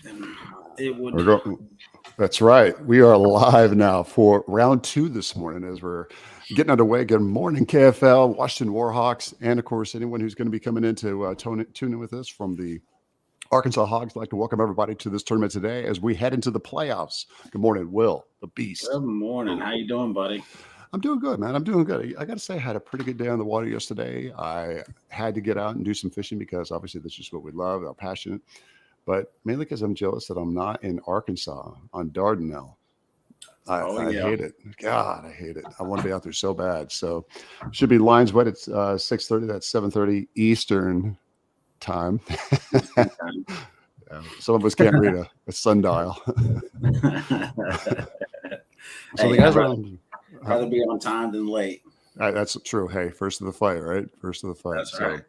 then it would. We're go- That's right. We are live now for round two this morning as we're getting underway. Good morning, KFL, Washington Warhawks, and of course, anyone who's going to be coming in to tune in with us from the Arkansas Hogs. I'd like to welcome everybody to this tournament today as we head into the playoffs. Good morning, Will, the Beast. Good morning. How you doing, buddy? I'm doing good, man. I'm doing good. I got to say, I had a pretty good day on the water yesterday. I had to get out and do some fishing because obviously that's just what we love, our passion. But mainly because I'm jealous that I'm not in Arkansas on Dardanelle. I hate it. God, I hate it. I want to be out there so bad. So should be lines wet at 6:30. That's 7:30 Eastern time. Yeah, some of us can't read a sundial. So the guys are rather be on time than late. That's true. Hey, first of the fight, right? First of the fight. That's right.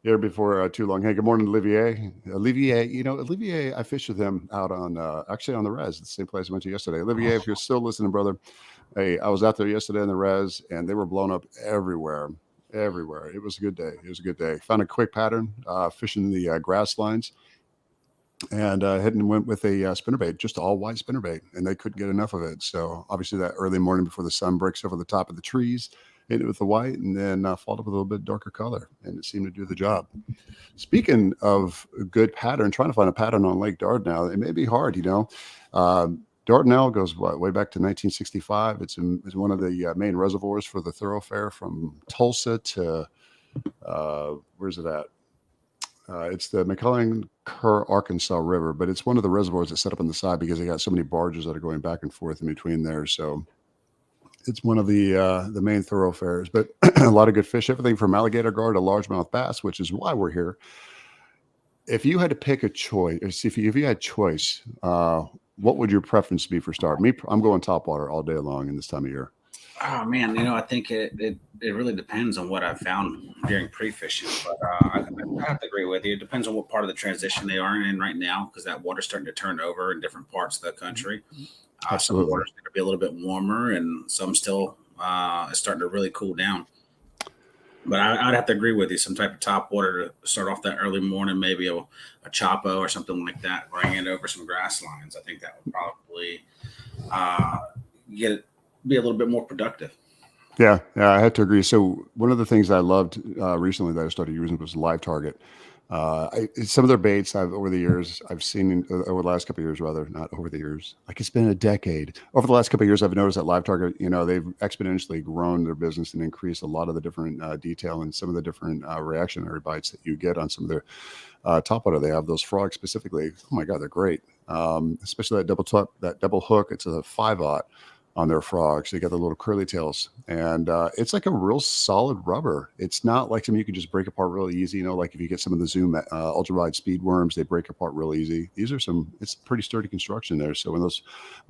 Here before too long. Hey, good morning, Olivier. Olivier, I fished with him out on actually on the res, the same place I went to yesterday. Olivier, if you're still listening, brother, hey, I was out there yesterday on the res, and they were blown up everywhere. It was a good day. Found a quick pattern, fishing the grass lines, and went with a spinnerbait, just all white spinnerbait, and they couldn't get enough of it. So obviously that early morning before the sun breaks over the top of the trees, hit it with the white, and then followed up with a little bit darker color, and it seemed to do the job. Speaking of a good pattern, trying to find a pattern on Lake Dardanelle, it may be hard, Dardanelle goes way back to 1965. It's one of the main reservoirs for the thoroughfare from Tulsa to where's it at? It's the McClellan-Kerr, Arkansas River, but it's one of the reservoirs that's set up on the side because they got so many barges that are going back and forth in between there. So it's one of the main thoroughfares, but a lot of good fish, everything from alligator gar to largemouth bass, which is why we're here. If you had to pick a choice, if you had choice, what would your preference be for start? Me, I'm going topwater all day long in this time of year. Oh man, I think it really depends on what I found during pre-fishing, but I have to agree with you. It depends on what part of the transition they are in right now, because that water's starting to turn over in different parts of the country. Some water's going to be a little bit warmer, and some still is starting to really cool down. But I'd have to agree with you. Some type of top water to start off that early morning, maybe a chopo or something like that, bring it over some grass lines. I think that would probably be a little bit more productive. Yeah, I have to agree. So one of the things I loved recently that I started using was Live Target. Some of their baits over the years I've seen over the last couple of years, rather not over the years, like it's been a decade. Over the last couple of years, I've noticed that Live Target, they've exponentially grown their business and increased a lot of the different detail and some of the different reactionary bites that you get on some of their topwater. They have those frogs specifically. Oh my God, they're great. Especially that double hook. It's a 5/0 on their frogs. They got the little curly tails, and it's like a real solid rubber. It's not like something you can just break apart really easy. Like if you get some of the Zoom ultraviolet speed worms, they break apart real easy. It's pretty sturdy construction there. So when those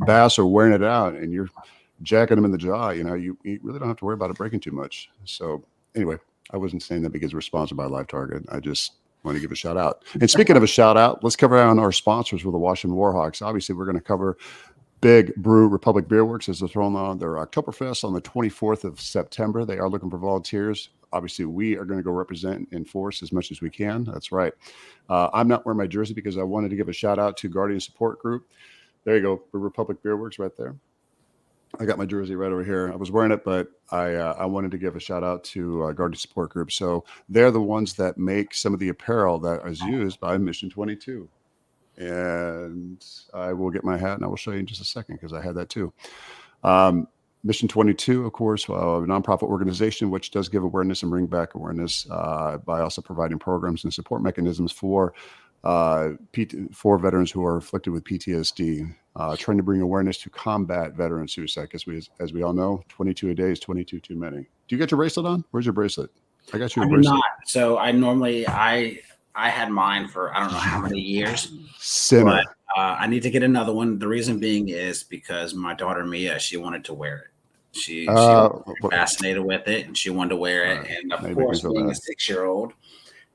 bass are wearing it out and you're jacking them in the jaw, you really don't have to worry about it breaking too much. So anyway, I wasn't saying that because we're sponsored by Live Target. I just want to give a shout out. And speaking of a shout out, let's cover on our sponsors with the Washington Warhawks. Obviously, we're going to cover Big Brew Republic Beer Works as they're throwing on their Oktoberfest on the 24th of September. They are looking for volunteers. Obviously, we are going to go represent and enforce as much as we can. That's right. I'm not wearing my jersey because I wanted to give a shout out to Guardian Support Group. There you go, Brew Republic Beer Works right there. I got my jersey right over here. I was wearing it, but I wanted to give a shout out to Guardian Support Group. So they're the ones that make some of the apparel that is used by Mission 22. And I will get my hat and I will show you in just a second because I had that too. Mission 22, of course, a nonprofit organization which does give awareness and bring back awareness by also providing programs and support mechanisms for veterans who are afflicted with PTSD, trying to bring awareness to combat veteran suicide because as we all know, 22 a day is 22 too many. Do you get your bracelet on? Where's your bracelet? I got you a bracelet. Not. So I had mine for I don't know how many years. Sinner. But I need to get another one. The reason being is because my daughter Mia, she wanted to wear it. She was fascinated with it, and she wanted to wear it. And of course, being a 6-year-old,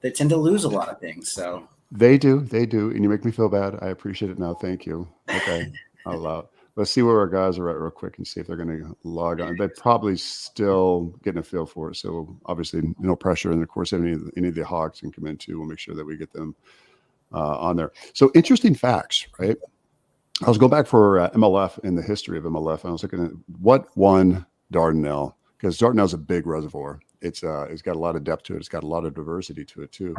they tend to lose a lot of things. So they do, and you make me feel bad. I appreciate it now. Thank you. Okay, I'll allow it. Let's see where our guys are at real quick and see if they're going to log on. They're probably still getting a feel for it. So obviously no pressure. And of course, any of the Hawks can come in too. We'll make sure that we get them on there. So interesting facts, right? I was going back for MLF and the history of MLF. And I was looking at what won Dardanelle, because Dardanelle's a big reservoir. It's got a lot of depth to it. It's got a lot of diversity to it too.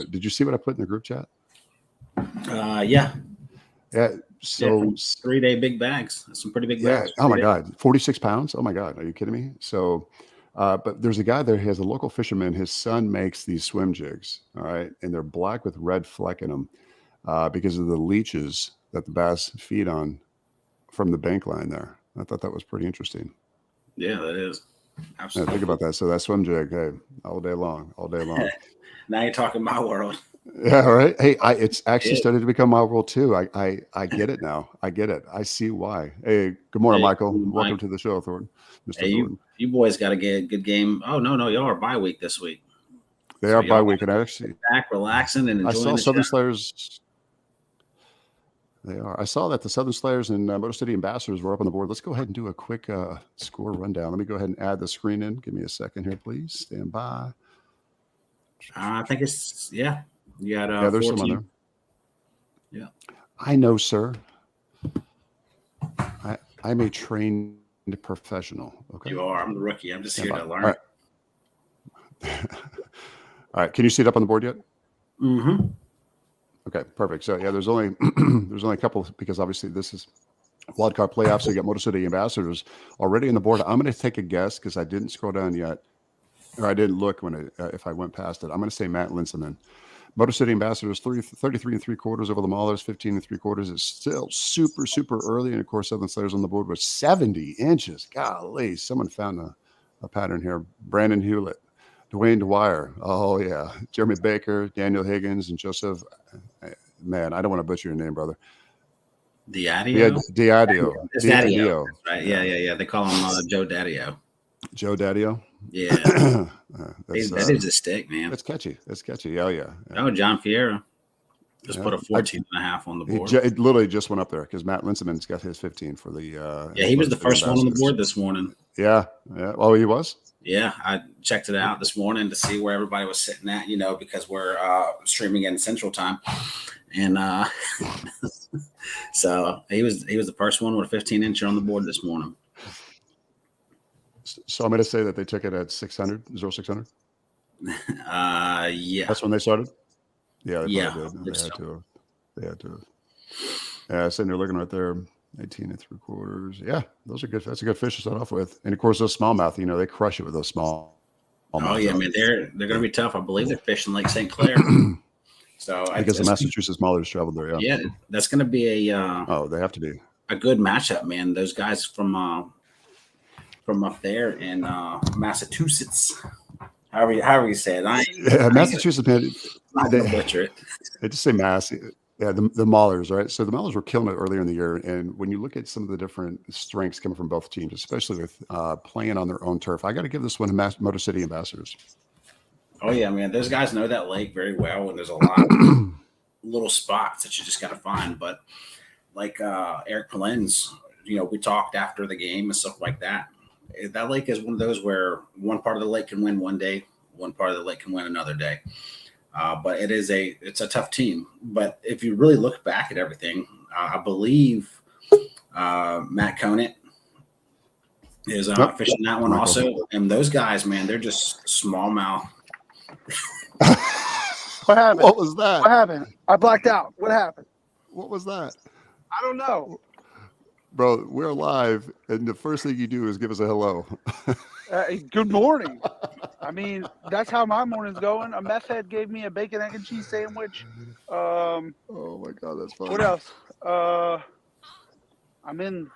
Did you see what I put in the group chat? Yeah. Yeah. So 3-day big bags. That's some pretty big bags. Oh my God. 46 pounds. Oh my God. Are you kidding me? So, but there's a guy there. He has a local fisherman. His son makes these swim jigs. All right. And they're black with red fleck in them because of the leeches that the bass feed on from the bank line there. I thought that was pretty interesting. Yeah, that is. Absolutely. Think about that. So that swim jig, hey, all day long. Now you're talking my world. Yeah, right. Hey, it's actually started to become my world too. I get it now. I get it. I see why. Hey, good morning, Michael. Welcome to the show, Thornton. Mr. Hey, Thornton. You boys got to get a good game. Oh no, y'all are bye week this week. They are bye week, and actually back relaxing and enjoying. I saw Southern Slayers. They are. I saw that the Southern Slayers and Motor City Ambassadors were up on the board. Let's go ahead and do a quick score rundown. Let me go ahead and add the screen in. Give me a second here, please. Stand by. I think it's You got there's 14. some on there. Yeah. I know, sir. I'm a trained professional. Okay. You are. I'm the rookie. I'm just here to learn. All right. All right. Can you see it up on the board yet? Mm-hmm. Okay, perfect. So there's only a couple, because obviously this is wild card playoffs. So you got Motor City Ambassadors already on the board. I'm going to take a guess because I didn't scroll down yet, or I didn't look if I went past it. I'm going to say Matt Linseman. Motor City Ambassadors 33 3/4 over the Maulers, 15 3/4. It's still super, super early. And of course, Southern Slayers on the board with 70 inches. Golly, someone found a pattern here. Brandon Hewlett, Dwayne Dwyer. Oh yeah. Jeremy Baker, Daniel Higgins, and Joseph. Man, I don't want to butcher your name, brother. Diadio? Diadio. It's Daddio. Right. Yeah. They call him Joe Daddio. Joe Daddio? Yeah. That is a stick, man. That's catchy. Oh, yeah. Oh, John Fiera just put a 14.5 on the board. It literally just went up there because Matt Linseman's got his 15 for the. He was the first one on the board this morning. Yeah. Oh, he was? Yeah, I checked it out this morning to see where everybody was sitting at, because we're streaming in Central Time. And so he was the first one with a 15-incher on the board this morning. So I'm going to say that they took it at 600, 0600? Yeah. That's when they started? Yeah, they did. They had to. Yeah, sitting there looking right there, 18 3/4. Yeah, those are good. That's a good fish to start off with. And of course, those smallmouth, they crush it with those small. Oh yeah, man, they're going to be tough. I believe they're fishing Lake St. Clair. So because the Massachusetts Maulers traveled there. Yeah, that's going to be they have to be a good matchup, man. Those guys from up there in Massachusetts, however you say it. Massachusetts, man. They butcher it. They just say Mass. Yeah, the Maulers, right? So the Maulers were killing it earlier in the year, and when you look at some of the different strengths coming from both teams, especially with playing on their own turf, I got to give this one to Motor City Ambassadors. Oh yeah, man. Those guys know that lake very well, and there's a lot of little spots that you just got to find. But like Eric Palin's, we talked after the game and stuff like that. That lake is one of those where one part of the lake can win one day, one part of the lake can win another day. But it's a tough team. But if you really look back at everything, I believe Matt Conant is fishing that one also. And those guys, man, they're just smallmouth. What happened? What was that? What happened? I blacked out. What happened? What was that? I don't know. Bro, we're live, and the first thing you do is give us a hello. Good morning. I mean, that's how my morning's going. A meth head gave me a bacon, egg, and cheese sandwich. Oh, my God, that's funny. What else? I'm in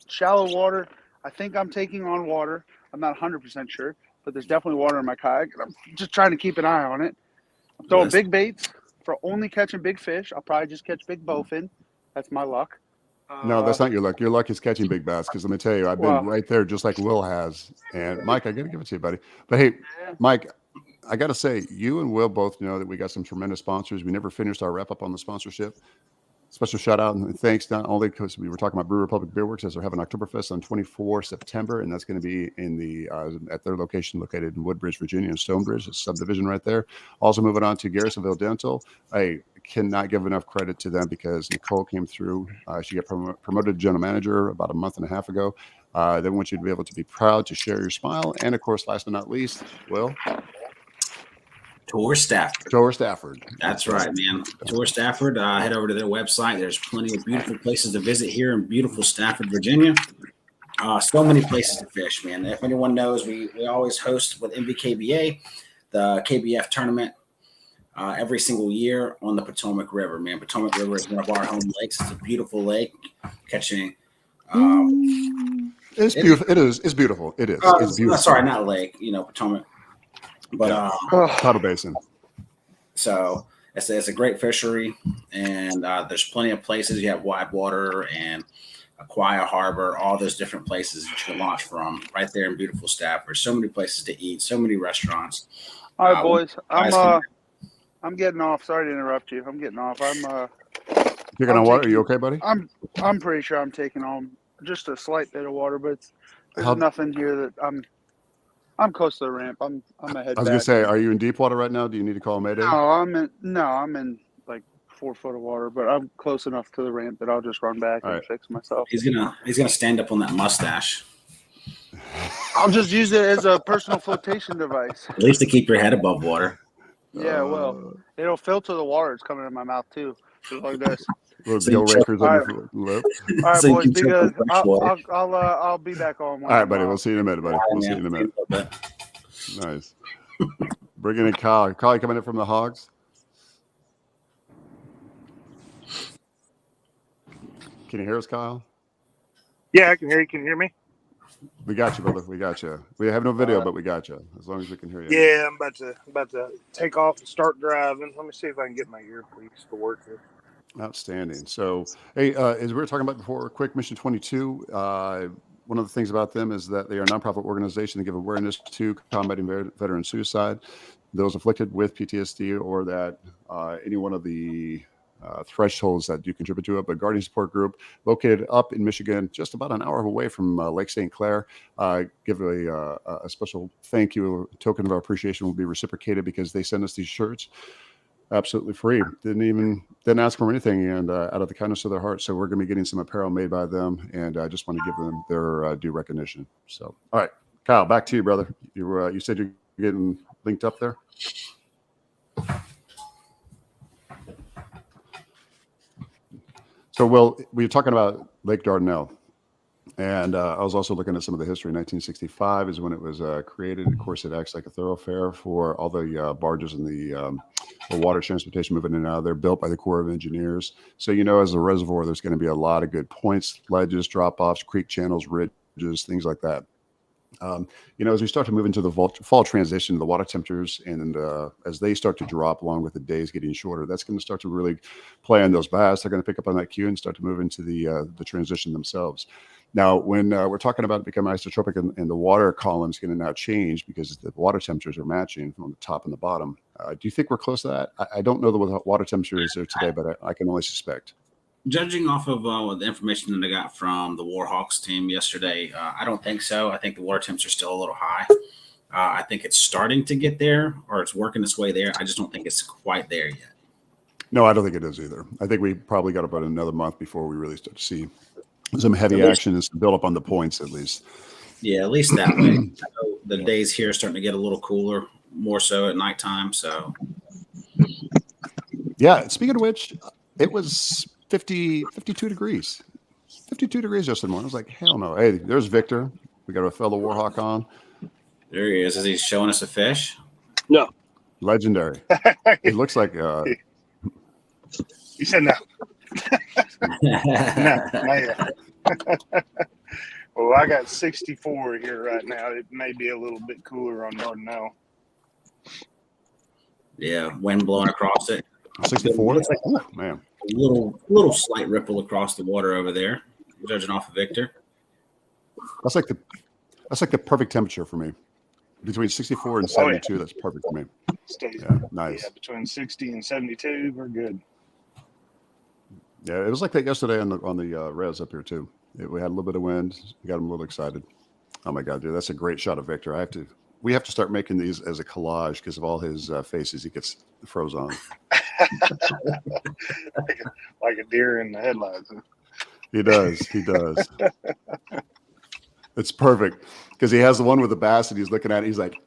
shallow water. I think I'm taking on water. I'm not 100% sure, but there's definitely water in my kayak. I'm just trying to keep an eye on it. I'm throwing big baits for only catching big fish. I'll probably just catch big bowfin. That's my luck. No, that's not your luck. Your luck is catching big bass, because let me tell you, I've been right there just like Will has. And Mike, I got to give it to you, buddy. But hey, Mike, I got to say, you and Will both know that we got some tremendous sponsors. We never finished our wrap up on the sponsorship. Special shout out and thanks not only because we were talking about Brew Republic Beer Works as they're having Oktoberfest on 24 September, and that's going to be in the at their location located in Woodbridge, Virginia, in Stonebridge, a subdivision right there. Also moving on to Garrisonville Dental. I cannot give enough credit to them because Nicole came through. She got promoted to general manager about a month and a half ago. They want you to be able to be proud to share your smile, and of course, last but not least, Will. Tour Stafford. Tour Stafford. That's right, man. Tour Stafford. Head over to their website. There's plenty of beautiful places to visit here in beautiful Stafford, Virginia. So many places to fish, man. If anyone knows, we always host with MVKBA, the KBF tournament every single year on the Potomac River, man. Potomac River is one of our home lakes. It's a beautiful lake. Catching. It's beautiful. It is. It's beautiful. It is. It's beautiful. Sorry, not lake. Potomac. But Tidal Basin. So it's a great fishery, and there's plenty of places. You have Whitewater and Aquia Harbor, all those different places that you can launch from right there in beautiful Stafford. So many places to eat, so many restaurants. All right, boys. I'm getting off. Sorry to interrupt you. I'm getting off. Taking on water? Are you okay, buddy? I'm pretty sure I'm taking on just a slight bit of water, but there's nothing here that I'm close to the ramp. I'm ahead. I was gonna say, are you in deep water right now? Do you need to call Mayday? No, I'm in like 4 foot of water, but I'm close enough to the ramp that I'll just run back and fix myself. He's gonna stand up on that mustache. I'll just use it as a personal flotation device. At least to keep your head above water. Yeah, well, it'll filter the water. It's coming in my mouth too, just like this. Little rakers on your lip. All right, So boys. Be good. I'll be back on. All right, buddy. We'll see you in a minute, buddy. We'll see you in a minute. Nice. Bringing in Kyle. Kyle, you coming in from the Hawgs? Can you hear us, Kyle? Yeah, I can hear you. Can you hear me? We got you, brother. We got you. We have no video, but we got you. As long as we can hear you. Yeah, I'm about to take off and start driving. Let me see if I can get my earpiece to work here. Outstanding. So, hey, as we were talking about before, Quick Mission 22, one of the things about them is that they are a nonprofit organization that give awareness to combating veteran suicide, those afflicted with PTSD, or that any one of the thresholds that you contribute to it. But Guardian Support Group, located up in Michigan, just about an hour away from Lake St. Clair, give a special thank you, token of our appreciation will be reciprocated because they send us these shirts absolutely free. Didn't ask for anything, and out of the kindness of their heart. So we're going to be getting some apparel made by them, and I just want to give them their due recognition. So, all right, Kyle, back to you, brother. You said you're getting linked up there. So, Will, we were talking about Lake Dardanelle, and I was also looking at some of the history. 1965 is when it was created. Of course, it acts like a thoroughfare for all the barges and the water transportation moving in and out. They're built by the Corps of Engineers. So, as a reservoir, there's going to be a lot of good points, ledges, drop-offs, creek channels, ridges, things like that. As we start to move into the fall transition, the water temperatures, and as they start to drop along with the days getting shorter, that's going to start to really play on those bass. They're going to pick up on that cue and start to move into the transition themselves. Now, when we're talking about becoming isotropic and the water column is going to now change because the water temperatures are matching from the top and the bottom. Do you think we're close to that? I don't know what the water temperature is there today, but I can only suspect. Judging off of the information that I got from the Warhawks team yesterday, I don't think so. I think the water temps are still a little high. I think it's starting to get there, or it's working its way there. I just don't think it's quite there yet. No, I don't think it is either. I think we probably got about another month before we really start to see some heavy action and build up on the points, at least. Yeah, at least that way. I know the days here are starting to get a little cooler, more so at nighttime. So, yeah. Speaking of which, it was 52 degrees. 52 degrees yesterday morning. I was like, hell no. Hey, there's Victor. We got a fellow Warhawk on. There he is. Is he showing us a fish? No. Legendary. It looks like You said no. No, not yet. Well, I got 64 here right now. It may be a little bit cooler on Dardanelle. Yeah, wind blowing across it. 64? Looks like oh, man. A little slight ripple across the water over there, judging off of Victor. That's like the perfect temperature for me. Between 64 and 72, that's perfect for me. Stays. Yeah, nice. Yeah, between 60 and 72, we're good. Yeah, it was like that yesterday on the res up here too. We had a little bit of wind. We got them a little excited. Oh my god, dude, that's a great shot of Victor. We have to start making these as a collage because of all his faces he gets froze on. Like a deer in the headlights. He does. It's perfect because he has the one with the bass and he's looking at it. He's like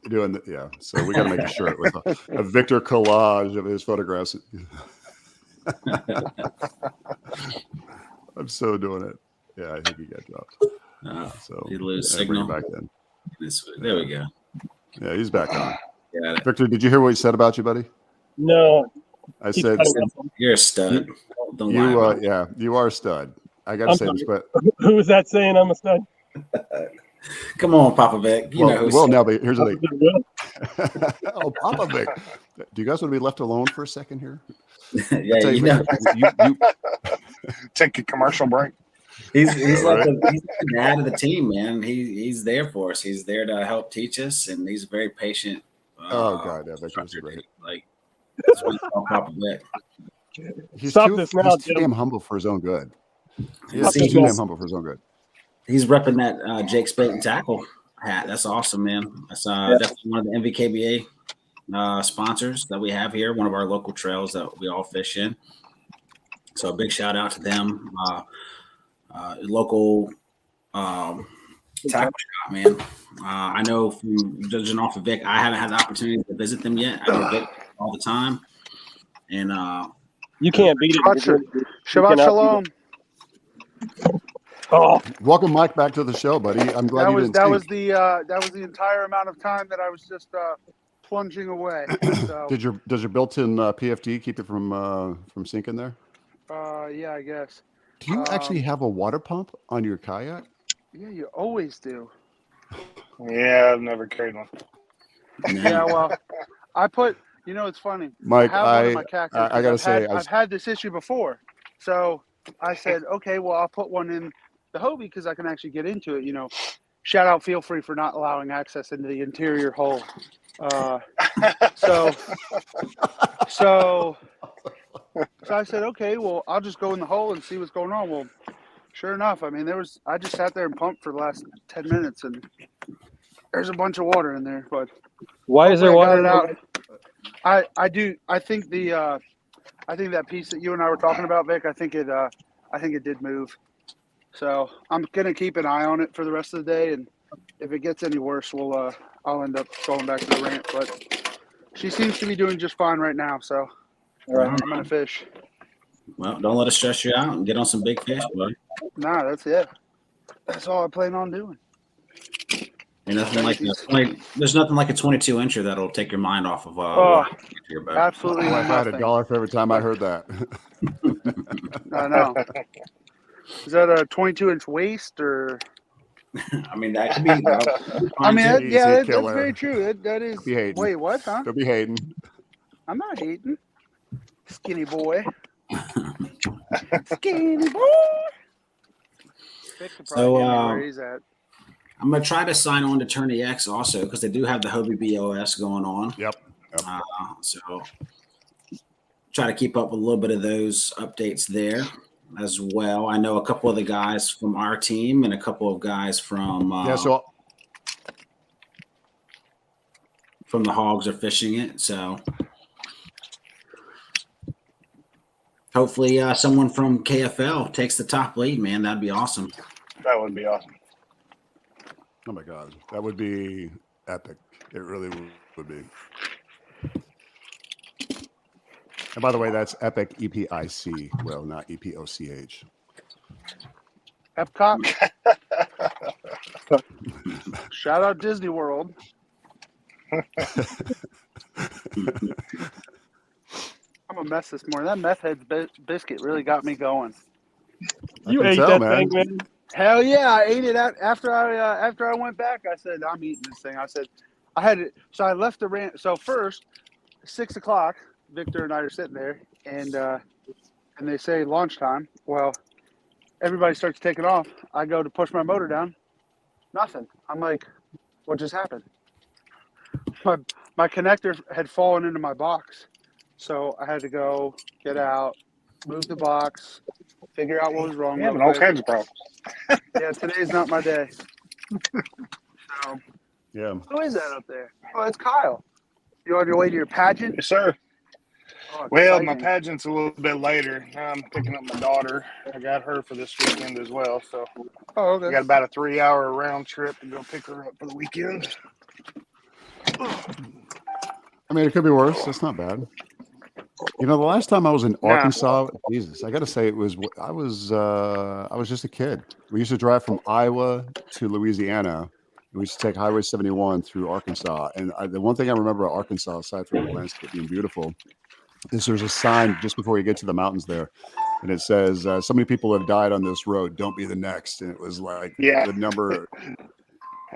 doing yeah. So we got to make a shirt with a Victor collage of his photographs. I'm so doing it. Yeah, I think he got dropped. So you lose bring signal. him back in. There we go. Yeah, he's back on. Yeah. Victor, did you hear what he said about you, buddy? No. I said you're a stud. Don't lie. Yeah, you are a stud. I got to say this, but who was that saying I'm a stud? Come on, Papa Vic. Now, but here's the thing. Oh, Papa Vic. Do you guys want to be left alone for a second here? Yeah, you take a commercial break. He's like he's the dad of the team, man. He's there for us. He's there to help teach us, and he's very patient. Oh God, yeah, Victor's great. Like that's what I call Papa Vic. He's too damn humble for his own good. He's too damn humble for his own good. He's repping that Jake's Bait and Tackle hat. That's awesome, man. That's definitely one of the MVKBA sponsors that we have here. One of our local trails that we all fish in. So a big shout out to them. Local tackle shop, man. I know from judging off of Vic, I haven't had the opportunity to visit them yet. I go Vic all the time, and you can't beat it. Shabbat shalom. Oh, welcome, Mike, back to the show, buddy. I'm glad that was the entire amount of time that I was just plunging away. So, does your built-in PFD keep it from sinking there? Yeah, I guess. Do you actually have a water pump on your kayak? Yeah, you always do. Yeah, I've never carried one. Yeah, well, I put. You know, it's funny, Mike. I gotta say, I've had this issue before, so I said, okay, well, I'll put one in the Hobie because I can actually get into it. You know, shout out, feel free for not allowing access into the interior hull. So I said, okay, well, I'll just go in the hole and see what's going on. Well, sure enough, I mean, I just sat there and pumped for the last 10 minutes, and there's a bunch of water in there. But why is there water out? I think that piece that you and I were talking about, Vic, I think it did move. So I'm gonna keep an eye on it for the rest of the day, and if it gets any worse, I'll end up going back to the ramp. But she seems to be doing just fine right now, so I'm gonna fish. Well, don't let it stress you out and get on some big fish, buddy. Nah, that's it. That's all I plan on doing. There's nothing like a 22-incher that'll take your mind off of your boat. Absolutely. I had $1 for every time I heard that. I know. Is that a 22-inch waist or? I mean, that could be. I mean, that's very true. That is. Wait, what? Huh? Don't be hating. I'm not hating. Skinny boy. Skinny boy. So where he's at. I'm gonna try to sign on to Tourney X also because they do have the Hobie BOS going on. Yep. So try to keep up with a little bit of those updates there as well. I know a couple of the guys from our team and a couple of guys from from the Hawgs are fishing it. So hopefully someone from KFL takes the top lead, man. That'd be awesome. That would be awesome. Oh my God, that would be epic. It really would be. And by the way, that's epic, EPIC. Well, not EPOCH. Epcot. Shout out Disney World. I'm a mess this morning. That meth head biscuit really got me going. You ate that thing, man. Hell yeah, I ate it after I went back. I said, I'm eating this thing. I said, I had it. So I left the ranch. So first, 6 o'clock, Victor and I are sitting there, and they say launch time. Well, everybody starts taking off. I go to push my motor down. Nothing. I'm like, what just happened? My connector had fallen into my box. So I had to go get out, move the box, figure out what was wrong. Yeah, real but all quick. kinds of problems. Yeah, today's not my day. So, Yeah. who is that up there? Oh, it's Kyle. You on your way to your pageant? Yes, sir. Oh, Well, my exciting. pageant's a little bit later. I'm picking up my daughter. I got her for this weekend as well. So Oh, I okay. got about a 3-hour round trip to go pick her up for the weekend. I mean, it could be worse. That's not bad. You know, the last time I was in Arkansas, Jesus, I got to say I was just a kid. We used to drive from Iowa to Louisiana. We used to take Highway 71 through Arkansas. And the one thing I remember about Arkansas, aside from the landscape being beautiful, is there's a sign just before you get to the mountains there. And it says, so many people have died on this road. Don't be the next. And it was like the number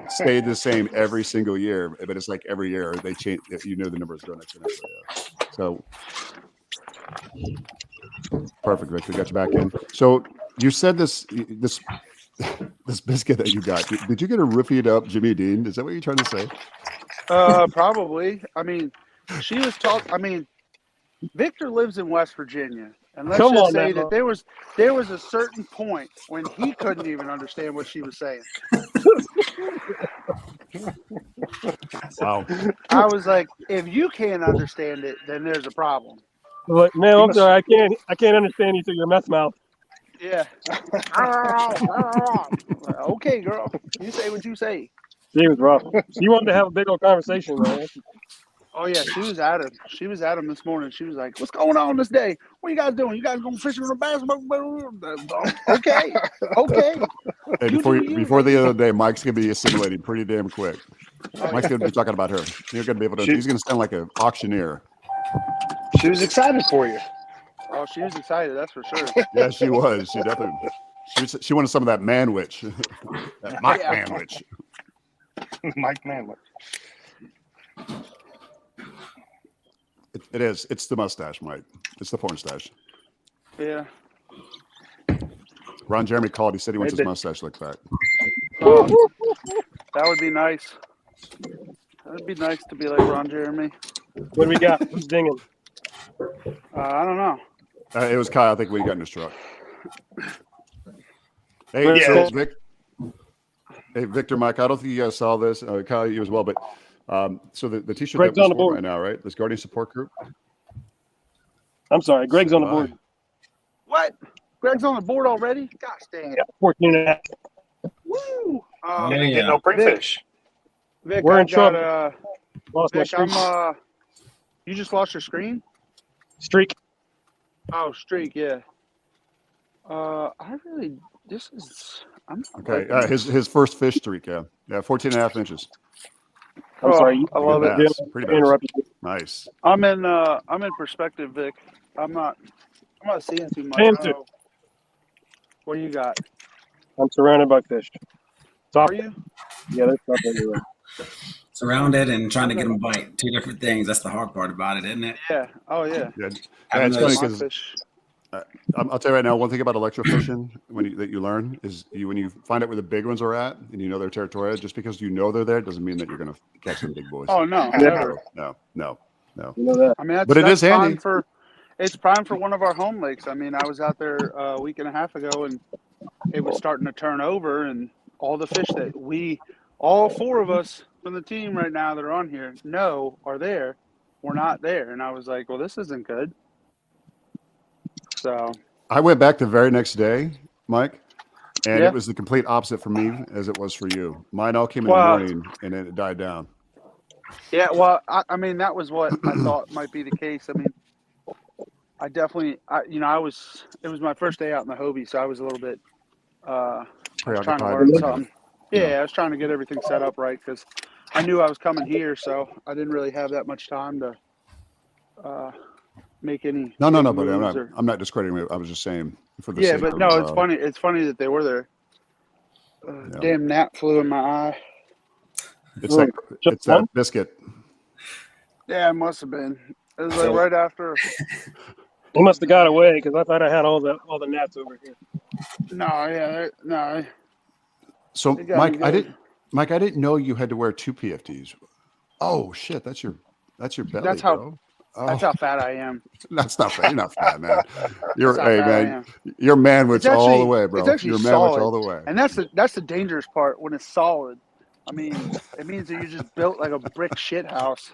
stayed the same every single year. But it's like every year they change. You know the numbers going exponentially. So perfect, Victor. Got you back in. So you said this biscuit that you got. Did you get a roofied up Jimmy Dean? Is that what you're trying to say? Probably. I mean, she was talking. I mean, Victor lives in West Virginia, and let's Come just on say now. that there was a certain point when he couldn't even understand what she was saying. Wow. I was like, if you can't understand it, then there's a problem. But man, I'm sorry, I can't understand you through your meth mouth. Yeah. Okay, girl. You say what you say. She was rough. She wanted to have a big old conversation, man. Oh yeah, she was at him. She was at him this morning. She was like, "What's going on this day? What you guys doing? You guys going fishing on the basketball?" Okay, okay. Hey, before the other day, Mike's gonna be assimilating pretty damn quick. Mike's gonna be talking about her. You're gonna be able to. He's gonna sound like an auctioneer. She was excited for you. Oh, she was excited. That's for sure. Yeah, she was. She definitely. She wanted some of that manwich. That Mike manwich. Mike Manley. It is. It's the mustache, Mike. It's the porn stash. Yeah. Ron Jeremy called. He said he wants his mustache looked back. That would be nice. That'd be nice to be like Ron Jeremy. What do we got? Who's dinging? I don't know. It was Kyle. I think we got in his truck. Hey, so Victor, Mike. I don't think you guys saw this. Kyle, you as well. But so the T-shirt Greg's that on the we're board right now, right? This Guardian Support Group. I'm sorry, Greg's on the board. What? Greg's on the board already? Gosh dang it. Yeah, 14 and a half. Woo! Didn't get no pre-fish. Vic, We're in trouble. Lost my Vic, streak. you just lost your screen? Streak. Oh, streak, yeah. I'm Okay, his first fish streak. Yeah, 14 and a half inches. I'm sorry. I love it. Bass. Pretty bass. Interrupted you. Nice. I'm in perspective, Vic. I'm not seeing too much. I am too. What do you got? I'm surrounded by fish. Top. Are you? Yeah, there's stuff everywhere. Surrounded and trying to get them bite. Two different things. That's the hard part about it, isn't it? Yeah. Oh yeah. Yeah, Having it's funny those- because I'll tell you right now, one thing about electrofishing that you learn is when you find out where the big ones are at and you know their territory, just because you know they're there doesn't mean that you're going to catch the big boys. Oh no, Never. never. No. You know that. I mean, But it is handy. It's prime for one of our home lakes. I mean, I was out there a week and a half ago, and it was starting to turn over, and all the fish that all four of us from the team right now that are on here are there. We're not there, and I was like, well, this isn't good. So I went back the very next day, Mike, and Yeah. it was the complete opposite for me as it was for you. Mine all came in the morning and then it died down. yeah, well, I mean, that was what I thought might be the case. I mean, I definitely, it was my first day out in the Hobie, so I was a little bit, I was trying to learn something. Yeah, I was trying to get everything set up right because I knew I was coming here, so I didn't really have that much time to make any. No, big but moves I'm not discrediting it. I was just saying for the Yeah, sake but of, no, it's funny. It's funny that they were there. Damn gnat flew in my eye. It's that biscuit. Yeah, it must have been. It was like right after. He must have got away because I thought I had all the gnats over here. No. So They got me Mike, I didn't know you had to wear two PFDs. Oh shit, that's your belly, That's how- bro. That's how fat I am. That's not fat. You're not fat, man. That's how Hey, fat I man. am. You're manwich It's actually all the way, bro. it's actually You're manwich solid, all the way. and that's the dangerous part when it's solid. I mean, it means that you just built like a brick shit house.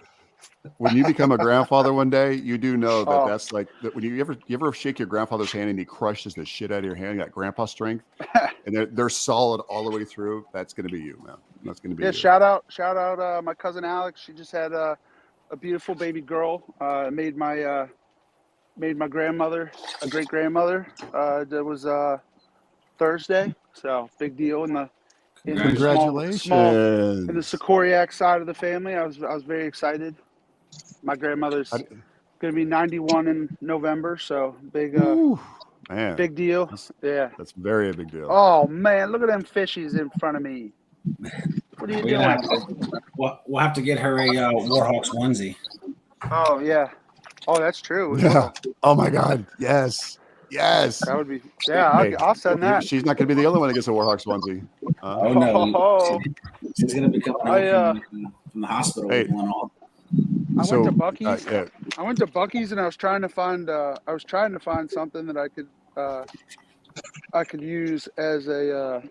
When you become a grandfather one day, you do know that Oh. that's like that. When you ever shake your grandfather's hand and he crushes the shit out of your hand, you got grandpa strength, and they're solid all the way through. That's gonna be you, man. That's gonna be Yeah, you. shout out my cousin Alex. She just had a beautiful baby girl. Made my grandmother a great grandmother. That was Thursday, so big deal in the Congratulations. small in the Sikoriak side of the family. I was very excited. My grandmother's gonna be 91 in November, so big man, big deal. Yeah. That's very a big deal. Oh man, look at them fishies in front of me. What are you doing? We'll have to get her a Warhawks onesie. Oh yeah. Oh, that's true as Yeah. well. Oh my God. Yes. That would be. Yeah, Hey, I'll send that. She's not going to be the only one that gets a Warhawks onesie. Oh no, she's going to be coming home from the hospital with one on. I went to Buc-ee's. I went to Buc-ee's and I was trying to find something that I could use as a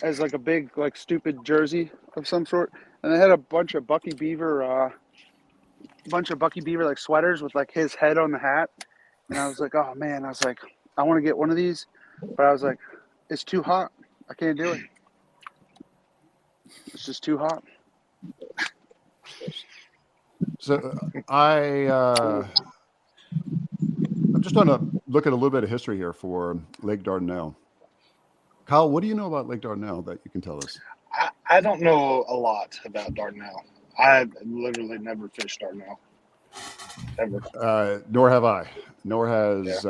as like a big like stupid jersey of some sort, and they had a bunch of Bucky Beaver like sweaters with like his head on the hat, and I was like, oh man, I want to get one of these, but I was like, it's too hot. I can't do it. It's just too hot. So I'm just going to look at a little bit of history here for Lake Dardanelle. Kyle, what do you know about Lake Dardanelle that you can tell us? I don't know a lot about Dardanelle. I've literally never fished Dardanelle. Ever. Nor have I. Nor has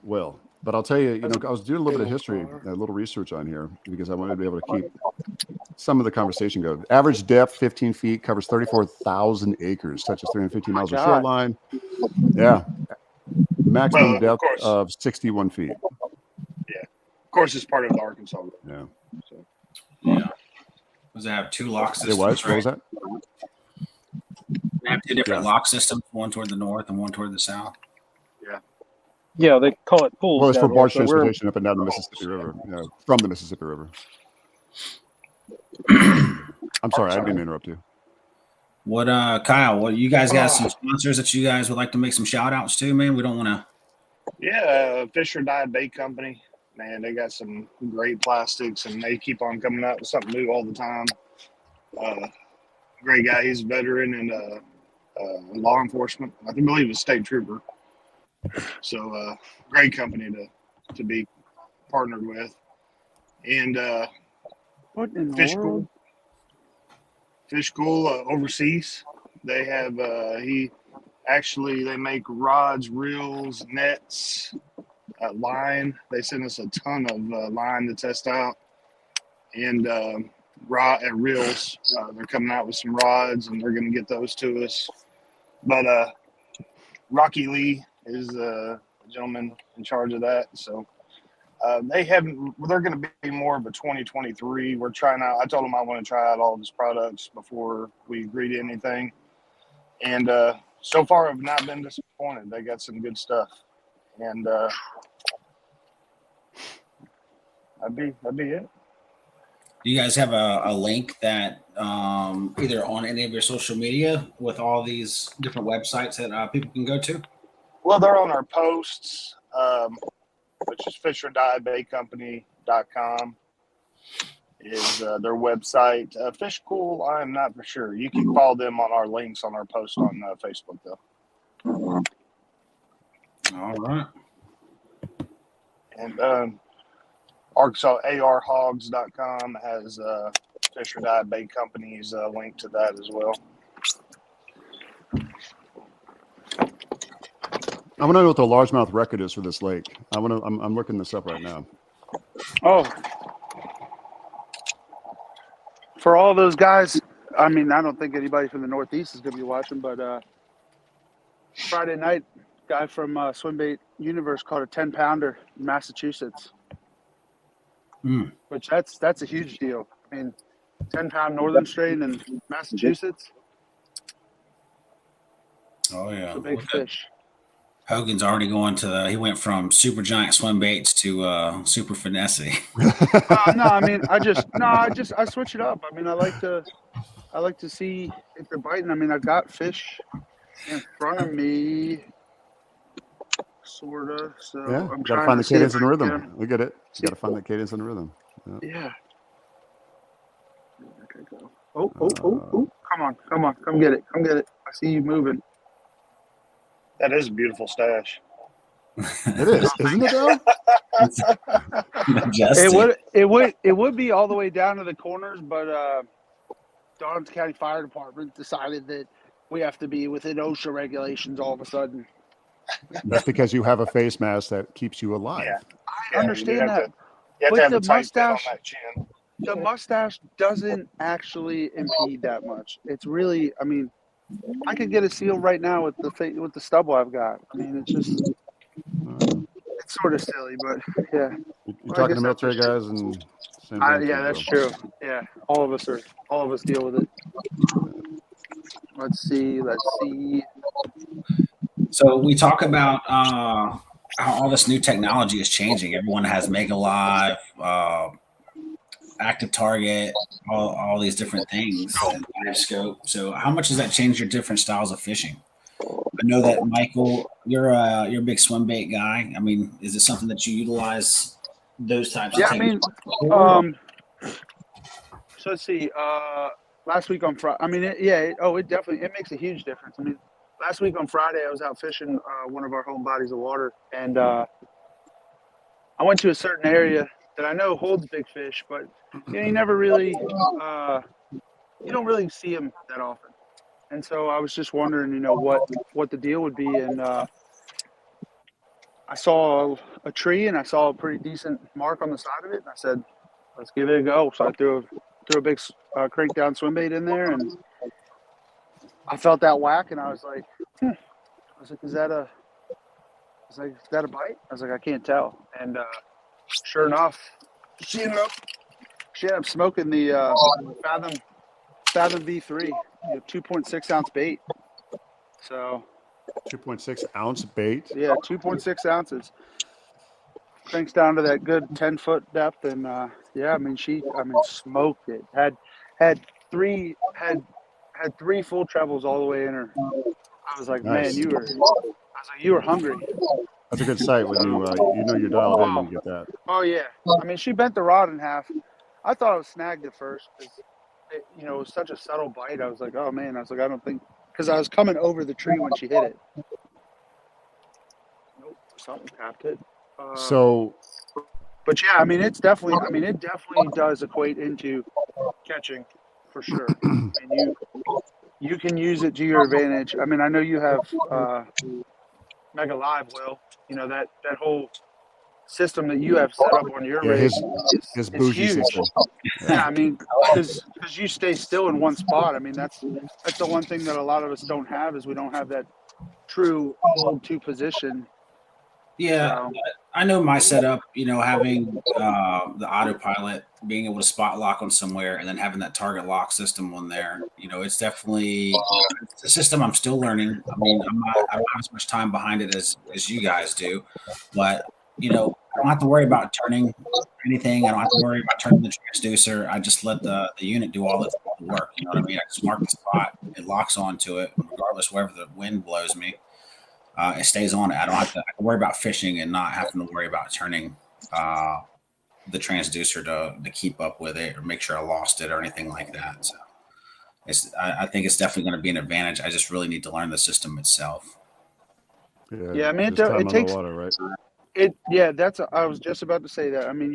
Will. But I'll tell you, I was doing a little bit of history, a little research on here because I wanted to be able to keep some of the conversation going. Average depth, 15 feet, covers 34,000 acres, touches 315 miles of shoreline. Yeah. Maximum depth of 61 feet. Yeah. Of course, it's part of the Arkansas. Yeah. So. Yeah. Does it have two lock systems? It was? What was that? They have two different lock systems, one toward the north and one toward the south. Yeah. Yeah, they call it pools. Well, it's for down barge there, so transportation up and down the Mississippi River, from the Mississippi River. I'm sorry, I didn't mean to interrupt you. What, Kyle, you guys got some sponsors that you guys would like to make some shout outs to, man? We don't want to. Yeah, Fisher Dye Bait Company. Man, they got some great plastics, and they keep on coming out with something new all the time. Great guy. He's a veteran and law enforcement. I believe he's a state trooper. So great company to be partnered with. And What in the Fish world? School. Fish School overseas. They have they make rods, reels, nets, line. They send us a ton of line to test out, and rod and reels. They're coming out with some rods, and they're going to get those to us. But Rocky Lee is the gentleman in charge of that. So they're going to be more of a 2023. We're trying out. I told them I want to try out all of his products before we agree to anything. And so far, I've not been disappointed. They got some good stuff. And that'd be it. Do you guys have a link that either on any of your social media with all these different websites that people can go to? Well, they're on our posts, which is FisherDyeBaitCompany.com is their website. Fish Cool, I'm not for sure. You can follow them on our links on our post on Facebook, though. All right. And Arkansas ARHawgs.com has Fisher Dye Bait Company's link to that as well. I want to know what the largemouth record is for this lake. I'm looking this up right now. Oh, for all those guys, I mean, I don't think anybody from the Northeast is going to be watching, but Friday night, guy from Swimbait Universe caught a 10-pounder in Massachusetts, which that's a huge deal. I mean, 10-pound northern strain in Massachusetts. Oh yeah. It's a big fish. Hogan's already going to he went from super giant swim baits to super finesse. No, I mean, I switch it up. I mean, I like to see if they're biting. I mean, I've got fish in front of me, sorta. So Yeah, I'm you got to trying find to the see if cadence I and can get rhythm. 'em. We get it. You got to find that cadence and rhythm. Yeah. Yeah. Okay, go. Oh! Come get it! I see you moving. That is a beautiful stash. It is, isn't it though? Majestic. It would be all the way down to the corners, but Darlington County Fire Department decided that we have to be within OSHA regulations all of a sudden. That's because you have a face mask that keeps you alive. Yeah. I understand that, You have but to have the a tight fit on mustache, that chin. the mustache doesn't actually impede that much. It's really, I mean, I could get a seal right now with the stubble I've got. I mean, it's sort of silly, but yeah. You're talking to military guys, and same thing. Yeah, that's true. Yeah, all of us deal with it. Let's see. So we talk about how all this new technology is changing. Everyone has Mega Live, Active Target, all these different things, and live scope. So how much does that change your different styles of fishing? I know that Michael, you're a big swim bait guy. I mean, is it something that you utilize those types Yeah, of I mean, techniques? so let's see. Last week on Friday, I mean, it definitely makes a huge difference. I mean, last week on Friday, I was out fishing one of our home bodies of water, and I went to a certain area that I know holds big fish, but you never really, you don't really see them that often. And so I was just wondering, what the deal would be, and I saw a tree and I saw a pretty decent mark on the side of it, and I said, let's give it a go. So I threw a big crank down swim bait in there, and I felt that whack, and I was like, is that a bite? I was like, I can't tell. And sure enough, she ended up smoking the Fathom V3, 2.6 ounce bait. So 2.6 ounce bait. yeah, 2.6 ounces. Cranks down to that good 10-foot depth, and yeah, I mean, smoked it. Had three full trebles all the way in her. I was like, Nice. man, you were hungry. That's a good sight when you're dialed in and you get that. Oh yeah, I mean, she bent the rod in half. I thought it was snagged at first because it was such a subtle bite. I was like, oh man, I don't think, because I was coming over the tree when she hit it. Nope, something tapped it. But yeah, I mean, it definitely does equate into catching for sure. I mean, you can use it to your advantage. I mean, I know you have Mega Live, Will. That whole system that you have set up on your rig his is bougie huge. system. Yeah, I mean, because you stay still in one spot. I mean, that's the one thing that a lot of us don't have, is we don't have that true hold to position. Yeah, So, I know my setup, having the autopilot, being able to spot lock on somewhere, and then having that target lock system on there. It's definitely it's a system I'm still learning. I mean, I don't have as much time behind it as you guys do, but I don't have to worry about turning anything. I don't have to worry about turning the transducer. I just let the unit do all the work. You know what I mean? I just mark the spot, it locks onto it, regardless wherever the wind blows me. It stays on it. I can worry about fishing and not having to worry about turning the transducer to keep up with it or make sure I lost it or anything like that. So I think it's definitely going to be an advantage. I just really need to learn the system itself. Yeah, I mean, it takes the water, right? I was just about to say that. I mean,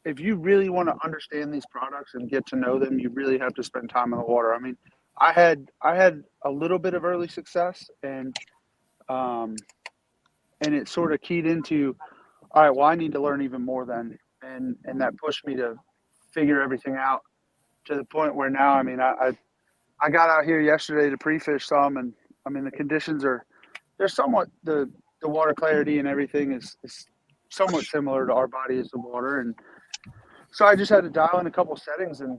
if you really want to understand these products and get to know them, you really have to spend time in the water. I mean, I had a little bit of early success, and it sort of keyed into, all right, well, I need to learn even more then. And that pushed me to figure everything out to the point where now, I mean, I got out here yesterday to pre-fish some, and I mean, the conditions they're somewhat, the water clarity and everything is somewhat similar to our bodies of water. And so I just had to dial in a couple settings, and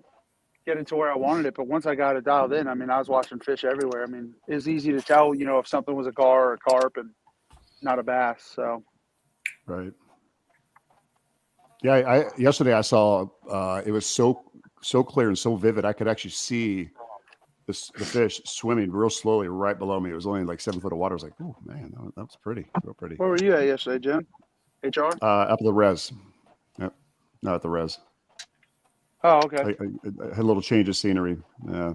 get it to where I wanted it. But once I got it dialed in, I mean, I was watching fish everywhere. I mean, it was easy to tell, you know, if something was a gar or a carp and not a bass. So Right. Yeah. Yesterday I saw it was so clear and so vivid. I could actually see the fish swimming real slowly right below me. It was only like 7 foot of water. I was like, oh man, that was pretty, real pretty. where were you at yesterday, Jim? HR? Up at the res. Yep. Not at the res. Oh, okay. I had a little change of scenery. Yeah.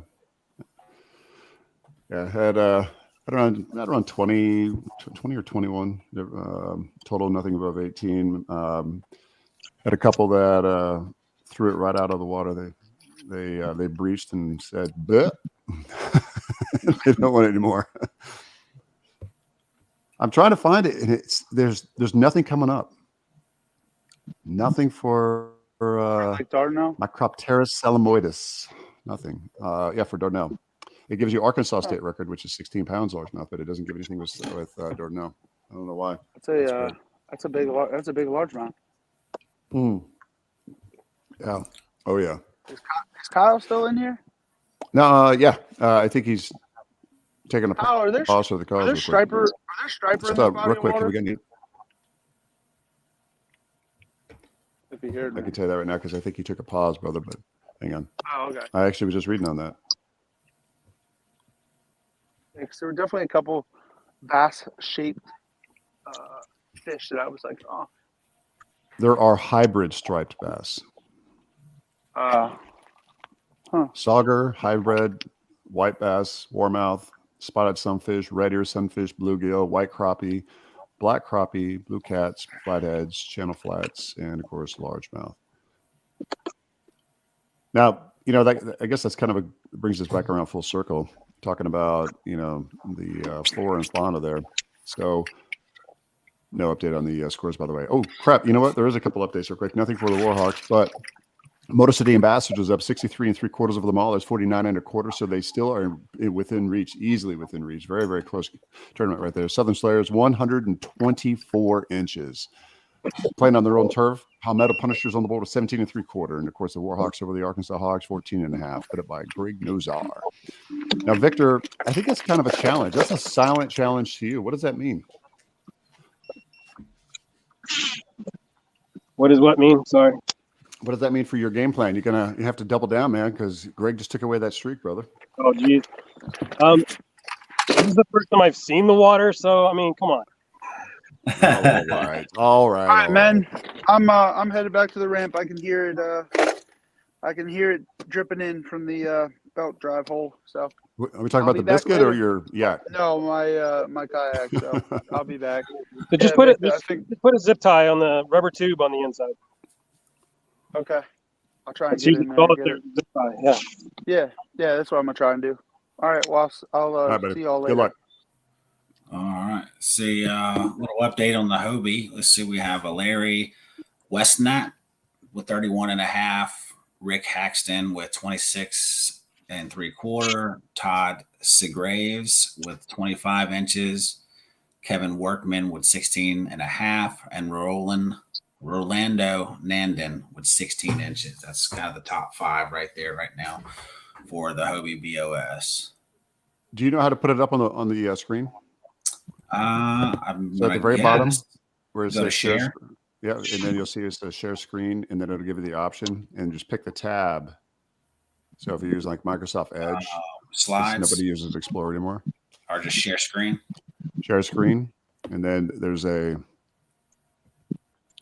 Yeah. I had around 20 or 21 total, nothing above 18. Had a couple that threw it right out of the water. They breached and said, "Bleh." They don't want it anymore. I'm trying to find it, and there's nothing coming up. Nothing for Like Dardanelle? Micropterus salamoides. Nothing. Yeah, for Dardanelle. It gives you Arkansas state record, which is 16 pounds largemouth, but it doesn't give anything with Dardanelle. I don't know why. That's a big largemouth. Yeah. Oh yeah. Is Kyle still in here? No. Yeah. I think he's taking a Kyle, are there pause for the cause. Are there striper in Just, this body real quick, of can water? we get? If you heard I me. can tell you that right now because I think he took a pause, brother. But hang on. Oh, okay. I actually was just reading on that. Yeah, 'cause there were definitely a couple bass-shaped fish that I was like, oh. There are hybrid striped bass. Sauger, hybrid, white bass, warmouth, spotted sunfish, red ear sunfish, bluegill, white crappie, black crappie, blue cats, flatheads, channel flats, and of course largemouth. Now, I guess that's kind of brings us back around full circle, talking about the flora and fauna there. So no update on the scores, by the way. Oh crap! You know what? There is a couple updates real quick. Nothing for the Warhawks, but Motor City Ambassadors was up 63 3/4 over the mall. There's 49 1/4, so they still are within reach, easily within reach. Very, very close tournament right there. Southern Slayers, 124 inches. Playing on their own turf. Palmetto Punishers on the board with 17 3/4. And of course, the Warhawks over the Arkansas Hawgs, 14 1/2. Put it by Greg Nozar. Now, Victor, I think that's kind of a challenge. That's a silent challenge to you. What does that mean? What does what mean? Sorry. What does that mean for your game plan? You have to double down, man, because Greg just took away that streak, brother. Oh, geez. This is the first time I've seen the water, so I mean, come on. All right, man. I'm headed back to the ramp. I can hear it dripping in from the belt drive hole. So are we talking about the biscuit or your yak? No, my kayak. So I'll be back. So just put a zip tie on the rubber tube on the inside. Okay, I'll try and So get you in can there. call it there, zip tie. Yeah. Yeah. That's what I'm gonna try and do. All right, well, I'll right, see y'all later. Good luck. All right. See, little update on the Hobie. Let's see. We have a Larry Westnat with 31 1/2, Rick Haxton with 26 3/4, Todd Segraves with 25 inches, Kevin Workman with 16 1/2, and Rolando Nandon with 16 inches. That's kind of the top 5 right there right now for the Hobie BOS. Do you know how to put it up on the screen? I'm So at the very bottom where it go to says share. Yeah, and then you'll see it says share screen, and then it'll give you the option, and just pick the tab. So if you use like Microsoft Edge, slides, nobody uses Explorer anymore. Or just share screen. Share screen, and then there's a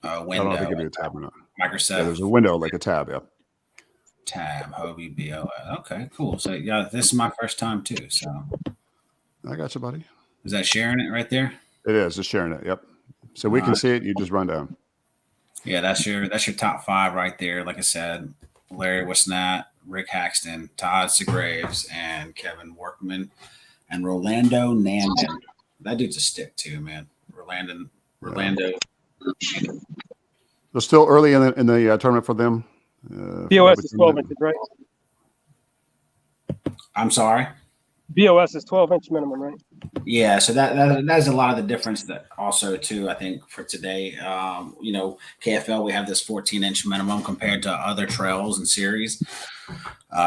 window. I don't know if they give you a tab or not. Microsoft. Yeah, there's a window like a tab. Yeah. Tab Hobie BOS. Okay, cool. So yeah, this is my first time too. So I got you, buddy. is that sharing it right there? It is just sharing it. Yep. So we can see it. You just run down. Yeah, that's your top 5 right there. Like I said, Larry Westnat, Rick Haxton, Todd Segraves, and Kevin Workman, and Rolando Nandon. That dude's a stick too, man. Rolando. They're still early in the tournament for them. BOS is 12 inches, right? I'm sorry. BOS is 12-inch minimum, right? Yeah, so that's a lot of the difference that also too. I think for today, KFL we have this 14-inch minimum compared to other trails and series.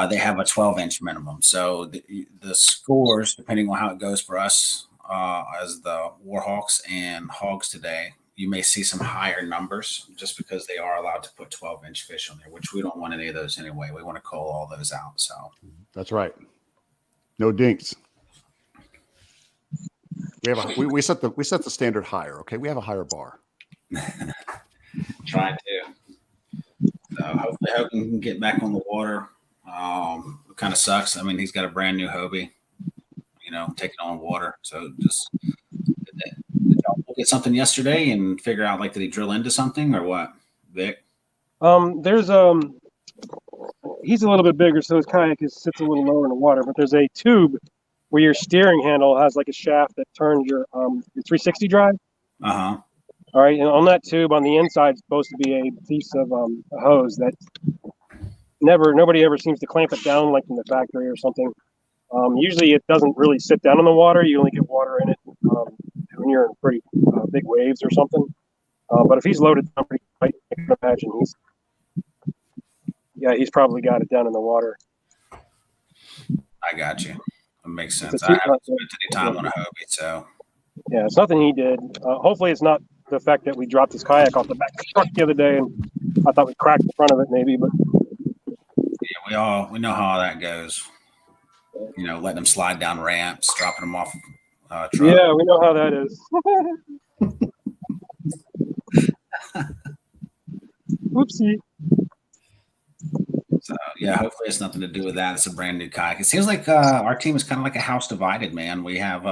They have a 12-inch minimum. So the scores, depending on how it goes for us as the Warhawks and Hogs today, you may see some higher numbers just because they are allowed to put 12-inch fish on there, which we don't want any of those anyway. We want to cull all those out. So That's right. No dinks. We set the standard higher. Okay, we have a higher bar. trying to. So hopefully Hogan can get back on the water. It kind of sucks. I mean, he's got a brand new Hobie, taking on water. So just did y'all look at something yesterday and figure out did he drill into something or what, Vic? There's he's a little bit bigger, so his kayak sits a little lower in the water. But there's a tube where your steering handle has a shaft that turns your 360 drive. Uh-huh. All right, and on that tube on the inside is supposed to be a piece of a hose that nobody ever seems to clamp it down like in the factory or something. Usually it doesn't really sit down in the water. You only get water in it when you're in pretty big waves or something. But if he's loaded down pretty tight, I can imagine he's probably got it down in the water. I got you. That makes sense. I haven't spent any time on a Hobie, so. Yeah, it's nothing he did. Hopefully it's not the fact that we dropped his kayak off the back of the truck the other day and I thought we cracked the front of it maybe, but yeah, we know how that goes. Letting them slide down ramps, dropping them off truck. Yeah, we know how that is. Whoopsie. So yeah, hopefully it's nothing to do with that. It's a brand new kayak. It seems like our team is kind of like a house divided, man. We have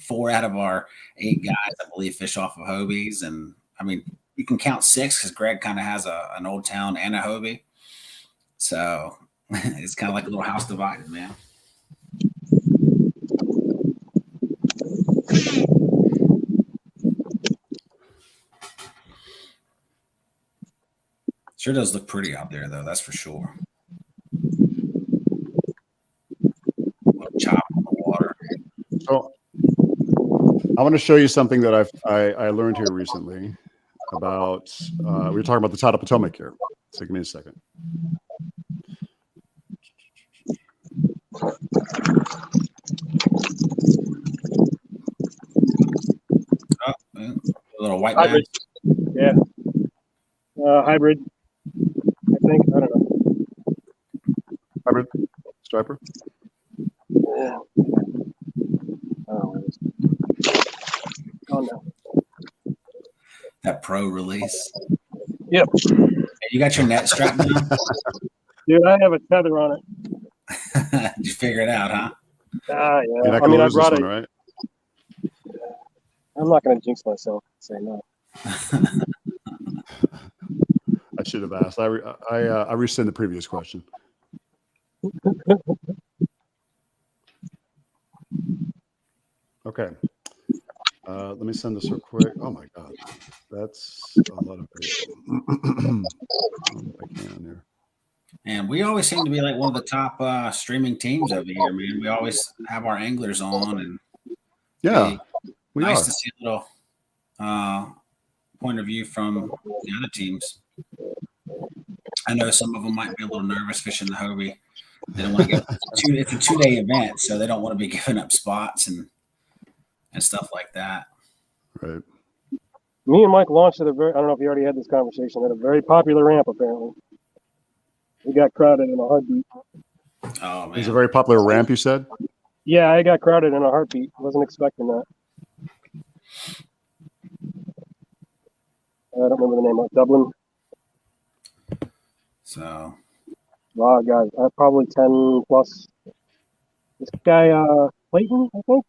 4 out of our 8 guys, I believe, fish off of Hobies, and I mean you can count 6 because Greg kind of has an Old Town and a Hobie. So it's kind of like a little house divided, man. Sure does look pretty out there, though. That's for sure. Chop on the water. So I want to show you something that I learned here recently about. We were talking about the Tide of Potomac here. So give me a second. Oh, a little white hybrid. bass. Yeah. Hybrid. I think. I don't know. Hybrid striper. Yeah. Oh no. That pro release. Yep. You got your net strapped down? Dude, I have a tether on it. Did you figure it out, huh? Yeah. You're not gonna lose this one, right? I'm not going to jinx myself and say no. I should have asked. I rescind the previous question. Okay. Let me send this real quick. Oh my God, that's a lot of. I can here. And we always seem to be like one of the top streaming teams over here, man. We always have our anglers on, and yeah, we nice are. to see a little point of view from the other teams. I know some of them might be a little nervous fishing the Hobie. They don't want to get it's a 2-day event, so they don't want to be giving up spots and stuff like that. Right. Me and Mike launched at I don't know if you already had this conversation, at a very popular ramp, apparently. We got crowded in a heartbeat. Oh, man. It's a very popular ramp, you said? Yeah, I got crowded in a heartbeat. Wasn't expecting that. I don't remember the name of it. Dublin. So. Wow, guys, probably 10 plus. This guy, Clayton, I think.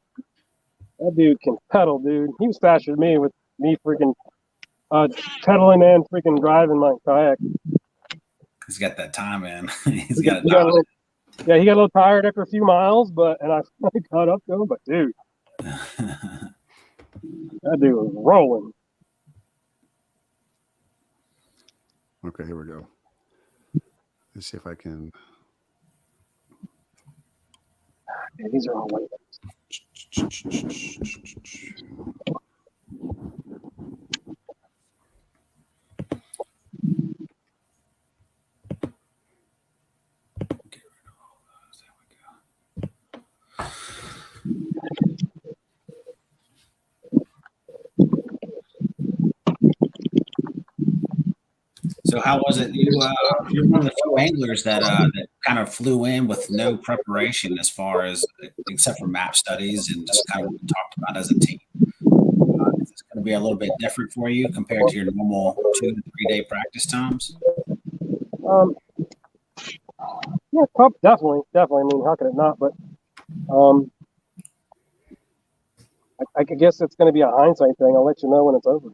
That dude can pedal, dude. He was faster than me with me freaking pedaling and freaking driving my kayak. He's got that time in. He got a little tired after a few miles, and I caught up to him. But dude, that dude was rolling. Okay, here we go. Let's see if I can. Yeah, these are all white. So how was it? You're one of the few anglers that kind of flew in with no preparation as far as except for map studies and just kind of what we talked about as a team. Is this going to be a little bit different for you compared to your normal 2 to 3 day practice times? Um, yeah, definitely. I mean, how could it not? But I guess it's going to be a hindsight thing. I'll let you know when it's over.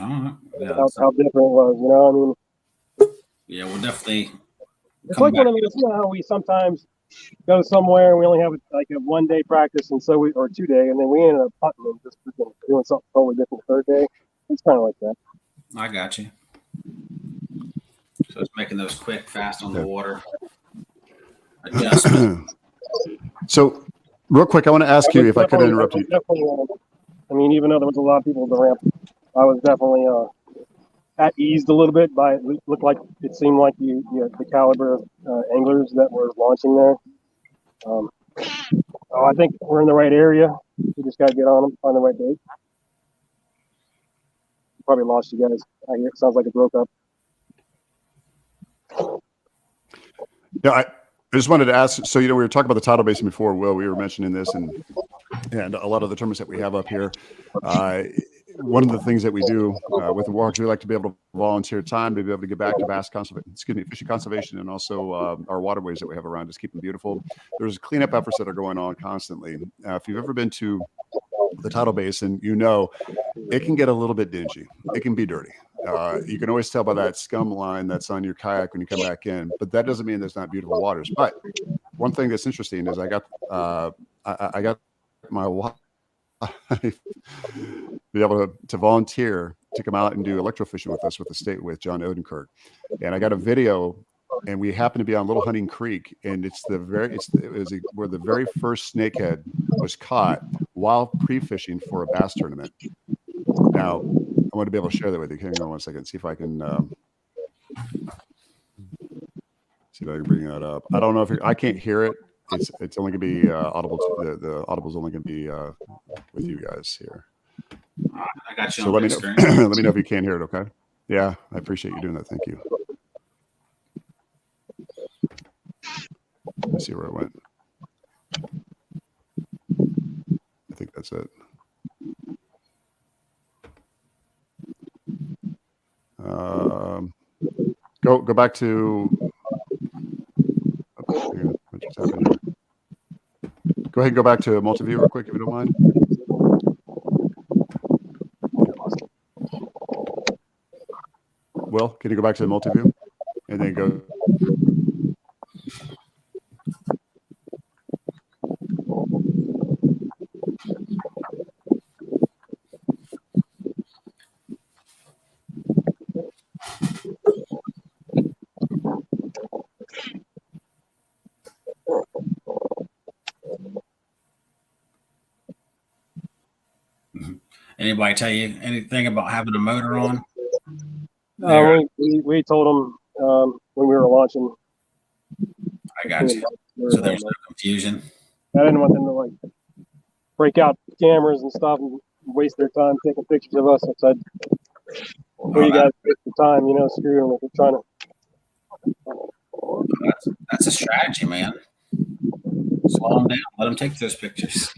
All right. Yeah, How different it was, you know. I mean, yeah, we'll definitely. it's like one of those, you know, how we sometimes go somewhere and we only have like a 1 day practice, and so or 2 day, and then we ended up putting and just doing something totally different the third day. It's kind of like that. I got you. So it's making those quick, fast on the water adjustments. So, real quick, I want to ask you if I could interrupt you. I mean, even though there was a lot of people at the ramp, I was definitely at ease a little bit. By it looked like it seemed like you the caliber of anglers that were launching there. So I think we're in the right area. We just got to get on them, find the right date. Probably lost you guys. I hear it sounds like it broke up. Yeah, I just wanted to ask. So, you know, we were talking about the tidal basin before. Will, we were mentioning this, and a lot of the tournaments that we have up here. One of the things that we do with the Warhawks, we like to be able to volunteer time to be able to get back to fishing conservation, and also our waterways that we have around us, keep them beautiful. There's cleanup efforts that are going on constantly. If you've ever been to the tidal basin, you know it can get a little bit dingy. It can be dirty. You can always tell by that scum line that's on your kayak when you come back in, but that doesn't mean there's not beautiful waters. But one thing that's interesting is I got my wife be able to volunteer to come out and do electrofishing with us with John Odenkirk, and I got a video, and we happened to be on Little Hunting Creek, and where the very first snakehead was caught while pre-fishing for a bass tournament. Now, I want to be able to share that with you. Hang on 1 second. See if I can bring that up. I don't know if I can't hear it. It's only going to be audible. The audible's only going to be with you guys here. I got you. So let me know. Let me know if you can't hear it. Okay. Yeah, I appreciate you doing that. Thank you. Let's see where it went. I think that's it. Go back to. Oops, hang on, what just happened here? Go ahead and go back to multi-view real quick if you don't mind. Will, can you go back to the multi-view and then go? Anybody tell you anything about having a motor on? We told them when we were launching. I got you. So there's no confusion. I didn't want them to like break out cameras and stuff and waste their time taking pictures of us. I said, "Well, you guys waste the time, you know, screw them if they're trying to." That's a strategy, man. Slow them down. Let them take those pictures.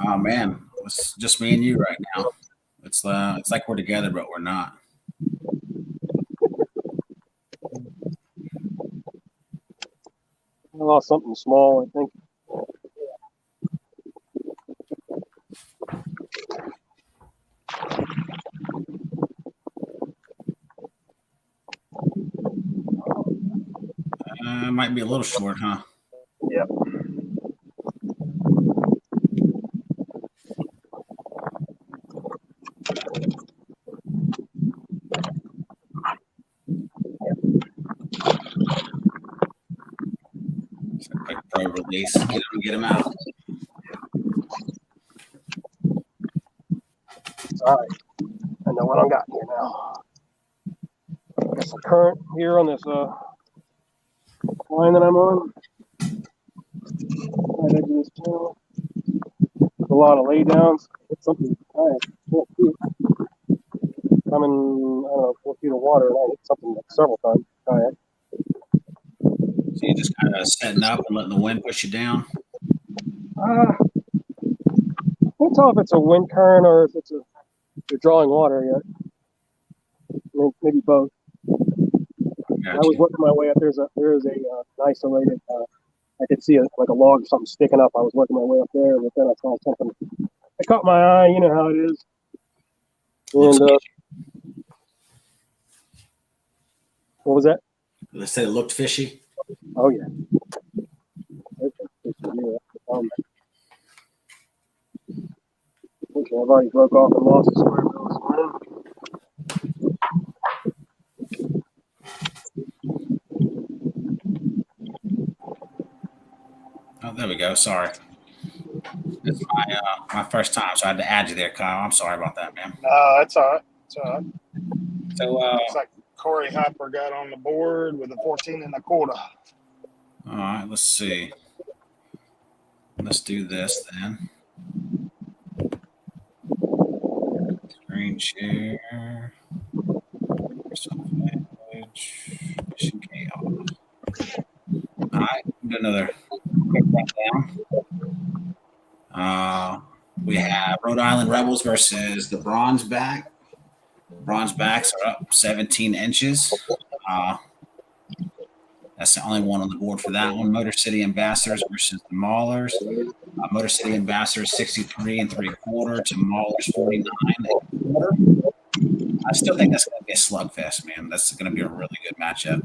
Oh man, it's just me and you right now. It's like we're together, but we're not. I lost something small, I think. Might be a little short, huh? Yeah. please. Get him out. All right. I know what I got here now. Got some current here on this line that I'm on. Right edge of this channel. A lot of laydowns. Hit something high. Can't see it. I'm in, I don't know, 4 feet of water, and I hit something like several times. Kayak. So you're just kind of setting up and letting the wind push you down. I can't tell if it's a wind current or if it's you're drawing water yet. Maybe both. Gotcha. I was working my way up. There is an isolated. I could see like a log or something sticking up. I was working my way up there, but then I saw something. It caught my eye. You know how it is. And what was that? They said it looked fishy. Oh yeah. Okay, I've already broke off and lost a square bill this morning. Oh, there we go. Sorry. It's my first time, so I had to add you there, Kyle. I'm sorry about that, man. No, that's all right. It's all right. So Looks like Corey Hopper got on the board with a 14.25. all right, let's see. Let's do this then. Screen share. Fishing chaos. All right, do another quick rundown. We have Rhode Island Rebels versus the Bronze Back. Bronze Backs are up 17 inches. That's the only one on the board for that one. Motor City Ambassadors versus the Maulers. Motor City Ambassadors 63 3/4 to Maulers 49 1/4. I still think that's going to be a slugfest, man. That's going to be a really good matchup.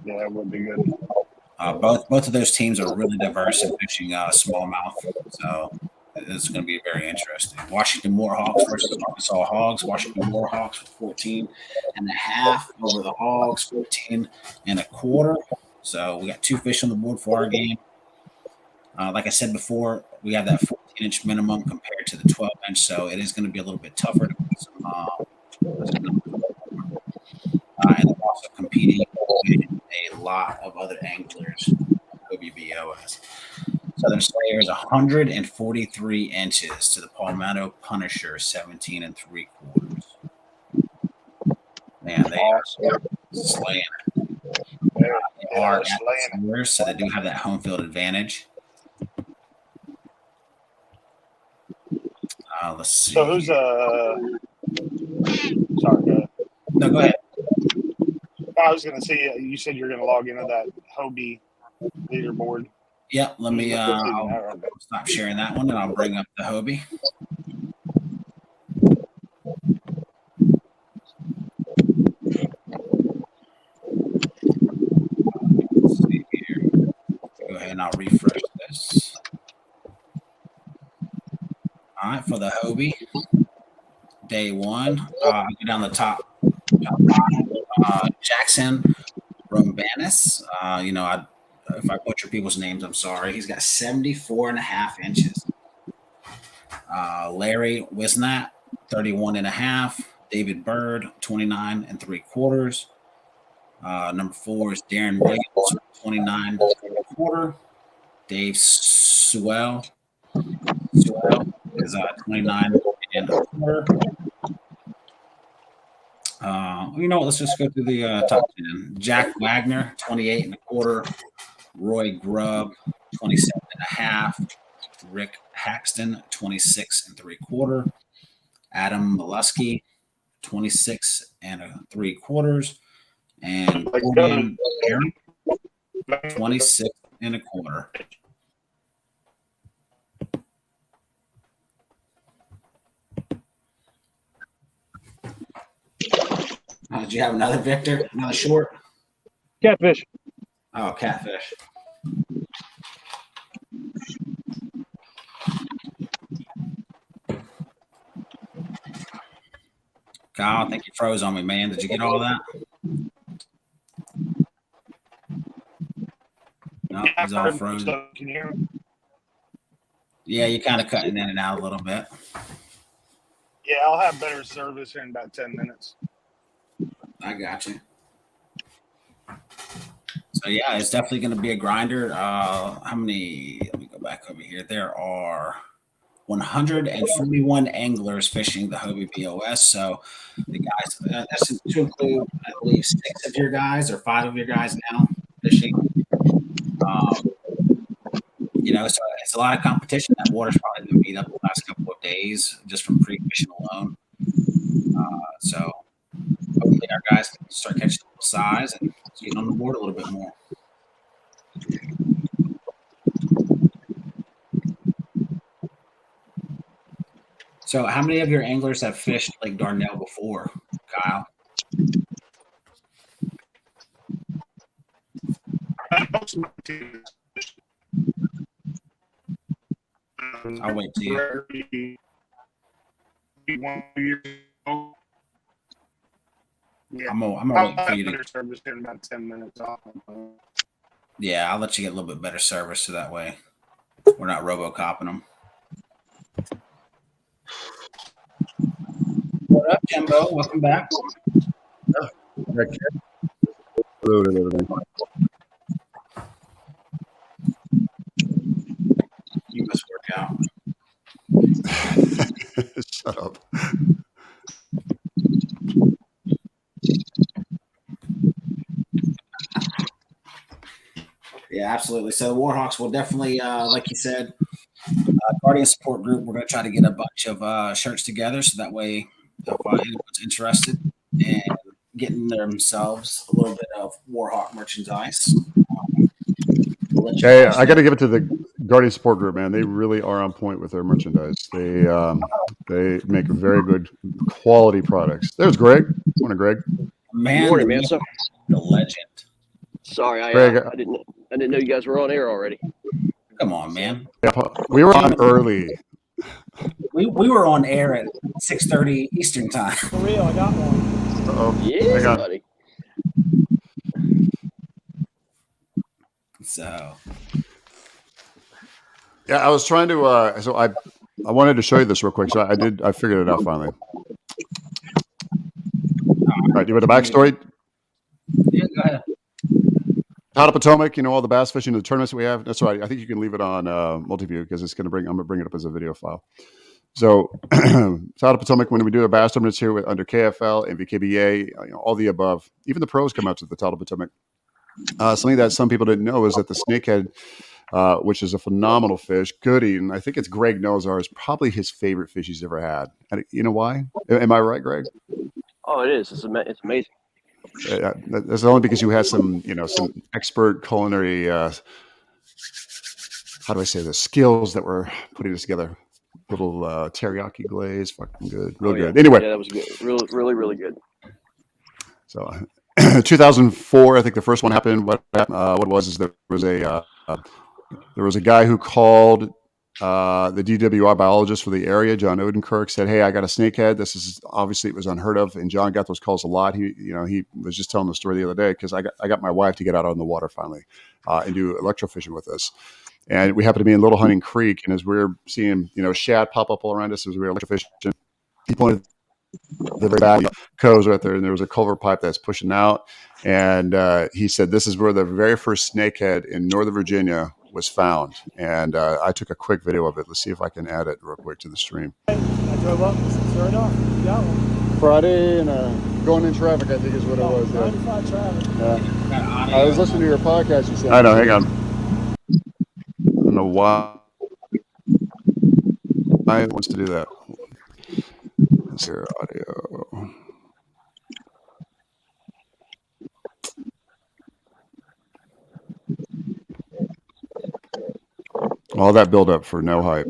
Yeah, it would be good. Both of those teams are really diverse in fishing smallmouth, so it's going to be very interesting. Washington Warhawks versus Arkansas Hawgs. Washington Warhawks with 14.5 over the Hawgs, 14.25. So we got 2 fish on the board for our game. Like I said before, we have that 14-inch minimum compared to the 12-inch, so it is going to be a little bit tougher to put some. And they're also competing with a lot of other anglers. OBBOS. Southern Slayer is 143 inches to the Palmetto Punisher, 17 3/4. Man, they are slaying it. They are slaying it, so they do have that home field advantage. Let's see. So who's sorry, go ahead. No, go ahead. I was going to see, you said you're going to log into that Hobie leaderboard. Yep, let me I'll stop sharing that one and I'll bring up the Hobie. Let's see here. Go ahead and I'll refresh this. All right, for the Hobie, day one, go down the top. Jackson Rombanis. If I butcher people's names, I'm sorry. He's got 74.5 inches. Larry Wisnat, 31.5. David Bird, 29 3/4. Number 4 is Darren Williams, 29 3/4. Dave Sewell is 29 1/4. Let's just go through the top 10. Jack Wagner, 28 1/4. Roy Grubb, 27.5. Rick Haxton, 26 3/4. Adam Molesky, 26 3/4. And Gordon Aaron, 26 1/4. Did you have another Victor? Another short? Catfish. Oh, catfish. Kyle, I think you froze on me, man. Did you get all that? No. He's off road. So, can you hear me? Yeah, you're kind of cutting in and out a little bit. Yeah, I'll have better service here in about 10 minutes. I got you. So yeah, it's definitely going to be a grinder. How many? Let me go back over here. There are 141 anglers fishing the Hobie BOS. So the guys, that's to include, I believe, 6 of your guys or 5 of your guys now fishing. So it's a lot of competition. That water's probably going to beat up the last couple of days just from pre-fishing alone. So hopefully our guys can start catching size and getting on the board a little bit more. So how many of your anglers have fished Lake Darnell before, Kyle? I'll wait till you. 1 year ago. Yeah. I'm gonna I'll wait for have you better to. service in about 10 minutes. Yeah, I'll let you get a little bit better service so that way we're not robo-copping them. What up, Jimbo? Welcome back. You must work out. Shut up. Yeah, absolutely. So the Warhawks will definitely, like you said, Guardian support group. We're going to try to get a bunch of shirts together so that way if anyone's interested in getting themselves a little bit of Warhawk merchandise. Hey, I got to give it to the Guardian support group, man. They really are on point with their merchandise. They make very good quality products. There's Greg. Morning, Greg. Man, Morning, man. So, the legend. sorry, Greg, I didn't know you guys were on air already. Come on, man. we were on early. We were on air at 6:30 Eastern time. For real, I got one. Uh-oh. Yeah, buddy. So Yeah, I was trying to. So I wanted to show you this real quick. So I figured it out finally. All right, you want a backstory? yeah, go ahead. Town of Potomac, all the bass fishing, the tournaments we have. That's right. I think you can leave it on multi-view because I'm going to bring it up as a video file. So, Town of Potomac, when we do the bass tournaments here under KFL and VKBA, all the above, even the pros come out to the Town of Potomac. Something that some people didn't know is that the snakehead, which is a phenomenal fish, good eating. I think it's Greg Nozar is probably his favorite fish he's ever had. And you know why? Am I right, Greg? Oh, it is. It's amazing. That's only because you had some expert culinary, how do I say this, skills that were putting this together. Little teriyaki glaze, fucking good, real good. Anyway, yeah, that was good. Really, really good. So, 2004, I think the first one happened. What it was is there was a guy who called the DWR biologist for the area, John Odenkirk, said, "Hey, I got a snakehead. This is obviously it was unheard of." And John got those calls a lot. He was just telling the story the other day because I got my wife to get out on the water finally and do electrofishing with us. And we happened to be in Little Hunting Creek, and as we were seeing shad pop up all around us as we were electrofishing, he pointed the very back coves right there, and there was a culvert pipe that's pushing out. And he said, "This is where the very first snakehead in Northern Virginia was found." And I took a quick video of it. Let's see if I can add it real quick to the stream. I drove up, sure enough, you got one. Friday and going in traffic, I think is what it was. 95 traffic. Yeah. I was listening to your podcast. You said. I know. Hang on. I don't know why it wants to do that. Let's hear audio. All that build up for no hype.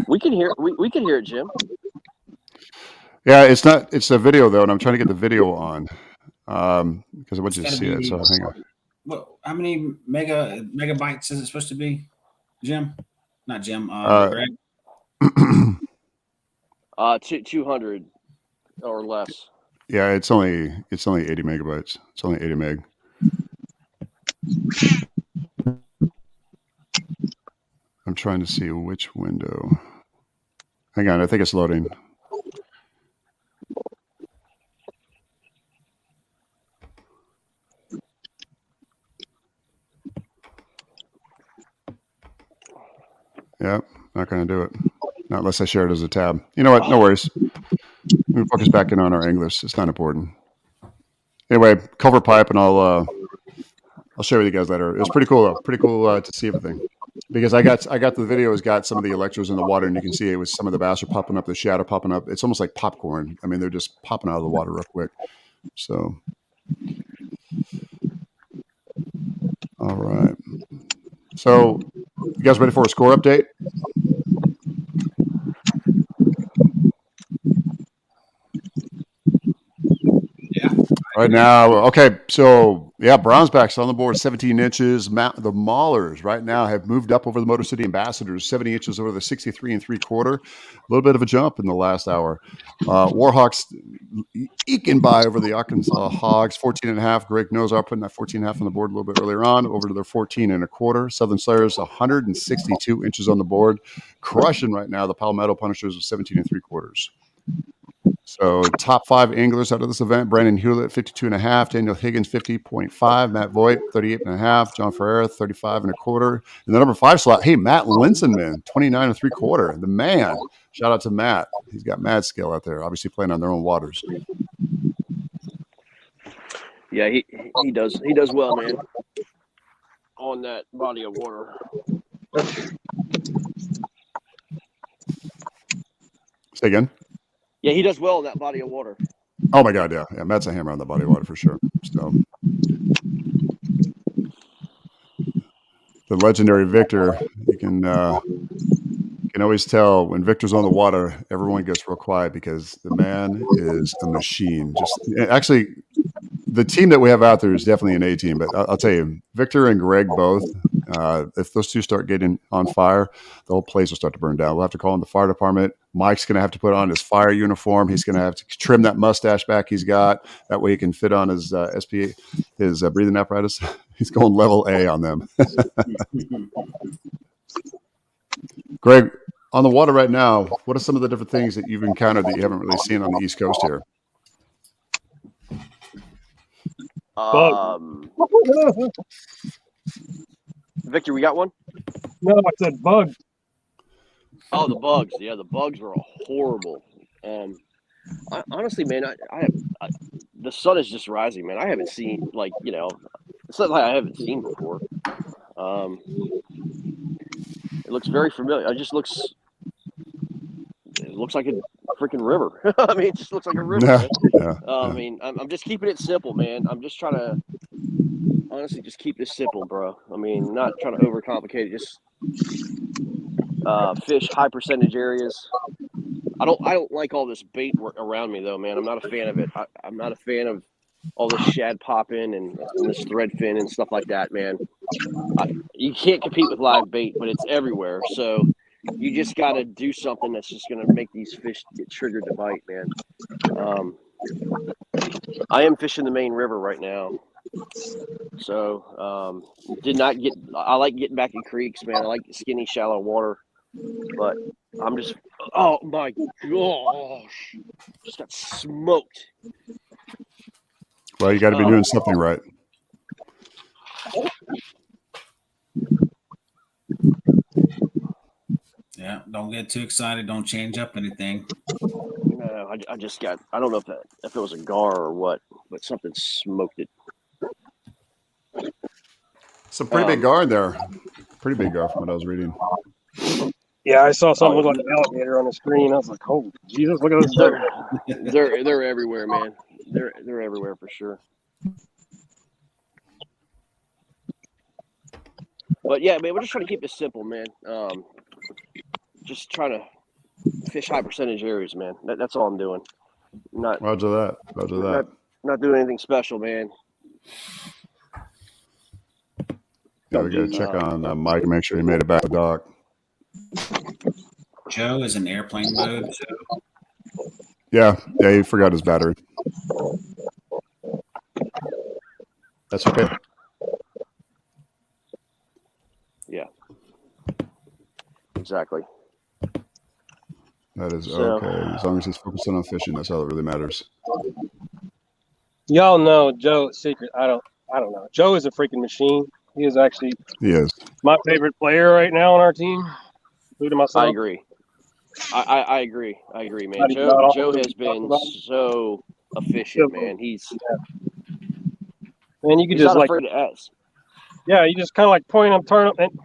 We can hear it, Jim. Yeah, it's not. It's a video though, and I'm trying to get the video on because I want you to see it. So hang on. What? How many megabytes is it supposed to be, Jim? Not Jim. Greg. 200 or less. Yeah, it's only 80 megabytes. It's only 80 meg. I'm trying to see which window. Hang on, I think it's loading. Yep, not going to do it. Not unless I share it as a tab. You know what? No worries. We focus back in on our English. It's not important. Anyway, cover pipe, and I'll share with you guys later. It was pretty cool though. Pretty cool to see everything. Because I got the video has got some of the electrodes in the water, and you can see it with some of the bass are popping up, the shadow popping up. It's almost like popcorn. I mean, they're just popping out of the water real quick. So, all right. So, you guys ready for a score update? Yeah. Right now, okay, so yeah, Brownsback's on the board, 17 inches. The Maulers right now have moved up over the Motor City Ambassadors, 70 inches over the 63 3/4. A little bit of a jump in the last hour. Warhawks eking by over the Arkansas Hawgs, 14.5. Greg Nozar putting that 14.5 on the board a little bit earlier on, over to their 14.25. Southern Slayers, 162 inches on the board, crushing right now the Palmetto Punishers of 17 3/4. So top 5 anglers out of this event: Brandon Hewlett, 52.5; Daniel Higgins, 50.5; Matt Voigt, 38.5; John Ferreira, 35.25. In the number 5 slot, hey, Matt Linsenman, 29 3/4. The man. Shout out to Matt. He's got mad skill out there, obviously playing on their own waters. Yeah, he does well, man. On that body of water. Say again? Yeah, he does well in that body of water. Oh my God, yeah. Matt's a hammer on the body of water for sure. So the legendary Victor, you can always tell when Victor's on the water, everyone gets real quiet because the man is a machine. Actually, the team that we have out there is definitely an A team, but I'll tell you, Victor and Greg both, if those two start getting on fire, the whole place will start to burn down. We'll have to call in the fire department. Mike's going to have to put on his fire uniform. He's going to have to trim that mustache back he's got. That way he can fit on his his breathing apparatus. He's going level A on them. Greg, on the water right now, what are some of the different things that you've encountered that you haven't really seen on the East Coast here? Victor, we got one? No, I said bug. Oh, the bugs. Yeah, the bugs were horrible. Honestly, man, the sun is just rising, man. I haven't seen, it's something I haven't seen before. It looks very familiar. It looks like a freaking river. I mean, it just looks like a river. Yeah. I mean, I'm just keeping it simple, man. I'm just trying to honestly just keep this simple, bro. I mean, not trying to overcomplicate it. Just fish high percentage areas. I don't like all this bait work around me though, man. I'm not a fan of it. I'm not a fan of all this shad popping and this thread fin and stuff like that, man. You can't compete with live bait, but it's everywhere. So you just got to do something that's just going to make these fish get triggered to bite, man. I am fishing the main river right now. So I like getting back in creeks, man. I like skinny, shallow water. But I'm just, oh my gosh, just got smoked. Well, you got to be doing something right. Yeah, don't get too excited. Don't change up anything. No, I just got, I don't know if it was a gar or what, but something smoked it. Some pretty big gar in there. Pretty big gar from what I was reading. Yeah, I saw something look like an alligator on the screen. I was like, "Oh, Jesus, look at this!" They're everywhere, man. They're everywhere for sure. But yeah, man, we're just trying to keep this simple, man. Just trying to fish high percentage areas, man. That's all I'm doing. Roger that. Not doing anything special, man. Yeah, we got to check on Mike and make sure he made it back to the dock. Joe is in airplane mode. Yeah, he forgot his battery. That's okay. Yeah. exactly. That is So- okay. As long as he's focusing on fishing, that's all that really matters. Y'all know Joe secret. I don't know. Joe is a freaking machine. He is actually He is. my favorite player right now on our team, including myself. I agree. I agree. I agree, man. Not even about all Joe the has stuff been about- so efficient, man. He's Man, you could he's just not like, afraid to ask. yeah, you just kind of like point them, turn them. And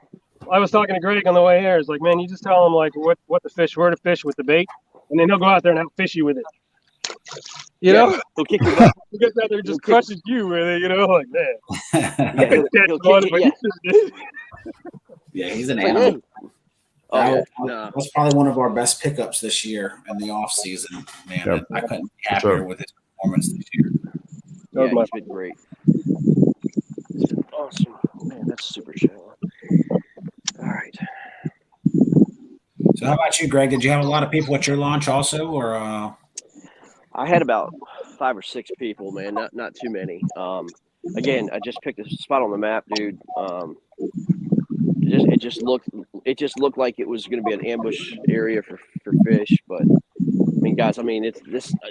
I was talking to Greg on the way here. It's like, man, you just tell him like what to fish, where to fish with the bait, and then he'll go out there and outfish you with it. You know, He'll kick your butt. he gets out there and just He'll kick- crushes you with it. You know, like man, Yeah, he'll kick it. Yeah. Yeah, he's an It's like, animal. hey. Oh, yeah. That No. was probably one of our best pickups this year in the off season. Man, Yep. I couldn't be happier Sure. with his performance this year. That was Yeah, my- he's been great. It's been awesome. Man, that's super chill. All right. So, how about you, Greg? Did you have a lot of people at your launch also, or? I had about 5 or 6 people, man. Not too many. Again, I just picked a spot on the map, dude. It just looked like it was going to be an ambush area for fish, but I mean, guys, it's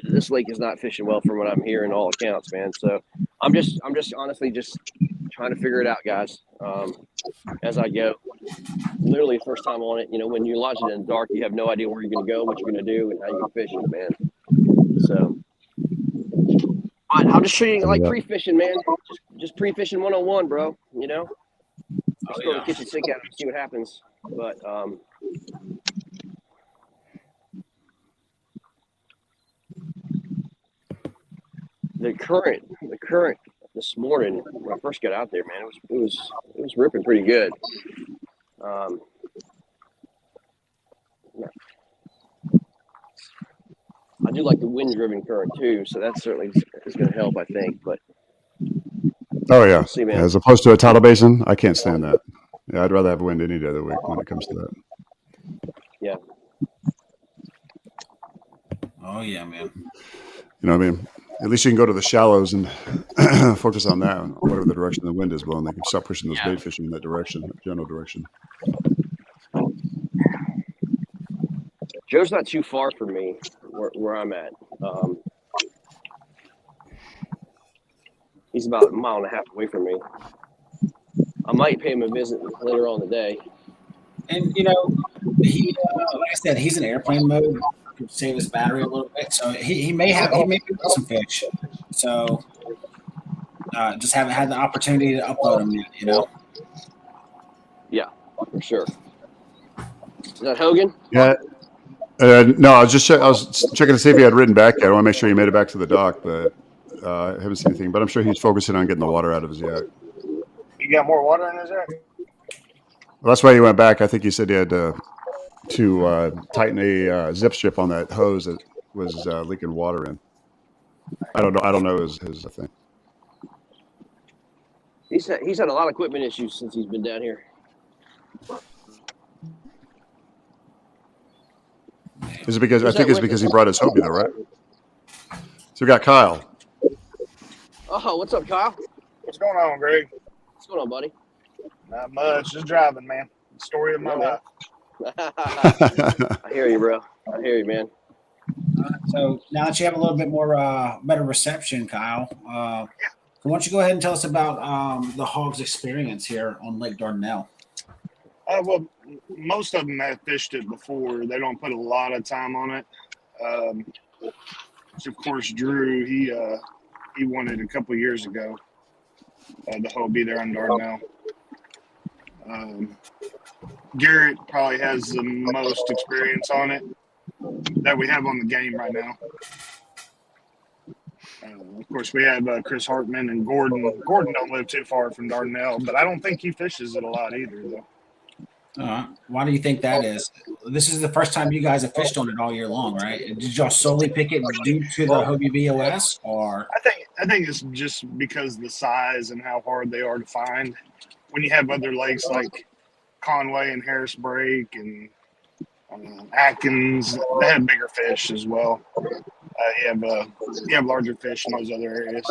this lake is not fishing well from what I'm hearing, all accounts, man. So I'm just honestly just trying to figure it out, guys. As I go, literally first time on it. You know, when you're launching in the dark, you have no idea where you're going to go, what you're going to do, and how you can fish it, man. So, but I'm just treating it like Yeah. pre-fishing, man. Just pre-fishing 101, bro. You know, just throw yeah. the kitchen sink out and see what happens. But the current this morning when I first got out there, man, it was ripping pretty good. I do like the wind-driven current too, so that certainly is going to help, I think. But Oh yeah. see, man. As opposed to a tidal basin, I can't stand that. Yeah, I'd rather have wind any day of the week when it comes to that. Yeah, Oh yeah, man. You know what I mean? At least you can go to the shallows and focus on that, whatever the direction the wind is blowing. They can start pushing those Yeah. bait fishing in that direction, that general direction. Joe's not too far from me where I'm at. He's about a mile and a half away from me. I might pay him a visit later on today. And he, like I said, he's in airplane mode. Could save his battery a little bit, so he may be some fish. So just haven't had the opportunity to upload them yet. You know. Yeah, for sure. Is that Hogan? Yeah. No, I was checking to see if he had ridden back yet. I want to make sure he made it back to the dock, but I haven't seen anything. But I'm sure he's focusing on getting the water out of his yak. You got more water in his yak? Well, that's why he went back. I think he said he had to tighten a zip strip on that hose that was leaking water in. I don't know his thing. He's had a lot of equipment issues since he's been down here. Is it because Who's I think that it's with because us? he brought his Hobie though, right? So we got Kyle. Oh, what's up, Kyle? What's going on, Greg? What's going on, buddy? Not much. Just driving, man. Story of my Yeah, man. life. I hear you, bro. I hear you, man. So now that you have a little bit more better reception, Kyle, why don't you go ahead and tell us about the Hawgs experience here on Lake Dardanelle? Well, most of them have fished it before. They don't put a lot of time on it. So of course, Drew, he won it a couple years ago. The Hobie there on Dardanelle. Garrett probably has the most experience on it that we have on the game right now. Of course, we have Chris Hartman and Gordon. Gordon don't live too far from Dardanelle, but I don't think he fishes it a lot either, though. Why do you think that is? This is the first time you guys have fished on it all year long, right? Did y'all solely pick it due to the Hobie BOS, or? I think it's just because the size and how hard they are to find. When you have other lakes like Conway and Harris Break and Atkins, they have bigger fish as well. You have larger fish in those other areas.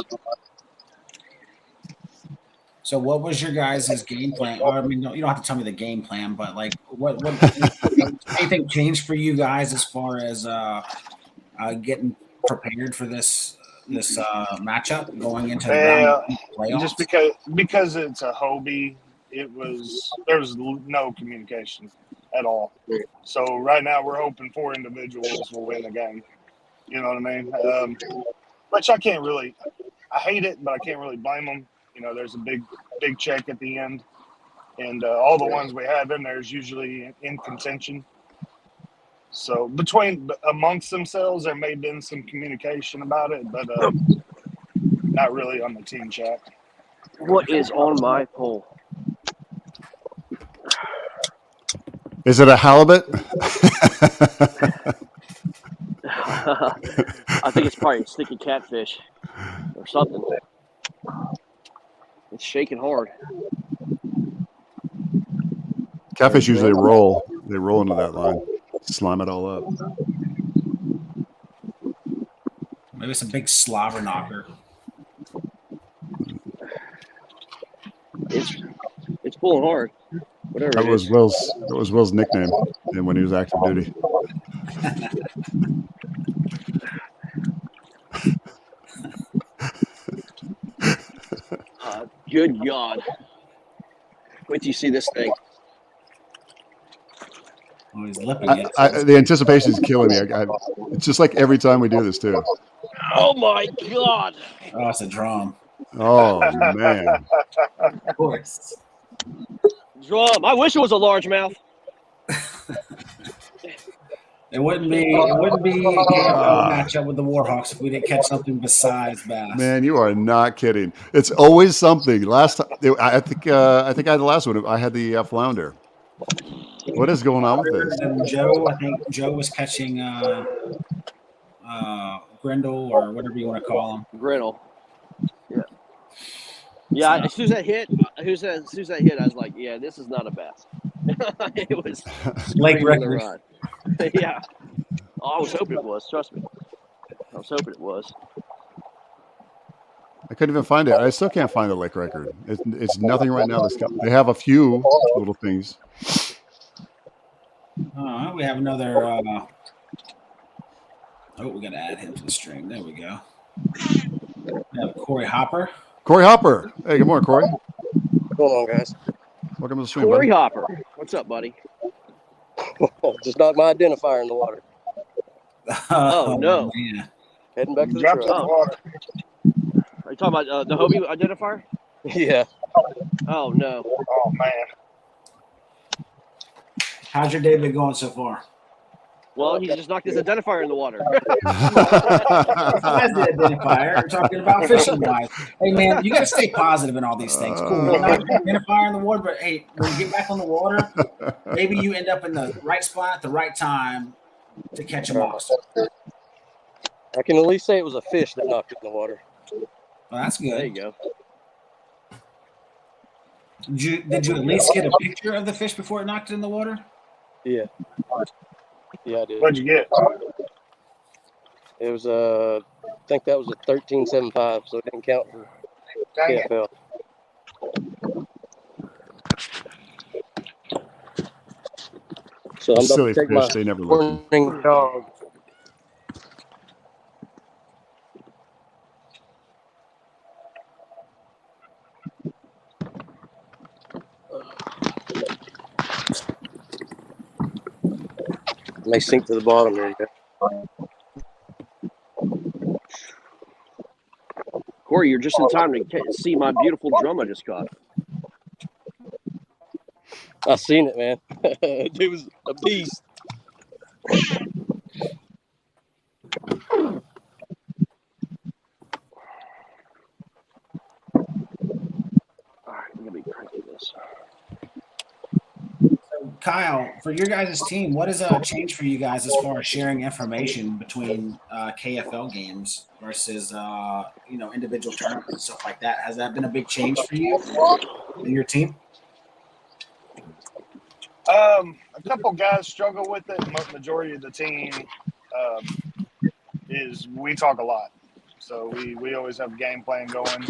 So, what was your guys' game plan? Or, I mean, you don't have to tell me the game plan, but like, what anything changed for you guys as far as getting prepared for this matchup going into the round Yeah, playoffs? just because it's a Hobie, there was no communication at all. So right now we're hoping 4 individuals will win the game. You know what I mean? Which I hate it, but I can't really blame them. You know, there's a big check at the end, and all the ones we have in there is usually in contention. So amongst themselves, there may have been some communication about it, but not really on the team chat. What is on my pole? Is it a halibut? I think it's probably a sticky catfish or something. It's shaking hard. Catfish usually roll. They roll into that line, slime it all up. Maybe it's a big slobber knocker. It's pulling hard. Whatever. That was Will's nickname, and when he was active duty. Good God. Wait till you see this thing. Oh, he's lipping it. The anticipation is killing me. It's just like every time we do this too. Oh my God. Oh, it's a drum. Oh man. Of course. Drum. I wish it was a largemouth. It wouldn't be a KFL matchup with the Warhawks if we didn't catch something besides bass. Man, you are not kidding. It's always something. Last time, I think I had the last one. I had the flounder. What is going on with this? And I think Joe was catching Grindle or whatever you want to call him. Griddle. Yeah. Yeah. As soon as that hit, I was like, yeah, this is not a bass. It was Lake screaming the record. rod. Yeah. Oh, I was hoping it was. Trust me. I was hoping it was. I couldn't even find it. I still can't find the lake record. It's nothing right now. They have a few little things. We have another. We got to add him to the stream. There we go. We have Corey Hopper. Corey Hopper. Hey, good morning, Corey. What's going on, guys? Welcome to the stream, Corey buddy. Hopper. What's up, buddy? Just not my identifier in the water. Oh, no. Man. Heading back to the Drop truck. the water. Are you talking about the Hobie identifier? Yeah. Oh, no. Oh man. How's your day been going so far? Well, he just knocked his identifier in the water. That's the identifier. We're talking about fishing wise. Hey, man, you got to stay positive in all these things. Cool. You're not the identifier in the water, but hey, when you get back on the water, maybe you end up in the right spot at the right time to catch a monster. I can at least say it was a fish that knocked it in the water. Well, that's good. There you go. Did you at least get a picture of the fish before it knocked it in the water? Yeah. Yeah, I did. What'd you get? It was I think that was a 13.75, so it didn't count for Dang it. KFL. So I'm Silly about to take fish. my They never look. morning dog. May sink to the bottom. There you go. Corey, you're just in time to see my beautiful drum I just caught. I seen it, man. It was a beast. All right, I'm going to be cranking this. Kyle, for your guys' team, what has changed for you guys as far as sharing information between KFL games versus individual tournaments and stuff like that? Has that been a big change for you and your team? A couple guys struggle with it. Majority of the team is we talk a lot, so we always have a game plan going,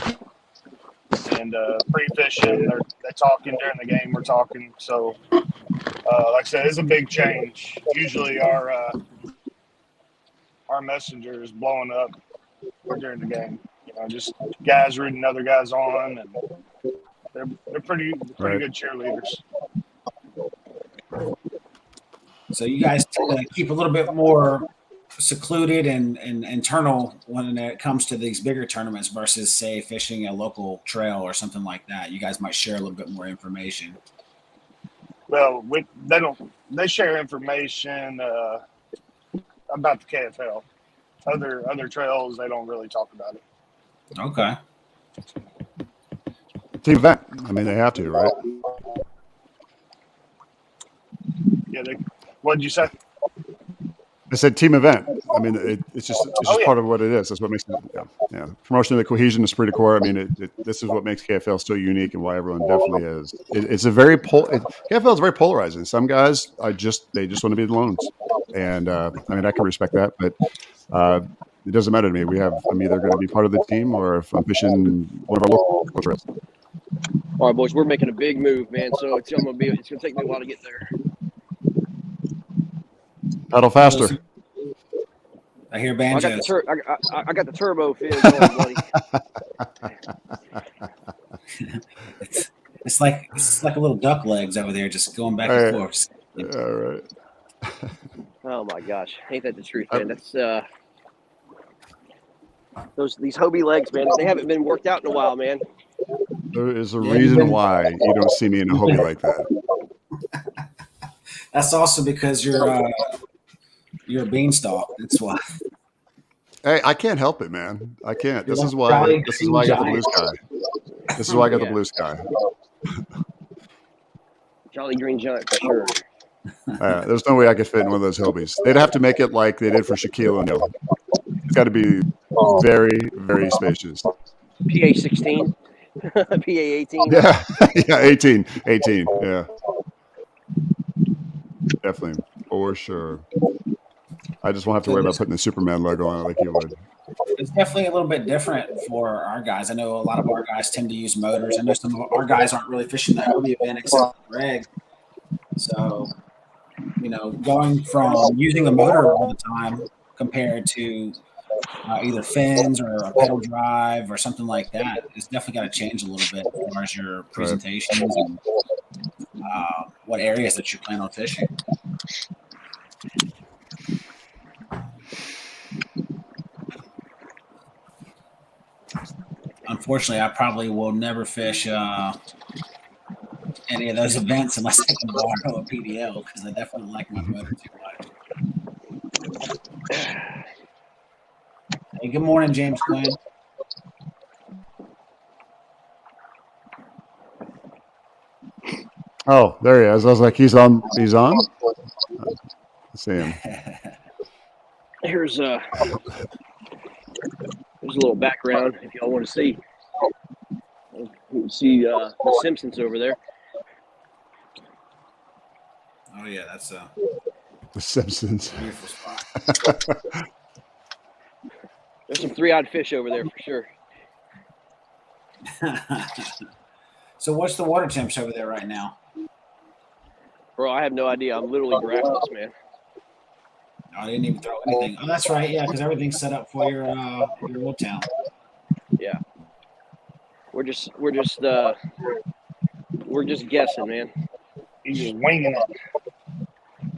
and pre-fishing. They're talking during the game. We're talking. So, like I said, it's a big change. Usually, our messenger is blowing up during the game. Just guys rooting other guys on, and they're pretty good cheerleaders. So you guys tend to keep a little bit more secluded and internal when it comes to these bigger tournaments versus, say, fishing a local trail or something like that. You guys might share a little bit more information. Well, they share information about the KFL. Other trails, they don't really talk about it. Okay. Team event. I mean, they have to, right? Yeah. What did you say? I said team event. I mean, it's just part of what it is. That's what makes it. Yeah. Promotion of the cohesion, esprit de corps. I mean, this is what makes KFL so unique and why everyone definitely is. It's a very KFL is very polarizing. Some guys they just want to be the lones, and I mean, I can respect that, but it doesn't matter to me. I'm either going to be part of the team or if I'm fishing one of our local trails. All right, boys, we're making a big move, man. So it's gonna take me a while to get there. Paddle faster. I hear banjos. I got the turbo fin going, buddy. It's like a little duck legs over there, just going back and forth. All right. Oh my gosh, ain't that the truth, man? That's these Hobie legs, man. They haven't been worked out in a while, man. There is a reason why you don't see me in a Hobie like that. That's also because you're a beanstalk. That's why. Hey, I can't help it, man. I can't. This is why I got the blue sky. This is why I got the blue sky. Jolly Green Giant for sure. There's no way I could fit in one of those Hobies. They'd have to make it like they did for Shaquille O'Neal. It's got to be very, very spacious. PA 16, PA 18. Yeah, 18. Yeah, definitely for sure. I just won't have to worry about putting the Superman logo on it like you would. It's definitely a little bit different for our guys. I know a lot of our guys tend to use motors. I know some of our guys aren't really fishing the Hobie event except for Greg. So, going from using a motor all the time compared to either fins or a pedal drive or something like that, it's definitely got to change a little bit as far as your presentations and what areas that you plan on fishing. Unfortunately, I probably will never fish any of those events unless I can borrow a PDL because I definitely like my motor too much. Hey, good morning, James Quinn. Oh, there he is. I was like, he's on. He's on. Let's see him. Here's a little background if y'all want to see. You can see the Simpsons over there. Oh yeah, that's the Simpsons. Beautiful spot. There's some 3-eyed fish over there for sure. So what's the water temps over there right now? Bro, I have no idea. I'm literally grappless, man. I didn't even throw anything. Oh, that's right. Yeah, because everything's set up for your wood town. Yeah. We're just guessing, man. He's just winging it.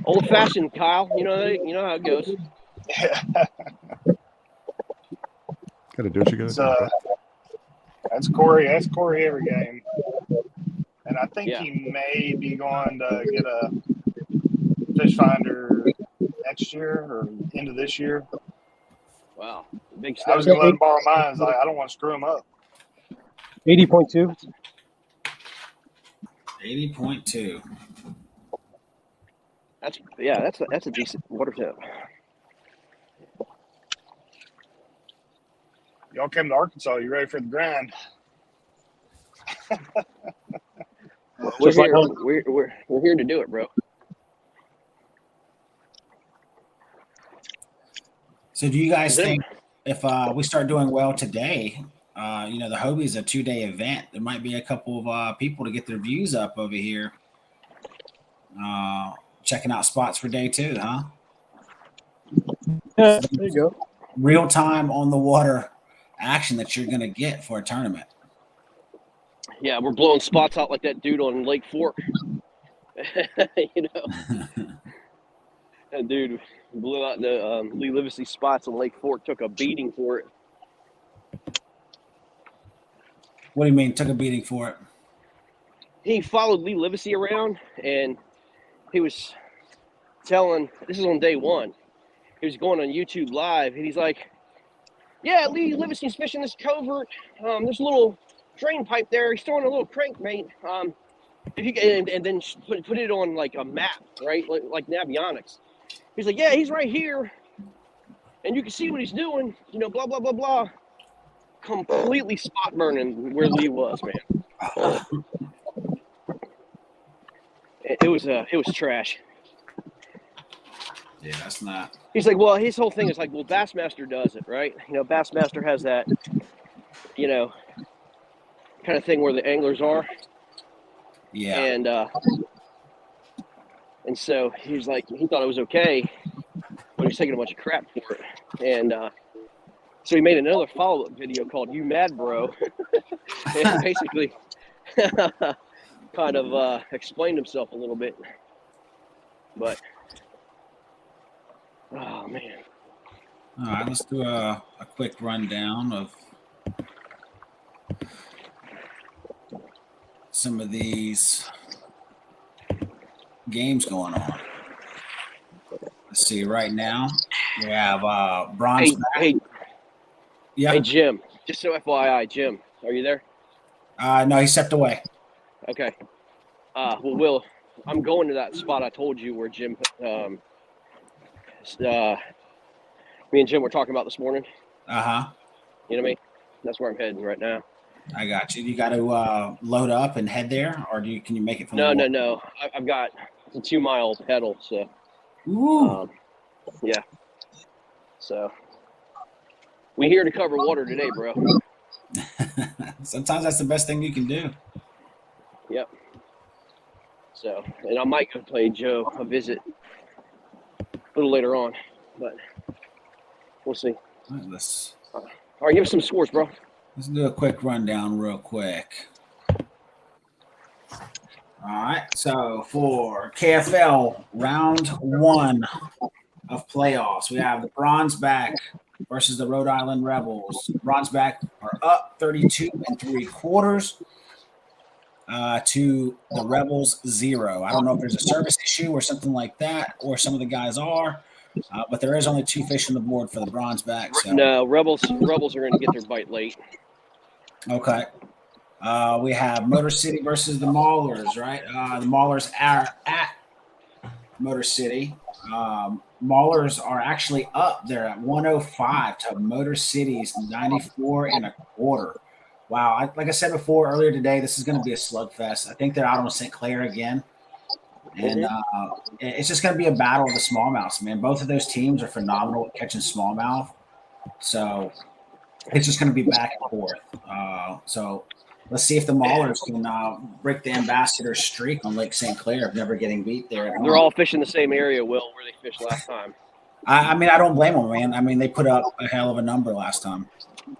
Old fashioned, Kyle. You know how it goes. Gotta do what you gotta do. That's Corey. That's Corey every game. And I think he may be going to get a fish finder next year or end of this year. Wow. Big stuff. I was going to let him borrow mine. I was like, I don't want to screw him up. 80.2. 80.2. That's a decent water tip. Y'all came to Arkansas. You ready for the grind? We're here to do it, bro. So do you guys think if we start doing well today, the Hobie is a 2-day event. There might be a couple of people to get their views up over here. Checking out spots for day 2, huh? Yeah, there you go. Real time on the water action that you're going to get for a tournament. Yeah, we're blowing spots out like that dude on Lake Fork. That dude blew out the Lee Livesey spots on Lake Fork, took a beating for it. What do you mean, took a beating for it? He followed Lee Livesey around, and he was telling, this is on day 1, he was going on YouTube Live, and he's like, yeah, Lee Livesey's fishing this covert. There's a little drain pipe there. He's throwing a little crankbait. If you and then put it on like a map, right? Like Navionics. He's like, yeah, he's right here, and you can see what he's doing. Blah blah blah blah. Completely spot burning where Lee was, man. It was trash. Yeah, that's not. He's like, well, his whole thing is like, well, Bassmaster does it, right? Bassmaster has that, kind of thing where the anglers are. Yeah. And so he's like, he thought it was okay, but he's taking a bunch of crap for it. And so he made another follow-up video called "You Mad Bro," and basically kind of explained himself a little bit. But oh man! All right, let's do a quick rundown of some of these games going on. Let's see. Right now, we have bronze. Hey, Jim. Just so FYI, Jim, are you there? No, he stepped away. Okay. Well, Will, I'm going to that spot I told you where Jim, me and Jim were talking about this morning. Uh-huh. You know what I mean? That's where I'm heading right now. I got you. You got to load up and head there, or can you make it from No. I've got a 2-mile pedal, so. Ooh. Yeah. So. We here to cover water today, bro. Sometimes that's the best thing you can do. Yep. So, and I might go play Joe a visit a little later on, but we'll see. All right, All right, give us some scores, bro. Let's do a quick rundown real quick. All right, so for KFL round 1 of playoffs, we have the Bronze Back versus the Rhode Island Rebels. Bronze Back are up 32 3/4 to the Rebels 0. I don't know if there's a service issue or something like that, or some of the guys are, but there is only 2 fish on the board for the Bronze Back. So. No, Rebels are going to get their bite late. Okay. We have Motor City versus the Maulers, right? The Maulers are at Motor City. Maulers are actually up there at 105 to Motor City's 94 1/4. Wow. Like I said before earlier today, this is going to be a slugfest. I think they're out on St. Clair again. And it's just going to be a battle of the smallmouths, man. Both of those teams are phenomenal at catching smallmouth. So it's just going to be back and forth. So let's see if the Maulers can break the ambassador streak on Lake St. Clair of never getting beat there. They're all fishing the same area, Will, where they fished last time. I mean, I don't blame them, man. I mean, they put up a hell of a number last time.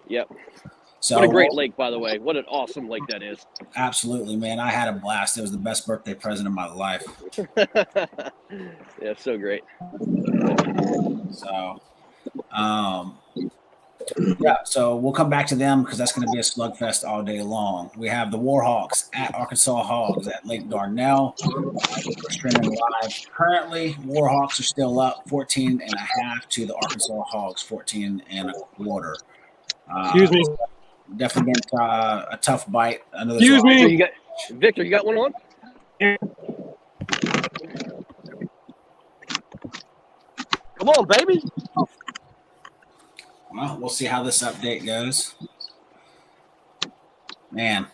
Yep. So, what a great lake, by the way. What an awesome lake that is. Absolutely, man. I had a blast. It was the best birthday present of my life. Yeah, so great. So, yeah, so we'll come back to them because that's going to be a slugfest all day long. We have the Warhawks at Arkansas Hawgs at Lake Darnell. We're streaming live. Currently, Warhawks are still up 14 1/2 to the Arkansas Hawgs 14 1/4. Excuse me. Definitely been a tough bite. Excuse me. Victor, you got one on? Come on, baby. Well, we'll see how this update goes. Man,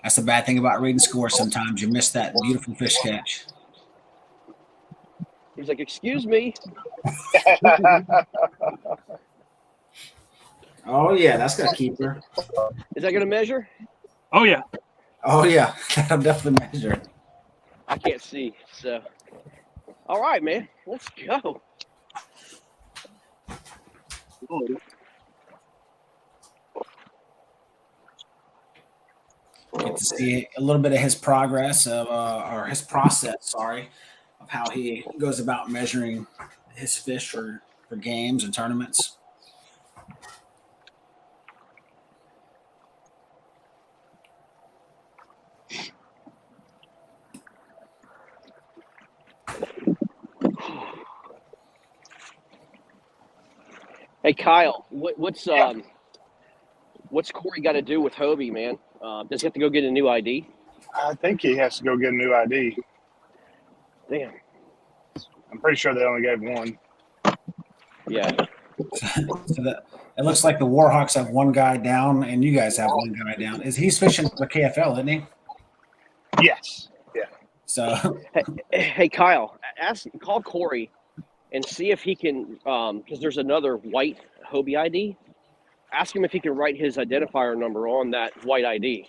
that's the bad thing about reading scores sometimes. You miss that beautiful fish catch. He's like, excuse me. Oh yeah, that's got a keeper. Is that going to measure? Oh yeah. Oh yeah, that'll definitely measure. I can't see. So, all right, man, let's go. Get to see a little bit of his progress or his process. Sorry, of how he goes about measuring his fish for games and tournaments. Hey, Kyle, what's Corey got to do with Hobie, man? Does he have to go get a new ID? I think he has to go get a new ID. Damn. I'm pretty sure they only gave one. Yeah. So it looks like the Warhawks have one guy down, and you guys have one guy down. He's fishing for KFL, isn't he? Yes. Yeah. So Hey, Kyle, call Corey and see if he can, because there's another white Hobie ID. Ask him if he can write his identifier number on that white ID.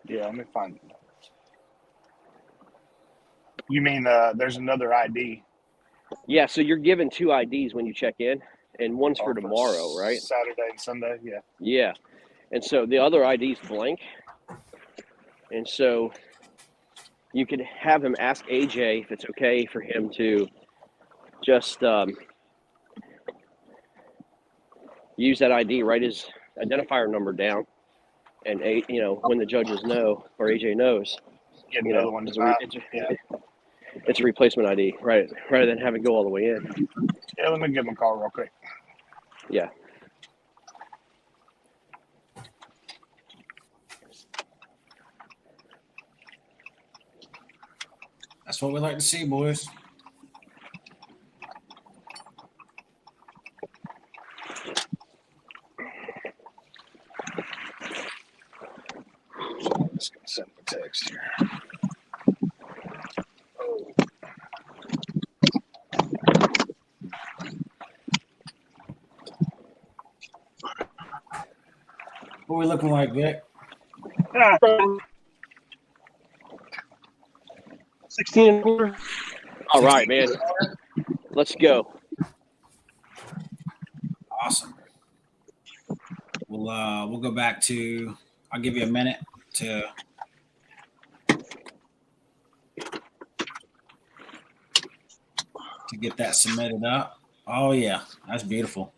Yeah, let me find it. You mean there's another ID? Yeah, so you're given two IDs when you check in, and one's for Oh, tomorrow, right? Saturday and Sunday, yeah. Yeah. And so the other ID is blank. And so you could have him ask AJ if it's okay for him to just use that ID, write his identifier number down, and when the judges know or AJ knows, Get another one. it's a replacement ID, right? Rather than have it go all the way in. Yeah, let me give him a call real quick. Yeah. that's what we like to see, boys. Just gonna send him a text here. What are we looking like, Vic? 16 and a quarter. All right, man. Let's go. Awesome. We'll go back to. I'll give you a minute to get that submitted up. Oh yeah, that's beautiful.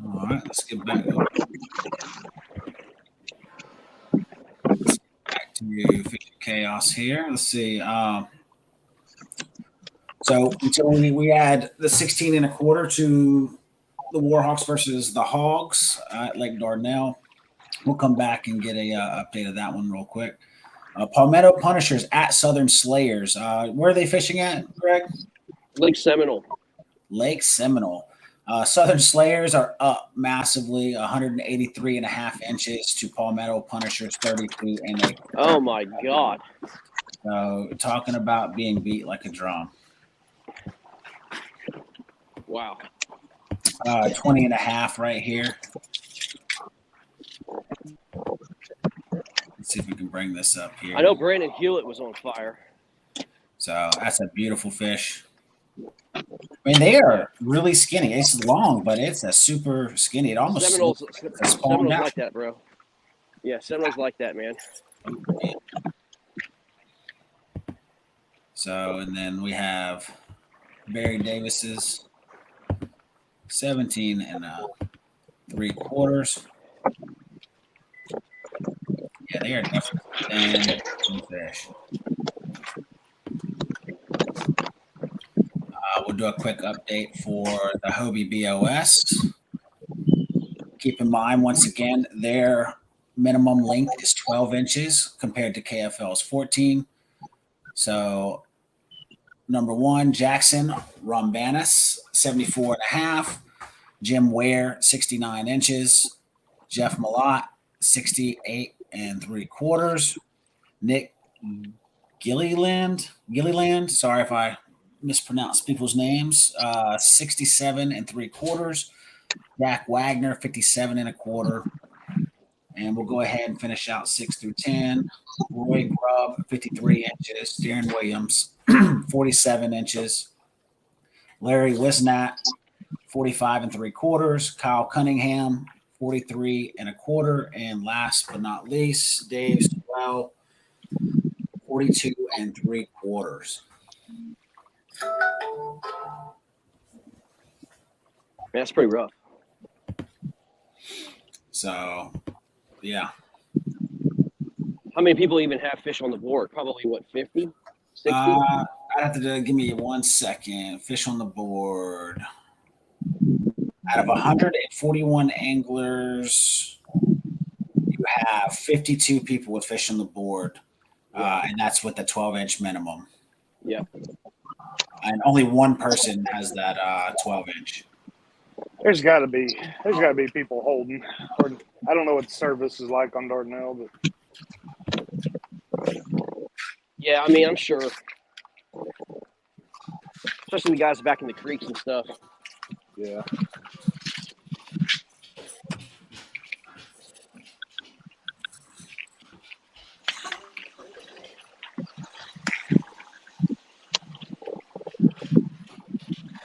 All right, let's get back to Fishing Chaos here. Let's see. So until we add the 16 and a quarter to the Warhawks versus the Hawgs at Lake Dardanelle, we'll come back and get a update of that one real quick. Palmetto Punishers at Southern Slayers. Where are they fishing at, Greg? Lake Seminole. Lake Seminole. Southern Slayers are up massively, 183 and a half inches to Palmetto Punishers 32 and a. Oh my God. So talking about being beat like a drum. Wow. 20 and a half right here. Let's see if we can bring this up here. I know Brandon Hewlett was on fire. So that's a beautiful fish. I mean, they are really skinny. It's long, but it's a super skinny. It almost Seminoles spawned out. like that, bro. Yeah, Seminoles like that, man. So, and then we have Barry Davis's 17 and 3/4. Yeah, they are definitely fish. We'll do a quick update for the Hobie BOS. Keep in mind, once again, their minimum length is 12 inches compared to KFL's 14. So, number one, Jackson Rombanis, 74 and a half. Jim Ware, 69 inches. Jeff Malott, 68 3/4. Nick Gilliland. Sorry if I mispronounce people's names. 67 3/4. Jack Wagner, 57 1/4. And we'll go ahead and finish out 6 through 10. Roy Grubb, 53 inches. Darren Williams, 47 inches. Larry Wisnat, 45 3/4. Kyle Cunningham, 43 1/4. And last but not least, Dave Swell, 42 3/4. That's pretty rough. So, yeah. How many people even have fish on the board? Probably what, 50? 60? I'd have to give me 1 second. Fish on the board. Out of 141 anglers, you have 52 people with fish on the board, and that's with the 12-inch minimum. Yeah. And only one person has that 12-inch. There's got to be people holding. Or, I don't know what the service is like on Dardanelle, but Yeah, I mean, I'm sure. Especially the guys back in the creeks and stuff. yeah.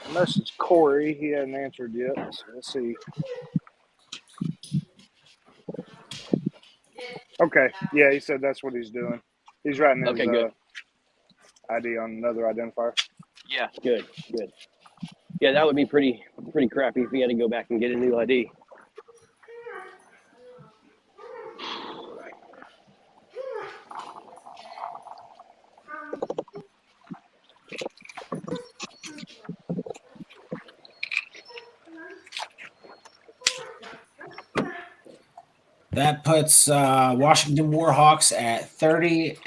Unless it's Corey, he hasn't answered yet. So let's see. Okay, yeah, he said that's what he's doing. He's writing his Okay, good. ID on another identifier. Yeah, good. Yeah, that would be pretty crappy if he had to go back and get a new ID. That puts Washington Warhawks at 30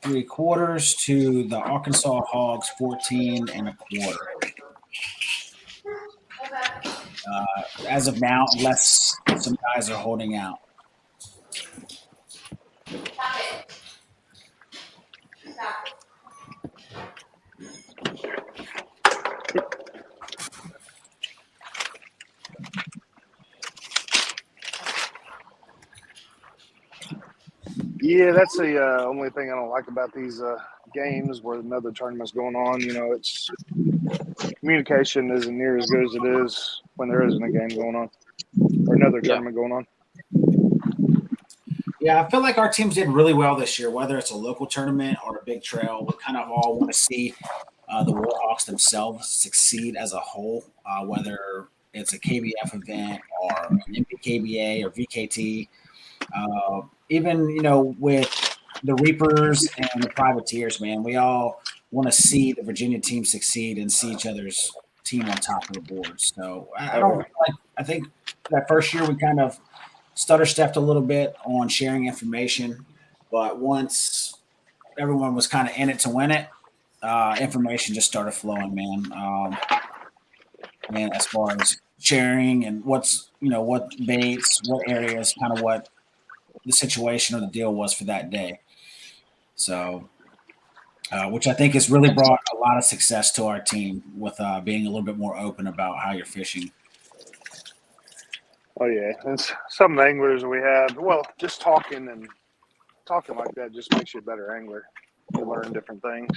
3/4 to the Arkansas Hawgs 14 1/4. As of now, unless some guys are holding out. Yeah, that's the only thing I don't like about these games where another tournament's going on. You know, it's communication isn't near as good as it is when there isn't a game going on or another tournament going on. Yeah, I feel like our teams did really well this year, whether it's a local tournament or a big trail. We kind of all want to see the Warhawks themselves succeed as a whole, whether it's a KBF event or an MPKBA or VKT. Even, with the Reapers and the Privateers, man, we all want to see the Virginia team succeed and see each other's team on top of the board. So I think that first year we kind of stutter-stepped a little bit on sharing information, but once everyone was kind of in it to win it, information just started flowing, man. And as far as sharing and what baits, what areas, kind of what the situation or the deal was for that day. So, which I think has really brought a lot of success to our team with being a little bit more open about how you're fishing. Oh yeah, and some anglers we have. Well, just talking like that just makes you a better angler. You learn different things.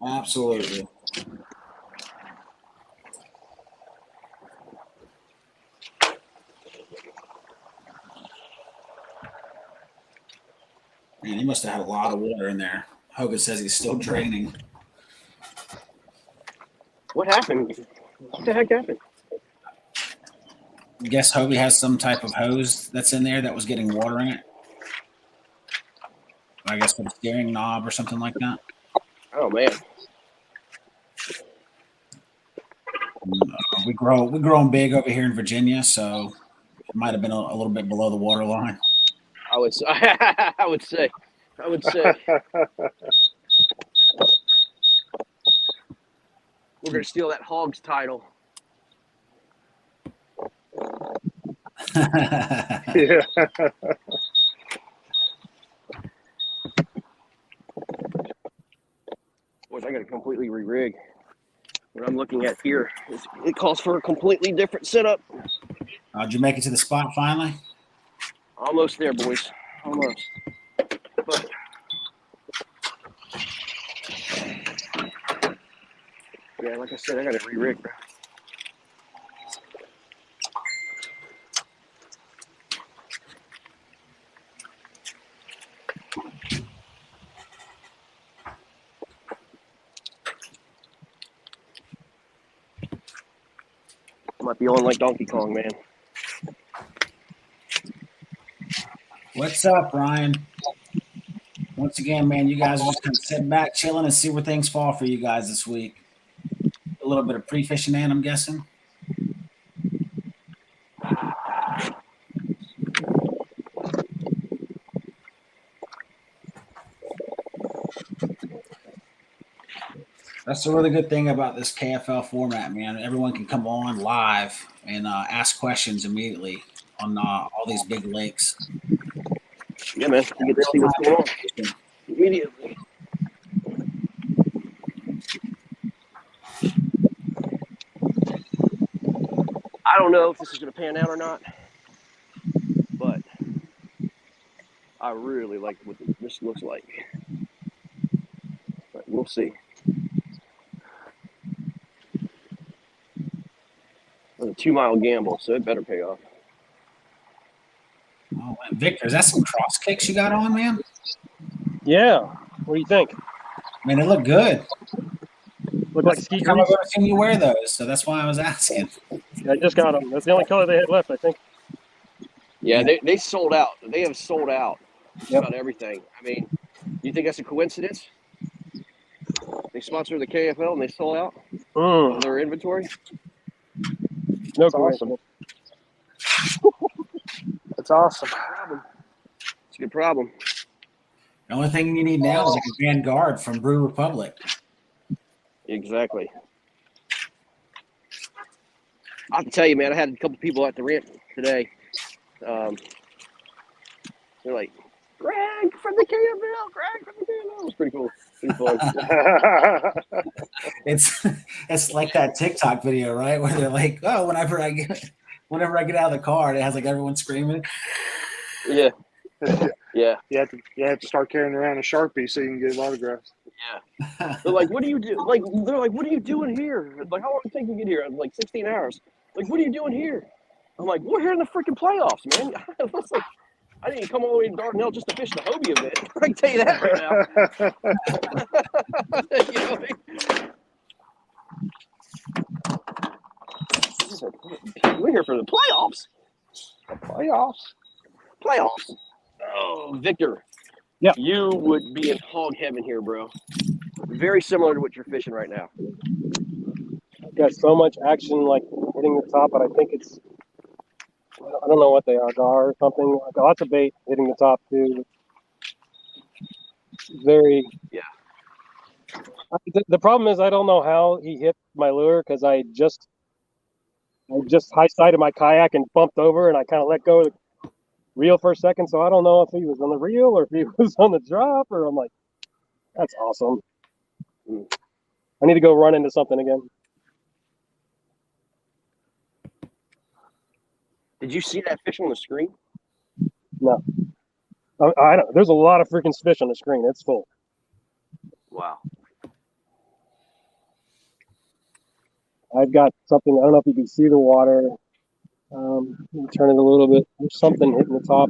Absolutely. Man, he must have had a lot of water in there. Hogan says he's still draining. What happened? What the heck happened? I guess Hobie has some type of hose that's in there that was getting water in it. I guess with a steering knob or something like that. Oh man. We grow them big over here in Virginia, so it might have been a little bit below the water line. I would say. We're gonna steal that Hawgs title. Yeah. Boys, I got to completely re-rig. What I'm looking at here it calls for a completely different setup. Did you make it to the spot finally? Almost there, boys. Almost. But yeah, like I said, I got to re-rig, bro. Might be on like Donkey Kong, man. What's up, Ryan? Once again, man, you guys are just kind of sitting back, chilling, and see where things fall for you guys this week. A little bit of pre-fishing, and I'm guessing. That's a really good thing about this KFL format, man. Everyone can come on live and ask questions immediately on all these big lakes. Yeah, man. You get to see what's going on immediately. I don't know if this is going to pan out or not, but I really like what this looks like. But we'll see. It's a 2-mile gamble, so it better pay off. Oh, Victor, is that some cross kicks you got on, man? Yeah. What do you think? Man, they look good. Look like ski I've grease? never seen you wear those, so that's why I was asking. I just got them. That's the only color they had left, I think. Yeah, they sold out. They have sold out just Yep. about everything. I mean, you think that's a coincidence? They sponsor the KFL and they sold out of their inventory? No That's coincidence. That's awesome. It's a good problem. The only thing you need now is like a Vanguard from Brew Republic. Exactly. I have to tell you, man, I had a couple people at the ramp today. They're like, Greg from the KFL, Greg from the KFL. It was pretty cool. Pretty fun. It's like that TikTok video, right? Where they're like, oh, whenever I get out of the car, it has like everyone screaming. Yeah. Yeah. You have to start carrying around a Sharpie so you can get autographs. Yeah. They're like, what do you do? They're like, what are you doing here? Like, how long did it take you to get here? I'm like, 16 hours. Like, what are you doing here? I'm like, we're here in the freaking playoffs, man. I was like, I didn't come all the way to Dardanelle just to fish the Hobie event. I can tell you that right now. You know what I mean? We're here for the playoffs. Playoffs. Oh, Victor. Yeah. You would be in hog heaven here, bro. Very similar to what you're fishing right now. Got so much action, like hitting the top, but I think it's, I don't know what they are, gar or something. Like, lots of bait hitting the top too. Very. Yeah. The problem is I don't know how he hit my lure because I just high-sided my kayak and bumped over, and I kind of let go of the reel for a second. So I don't know if he was on the reel or if he was on the drop, or I'm like, that's awesome. I need to go run into something again. Did you see that fish on the screen? No. I don't. There's a lot of freaking fish on the screen. It's full. Wow. I've got something. I don't know if you can see the water. Let me turn it a little bit. There's something hitting the top.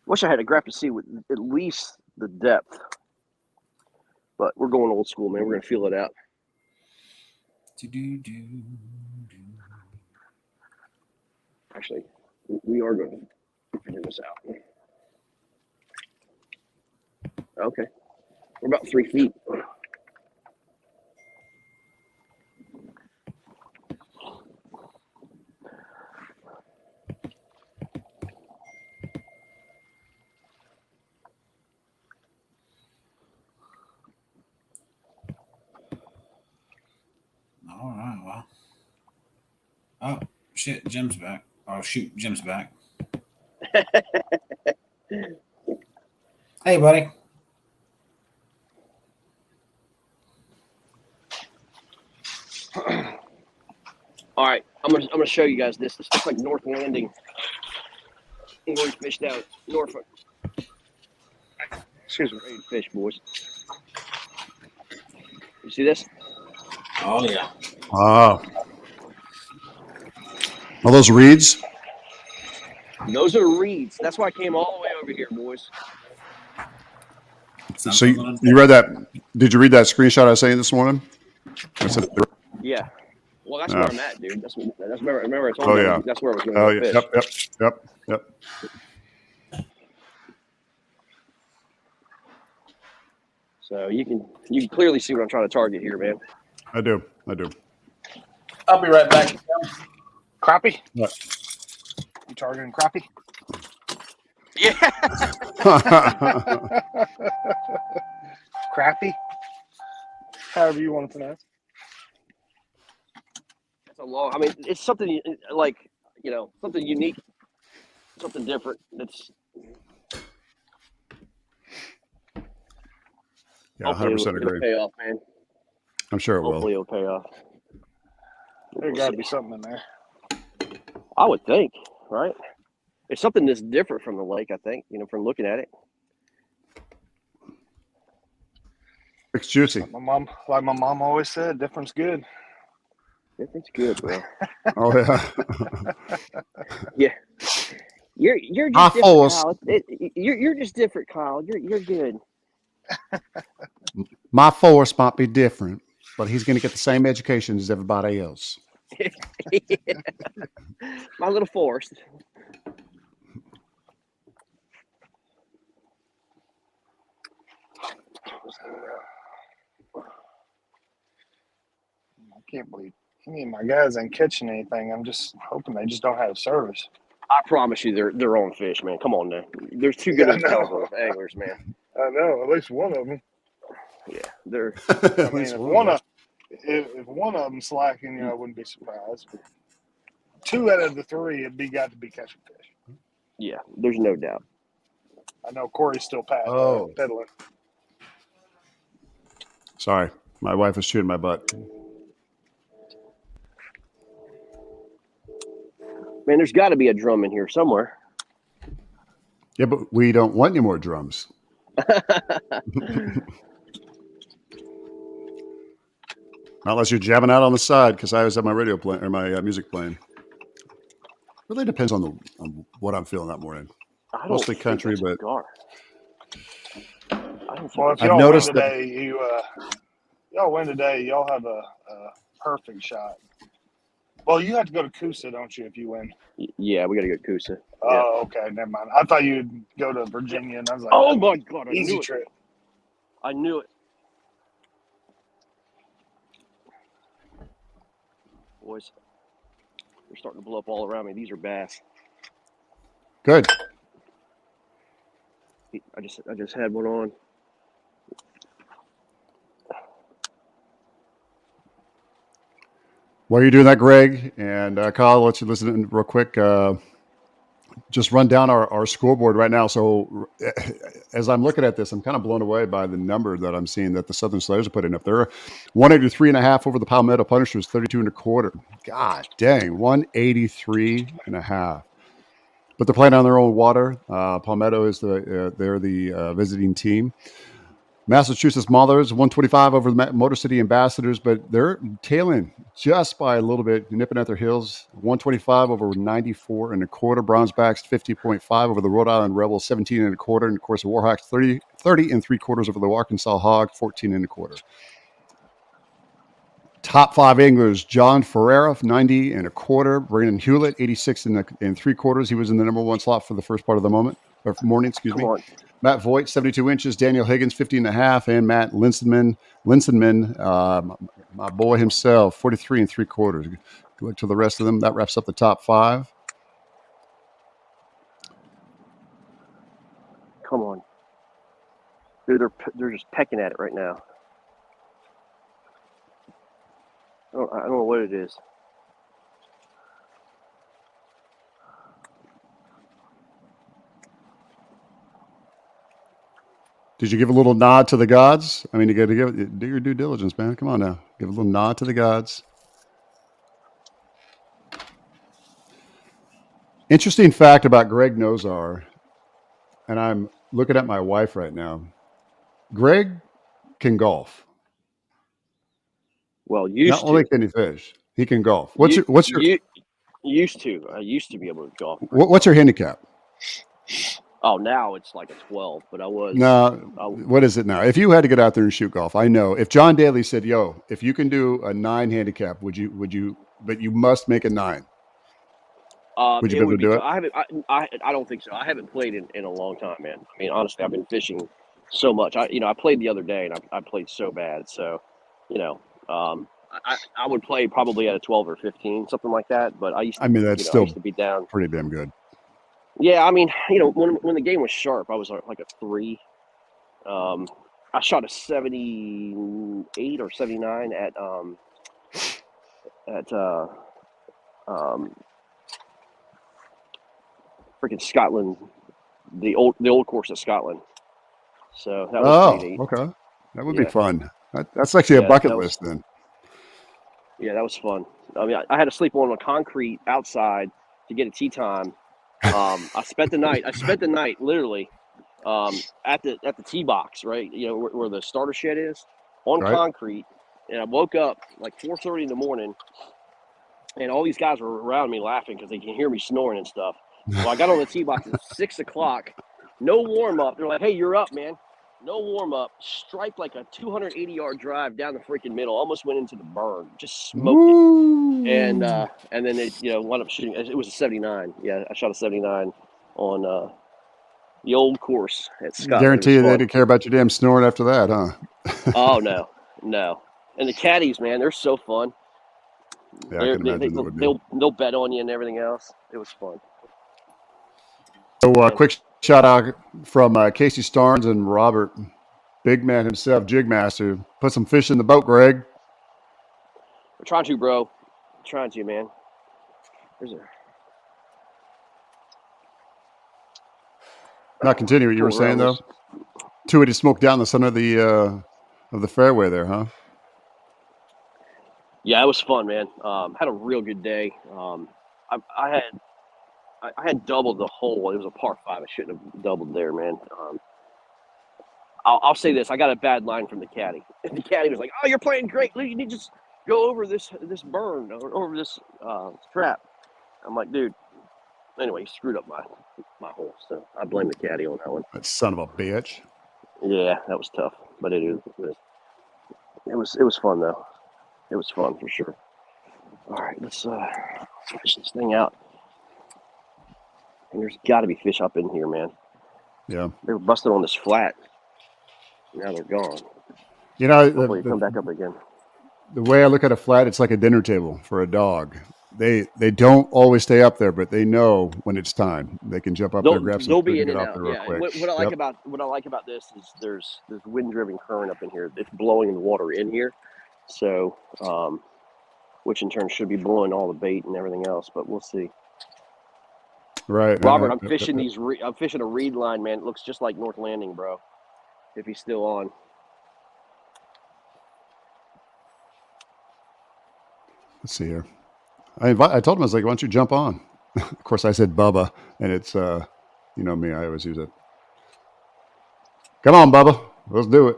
Wish I had a graph to see with at least the depth. But we're going old school, man. We're going to feel it out. Actually, we are going to figure this out. Okay. We're about 3 feet. Oh shit, Jim's back. Oh shoot, Jim's back. Hey, buddy. All right, I'm gonna show you guys this. This looks like North Landing. Where we fished out Norfolk. Excuse me. Great fish, boys. You see this? Oh yeah. Wow. Are those reeds? Those are reeds. That's why I came all the way over here, boys. So you read that? Did you read that screenshot I sent you this morning? I said, Yeah. Well, that's Oh. where I'm at, dude. That's remember I told Oh, you yeah. that's where I was going to oh go yeah, fish. yep. So you can clearly see what I'm trying to target here, man. I do. I'll be right back. Crappie? What? You targeting crappie? Yeah. Crappie? However you want to pronounce. That's a long. I mean, it's something like something unique, something different. That's Yeah, 100% it'll agree. pay off, man. I'm sure it will. Hopefully, it'll pay off. There's got to be something in there. I would think, right? It's something that's different from the lake. I think from looking at it. It's juicy. Like my mom always said, different's good. Different's good, bro. Oh yeah. Yeah. You're My just different, force. Kyle. You're just different, Kyle. You're good. My force might be different, but he's going to get the same education as everybody else. My little force. I can't believe any of my guys ain't catching anything. I'm just hoping they just don't have service. I promise you, they're on fish, man. Come on now. There's too good of of anglers, man. I know, at least one of them. Yeah, they're. I mean, if one of them slacking, I wouldn't be surprised. But 2 out of the 3 got to be catching fish. Yeah, there's no doubt. I know Corey's still peddling. Sorry, my wife was chewing my butt. Man, there's got to be a drum in here somewhere. Yeah, but we don't want any more drums. Not unless you're jabbing out on the side, because I always have my radio playing or my music playing. Really depends on what I'm feeling that morning. Mostly country, but well, if I've y'all noticed win today, y'all win today, y'all have a perfect shot. Well, you have to go to Coosa, don't you, if you win? Yeah, we got to go to Coosa. Oh, okay, never mind. I thought you'd go to Virginia, and I was like, oh my God, easy trip. I knew it. Boys, they're starting to blow up all around me. These are bass. good. I just had one on. While you're doing that, Greg and Kyle, let's listen in real quick. Just run down our scoreboard right now. So as I'm looking at this, I'm kind of blown away by the number that I'm seeing that the Southern Slayers are putting up. They're 183.5 over the Palmetto Punishers, 32.25. God dang, 183.5. But they're playing on their own water. Palmetto is they're the visiting team. Massachusetts Maulers, 125 over the Motor City Ambassadors, but they're tailing just by a little bit, nipping at their heels. 125 over 94.25. Bronzebacks, 50.5 over the Rhode Island Rebels, 17.25. And of course, the Warhawks, 30.75 over the Arkansas Hawg, 14.25. Top 5 anglers: John Ferreira, 90.25. Brandon Hewlett, 86.75. He was in the number 1 slot for the first part of the morning. Excuse me. Matt Voigt, 72 inches. Daniel Higgins, 50.5. And Matt Linsenman, my boy himself, 43.75. Go to the rest of them. That wraps up the top 5. Come on, dude! They're just pecking at it right now. I don't know what it is. Did you give a little nod to the gods? I mean, you got to do your due diligence, man. Come on now, give a little nod to the gods. Interesting fact about Greg Nozar, and I'm looking at my wife right now. Greg can golf. Well, Not used only to. can he fish, he can golf. You, What's your used to. I used to be able to golf. what's your handicap? Oh, now it's like a 12, but I was. No, I, what is it now? If you had to get out there and shoot golf, I know if John Daly said, "Yo, if you can do a 9 handicap, would you? But you must make a 9." Would you it be able would to be. do it? I don't think so. I haven't played in a long time, man. I mean, honestly, I've been fishing so much. I played the other day, and I played so bad. So, you know, I would play probably at a 12 or 15, something like that. But I used I to, mean, that's I still used to be down. pretty damn good. Yeah, I mean, when the game was sharp, I was like a 3. I shot a 78 or 79 at freaking Scotland, the old course of Scotland. So that was pretty neat. Okay, that would be Yeah. fun. That's actually a Yeah, bucket that was- list then. Yeah, that was fun. I mean, I had to sleep on a concrete outside to get a tee time. I spent the night literally at the tee box, right? You know where the starter shed is, on Right. concrete. And I woke up like 4:30 in the morning, and all these guys were around me laughing because they can hear me snoring and stuff. So I got on the tee box at 6:00. No warm up. They're like, "Hey, you're up, man." No warm up. Strike like a 280-yard drive down the freaking middle. Almost went into the burn. Just smoked it. Woo! And then they wound up shooting. It was a 79. Yeah, I shot a 79 on the old course at Scotland. Guarantee you It was they fun. didn't care about your damn snoring after that, huh? Oh no. And the caddies, man, they're so fun. Yeah, I can imagine that would be. They'll bet on you and everything else. It was fun. So, quick shout out from Casey Starnes and Robert, big man himself, Jigmaster. Put some fish in the boat, Greg. We're trying to, bro. Trying to, man. Not continue what you were saying though. 280 smoke down the center of the fairway there, huh? Yeah, it was fun, man. Had a real good day. I had doubled the hole. It was a par 5. I shouldn't have doubled there, man. I'll say this: I got a bad line from the caddy. And the caddy was like, "Oh, you're playing great. You need to just go over this burn or over this trap." I'm like, "Dude." Anyway, he screwed up my hole, so I blame the caddy on that one. That son of a bitch. Yeah, that was tough, but it was fun though. It was fun for sure. All right, let's finish this thing out. And there's got to be fish up in here, man. Yeah. They were busted on this flat. Now they're gone. You know, Hopefully they come back up again. the way I look at a flat, it's like a dinner table for a dog. They don't always stay up there, but they know when it's time. They can jump up there, grab some They'll food, be and in get and off out. there real Yeah. quick. What I like about this is there's wind-driven current up in here. It's blowing the water in here, so which in turn should be blowing all the bait and everything else. But we'll see. Right, Robert, I'm fishing I'm fishing a reed line, man. It looks just like North Landing, bro. If he's still on. Let's see here. I told him, I was like, "Why don't you jump on?" Of course, I said Bubba, and it's you know me, I always use it. Come on, Bubba, let's do it.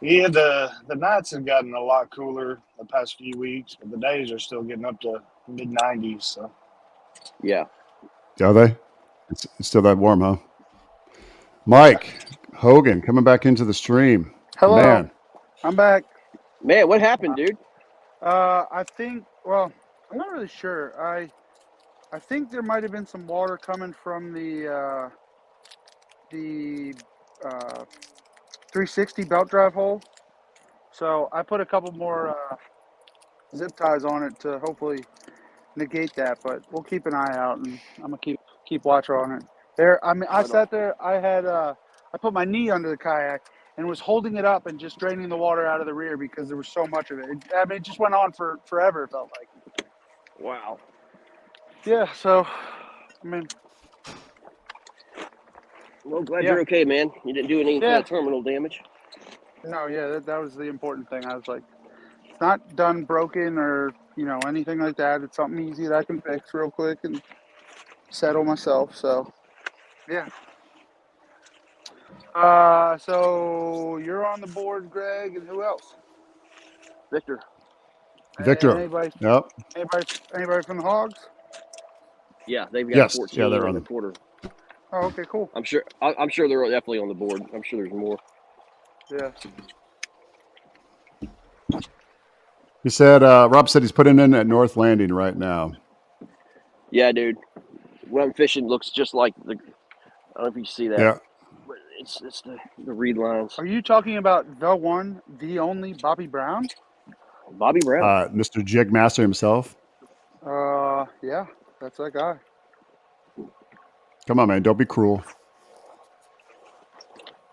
Yeah, the nights have gotten a lot cooler the past few weeks, but the days are still getting up to mid 90s. So Yeah. Are they? It's still that warm, huh? Mike Hogan coming back into the stream. Hello. Man, I'm back. Man, what happened, dude? I think. Well, I'm not really sure. I think there might have been some water coming from the 360 belt drive hole. So I put a couple more zip ties on it to hopefully negate that. But we'll keep an eye out, and I'm gonna keep watch on it. There. I mean, I sat there. I had I put my knee under the kayak and was holding it up and just draining the water out of the rear because there was so much of it. I mean, it just went on for forever. It felt like. Wow. Yeah. So, I mean, Well, glad yeah, you're okay, man. You didn't do any kind yeah. of terminal damage. No, yeah. That was the important thing. I was like, it's not done broken or anything like that. It's something easy that I can fix real quick and settle myself. So, yeah. So you're on the board, Greg, and who else? Victor. Victor. Anybody? Yep. Anybody from the Hogs? Yeah, they've got Yes. Yeah, 14 they're and a on. quarter. Oh, okay, cool. I'm sure. I'm sure they're definitely on the board. I'm sure there's more. Yeah. He said, Rob said he's putting in at North Landing right now. Yeah, dude. What I'm fishing looks just like the. I don't know if you see that. Yeah. But it's the reed lines. Are you talking about the one, the only Bobby Brown? Bobby Brown. Mr. Jig Master himself. Yeah, that's that guy. Come on, man. Don't be cruel.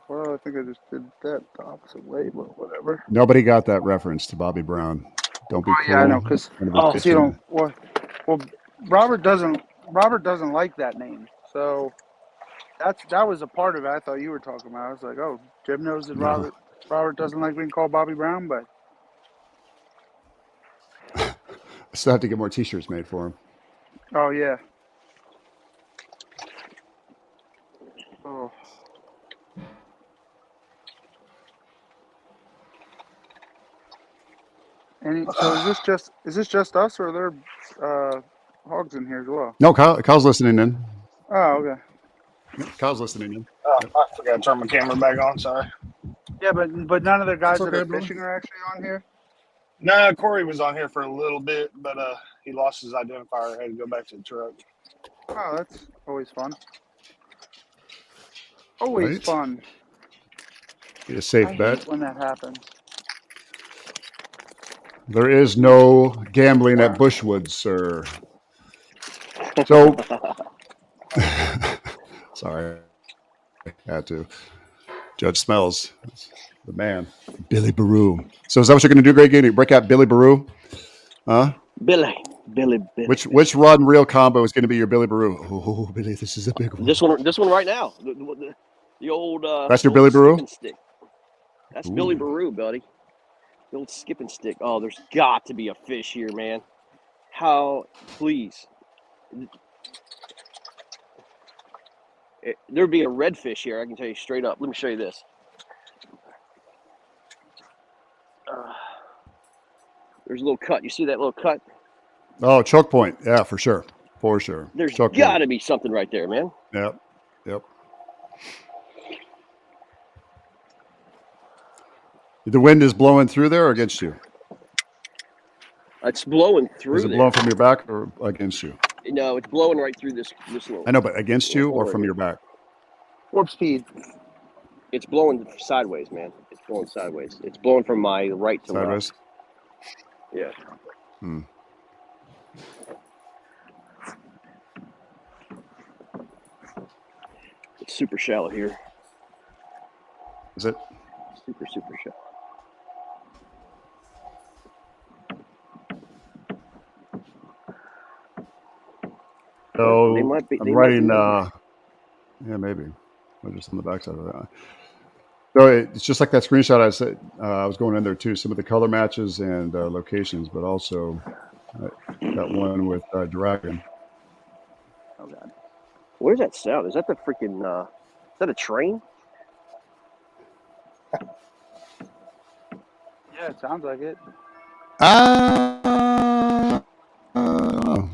Well, I think I just did that the opposite way, but whatever. Nobody got that reference to Bobby Brown. Don't be cruel. Yeah, I know, because Oh. you don't. Well, Robert doesn't like that name, so that was a part of it. I thought you were talking about. I was like, oh, Jim knows that No. Robert doesn't like being called Bobby Brown, but I still have to get more T-shirts made for him. oh yeah. Oh. So is this just us, or are there Hogs in here as well? No, Kyle's listening in. Oh, okay. Kyle's listening in. Oh, I forgot to turn my camera back on. Sorry. Yeah, but none of the guys It's that okay, are brother. fishing are actually on here. No, Corey was on here for a little bit, but he lost his identifier. Had to go back to the truck. Oh, that's always fun. Always Right. fun. Be a safe I bet. hate when that happens. There is no gambling at Bushwood, sir. So, sorry, I had to. Judge Smells, the man, Billy Baru. So, is that what you're going to do, Greg? You break out Billy Baru? Huh? Billy. Which rod and reel combo is going to be your Billy Baru? Oh, Billy, this is a big one. This one right now. The old. That's your old Billy Baru? skipping stick. That's Ooh. Billy Baru, buddy. The old skipping stick. Oh, there's got to be a fish here, man. How? Please. There'd be a redfish here. I can tell you straight up. Let me show you this. There's a little cut. You see that little cut? Oh, choke point. Yeah, for sure. For sure. There's choke got point. to be something right there, man. Yep. The wind is blowing through there or against you? It's blowing through Is it there. blowing from your back or against you? No, it's blowing right through this little. I know, but against you or from your back? Warp speed. It's blowing sideways, man. It's blowing sideways. It's blowing from my right to Sideways? left. Yeah. It's super shallow here. Is it? Super shallow. So They might be. I'm writing. Yeah, maybe. Or just on the backside of that. So it's just like that screenshot I said. I was going in there too. Some of the color matches and locations, but also that one with Dragon. Oh god. Where's that sound? Is that the freaking? Is that a train? Yeah, it sounds like it.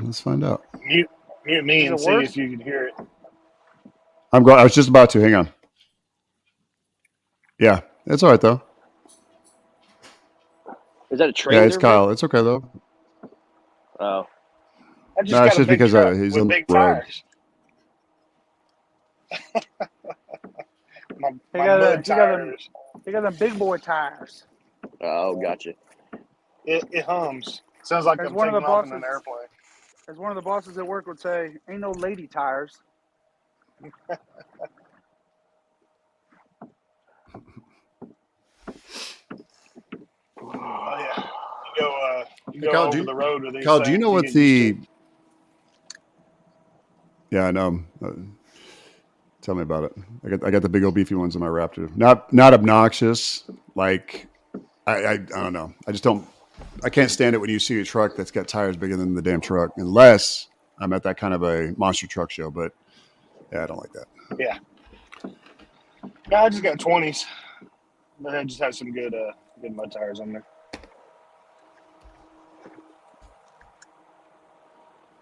Let's find out. Mute me and Is it see worse? if you can hear it. I was just about to. Hang on. Yeah, it's all right though. Is that a train? Yeah, it's there, Kyle. It's okay though. Oh. I just No, got it's a just big because truck he's with on the big road. tires. my mud tires. They got them big boy tires. Oh, gotcha. It hums. Sounds like As I'm one of taking the off in an bosses- airplane. As one of the bosses at work would say, "Ain't no lady tires." Oh yeah. You go You Hey, go Kyle, over the road with these Kyle, do you things, know you what get the? used to it. Yeah, I know. Tell me about it. I got the big old beefy ones in my Raptor. Not obnoxious. Like I don't know. I just don't. I can't stand it when you see a truck that's got tires bigger than the damn truck, unless I'm at that kind of a monster truck show. But yeah, I don't like that. Yeah. No, I just got 20s, but I just have some good mud tires on there.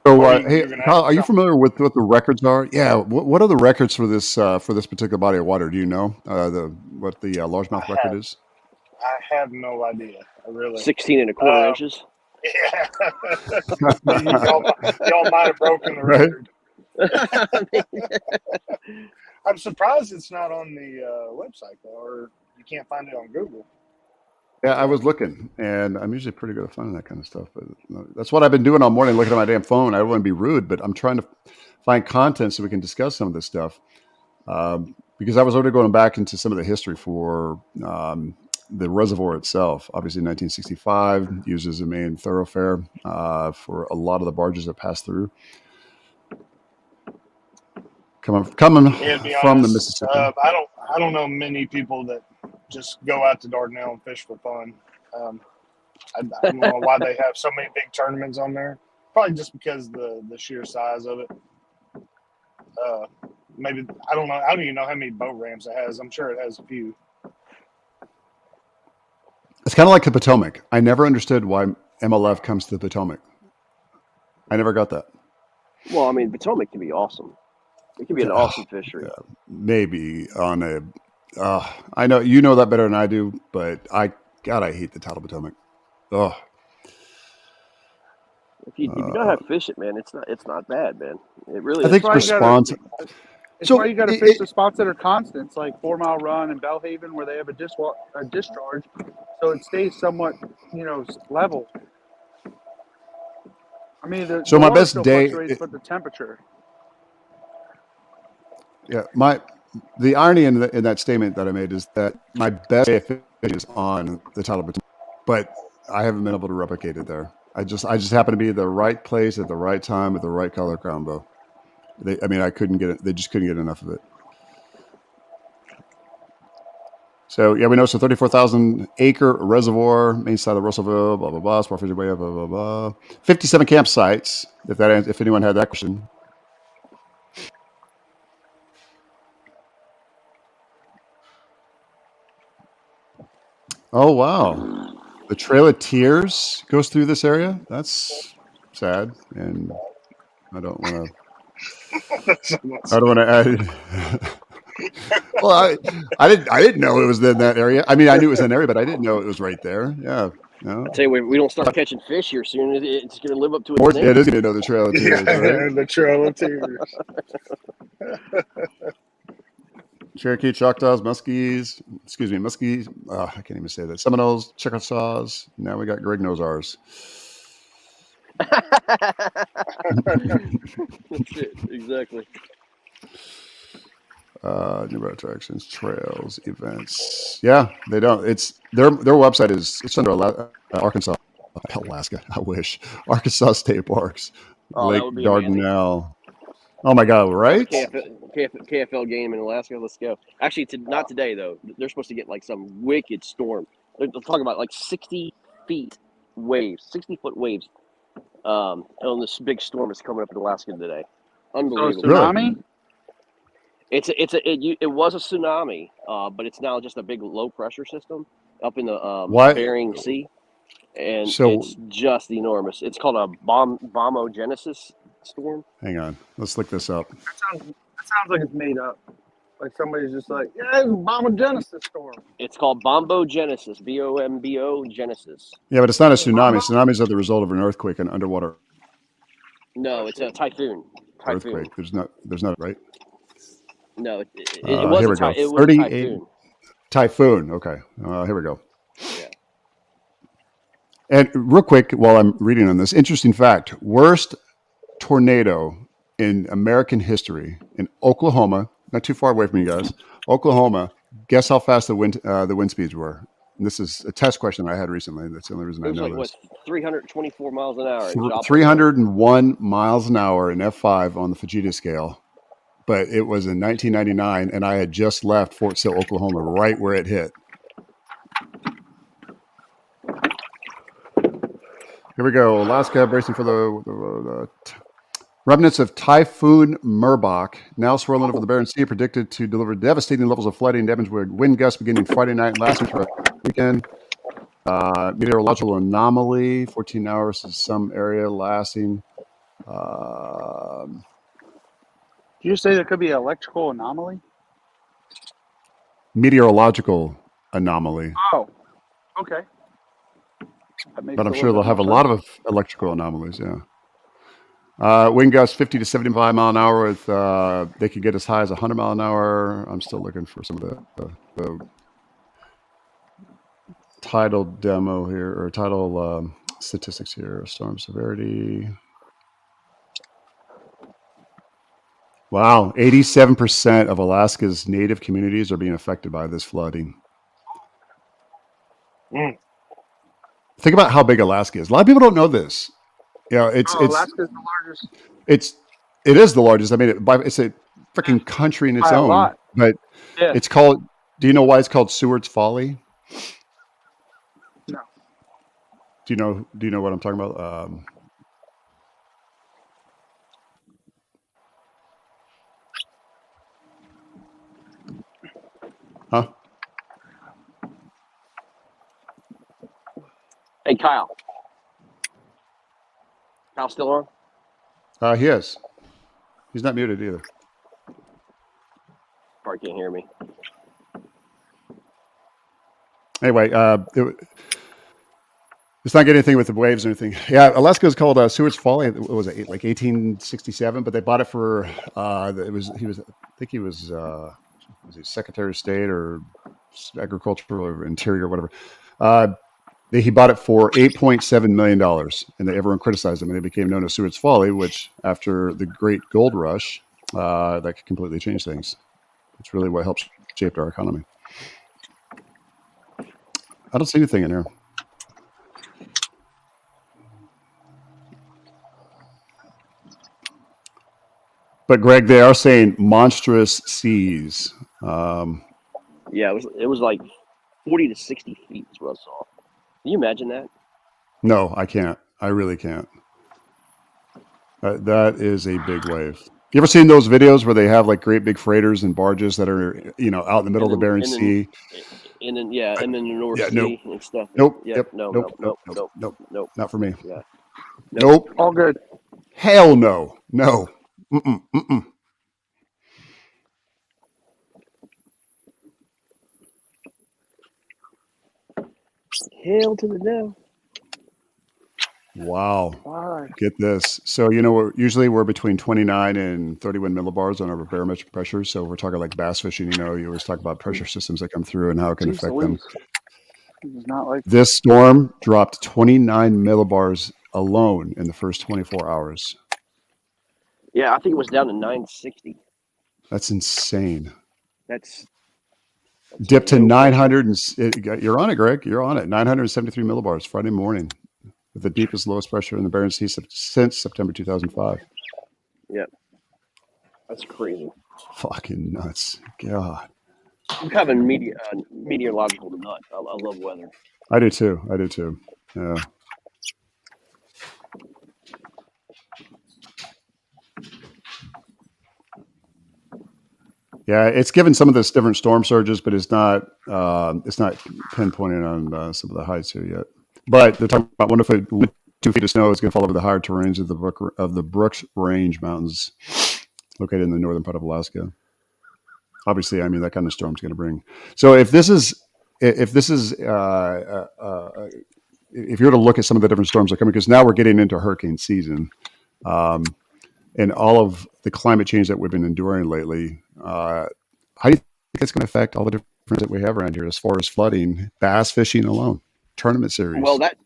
So, Or hey, you're gonna Kyle, ask me are you something? familiar with what the records are? Yeah. What are the records for this particular body of water? Do you know what the largemouth record is? I have no idea. I really. 16 and a quarter Um, inches. yeah. y'all might have broken the Right. record. I'm surprised it's not on the website though, or you can't find it on Google. Yeah, I was looking, and I'm usually pretty good at finding that kind of stuff. But that's what I've been doing all morning, looking at my damn phone. I don't want to be rude, but I'm trying to find content so we can discuss some of this stuff. Because I was already going back into some of the history for the reservoir itself. Obviously, 1965 used as a main thoroughfare for a lot of the barges that pass through, coming Yeah, to be from the honest, Mississippi. I don't know many people that just go out to Dardanelle and fish for fun. I don't know why they have so many big tournaments on there. Probably just because the sheer size of it. Maybe I don't know. I don't even know how many boat ramps it has. I'm sure it has a few. It's kind of like the Potomac. I never understood why MLF comes to the Potomac. I never got that. Well, I mean, Potomac can be awesome. It can be an awesome fishery. Maybe on a. I know you know that better than I do, but I hate the tidal Potomac. Oh, If you know how to fish it, man, it's not bad, man. It really I is. think why you gotta- response. It's So why you got to it- fish it- the spots that are constants, like 4 Mile Run and Bellhaven, where they have a discharge, so it stays somewhat, level. I mean, the So my water best still day- fluctuates, but the temperature. Yeah, the irony in that statement that I made is that my best day of fishing is on the tidal Potomac, but I haven't been able to replicate it there. I just happen to be at the right place at the right time with the right color crown bow. I couldn't get it. They just couldn't get enough of it. So yeah, we know. So 34,000 acre reservoir, main side of Russellville, blah blah blah. Small fishing way, blah blah blah. 57 campsites. If anyone had that question. Oh wow, the Trail of Tears goes through this area. That's sad, and I don't want to add. Well, I didn't know it was in that area. I mean, I knew it was in that area, but I didn't know it was right there. Yeah, no. I tell you, we don't start catching fish here soon. It's going to live up to Or its it name. is going to know the Trail of Tears, right? The Trail of Tears. Cherokee, Choctaws, Muskies. I can't even say that. Seminoles, Chickasaws. Now we got Greg knows ours. That's it, exactly. New attractions, trails, events. Yeah, they don't. It's their website it's under Arkansas, Alaska. I wish Arkansas State Parks, Oh, Lake that would be amazing. Dardanelle. Oh my God! Right? KFL game in Alaska. Let's go. Actually, not today though. They're supposed to get like some wicked storm. They're talking about like 60 feet waves, 60-foot waves. On this big storm that's coming up in Alaska today. Unbelievable. Tsunami? It was a tsunami, but it's now just a big low pressure system up in the Bering Sea, and it's just enormous. It's called a bombogenesis storm. Hang on, let's look this up. That sounds like it's made up. Like somebody's just like, yeah, it's a bombogenesis storm. It's called bombogenesis, BOMBO Genesis. Yeah, but it's not a tsunami. Tsunamis are the result of an earthquake and underwater. No, it's a typhoon. Earthquake. There's not right. No, it was here we go. it was a typhoon. Typhoon. Okay. Here we go. Yeah. And real quick, while I'm reading on this, interesting fact: worst tornado in American history in Oklahoma. Not too far away from you guys. Oklahoma. Guess how fast the wind speeds were? And this is a test question I had recently. That's the only reason It I was know like, this. what, 324 miles an hour. It dropped 301 miles an hour in F5 on the Fujita scale. But it was in 1999, and I had just left Fort Sill, Oklahoma, right where it hit. Here we go. Alaska bracing for the remnants of Typhoon Merbok, now swirling over the Barents Sea, predicted to deliver devastating levels of flooding, damage with wind gusts beginning Friday night and lasting throughout the weekend. Meteorological anomaly, 14 hours in some area lasting. Did you say there could be an electrical anomaly? Meteorological anomaly. Oh, okay. That makes But I'm a sure little they'll bit have a more lot sense. of electrical anomalies, yeah. Wind gusts 50 to 75 mile an hour with they could get as high as 100 mile an hour. I'm still looking for some of the tidal demo here, or tidal statistics here. Storm severity. Wow, 87% of Alaska's native communities are being affected by this flooding. Mm. Think about how big Alaska is. A lot of people don't know this. You know, it's Alaska is the largest it is the largest. I mean, it's a freaking country in its by a own. lot. But Yeah. it's called. Do you know why it's called Seward's Folly? No. Do you know what I'm talking about? Huh? Hey, Kyle. Kyle still on? He is. He's not muted either. Probably can't hear me. Anyway, it's not getting anything with the waves or anything. Yeah, Alaska is called Seward's Folly. What was it, like 1867? But they bought it for I think he was he Secretary of State or Agricultural or Interior or whatever. He bought it for $8.7 million, and everyone criticized him, and it became known as Seward's Folly, which after the Great Gold Rush, that could completely change things. It's really what helped shape our economy. I don't see anything in here. But Greg, they are saying monstrous seas. Yeah, it was like 40 to 60 feet is what I saw. Can you imagine that? No, I can't. I really can't. That is a big wave. You ever seen those videos where they have like great big freighters and barges that are, out in the middle of the Barents Sea? And then the North Yeah, Sea and stuff. Nope. Yep. Yep. Nope. Nope. Not for me. Yeah. Nope. All good. Hell no. No. Mm-mm. Mm-mm. Hell to the no. Wow. Why? Get this. So, we're between 29 and 31 millibars on our barometric pressure. So we're talking like bass fishing, you always talk about pressure systems that come through and how it can affect them. It's not like This storm dropped 29 millibars alone in the first 24 hours. Yeah, I think it was down to 960. That's insane. That's Dipped to 900. You're on it, Greg. You're on it. 973 millibars Friday morning with the deepest, lowest pressure in the Barents Sea since September 2005. Yep. That's crazy. Fucking nuts. God. I'm kind of a meteorological nut. I love weather. I do too. Yeah. Yeah, it's given some of this different storm surges, but it's not pinpointing on some of the heights here yet. But they're talking about 2 feet of snow is going to fall over the higher terrains of the Brooks Range Mountains, located in the northern part of Alaska. Obviously, I mean that kind of storm is going to bring. So if you were to look at some of the different storms that are coming, because now we're getting into hurricane season, and all of the climate change that we've been enduring lately, how do you think it's going to affect all the different that we have around here as far as flooding, bass fishing alone, tournament series? Well, that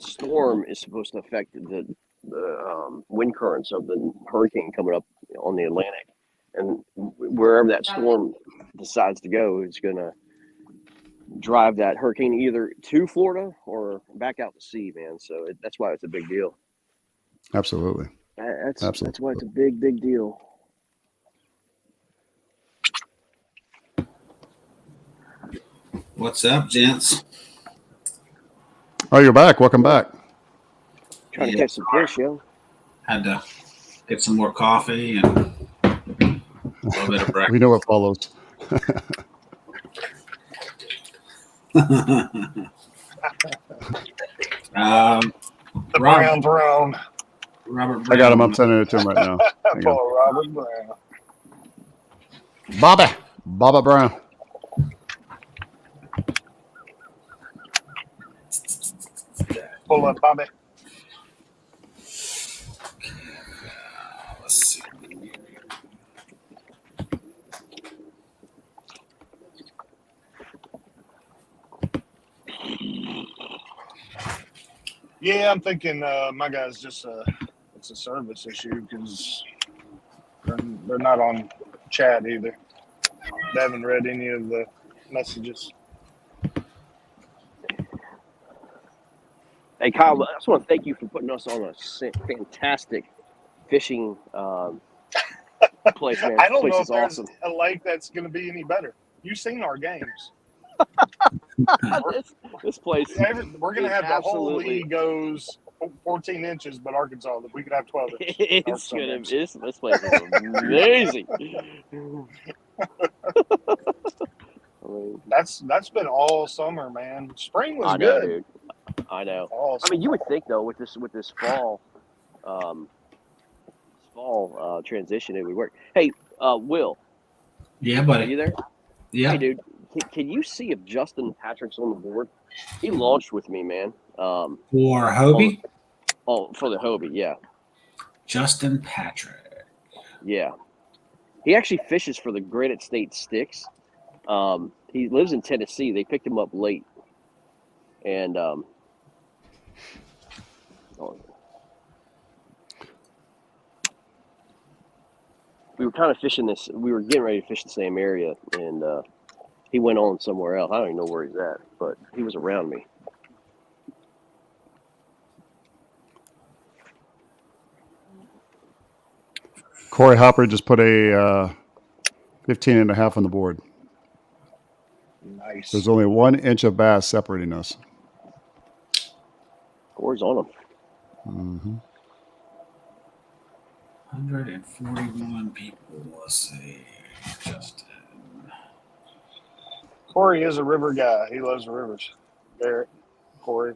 storm is supposed to affect the wind currents of the hurricane coming up on the Atlantic, and wherever that storm decides to go, it's gonna drive that hurricane either to Florida or back out to sea, man. So that's why it's a big deal. Absolutely. That's why it's a big deal. What's up, gents? Oh, you're back. Welcome back. Trying to catch some fish, yo. Had to get some more coffee and a little bit of breakfast. We know what follows. The Robert Brown. Brown. I got him. I'm sending it to him right now. Hang on. Poor Robert Brown. Bobby Brown. Pull up, Bobby. Let's see. Yeah, I'm thinking my guy's just it's a service issue because they're not on chat either. They haven't read any of the messages. Hey, Kyle, I just want to thank you for putting us on a fantastic fishing place, man. I don't This know place if is there's awesome. a lake that's going to be any better. You've seen our games. This place. We're going to is have the whole absolutely- league goes 14 inches, but Arkansas, we could have 12 inches. It's gonna. This place is amazing. I mean, That's been all summer, man. Spring was I know, good. dude. I know. All I mean, you summer. would think though, with this fall, transition, it would work. Hey, Will, Yeah, are buddy. you there? Yeah. Hey, dude, can you see if Justin Patrick's on the board? He launched with me, man. For Hobie, For the Hobie, yeah, Justin Patrick. yeah. He actually fishes for the Granite State Sticks. He lives in Tennessee. They picked him up late, and we were kind of fishing this. We were getting ready to fish the same area, and he went on somewhere else. I don't even know where he's at, but he was around me. Corey Hopper just put a 15.5 on the board. Nice. There's only 1 inch of bass separating us. Corey's on him. Mm-hmm. 141 people. Let's see. Justin. Corey is a river guy. He loves the rivers. Barrett, Corey.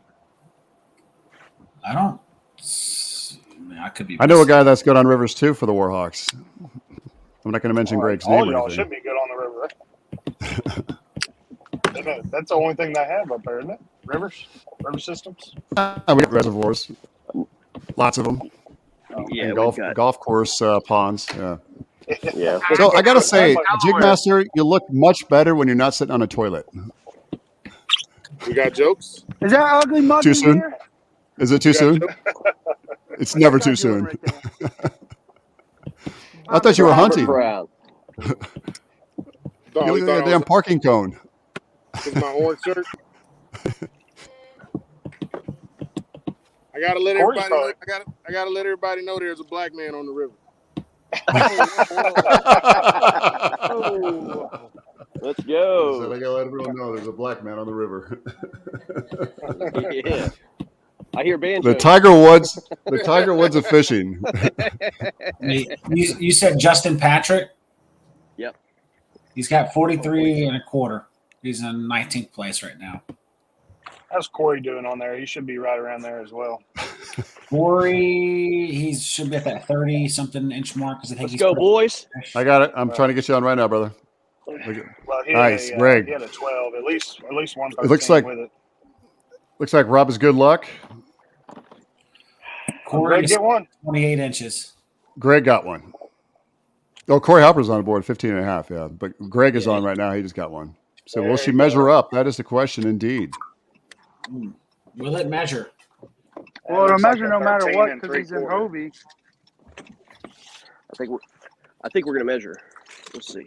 I don't. See, man, I could be. I know a guy that's good on rivers too for the Warhawks. I'm not going to mention Greg's all name or y'all anything. should be good on the river. That's the only thing they have up there, isn't it? Rivers, river systems. We got reservoirs, lots of them. Yeah, And we've got. golf course ponds. Yeah. Yeah. So I gotta say, Jigmaster, you look much better when you're not sitting on a toilet. We got jokes. Is that ugly mug Too in soon? here? Is it too soon? It's never too soon. Right there. I thought you were Robert hunting. Brown. You Thought, look he like a thought damn parking cone. I was my orange shirt. I gotta let Corey's everybody know. I gotta let everybody know there's a black man on the river. Let's I go. gotta let everyone know there's a black man on the river. Yeah. I hear banjo. The Tiger Woods of fishing. Hey, you said Justin Patrick? Yep. He's got 43 and a quarter. He's in 19th place right now. How's Corey doing on there? He should be right around there as well. Corey, he should be at that 30-something inch mark because I think Let's he's go, boys. I got it. I'm trying to get you on right now, brother. Well, he Nice, had Greg. he had a 12, at least one. It looks like with it. Looks like Rob is good luck. Corey Greg, get one. 28 inches. Greg got one. Oh, Corey Hopper's on board, 15.5, yeah. But Greg is on right now. He just got one. So will she measure up? That is the question indeed. Will it measure? Well, it'll measure no matter 13 what and because he's in 3/4. Hobie. I think we're gonna measure. We'll see.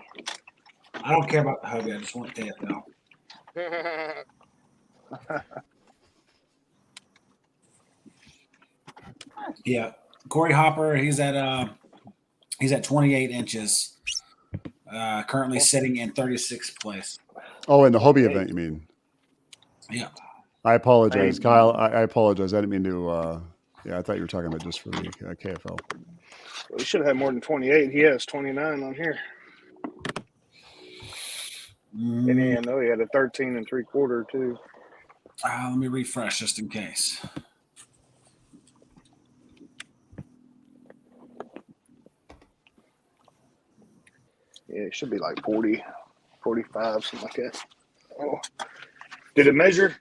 I don't care about the Hobie. I just want the AFL. Yeah, Corey Hopper. He's at 28 inches. Currently sitting in 36th place. Oh, in the Hobie 28. event, you mean? Yeah. I apologize, Hey. Kyle. I apologize. I didn't mean to. Yeah, I thought you were talking about just for the KFL. We should have had more than 28. He has 29 on here. And I know he had a 13 3/4 too. Let me refresh just in case. Yeah, it should be like 40, 45, something like that. Oh. Did it measure?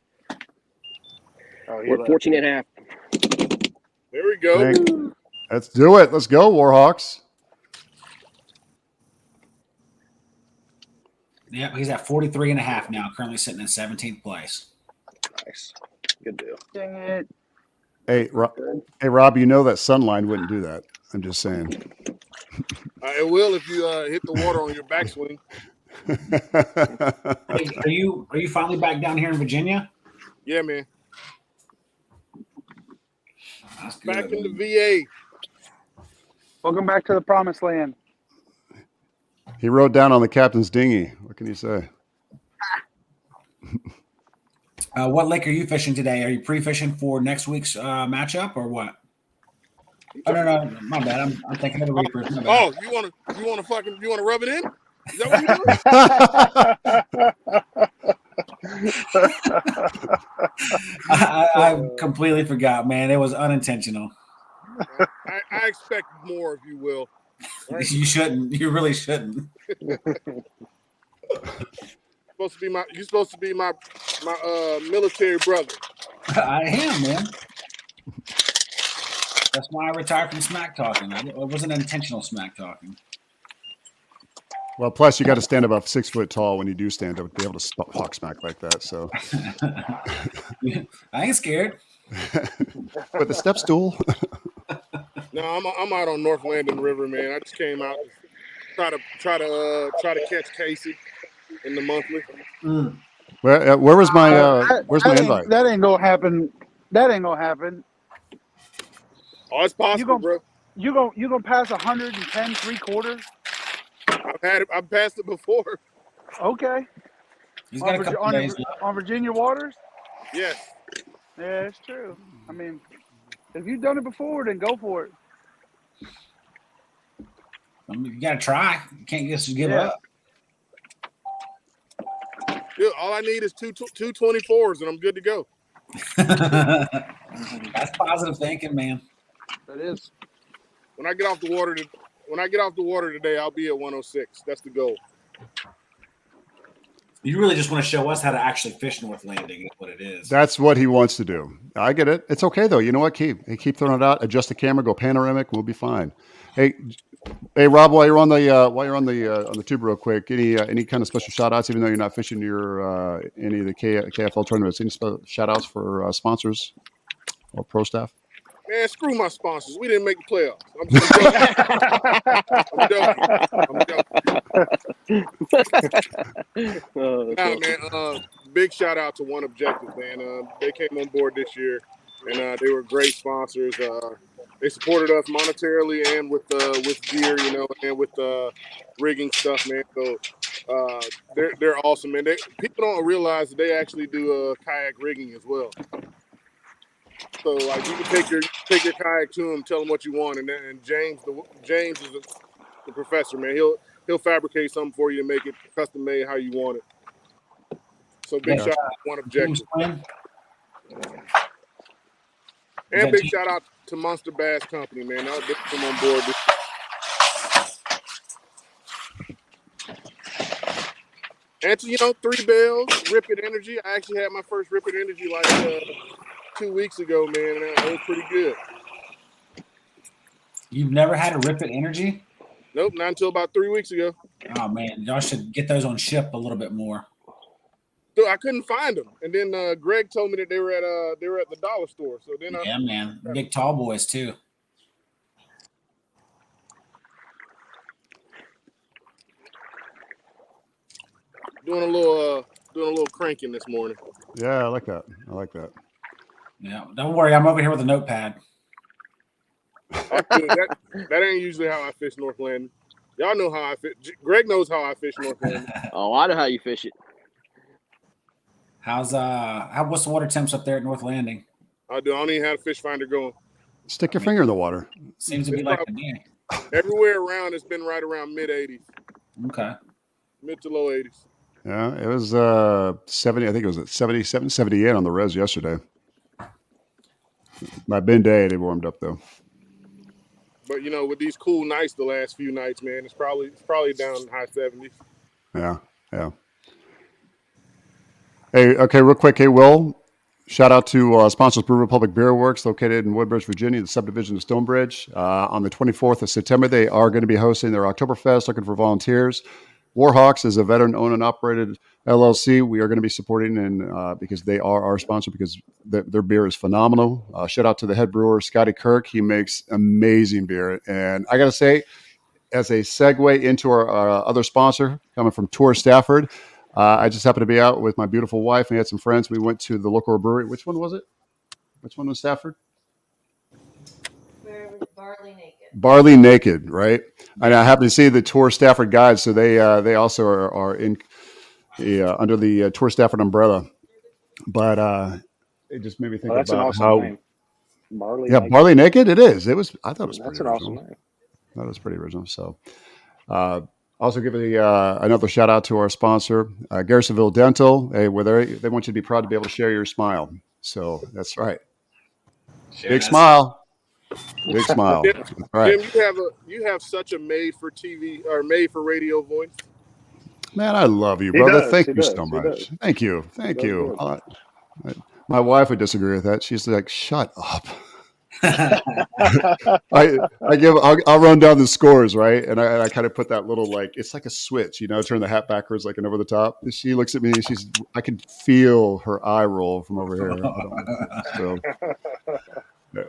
Oh, he We're at left. 14 and a half. There we go. Thank- Let's do it. Let's go, Warhawks. Yep, he's at 43 and a half now, currently sitting in 17th place. Nice. Good deal. Dang it. Hey, Rob, you know that Sunline wouldn't do that. I'm just saying. It will if you hit the water on your backswing. Hey, are you finally back down here in Virginia? Yeah, man. That's good. Back in the VA. Welcome back to the promised land. He rode down on the captain's dinghy. What can you say? What lake are you fishing today? Are you pre-fishing for next week's matchup or what? Oh no, my bad. I'm thinking of the Reapers. My bad. Oh, you want to rub it in? Is that what you doing? I completely forgot, man. It was unintentional. I expect more, if you will. Right? You shouldn't. You really shouldn't. You're supposed to be my military brother. I am, man. That's why I retired from smack talking. It wasn't intentional smack talking. Well, plus you got to stand about 6 foot tall when you do stand up to be able to hawk smack like that. So I ain't scared. with the step stool. No, I'm out on North Landing River, man. I just came out to try to catch Casey in the monthly. Where was my where's my invite? That ain't gonna happen. That ain't gonna happen. Oh, it's possible, bro. You gonna pass 110 3/4? I've passed it before. Okay. He's got a couple days left. On Virginia waters? Yes. Yeah, it's true. I mean, if you've done it before, then go for it. I mean, you gotta try. You can't just give Yeah. up. Dude, all I need is two 24s and I'm good to go. That's positive thinking, man. That is. When I get off the water today, I'll be at 106. That's the goal. You really just want to show us how to actually fish North Landing, is what it is. That's what he wants to do. I get it. It's okay though. You know what? Keep throwing it out. Adjust the camera. Go panoramic. We'll be fine. Hey, Rob. While you're on the tube, real quick. Any kind of special shout outs, even though you're not fishing your any of the KFL tournaments? Any shout outs for sponsors or pro staff? Man, screw my sponsors. We didn't make the playoffs. I'm joking. Nah, man. Big shout out to One Objective, man. They came on board this year, and they were great sponsors. They supported us monetarily and with gear, and with rigging stuff, man. So they're awesome, man. People don't realize that they actually do kayak rigging as well. So like you can take your kayak to them, tell them what you want, and James is the professor, man. He'll fabricate something for you to make it custom made how you want it. So big shout out to One Objective, and big shout out to Monster Bass Company, man. They come on board. And to, 3 bells, Rip It Energy. I actually had my first Rip It Energy like 2 weeks ago, man. It was pretty good. You've never had a Rip It Energy? Nope, not until about 3 weeks ago. Oh man, y'all should get those on ship a little bit more. So I couldn't find them, and then Greg told me that they were at the dollar store. So then Man, big tall boys too. doing a doing a little cranking this morning. Yeah, I like that. I like that. Yeah, don't worry. I'm over here with a notepad. That ain't usually how I fish North Landing. Y'all know how I fish. Greg knows how I fish North Landing. Oh, I know how you fish it. What's the water temps up there at North Landing? I don't even have a fish finder going. Stick your finger in the water. Seems to be like a day. Everywhere around, it's been right around mid 80s, Okay. mid to low 80s. Yeah, it was 70. I think it was at 77, 78 on the res yesterday. By midday, they warmed up though. But you know, with these cool nights, the last few nights, man, it's probably down in high 70s. Yeah, yeah. Hey, okay, real quick. Hey, Will, shout out to sponsors Brew Republic Beer Works, located in Woodbridge, Virginia, the subdivision of Stonebridge. On the 24th of September, they are going to be hosting their Oktoberfest, looking for volunteers. Warhawks is a veteran-owned and operated LLC. We are going to be supporting, and because they are our sponsor, because their beer is phenomenal. Shout out to the head brewer, Scotty Kirk. He makes amazing beer. And I got to say, as a segue into our other sponsor, coming from Tour Stafford, I just happened to be out with my beautiful wife. We had some friends. We went to the local brewery. Which one was it? Which one was Stafford? Where was Barley Naked? Barley Naked, right? And I happen to see the Tour Stafford guides, so they also are in under the Tour Stafford umbrella. But it just made me think That's an about awesome how name. Barley. yeah, Naked. Barley Naked. It is. It was. I thought it was. That's Pretty an original. awesome name. That was pretty original. So, also give another shout out to our sponsor, Garrisonville Dental. Hey, where they want you to be proud to be able to share your smile. So that's right. Big smile. Big smile. Jim, All right. Jim, you have such a made for TV or made for radio voice. Man, I love you, He brother. does, Thank he you does, so he much. does. Thank you. Thank Does you. good. My wife would disagree with that. She's like, "Shut up." I'll run down the scores, right? And I kind of put that little, like, it's like a switch, turn the hat backwards like an over the top. She looks at me and I can feel her eye roll from over here. So yeah.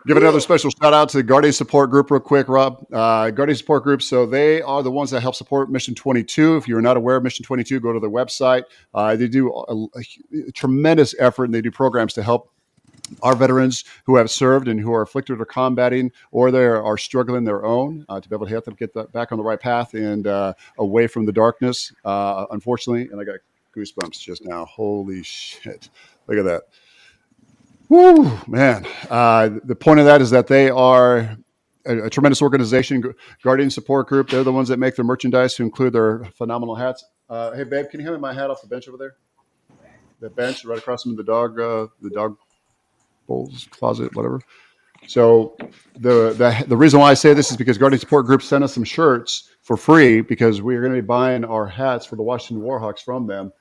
Give another special shout out to the Guardian Support Group real quick, Rob. Guardian Support Group, so they are the ones that help support Mission 22. If you're not aware of Mission 22, go to their website. They do a tremendous effort, and they do programs to help our veterans who have served and who are afflicted or combating, or they are struggling their own, to be able to help them get back on the right path and away from the darkness, unfortunately. And I got goosebumps just now. Holy shit. Look at that. Woo, man. The point of that is that they are a tremendous organization, Guardian Support Group. They're the ones that make their merchandise to include their phenomenal hats. Hey, babe, can you hand me my hat off the bench over there? The bench right across from the dog bowls, closet, whatever. So the reason why I say this is because Guardian Support Group sent us some shirts for free because we are going to be buying our hats for the Washington Warhawks from them.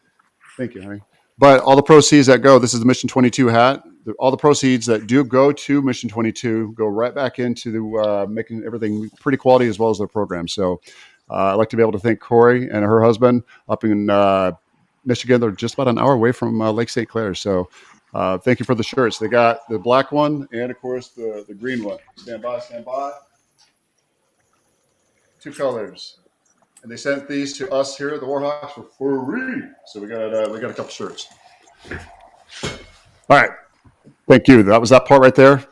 Thank you, honey. But all the proceeds that go, this is the Mission 22 hat. All the proceeds that do go to Mission 22 go right back into making everything pretty quality as well as their program. So I'd like to be able to thank Corey and her husband up in Michigan. They're just about an hour away from Lake St. Clair. So thank you for the shirts. They got the black one and, of course, the green one. Stand by, stand by. 2 colors. And they sent these to us here at the Warhawks for free. So we got a couple shirts. All right. Thank you. That was that part right there.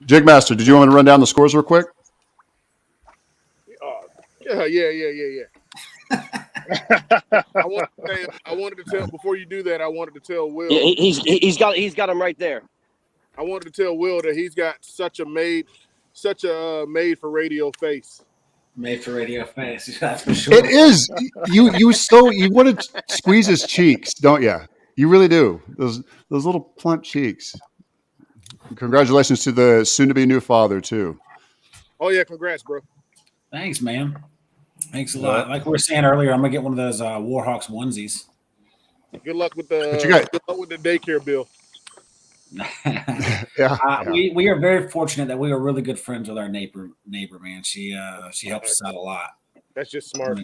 Jigmaster, did you want me to run down the scores real quick? Yeah. I wanted to tell before you do that. I wanted to tell Will. Yeah, he's got him right there. I wanted to tell Will that he's got such a made for radio face. Made for radio face. That's for sure. It is. You want to squeeze his cheeks, don't you? You really do. Those little plump cheeks. Congratulations to the soon-to-be new father too. Oh yeah, congrats, bro. Thanks, man. Thanks a lot. Like we were saying earlier, I'm gonna get one of those Warhawks onesies. Good luck with the daycare bill. We are very fortunate that we are really good friends with our neighbor, man. She helps us out a lot. That's just smart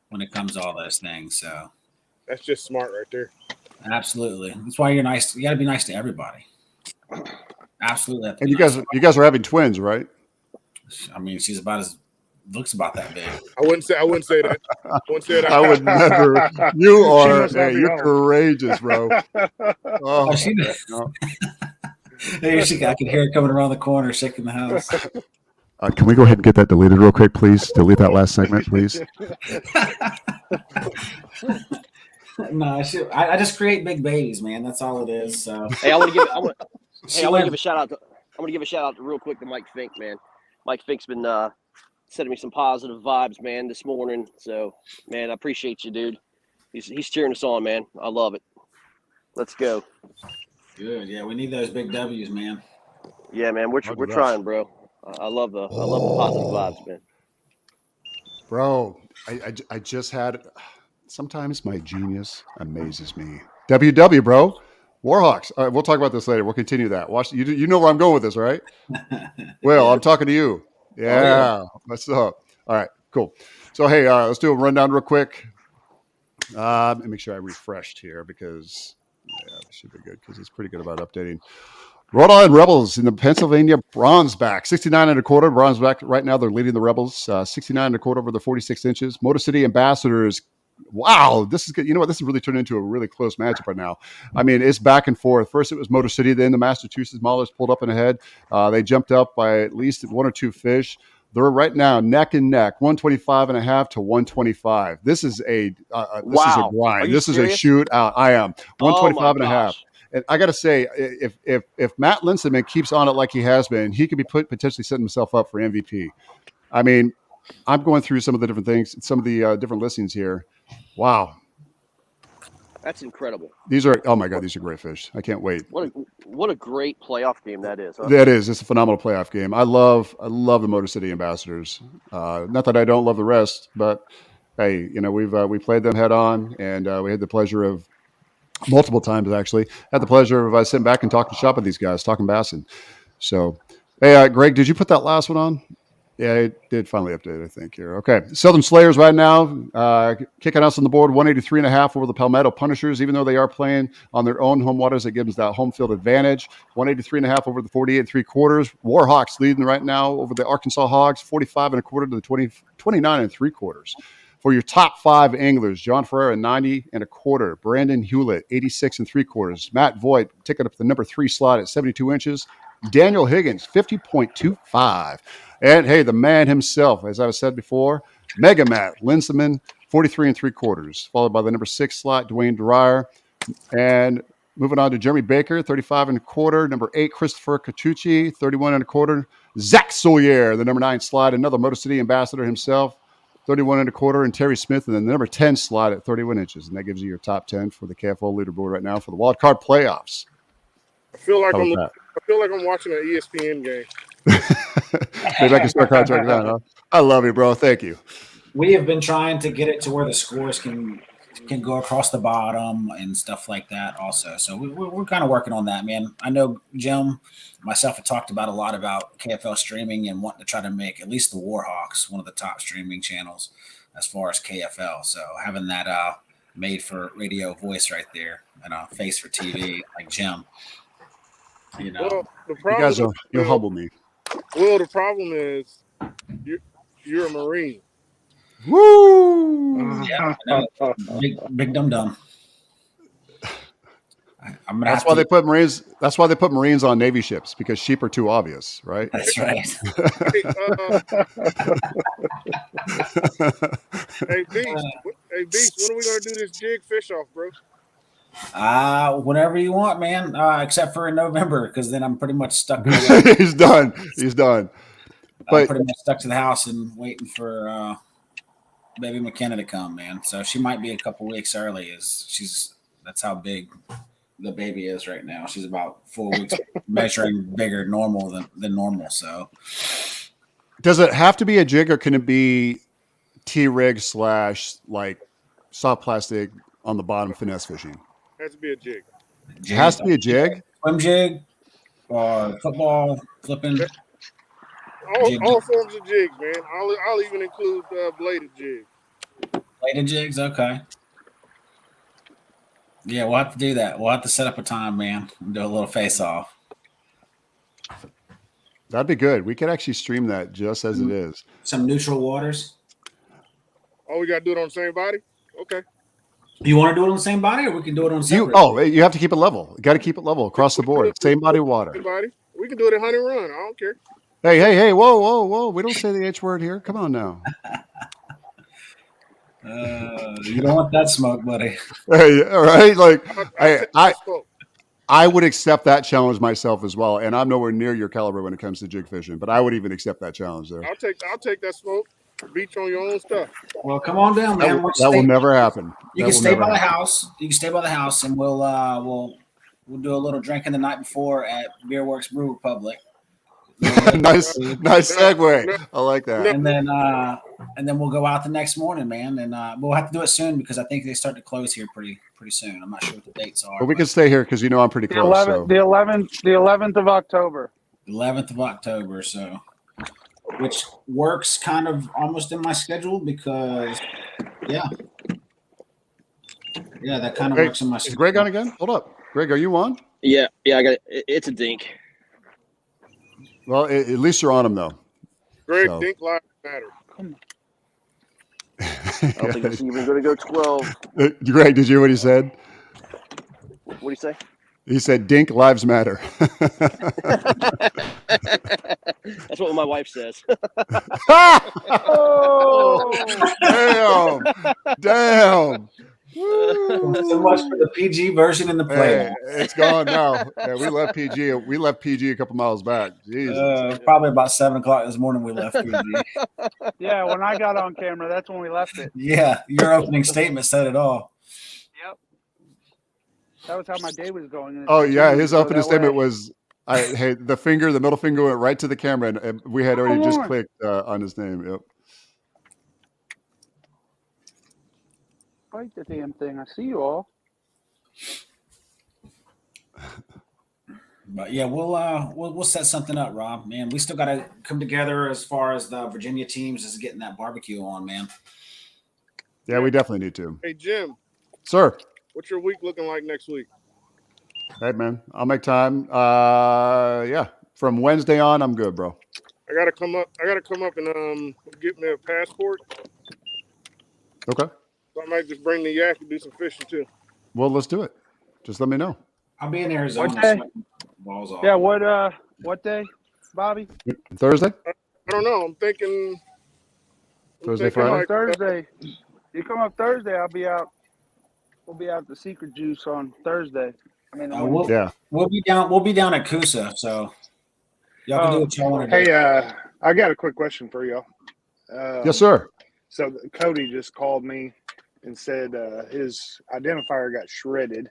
when it comes to all those things. So that's just smart right there. Absolutely. That's why you're nice. You got to be nice to everybody. Absolutely. And you guys are having twins, right? I mean, she's about as looks about that big. I wouldn't say that. I wouldn't say that. I would never. You She are. must not Hey, be you're home. courageous, bro. Oh, She did. no. There she, I could hear it coming around the corner, shaking the house. Can we go ahead and get that deleted real quick, please? Delete that last segment, please. No, I just create big babies, man. That's all it is. So Hey, I want to give. I want she to went- give a shout out. I'm gonna give a shout out real quick to Mike Fink, man. Mike Fink's been sending me some positive vibes, man, this morning. So, man, I appreciate you, dude. He's cheering us on, man. I love it. Let's go. Good. Yeah, we need those big W's, man. Yeah, man, we're Roger that. trying, bro. I love the positive vibes, man. Bro, I just had. Sometimes my genius amazes me. WW, bro. Warhawks. All right, we'll talk about this later. We'll continue that. Watch. You know where I'm going with this, right? Well, Yeah. I'm talking to you. Yeah. What's up? All right. Cool. So hey, let's do a rundown real quick. Let me make sure I refreshed here because this should be good because it's pretty good about updating. Rhode Island Rebels in the Pennsylvania Bronzeback, 69 1/4 Bronzeback. Right now, they're leading the Rebels, 69 1/4 over the 46 inches. Motor City Ambassadors. Wow, this is good. You know what? This is really turned into a really close matchup right now. I mean, it's back and forth. First, it was Motor City. Then the Massachusetts Maulers pulled up and ahead. They jumped up by at least one or two fish. They're right now neck and neck, 125.5 to 125. This is a Wow. this is a Are grind. you This serious? is a shootout. I am 125.5. gosh. And I got to say, if Matt Linseman keeps on it like he has been, he could be potentially setting himself up for MVP. I mean, I'm going through some of the different things, some of the different listings here. Wow, That's incredible. these are oh my god, these are great fish. I can't wait. What a great playoff game that is. Huh? That is, it's a phenomenal playoff game. I love the Motor City Ambassadors. Not that I don't love the rest, but hey, you know we played them head on, and we had the pleasure of multiple times actually had the pleasure of sitting back and talking shop with these guys, talking bassin. So, hey, Greg, did you put that last one on? Yeah, it did finally update, I think, here. Okay. Southern Slayers right now, kicking us on the board, 183.5 over the Palmetto Punishers, even though they are playing on their own home waters. It gives them that home field advantage. 183.5 over the 48 3/4. Warhawks leading right now over the Arkansas Hawgs, 45 1/4 to the 29 3/4. For your top five anglers, John Ferreira, 90 1/4. Brandon Hewlett, 86 3/4. Matt Voigt taking up the number 3 slot at 72 inches. Daniel Higgins, 50.25. And hey, the man himself, as I said before, Mega Matt Linseman, 43 3/4, followed by the number 6 slot, Dwayne Dreyer. And moving on to Jeremy Baker, 35 1/4. Number 8, Christopher Catucci, 31 1/4. Zach Solier, the number 9 slot, another Motor City ambassador himself, 31 1/4. And Terry Smith, and then the number 10 slot at 31 inches. And that gives you your top 10 for the KFO leaderboard right now for the wild card playoffs. I feel like How about I'm watching an ESPN game. Maybe I can start contracting that, huh? I love you, bro. Thank you. We have been trying to get it to where the scores can go across the bottom and stuff like that also. So we're kind of working on that, man. I know Jim, myself have talked about a lot about KFL streaming and wanting to try to make at least the Warhawks one of the top streaming channels as far as KFL. So having that made for radio voice right there and a face for TV like Jim. You know, Well, the You problem guys is, are you'll humble me. well, the problem is you're a Marine. Woo! yeah, I know. Big dum dum. I'm gonna That's have why to. they put Marines. That's why they put Marines on Navy ships because sheep are too obvious, right? That's right. Hey, hey, Beast. Hey, Beast. When are we gonna do this jig fish off, bro? Whenever you want, man. Except for in November, because then I'm pretty much stuck. He's done. He's done. I'm But pretty much stuck to the house and waiting for baby McKenna to come, man. So she might be a couple weeks early. That's how big the baby is right now. She's about 4 weeks, measuring bigger than normal. So does it have to be a jig or can it be T-rig / like soft plastic on the bottom finesse fishing? Has to be a jig. It has to be a jig. Swim jig or football flipping. Jig. All forms of jigs, man. I'll even include bladed jigs. Bladed jigs, okay. Yeah, we'll have to do that. We'll have to set up a time, man, and do a little face off. That'd be good. We could actually stream that just as it is. Some neutral waters. Oh, we gotta do it on the same body. Okay. You want to do it on the same body, or we can do it on separate? You have to keep it level. You got to keep it level across the board. Same body water. Same body. We can do it at Honey Run. I don't care. Hey! Whoa! We don't say the H word here. Come on now. You don't want that smoke, buddy. Hey, all right. Like I spoke. I would accept that challenge myself as well, and I'm nowhere near your caliber when it comes to jig fishing. But I would even accept that challenge there. I'll take that smoke. Beat you on your own stuff. Well, come on down, man. That will never happen. You can stay by the house. You can stay by the house, and we'll do a little drinking the night before at Beer Works Brew Republic. nice segue. I like that. And then we'll go out the next morning, man. And we'll have to do it soon because I think they start to close here pretty soon. I'm not sure what the dates are. But we can stay here because I'm pretty close. The 11th of October. 11th of October. So, which works kind of almost in my schedule because, that kind of works in my schedule. Is Greg on again? Hold up, Greg, are you on? Yeah, I got it. It's a dink. Well, at least you're on him though. Greg, dink lives matter. Come on. I don't think it's even going to go 12. Greg, did you hear what he said? What do you say? He said, "Dink lives matter." That's what my wife says. Oh, damn. So much for the PG version in the play. It's gone now. Yeah, we left PG. We left PG a couple miles back. Jesus. Probably about 7:00 this morning we left PG. Yeah, when I got on camera, that's when we left it. Yeah, your opening statement said it all. Yep. That was how my day was going. Oh yeah, his opening statement was, "Hey, the middle finger went right to the camera, and we had already just clicked on his name." Yep. Fight the damn thing. I see you all. But yeah, we'll set something up, Rob. Man, we still got to come together as far as the Virginia teams is getting that barbecue on, man. Yeah, we definitely need to. Hey, Jim. Sir. What's your week looking like next week? Hey, man, I'll make time. From Wednesday on, I'm good, bro. I gotta come up and get me a passport. Okay. So I might just bring the yak and do some fishing too. Well, let's do it. Just let me know. I'll be in Arizona. What day? So balls off. Yeah, what day, Bobby? Thursday? I don't know. I'm thinking Thursday, Friday? Thursday. You come up Thursday, I'll be out. We'll be out at the Secret Juice on Thursday. I mean, we'll be down at Coosa, so y'all can do what y'all want to do. Hey, I got a quick question for y'all. Yes, sir. So Cody just called me and said his identifier got shredded.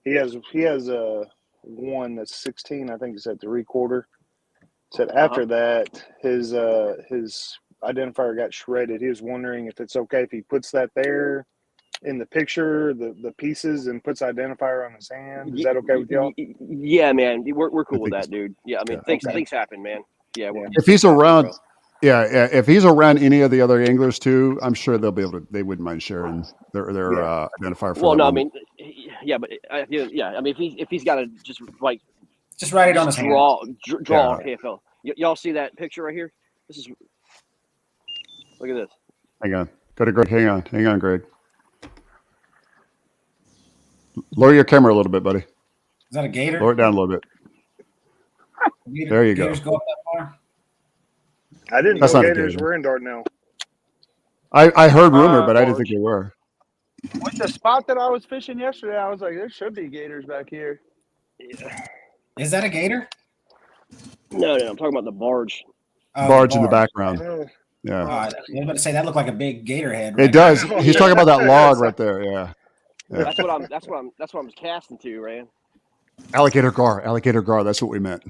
He has a one that's 16, I think it's at 3/4. Said after that his identifier got shredded. He was wondering if it's okay if he puts that there in the picture, the pieces, and puts identifier on his hand. Is that okay with y'all? Yeah, man. We're cool with that, dude. Yeah, I mean, things happen, man. Yeah. If he's around, if he's around any of the other anglers too, I'm sure they'll be able to. They wouldn't mind sharing their identifier. Well, no, I mean, yeah, but I mean, if he's got to just like just write it on his draw on KFL. Y'all see that picture right here? This is. Look at this. Hang on. Go to Greg. Hang on, Greg. Lower your camera a little bit, buddy. Is that a gator? Lower it down a little bit. There you go. Gators go up that far? I didn't know gators were in Dardanelle. I heard rumor, but I didn't think they were. With the spot that I was fishing yesterday, I was like, there should be gators back here. Yeah. Is that a gator? No, I'm talking about the barge. Barge in the background. Yeah. I was about to say that looked like a big gator head. Right? It does. He's talking about that log right there. Yeah. That's what I'm casting to, Rand. Alligator gar. That's what we meant.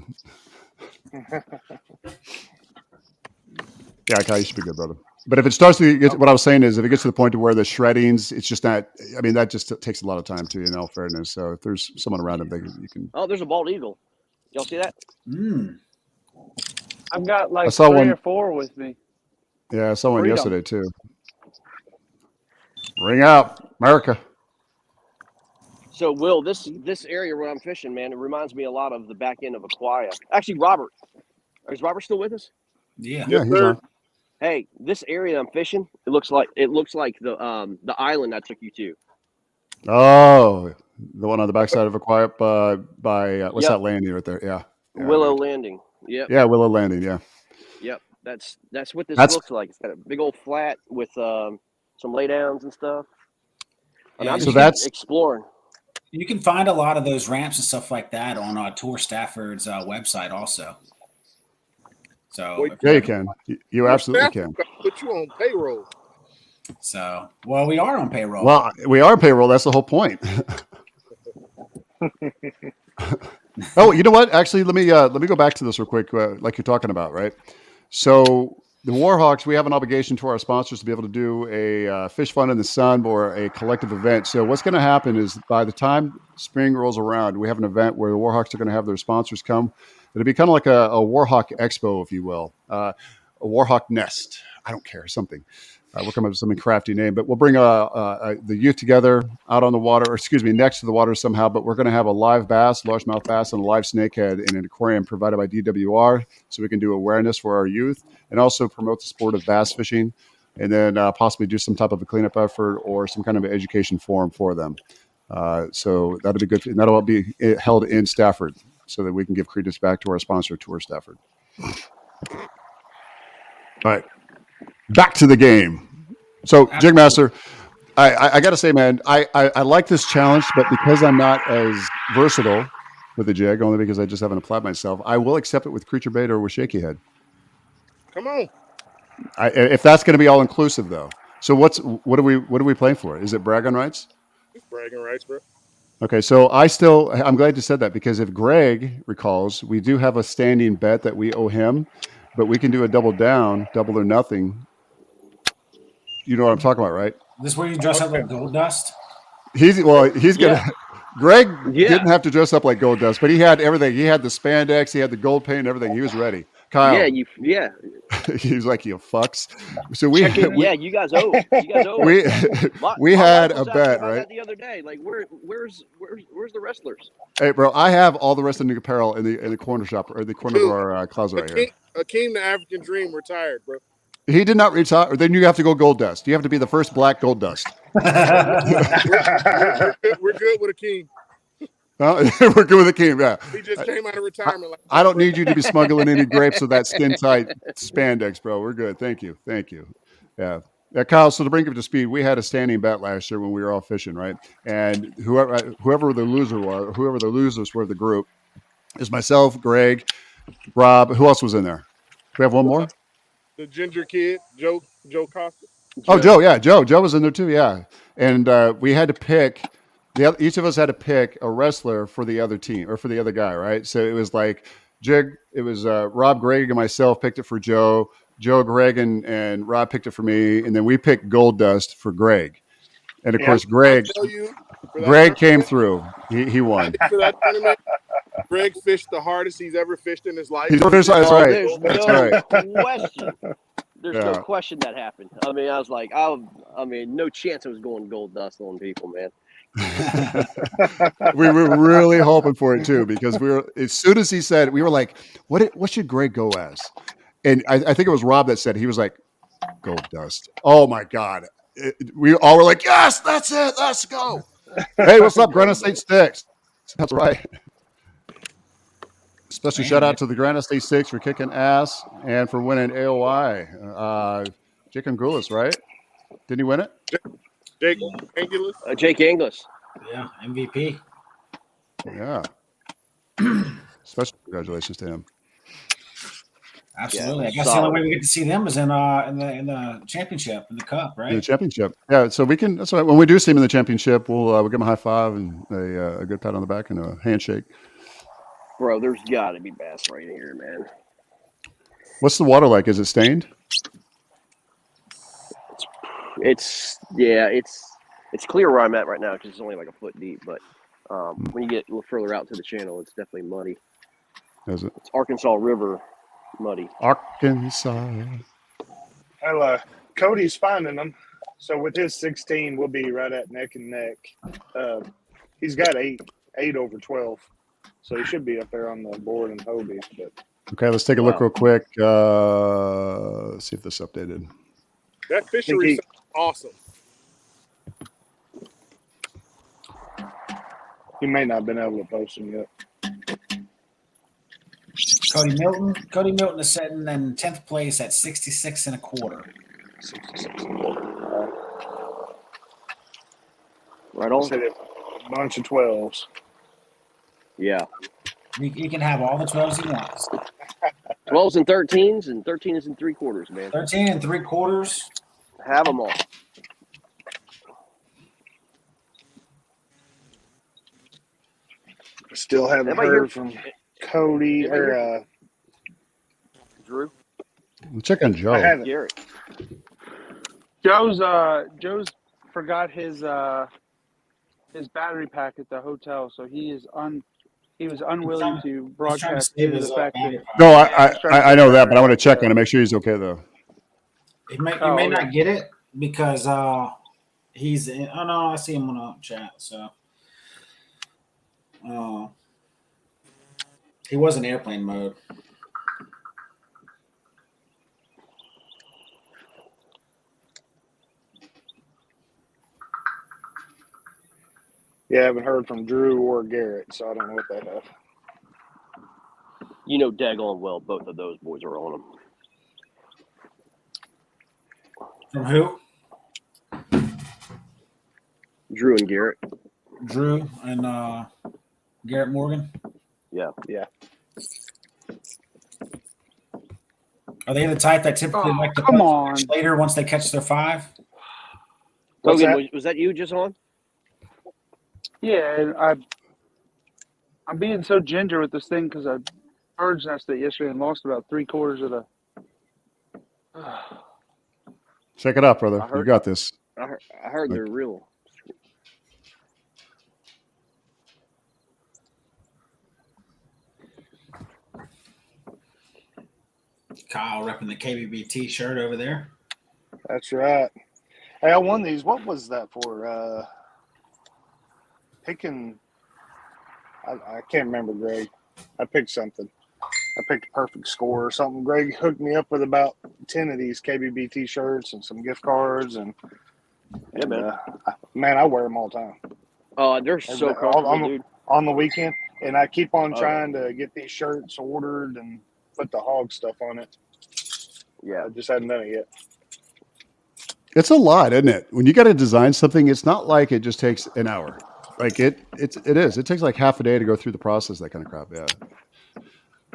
Yeah, Kyle, you should be good, brother. But if it starts to get, what I was saying is, if it gets to the point to where the shreddings, it's just not. I mean, that just takes a lot of time too. In all fairness, so if there's someone around him, you can. Oh, there's a bald eagle. Y'all see that? I've got like 3 or 4 with me. Yeah, I saw one yesterday too. Ring out, America. So, Will, this area where I'm fishing, man, it reminds me a lot of the back end of Aquia. Actually, Robert, Is Robert still with us? Yeah. Yeah, Yes, he's sir. on. Hey, this area I'm fishing, it looks like the island I took you to. Oh, the one on the backside of a quiet by what's Yep, that landing right there? Yeah, yeah, Willow dude. Landing. Yep, Yeah, Willow Landing. Yeah, yep. That's what this that's looks like. It's got a big old flat with some laydowns and stuff. I mean, Yeah, I'm so just that's exploring. you can find a lot of those ramps and stuff like that on Tour Stafford's website also. So Wait, if yeah, you're you ever, can. You your absolutely staff can. got to put you on payroll. so well, we are on payroll. Well, we are payroll. That's the whole point. Oh, you know what? Actually, let me go back to this real quick, like you're talking about, right? So the Warhawks, we have an obligation to our sponsors to be able to do a fish fun in the sun or a collective event. So what's going to happen is by the time spring rolls around, we have an event where the Warhawks are going to have their sponsors come. It'll be kind of like a Warhawk Expo, if you will, a Warhawk Nest. I don't care, something. We'll come up with some crafty name, but we'll bring the youth together out on the water, or excuse me, next to the water somehow. But we're going to have a live bass, largemouth bass, and a live snakehead in an aquarium provided by DWR, so we can do awareness for our youth and also promote the sport of bass fishing, and then possibly do some type of a cleanup effort or some kind of education forum for them. So that'll be good, and that'll be held in Stafford, so that we can give credence back to our sponsor, Tour Stafford. All right, back to the game. So, Jigmaster, I got to say, man, I like this challenge, but because I'm not as versatile with the jig, only because I just haven't applied myself, I will accept it with creature bait or with shaky head. Come on. If that's going to be all inclusive, though. So what are we playing for? Is it bragging rights? It's bragging rights, bro. Okay, so I'm glad you said that, because if Greg recalls, we do have a standing bet that we owe him, but we can do a double down, double or nothing. You know what I'm talking about, right? This is where you dress up like Gold Dust. He's gonna. Yeah, Greg yeah. didn't have to dress up like Gold Dust, but he had everything. He had the spandex, he had the gold paint, and everything. He was ready. Kyle, Yeah. he was like, "You fucks." So we Check in. Yeah, you guys owe. we we My had wife a was asking bet, about right? that the other day. Like, where's the wrestlers? Hey, bro, I have all the rest of the apparel in the corner shop or the corner of Dude, our closet right here. Akeem, the African Dream, retired, bro. He did not retire. Then you have to go Gold Dust. You have to be the first black Gold Dust. We're good with Akeem. We're good with the king. Yeah, He just came out of retirement. I don't need you to be smuggling any grapes with that skin tight spandex, bro. We're good. Thank you. Yeah. Kyle, so to bring up to speed, we had a standing bet last year when we were all fishing, right? And whoever the loser was, whoever the losers were of the group, is myself, Greg, Rob. Who else was in there? We have one more. The ginger kid, Joe Costa. Oh, Joe. Yeah, Joe was in there too. Yeah, and we had to pick. Each of us had to pick a wrestler for the other team or for the other guy, right? So it was like Jig. It was Rob, Greg, and myself picked it for Joe. Joe, Greg, and Rob picked it for me, and then we picked Gold Dust for Greg. And of course, Greg came through. He won. For that tournament, Greg fished the hardest he's ever fished in his life. That's right. There's no question. There's no Yeah. question that happened. I mean, I was like, no chance I was going Gold Dust on people, man. We were really hoping for it too, because as soon as he said, we were like, what should Greg go as? And I think it was Rob that said, he was like, Gold Dust. Oh my God. We all were like, yes, that's it. Let's go. Hey, what's up, Granite State Sticks? That's right. Special shout out to the Granite State Six for kicking ass and for winning AOI. Jake Angulis, right? Didn't he win it? Jake Angulis. Jake Inglis. Yeah, MVP. Yeah. Special congratulations to him. Absolutely. Yeah, I guess the only way we get to see them is in the championship, in the cup, right? In the championship. Yeah, so we can. That's right. When we do see him in the championship, we'll give him a high five and a good pat on the back and a handshake. Bro, there's got to be bass right here, man. What's the water like? Is it stained? It's clear where I'm at right now because it's only like a foot deep. But when you get a little further out to the channel, it's definitely muddy. Is it? It's Arkansas River muddy. Arkansas. Well, Cody's finding them. So with his 16, we'll be right at neck and neck. He's got 8 over 12. So he should be up there on the board in Hobie. But Okay, let's take a look Wow. real quick. See if this updated. That fishery he- sounds awesome. He may not have been able to post them yet. Cody Milton is sitting in 10th place at 66 and a quarter. 66. Right I on. said a bunch of 12s. Yeah. He can have all the 12s he wants. 12s and 13s, and 13 and 3/4, man. 13 and 3/4. Have them all. Still haven't Anybody heard hear- from Cody Anybody or Drew, We'll check on Joe. I haven't. Garrett. Joe's forgot his battery pack at the hotel, so he was unwilling to broadcast due to the fact that No, I know that, but I want to check on him, make sure he's okay though. You may okay. not get it because he's in. Oh no, I see him on a chat. So he was in airplane mode. Yeah, I haven't heard from Drew or Garrett, so I don't know what they have. You know daggone well both of those boys are on them. From who? Drew and Garrett. Drew and Garrett Morgan. Yeah. Are they the type that typically like to come post on. later once they catch their 5? What's Logan, that? was that you just on? Yeah, and I'm being so ginger with this thing because I bird's nested yesterday and lost about 3/4 of the. Check it out, brother. I heard- You got this. I heard they're real. Kyle repping the KBB T-shirt over there. That's right. Hey, I won these. What was that for? Picking. I can't remember, Greg. I picked something. I picked a perfect score or something. Greg hooked me up with about 10 of these KBB T-shirts and some gift cards, and Yeah, man. man, I wear them all the time Oh, they're so all- comfortable, dude. on the weekend, and I keep on Oh, trying to get these shirts ordered and put the Hog stuff on it. Yeah. I just haven't done it yet. It's a lot, isn't it? When you got to design something, it's not like it just takes an hour. Like it is. It takes like half a day to go through the process, that kind of crap. Yeah.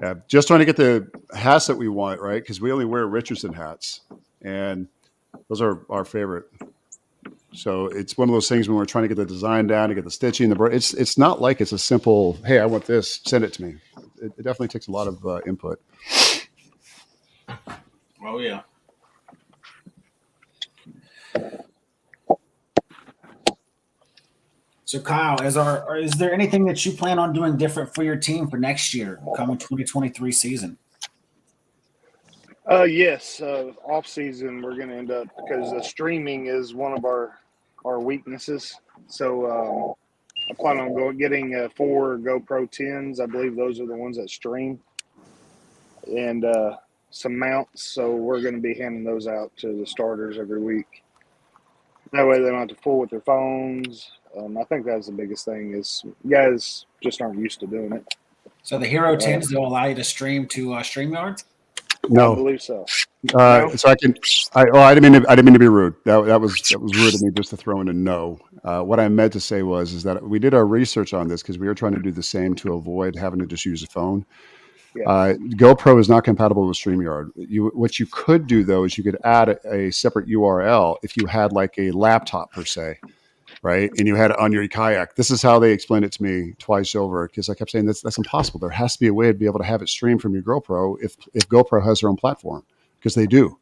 Yeah. Just trying to get the hats that we want, right? Because we only wear Richardson hats, and those are our favorite. So it's one of those things when we're trying to get the design down, to get the stitching, it's not like it's a simple, hey, I want this, send it to me. It definitely takes a lot of input. Oh yeah. So Kyle, is there anything that you plan on doing different for your team for next year, coming 2023 season? Yes. Off season, we're going to end up because the streaming is one of our weaknesses. So I plan on getting 4 GoPro 10s. I believe those are the ones that stream, and some mounts. So we're going to be handing those out to the starters every week. That way they don't have to fool with their phones. I think that's the biggest thing is guys just aren't used to doing it. So the Hero 10s, they'll allow you to stream to StreamYard? I No. believe so. So I didn't mean to be rude. That was rude of me just to throw in a no. What I meant to say is that we did our research on this because we were trying to do the same to avoid having to just use a phone. Yeah. GoPro is not compatible with StreamYard. What you could do though is you could add a separate URL if you had like a laptop per se, right? And you had it on your kayak. This is how they explained it to me twice over because I kept saying that's impossible. There has to be a way to be able to have it stream from your GoPro if GoPro has their own platform, because they do.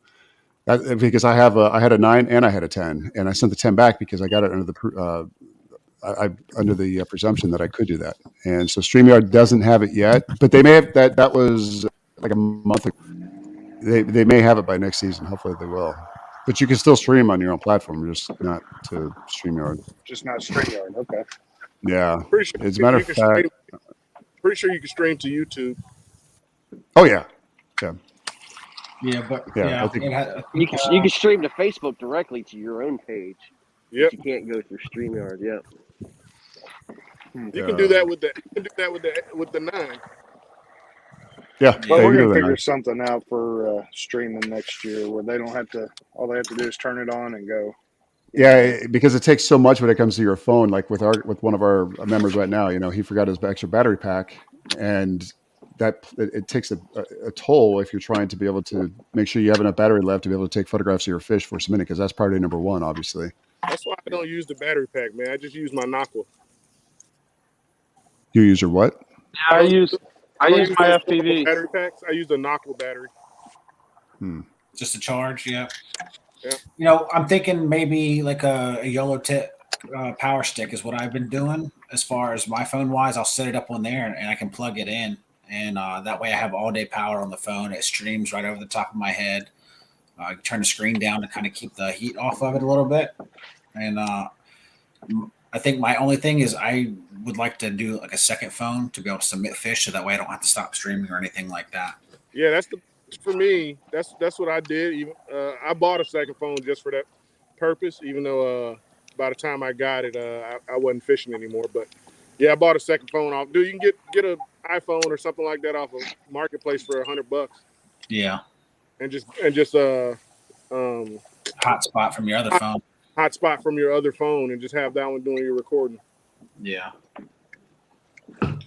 Because I had a 9 and I had a 10, and I sent the 10 back because I got it under the presumption that I could do that. And so StreamYard doesn't have it yet, but they may have that was like a month ago. They may have it by next season. Hopefully they will. But you can still stream on your own platform, just not to StreamYard. Just not StreamYard. Okay. Yeah. Pretty sure As a matter of you can fact. pretty sure you can stream to YouTube. Oh yeah, Yeah, but yeah. yeah, I think You can stream to Facebook directly to your own page. Yep. But you can't go through StreamYard. Yeah. You can do that with the 9. yeah. But yeah, we're you gonna do figure that. something out for streaming next year where they don't have to. All they have to do is turn it on and go. Yeah, because it takes so much when it comes to your phone. Like with one of our members right now, he forgot his extra battery pack, and that it takes a toll if you're trying to be able to make sure you have enough battery left to be able to take photographs of your fish for a minute, because that's priority number one, obviously. That's why I don't use the battery pack, man. I just use my Nocqua. You use your what? I don't use I don't my use those FPV. battery packs. I use the Nocqua battery. just a charge. Yeah. Yeah. I'm thinking maybe like a YOLO tip power stick is what I've been doing as far as my phone wise. I'll set it up on there and I can plug it in, and that way I have all day power on the phone. It streams right over the top of my head. I turn the screen down to kind of keep the heat off of it a little bit, and I think my only thing is I would like to do like a second phone to be able to submit fish, so that way I don't have to stop streaming or anything like that. Yeah, for me. That's what I did. Even I bought a second phone just for that purpose. Even though by the time I got it, I wasn't fishing anymore. But yeah, I bought a second phone off. Dude, you can get an iPhone or something like that off of Marketplace for $100. Yeah, and just hotspot from your other phone. hotspot from your other phone and just have that one doing your recording. Yeah,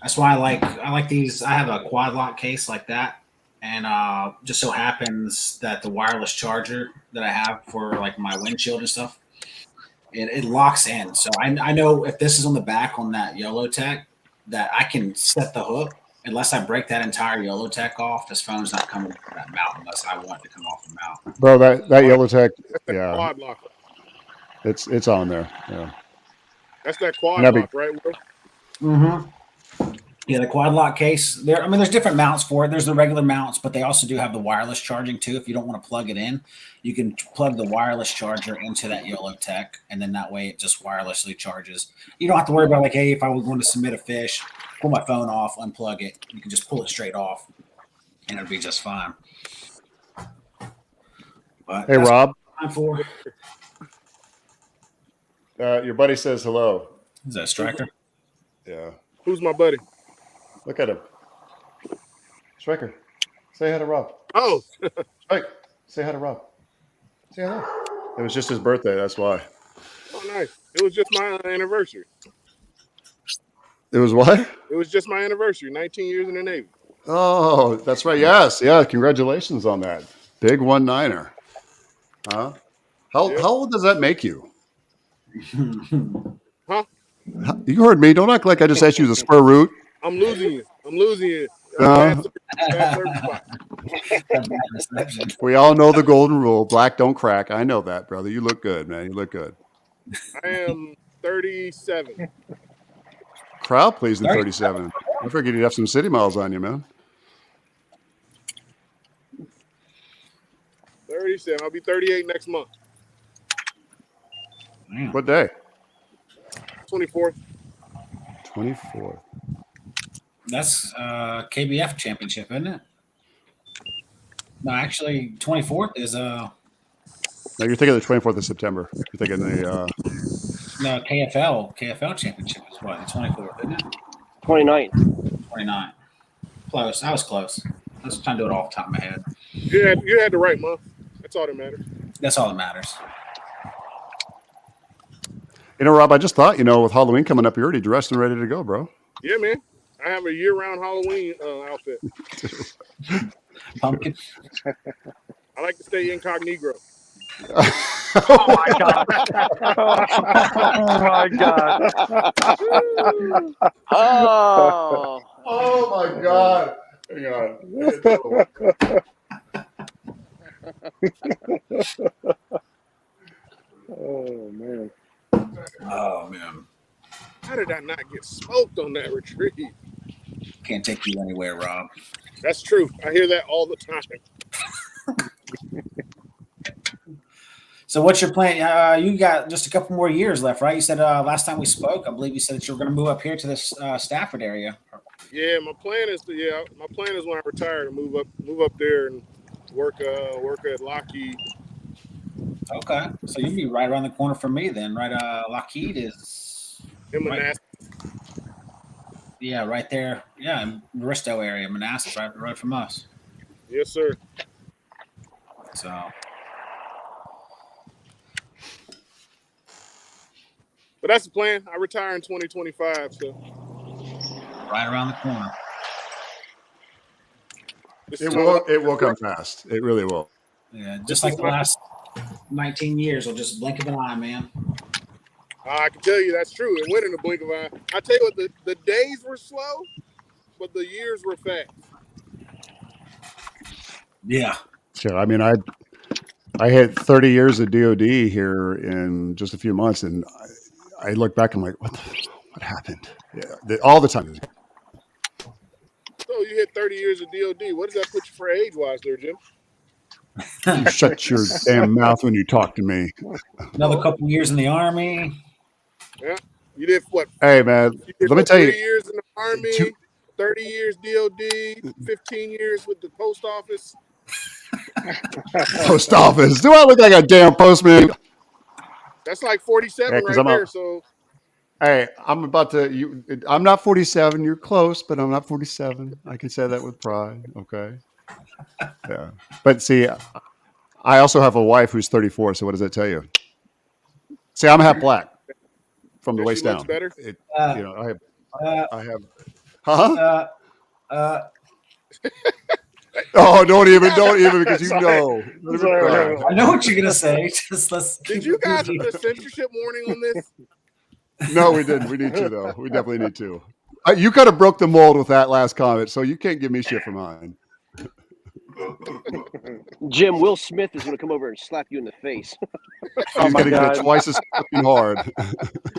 that's why I like these. I have a quad lock case like that. And just so happens that the wireless charger that I have for like my windshield and stuff, it locks in. So I know if this is on the back on that YOLO tech, that I can set the hook. Unless I break that entire YOLO tech off, this phone's not coming from that mount unless I want it to come off the mount. Bro, that yellow tech, That's that yeah, quad lock. it's on there. Yeah, That's that quad and that'd lock, right, Will? Mm-hmm. Yeah, the quad lock case. There's different mounts for it. There's the regular mounts, but they also do have the wireless charging too. If you don't want to plug it in, you can plug the wireless charger into that YOLO tech, and then that way it just wirelessly charges. You don't have to worry about like, hey, if I was going to submit a fish, pull my phone off, unplug it. You can just pull it straight off, and it'll be just fine. But hey, that's Rob. what I'm for. Your buddy says hello. Is that a striker? Yeah. Who's my buddy? Look at him. Striker, say hi to Rob. Oh, Strike, say hi to Rob. Say hello. It was just his birthday. That's why. oh, nice. It was just my anniversary. It was what? It was just my anniversary. 19 years in the Navy. Oh, that's right. Yes. Yeah. Congratulations on that. Big 1-9er. Huh? How old does that make you? Huh? You heard me. Don't act like I just asked you the square root. I'm losing you. Uh, Bad service spot. We all know the golden rule. Black don't crack. I know that, brother. You look good, man. You look good. I am 37. Crowd pleasing 37. I figured you'd have some city miles on you, man. 37. I'll be 38 next month. What day? 24th. 24th. That's KBF championship, isn't it? No, actually, 24th is No, you're thinking the 24th of September. You're thinking the no KFL championship is what, the 24th, isn't it? 29th. 29. Close. I was close. I was trying to do it off the top of my head. You had the right month. That's all that matters. That's all that matters. Rob, I just thought, with Halloween coming up, you're already dressed and ready to go, bro. Yeah, man. I have a year-round Halloween outfit. Pumpkin. I like to stay incognito. Oh my god! Oh my god! Oh, my God. Hang on. Oh man. Oh man, How did I not get smoked on that retreat? can't take you anywhere, Rob. That's true. I hear that all the time. So what's your plan? You got just a couple more years left, right? You said last time we spoke, I believe you said that you were going to move up here to this Stafford area. Yeah, my plan is when I retire to move up there and work at Lockheed. Okay, so you'll be right around the corner from me then, right? Lockheed is In right, Manassas. yeah, right there. Yeah, in Bristow area, Manassas, right from us. Yes, sir. So, But that's the plan. I retire in 2025. So right around the corner. It will come fast. It really will. Yeah, just like the last 19 years, will just blink of an eye, man. I can tell you that's true. It went in a blink of an eye. I tell you what, the days were slow, but the years were fast. Yeah. So I mean, I hit 30 years of DOD here in just a few months, and I look back and I'm like, what happened? Yeah, all the time. So you hit 30 years of DOD. What does that put you for age-wise there, Jim? You shut your damn mouth when you talk to me. Another couple years in the Army. Yeah. You did what? Hey, man, You let me tell you. 3 years in the Army, 30 years DOD, 15 years with the post office. Post office. Do I look like a damn postman? That's like 47 right there. So, hey, I'm about to. I'm not 47. You're close, but I'm not 47. I can say that with pride. Okay. Yeah, but see, I also have a wife who's 34. So what does that tell you? See, I'm half black from the waist down. Better. I have. Huh? Oh, don't even because you know. I know what you're gonna say. Did you guys put a censorship warning on this? No, we didn't. We need to though. We definitely need to. You kind of broke the mold with that last comment, so you can't give me shit for mine. Jim, Will Smith is going to come over and slap you in the face. He's going to get it twice as fucking hard.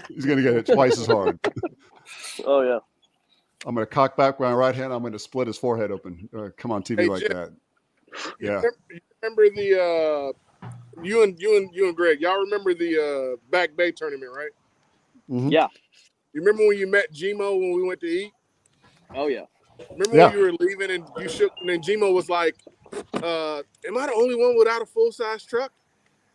He's going to get it twice as hard. Oh, yeah. I'm going to cock back my right hand. I'm going to split his forehead open. Come on TV like Jim, that. Yeah. You remember the you and Greg? Y'all remember the Back Bay tournament, right? Mm-hmm. Yeah. You remember when you met Gmo when we went to eat? Oh yeah. Remember when you were leaving and you shook, and then Gmo was like, "Am I the only one without a full size truck?"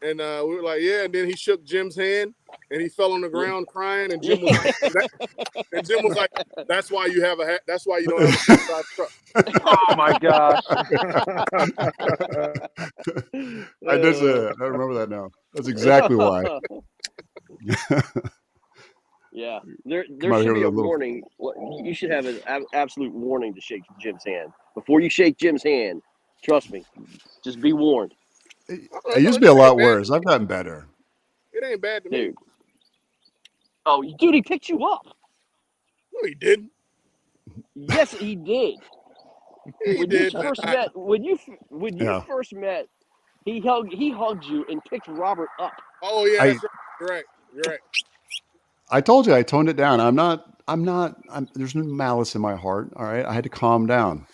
And we were like, "Yeah." And then he shook Jim's hand, and he fell on the ground crying. And Jim was like, "That's why you have That's why you don't have a full size truck." Oh my gosh! I did say that. I remember that now. That's exactly why. Yeah, there should be a warning. You should have an absolute warning to shake Jim's hand before you shake Jim's hand. Trust me, just be warned. It used to be a lot worse. I've gotten better. It ain't bad to me. Oh, dude, he picked you up. No, he didn't. Yes, he did. When you first met, he hugged you and picked Robert up. Oh yeah, that's right. You're right. I told you I toned it down. There's no malice in my heart. All right. I had to calm down,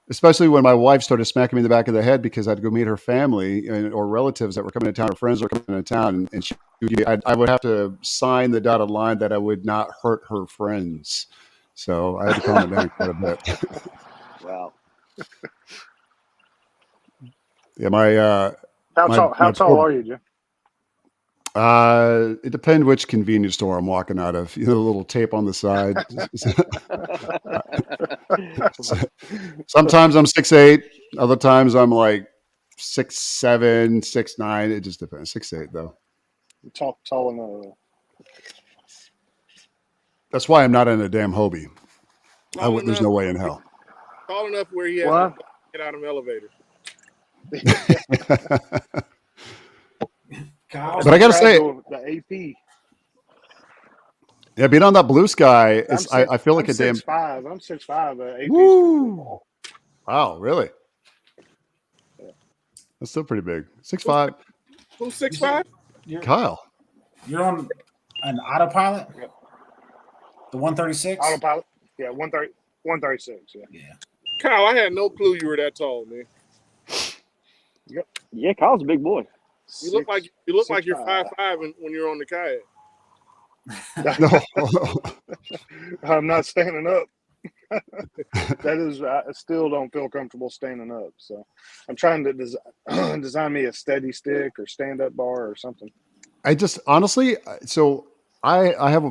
especially when my wife started smacking me in the back of the head because I'd go meet her family or relatives that were coming to town or friends that were coming to town. And I would have to sign the dotted line that I would not hurt her friends. So I had to calm it down quite a bit. Wow. Yeah. How tall are you, Jim? It depends which convenience store I'm walking out of. You know, the little tape on the side. Sometimes I'm 6'8". Other times I'm like 6'7", 6'9". It just depends. 6'8" though. Tall enough. That's why I'm not in a damn Hobie. There's no way in hell. Tall enough where he has to get out of an elevator. But I gotta say, the AP. Yeah, being on that blue sky, I feel like I'm a damn. 6'5". I'm 6'5". Woo! Wow, really? That's still pretty big. 6'5". Who's 6'5"? Kyle. You're on an autopilot. The 136. Autopilot. Yeah, 136. Yeah. Kyle, I had no clue you were that tall, man. Yep. Yeah, Kyle's a big boy. You look like you're 6'5". 5'5" when you're on the kayak. No. I'm not standing up. That is, I still don't feel comfortable standing up. So I'm trying to design me a steady stick or stand up bar or something. I just honestly, so I have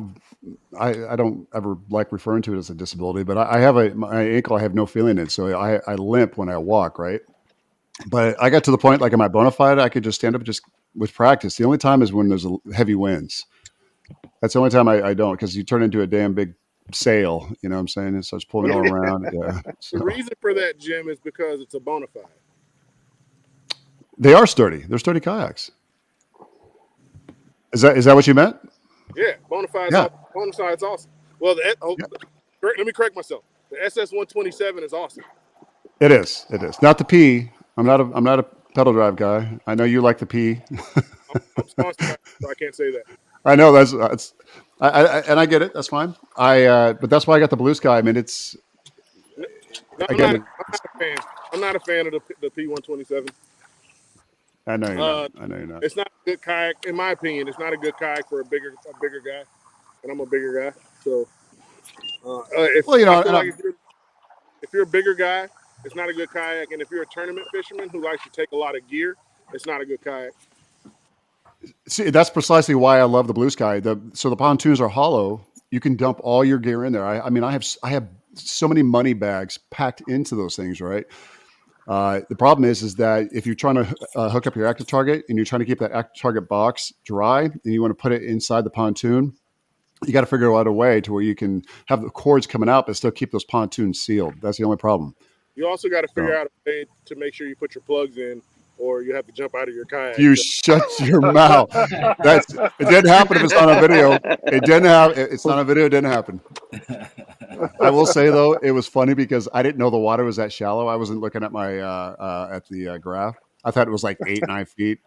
I don't ever like referring to it as a disability, but I have my ankle. I have no feeling in it, so I limp when I walk, right? But I got to the point, like in my bona fide, I could just stand up just with practice. The only time is when there's heavy winds. That's the only time I don't, because you turn into a damn big sail. You know what I'm saying? It starts pulling all around. Yeah. So. The reason for that, Jim, is because it's a bona fide. They are sturdy. They're sturdy kayaks. Is that what you meant? Yeah, bona fide. Yeah. Bona fide's awesome. Well, let me correct myself. The SS-127 is awesome. It is. It is not the P. I'm not a pedal drive guy. I know you like the P. I'm sponsored, so I can't say that. I know that's and I get it. That's fine. But that's why I got the Blue Sky. I mean, it's. I'm not a fan. I'm not a fan of the P-127. I know you're not. I know you're not. It's not a good kayak, in my opinion. It's not a good kayak for a bigger guy, and I'm a bigger guy. So, if you're a bigger guy, it's not a good kayak. And if you're a tournament fisherman who likes to take a lot of gear, it's not a good kayak. See, that's precisely why I love the Blue Sky. So the pontoons are hollow. You can dump all your gear in there. I mean, I have so many money bags packed into those things, right? The problem is that if you're trying to hook up your active target and you're trying to keep that active target box dry and you want to put it inside the pontoon, you got to figure out a way to where you can have the cords coming out but still keep those pontoons sealed. That's the only problem. You also got to figure out a way to make sure you put your plugs in, or you have to jump out of your kayak. You shut your mouth. It didn't happen if it's not on video. It didn't happen. It's not on video. It didn't happen. I will say though, it was funny because I didn't know the water was that shallow. I wasn't looking at my at the graph. I thought it was like 8-9 feet.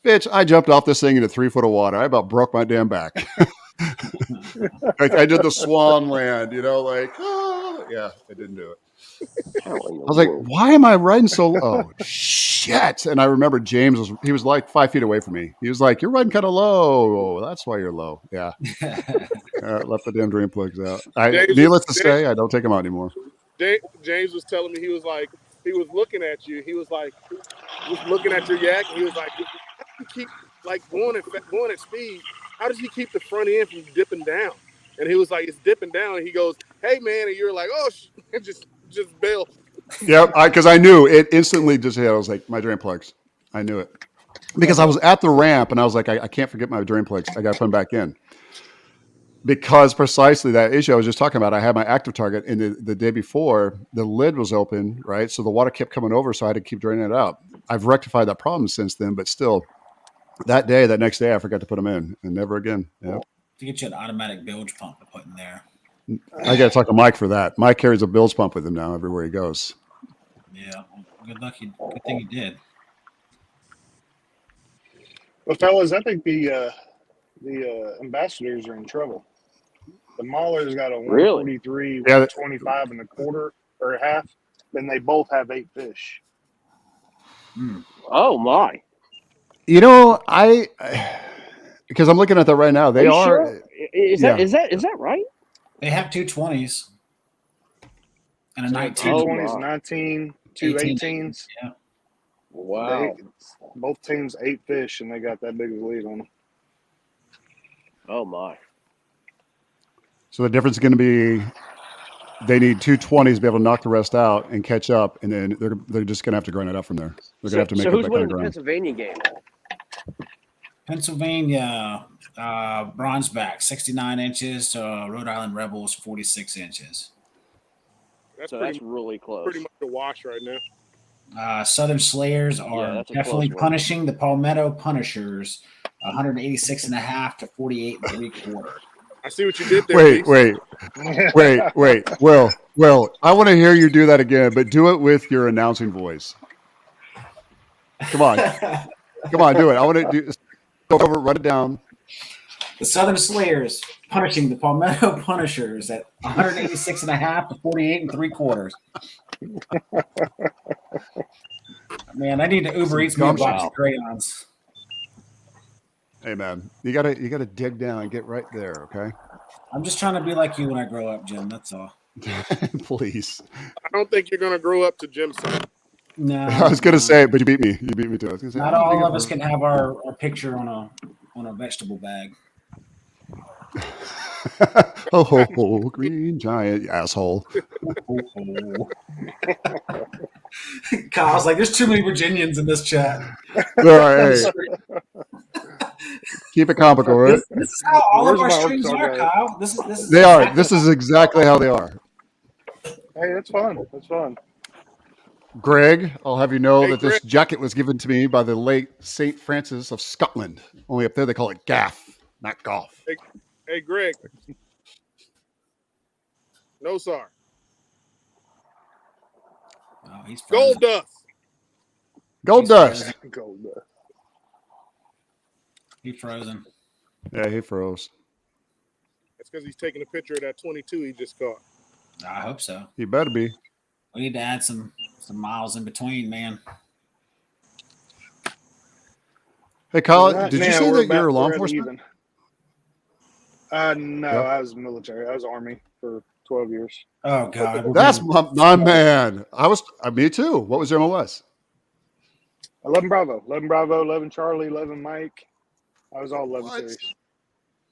Bitch, I jumped off this thing into 3 foot of water. I about broke my damn back. Like I did the swan land, like, yeah, I didn't do it. I was like, why am I riding so low? Oh, shit. And I remember James was like 5 feet away from me. He was like, you're riding kind of low. Oh, that's why you're low. Yeah. Left the damn drain plugs out. Needless to say, I don't take them out anymore. James was telling me, he was looking at you. He was looking at your yak. And he was like, how do you keep like going at speed? How does he keep the front end from dipping down? And he was like, it's dipping down. And he goes, hey, man. And you're like, oh, just bail. Yeah, because I knew it instantly just hit. I was like, my drain plugs. I knew it. Because I was at the ramp and I was like, I can't forget my drain plugs. I got to put them back in. Because precisely that issue I was just talking about, I had my active target, and the day before, the lid was open, right? So the water kept coming over, so I had to keep draining it out. I've rectified that problem since then, but still, that next day, I forgot to put them in, and never again. Yeah. To get you an automatic bilge pump to put in there. I got to talk to Mike for that. Mike carries a bilge pump with him now everywhere he goes. Yeah, good luck. Good thing you did. Well, fellas, I think the ambassadors are in trouble. The Mahler's got a 143, 125 and a quarter or a half. Then they both have 8 fish. Oh my! Because I'm looking at that right now. They are. Sure? Is that right? They have 220s and a 19. 220s, 19, 2 18s. Yeah. Wow. Both teams 8 fish, and they got that big of a lead on them. Oh my! So the difference is going to be they need 220s to be able to knock the rest out and catch up, and then they're just going to have to grind it up from there. They're going to have to make it who's back winning on the the ground. Pennsylvania game? Pennsylvania, Bronzeback, 69 inches. Rhode Island Rebels, 46 inches. That's really close. Pretty much a wash right now. Southern Slayers are definitely punishing the Palmetto Punishers, 186.5 to 48.75. I see what you did there. Wait. Will, I want to hear you do that again, but do it with your announcing voice. Come on, do it. I want to go over, write it down. The Southern Slayers punishing the Palmetto Punishers at 186.5 to 48.75. Man, I need to Uber Eats me a box of crayons. Hey man, you gotta dig down and get right there, okay? I'm just trying to be like you when I grow up, Jim. That's all. Please. I don't think you're gonna grow up to Jim's size. I was gonna No. say it, but you beat me. You beat me too. I was gonna say Not I don't all think of us can have our picture on a vegetable bag. oh, green giant, you asshole. Kyle's like, there's too many Virginians in this chat. All right, hey, keep it comical, right? This is how all of Where's our my streams Arkansas are, guy? Kyle. This is They are. exactly This is exactly how they are. Hey, that's fun. That's fun. Greg, I'll have you know Hey, that this Greg. jacket was given to me by the late Saint Francis of Scotland. Only up there they call it gaff, not golf. Hey, Greg. No, sir. Oh, he's frozen. Gold dust. Gold He's dust. frozen. Gold. He's frozen. Yeah, he froze. That's because he's taking a picture of that 22 he just caught. I hope so. He better be. We need to add some miles in between, man. Hey, Kyle, Right did you now, say we're that you're about- law we're at enforcement? even. No, Yep. I was military. I was Army for 12 years. Oh God, we're That's being- my man. Me too. What was your MOS? 11 Bravo, 11 Bravo, 11 Charlie, 11 Mike. I was all 11 What? series.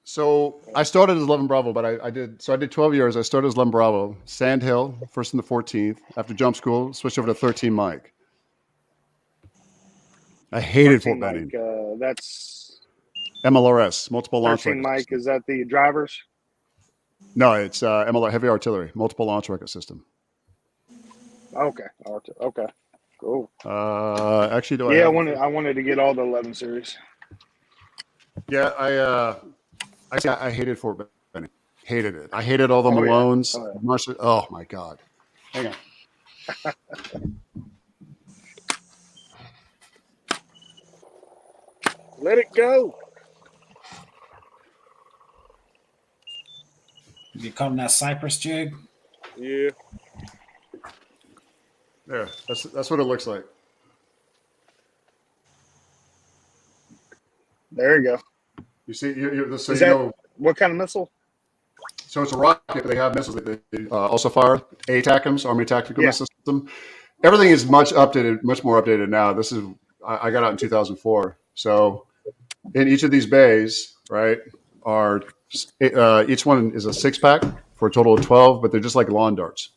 So I started as 11 Bravo, but I did 12 years. I started as 11 Bravo, Sand Hill, first in the 14th. After jump school, switched over to 13 Mike. I hated 13 Fort Benning. Mike, that's MLRS, multiple launch 13 rocket Mike. system. Is that the drivers? No, it's MLR, heavy artillery, multiple launch rocket system. Okay. Okay. Cool. Actually, do Yeah, I? I wanted to get all the 11 series. Yeah, I hated Fort Benning. Hated it. I hated all the Oh, yeah. Malones. Oh, yeah. Oh my God. Hang on. Let it go. You call him that Cypress jig? Yeah. There. That's what it looks like. There you go. You see, so Is you that- know. What kind of missile? So it's a rocket, but they have missiles. They also fire ATACMs, Army Tactical Yeah. Missile System. Everything is much more updated now. This is I got out in 2004. So in each of these bays, right, are each one is a 6-pack for a total of 12, but they're just like lawn darts.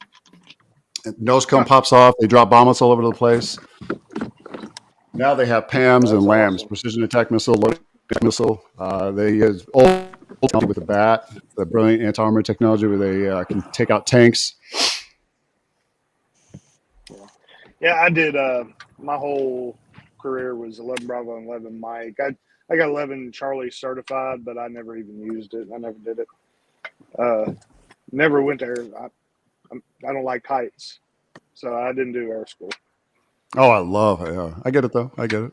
And nose cone pops off. They drop bombs all over the place. Now they have PAMs and That's LAMs, awesome. precision attack missile, loading missile. They use old technology with the BAT, the brilliant anti-armor technology where they can take out tanks. Yeah, I did. My whole career was 11 Bravo and 11 Mike. I got 11 Charlie certified, but I never even used it. I never did it. Never went there. I don't like heights, so I didn't do air school. Oh, I love it. Yeah. I get it, though. I get it.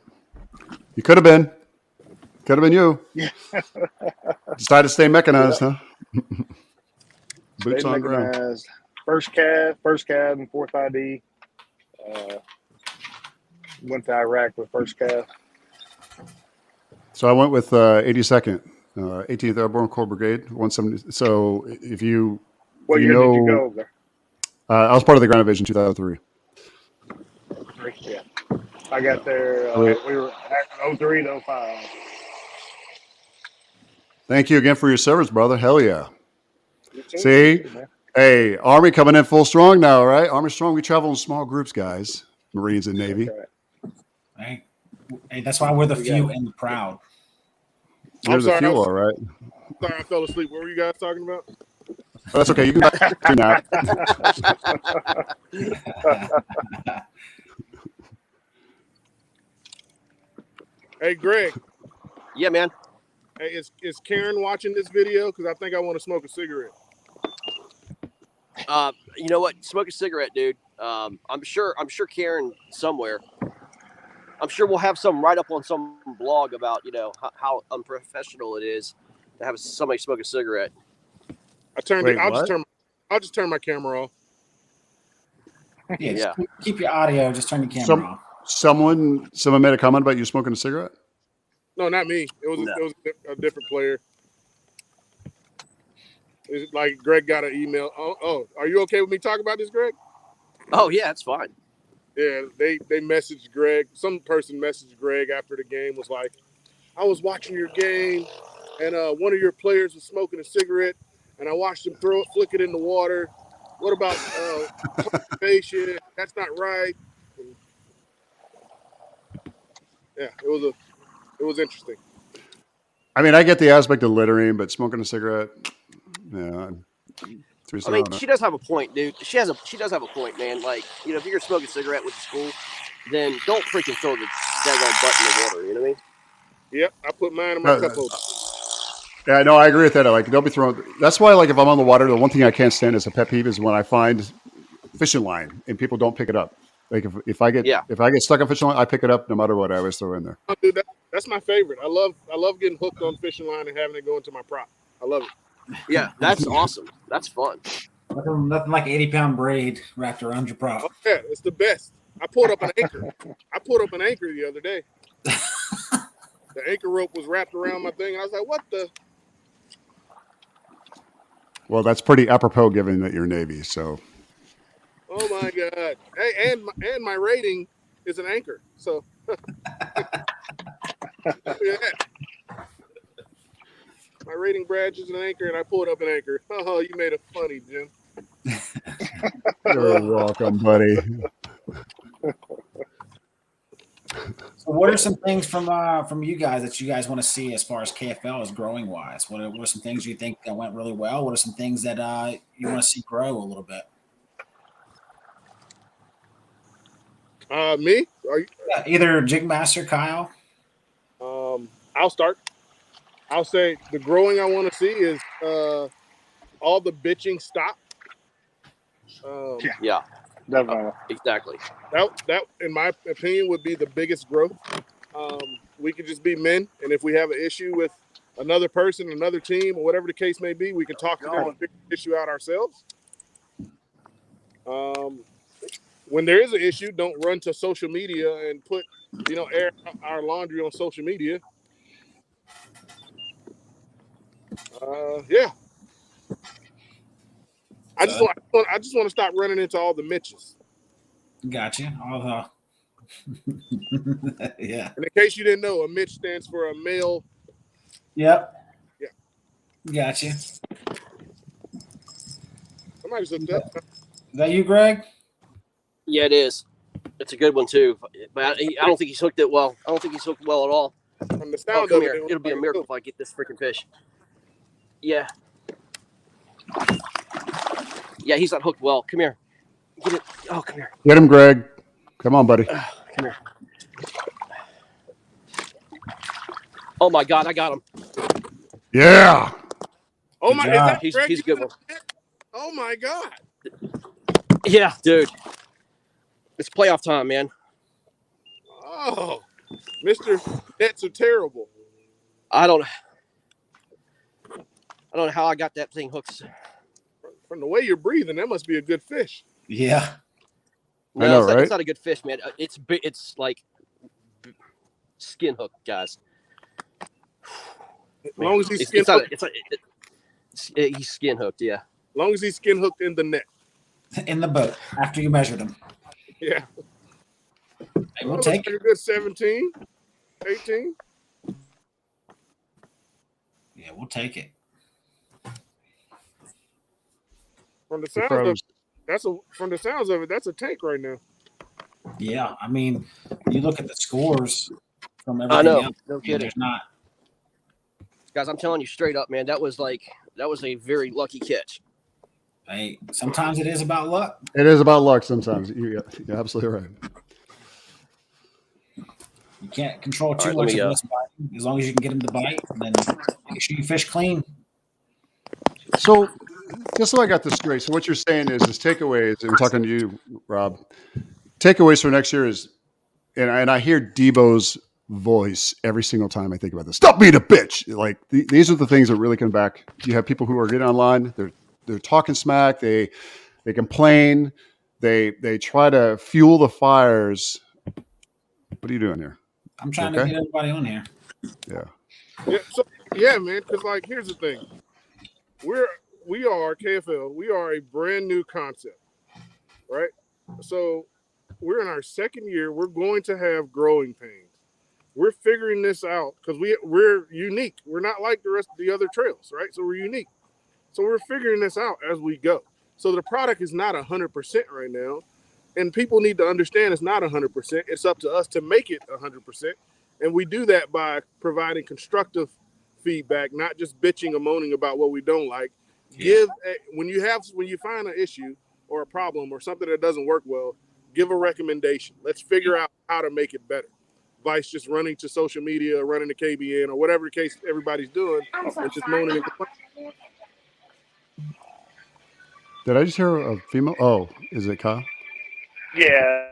You could have been. Could have been you. Yeah. Decided to stay mechanized, huh? Boots Stayed on ground. mechanized. First cab, and fourth ID. Went to Iraq with first cab. So I went with 82nd, 18th Airborne Corps Brigade, 170. So if you, What you year did you know- go over there? I was part of the Ground Division 2003. Yeah. I got there. We were at 03 to 05. Thank you again for your service, brother. Hell yeah. You too. See? You too, man. Hey, Army coming in full strong now, right? Army strong. We travel in small groups, guys. Marines and Navy. Okay. Hey, that's why we're the We few got- and the proud. You're the sorry, I fuel, was- all right? Sorry, I fell asleep. What were you guys talking about? But that's okay. You can back to nap. Hey, Greg. Yeah, man. Hey, is Karen watching this video? Because I think I want to smoke a cigarette. You know what? Smoke a cigarette, dude. I'm sure Karen somewhere. I'm sure we'll have some write up on some blog about how unprofessional it is to have somebody smoke a cigarette. Wait, I'll just turn my camera off. Yeah, Yeah. keep your audio. Just turn the camera Some- off. Someone made a comment about you smoking a cigarette? No, not me. It was a different player. It's like Greg got an email. Oh, are you okay with me talking about this, Greg? Oh yeah, it's fine. Yeah, they messaged Greg. Some person messaged Greg after the game, was like, I was watching your game, and one of your players was smoking a cigarette, and I watched him flick it in the water. What about conservation? That's not right. And, yeah, it was interesting. I mean, I get the aspect of littering, but smoking a cigarette, yeah. I mean, she does have a point, dude. She does have a point, man. Like, you know, if you're gonna smoke a cigarette with the school, then don't freaking throw the daggone butt in the water. You know what I mean? Yep, I put mine in my cup holder. Yeah, no, I agree with that. Like, don't be throwing. That's why, like, if I'm on the water, the one thing I can't stand as a pet peeve is when I find fishing line and people don't pick it up. Like, if I get stuck on fishing line, I pick it up no matter what. I always throw in there. Oh, dude, that's my favorite. I love getting hooked on fishing line and having it go into my prop. I love it. Yeah, that's awesome. That's fun. Nothing like 80-pound braid wrapped around your prop. Oh, yeah, it's the best. I pulled up an anchor. The other day. The anchor rope was wrapped around my thing, and I was like, what the? Well, that's pretty apropos given that you're Navy, so. Oh, my God. Hey, and my rating is an anchor, so. Yeah. My rating badge is an anchor, and I pulled up an anchor. Oh, you made it funny, Jim. You're welcome, buddy. So what are some things from you guys that you guys want to see as far as KFL is growing wise? What are some things you think that went really well? What are some things that you want to see grow a little bit? Me? Yeah, either Jigmaster, Kyle. I'll start. I'll say the growing I want to see is all the bitching stop. Yeah, Definitely. exactly. That, in my opinion, would be the biggest growth. We could just be men, and if we have an issue with another person, another team, or whatever the case may be, we can talk to them and figure the issue out ourselves. When there is an issue, don't run to social media and put, air our laundry on social media. Yeah. I just want to stop running into all the Mitches. Gotcha. All yeah. And in case you didn't know, a Mitch stands for a male. Yep. Yeah. Gotcha. Somebody's hooked up. Is that you, Greg? Yeah, it is. It's a good one too, but I don't think he's hooked it well. I don't think he's hooked well at all. From the sound come of here. it, It'll be a miracle if I get this freaking fish. Yeah. Yeah, he's not hooked well. Come here. Get it. Oh, come here. Get him, Greg. Come on, buddy. Come here. Oh my God, I got him. Yeah. Oh my! Is that he's Greg a good one. Oh my God. Yeah, dude. It's playoff time, man. Oh, Mr. Nets are terrible. I don't know how I got that thing hooked. From the way you're breathing, that must be a good fish. Yeah. No, I know, it's right? not a good fish, man. It's like skin hooked, guys. As long as he's It's skin not. hooked. He's skin hooked. Yeah. As long as he's skin hooked in the net. In the boat after you measured them. Yeah. Hey, we'll take a it. good 17, 18. Yeah, we'll take it. From the sounds of it, that's a tank right now. Yeah, I mean, you look at the scores from everything I know. else. No kidding. There's not. Guys, I'm telling you straight up, man. That was a very lucky catch. Hey, sometimes it is about luck. It is about luck sometimes. You're absolutely right. You can't control too All right, much let me, of what's biting. As long as you can get them to bite, and then make sure you fish clean. So, just so I got this straight, so what you're saying is takeaways, and I'm talking to you, Rob, takeaways for next year is, and I hear Debo's voice every single time I think about this. Stop being a bitch. Like, these are the things that really come back. You have people who are getting online, they're talking smack, they complain, they try to fuel the fires. What are you doing here? I'm trying to get everybody on here. Yeah. Yeah. So yeah, man. Because like, here's the thing. We are KFL. We are a brand new concept, right? So we're in our second year. We're going to have growing pains. We're figuring this out because we're unique. We're not like the rest of the other trails, right? So we're unique. So we're figuring this out as we go. So the product is not 100% right now, and people need to understand it's not 100%. It's up to us to make it 100%, and we do that by providing constructive feedback, not just bitching or moaning about what we don't like. When you find an issue or a problem or something that doesn't work well, give a recommendation. Let's figure out how to make it better. Vice just running to social media, or running to KBN, or whatever the case everybody's doing, and just moaning and complaining. Did I just hear a female? Oh, is it Kyle? Yeah.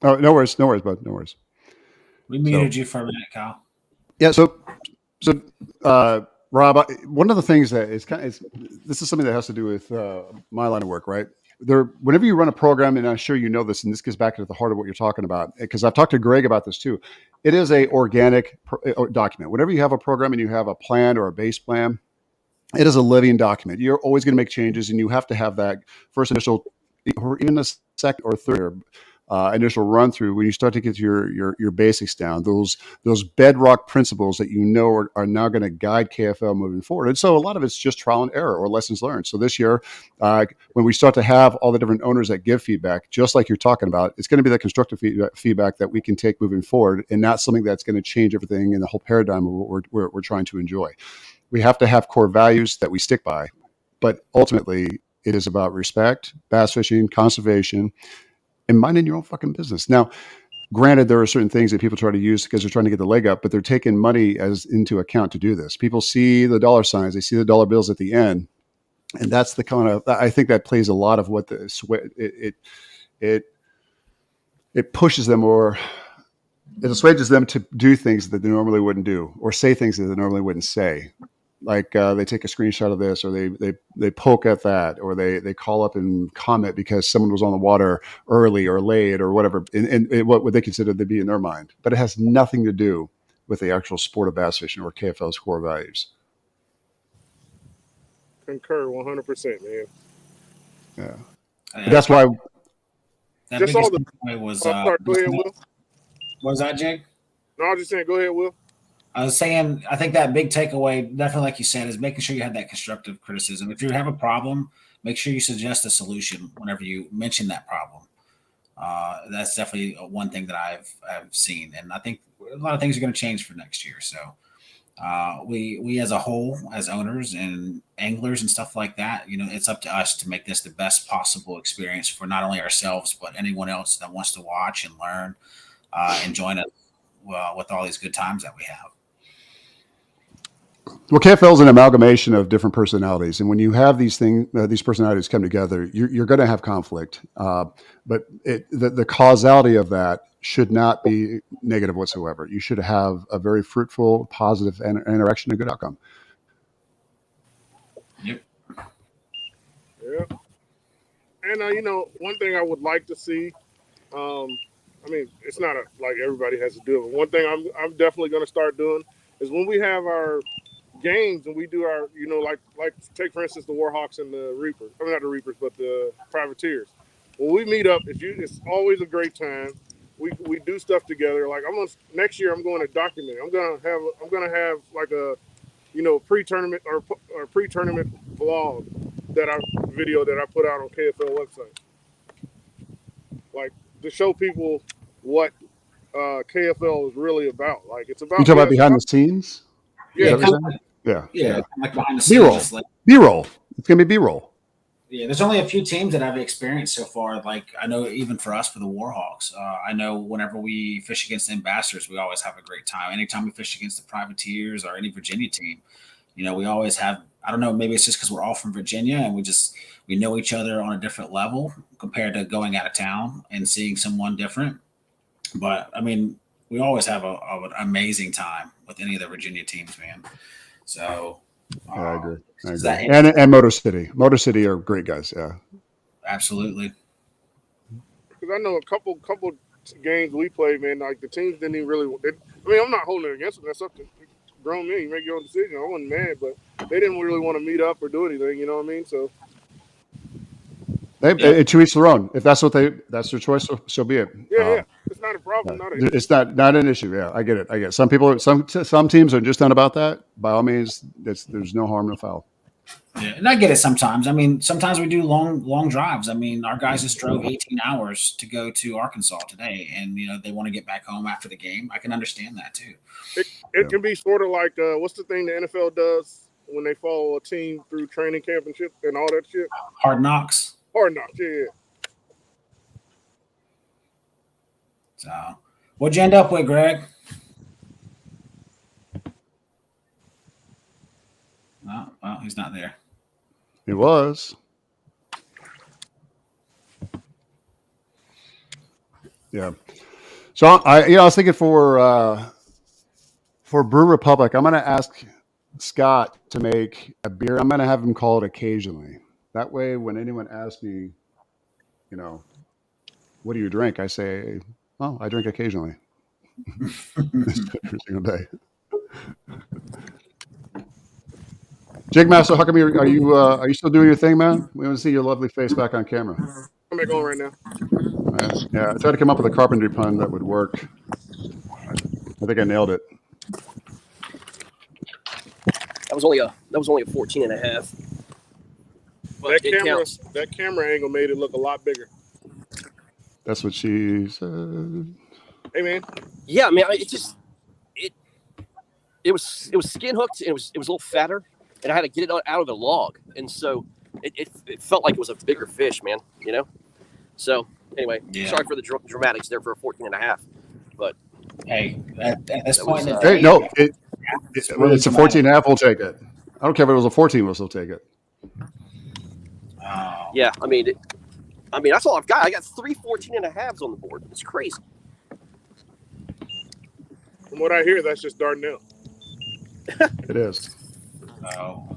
Oh, no worries, bud. No worries. We muted you for a minute, Kyle. Yeah. So, Rob, one of the things that is this is something that has to do with my line of work, right? Whenever you run a program, and I'm sure you know this, and this gets back to the heart of what you're talking about, because I've talked to Greg about this too. It is a organic document. Whenever you have a program and you have a plan or a base plan, it is a living document. You're always going to make changes, and you have to have that first initial, or even a second or third initial run through when you start to get your basics down. Those bedrock principles that you know are now going to guide KFL moving forward. And so a lot of it's just trial and error or lessons learned. So this year, when we start to have all the different owners that give feedback, just like you're talking about, it's going to be that constructive feedback that we can take moving forward, and not something that's going to change everything in the whole paradigm of what we're trying to enjoy. We have to have core values that we stick by, but ultimately it is about respect, bass fishing, conservation, and minding your own fucking business. Now, granted, there are certain things that people try to use because they're trying to get the leg up, but they're taking money as into account to do this. People see the dollar signs, they see the dollar bills at the end, and that's the kind of, I think that plays a lot of what it pushes them, or it assuages them to do things that they normally wouldn't do, or say things that they normally wouldn't say. Like they take a screenshot of this, or they poke at that, or they call up and comment because someone was on the water early or late or whatever, and what would they consider to be in their mind. But it has nothing to do with the actual sport of bass fishing or KFL's core values. Concur 100%, man. Yeah, but that's why. That Just all biggest the. takeaway was. Sorry, go ahead, Will. What was that, Jake? No, I was just saying, go ahead, Will. I was saying, I think that big takeaway, definitely like you said, is making sure you have that constructive criticism. If you have a problem, make sure you suggest a solution whenever you mention that problem. That's definitely one thing that I've seen, and I think a lot of things are going to change for next year. So we as a whole, as owners and anglers and stuff like that, it's up to us to make this the best possible experience for not only ourselves but anyone else that wants to watch and learn and join us with all these good times that we have. Well, KFL is an amalgamation of different personalities, and when you have these personalities come together, you're going to have conflict. But the causality of that should not be negative whatsoever. You should have a very fruitful, positive interaction and good outcome. Yep. Yeah. And one thing I would like to see, I mean, it's not like everybody has to do it, but one thing I'm definitely going to start doing is when we have our games and we do our, like take for instance the Warhawks and the Reapers. I mean, not the Reapers, but the Privateers. When we meet up, it's always a great time. We do stuff together. Like next year, I'm going to document. I'm gonna have like a, pre-tournament or pre-tournament vlog video that I put out on KFL website. Like to show people what KFL is really about. Like it's about. You talking about behind the scenes? Yeah. Yeah, like behind the B-roll. scenes. B-roll. It's gonna be B-roll. Yeah, there's only a few teams that I've experienced so far. Like I know even for us, for the Warhawks, I know whenever we fish against the ambassadors, we always have a great time. Anytime we fish against the Privateers or any Virginia team, we always have. I don't know, maybe it's just because we're all from Virginia and we know each other on a different level compared to going out of town and seeing someone different. But I mean, we always have an amazing time with any of the Virginia teams, man. So I agree. And Motor City are great guys. Yeah, absolutely. Because I know a couple games we played, man, like the teams didn't even really. I mean, I'm not holding it against them. That's up to grown men. You make your own decision. I wasn't mad, but they didn't really want to meet up or do anything. You know what I mean? So. To each their own. If that's that's their choice, so be it. Yeah, it's not a problem. It's not an issue. Yeah, I get it. Some people, some teams are just not about that. By all means, there's no harm, no foul. Yeah, and I get it sometimes. I mean, sometimes we do long drives. I mean, our guys just drove 18 hours to go to Arkansas today, and they want to get back home after the game. I can understand that too. It can be sort of like what's the thing the NFL does when they follow a team through training camp and all that shit? Hard knocks. Hard knocks, yeah. So, what'd you end up with, Greg? Oh, well, he's not there. He was. Yeah. So I was thinking for Brew Republic, I'm going to ask Scott to make a beer. I'm going to have him call it occasionally. That way, when anyone asks me, what do you drink? I say, oh, I drink occasionally. Every single day. Jake Master, how come are you still doing your thing, man? We want to see your lovely face back on camera. I'm back on right now. Yeah, I tried to come up with a carpentry pun that would work. I think I nailed it. That was only a 14 and a half. But that camera angle made it look a lot bigger. That's what she said. Hey, man. Yeah, man. It was skin hooked and it was a little fatter, and I had to get it out of the log, and so it felt like it was a bigger fish, man. So anyway, Sorry for the dramatics there for a 14 and a half, but hey, at this point, it's a 14 and a half. We'll take it. I don't care if it was a 14. We'll still take it. Yeah, I mean, that's all I've got. I got 3 14 and a halves on the board. It's crazy. From what I hear, that's just Dardanelle. It is. So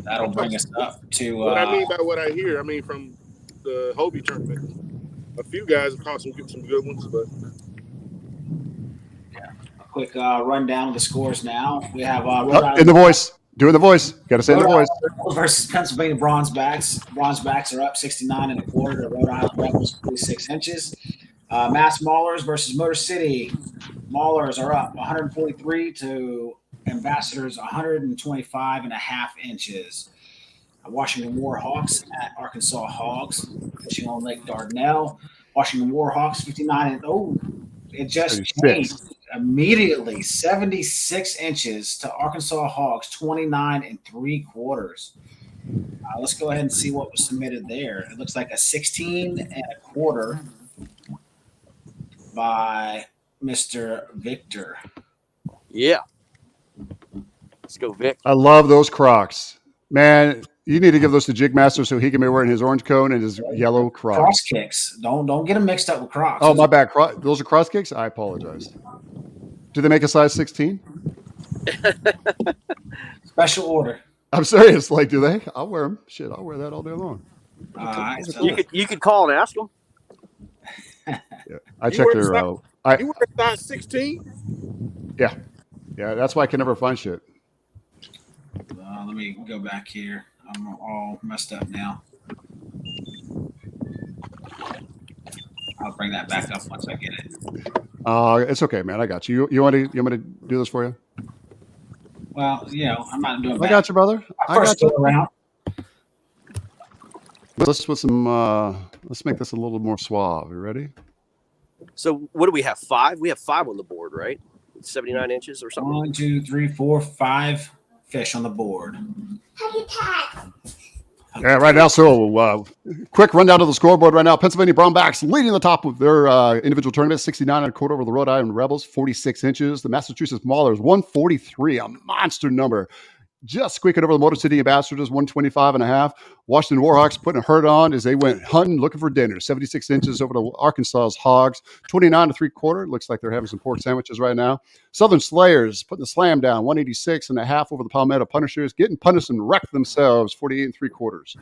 that'll bring us up to. What I mean by what I hear, I mean from the Hobie tournament. A few guys have caught some good ones, but. Yeah. A quick rundown of the scores now. We have in the voice. Doing the voice. Got to say the voice. Versus Pennsylvania Bronzebacks. Bronzebacks are up 69 1/4 to Rhode Island Rebels 46 inches. Mass Maulers versus Motor City. Maulers are up 143 to Ambassadors 125 1/2 inches. Washington Warhawks at Arkansas Hawgs, fishing on Lake Dardanelle. Washington Warhawks 59 it just changed immediately. 76 inches to Arkansas Hawgs 29 3/4. Let's go ahead and see what was submitted there. It looks like a 16 1/4 by Mr. Victor. Yeah. Let's go, Vic. I love those Crocs. Man, you need to give those to Jig Master so he can be wearing his orange cone and his yellow Crocs. Cross kicks. Don't get them mixed up with Crocs. Oh, my bad. Those are cross kicks? I apologize. Do they make a size 16? Special order. I'm serious. Like, do they? I'll wear them. Shit, I'll wear that all day long. You could call and ask them. Yeah, I checked their. You wear size 16? Yeah, that's why I can never find shit. Let me go back here. I'm all messed up now. I'll bring that back up once I get it. It's okay, man. I got you. You want me to do this for you? Well, I'm not doing. I got you, brother. I got you. Around. Let's put some. Let's make this a little more suave. You ready? So what do we have? 5? We have 5 on the board, right? 79 inches or something. 1, 2, 3, 4, 5 fish on the board. Yeah, right now. So, quick rundown of the scoreboard right now. Pennsylvania Brownbacks leading the top of their individual tournament, 69 1/4 over the Rhode Island Rebels, 46 inches. The Massachusetts Maulers, 143, a monster number. Just squeaking over the Motor City Ambassadors, 125 1/2. Washington Warhawks putting a hurt on as they went hunting, looking for dinner. 76 inches over the Arkansas's Hawgs, 29 3/4. Looks like they're having some pork sandwiches right now. Southern Slayers putting the slam down, 186 1/2 over the Palmetto Punishers, getting punished and wrecked themselves, 48 3/4.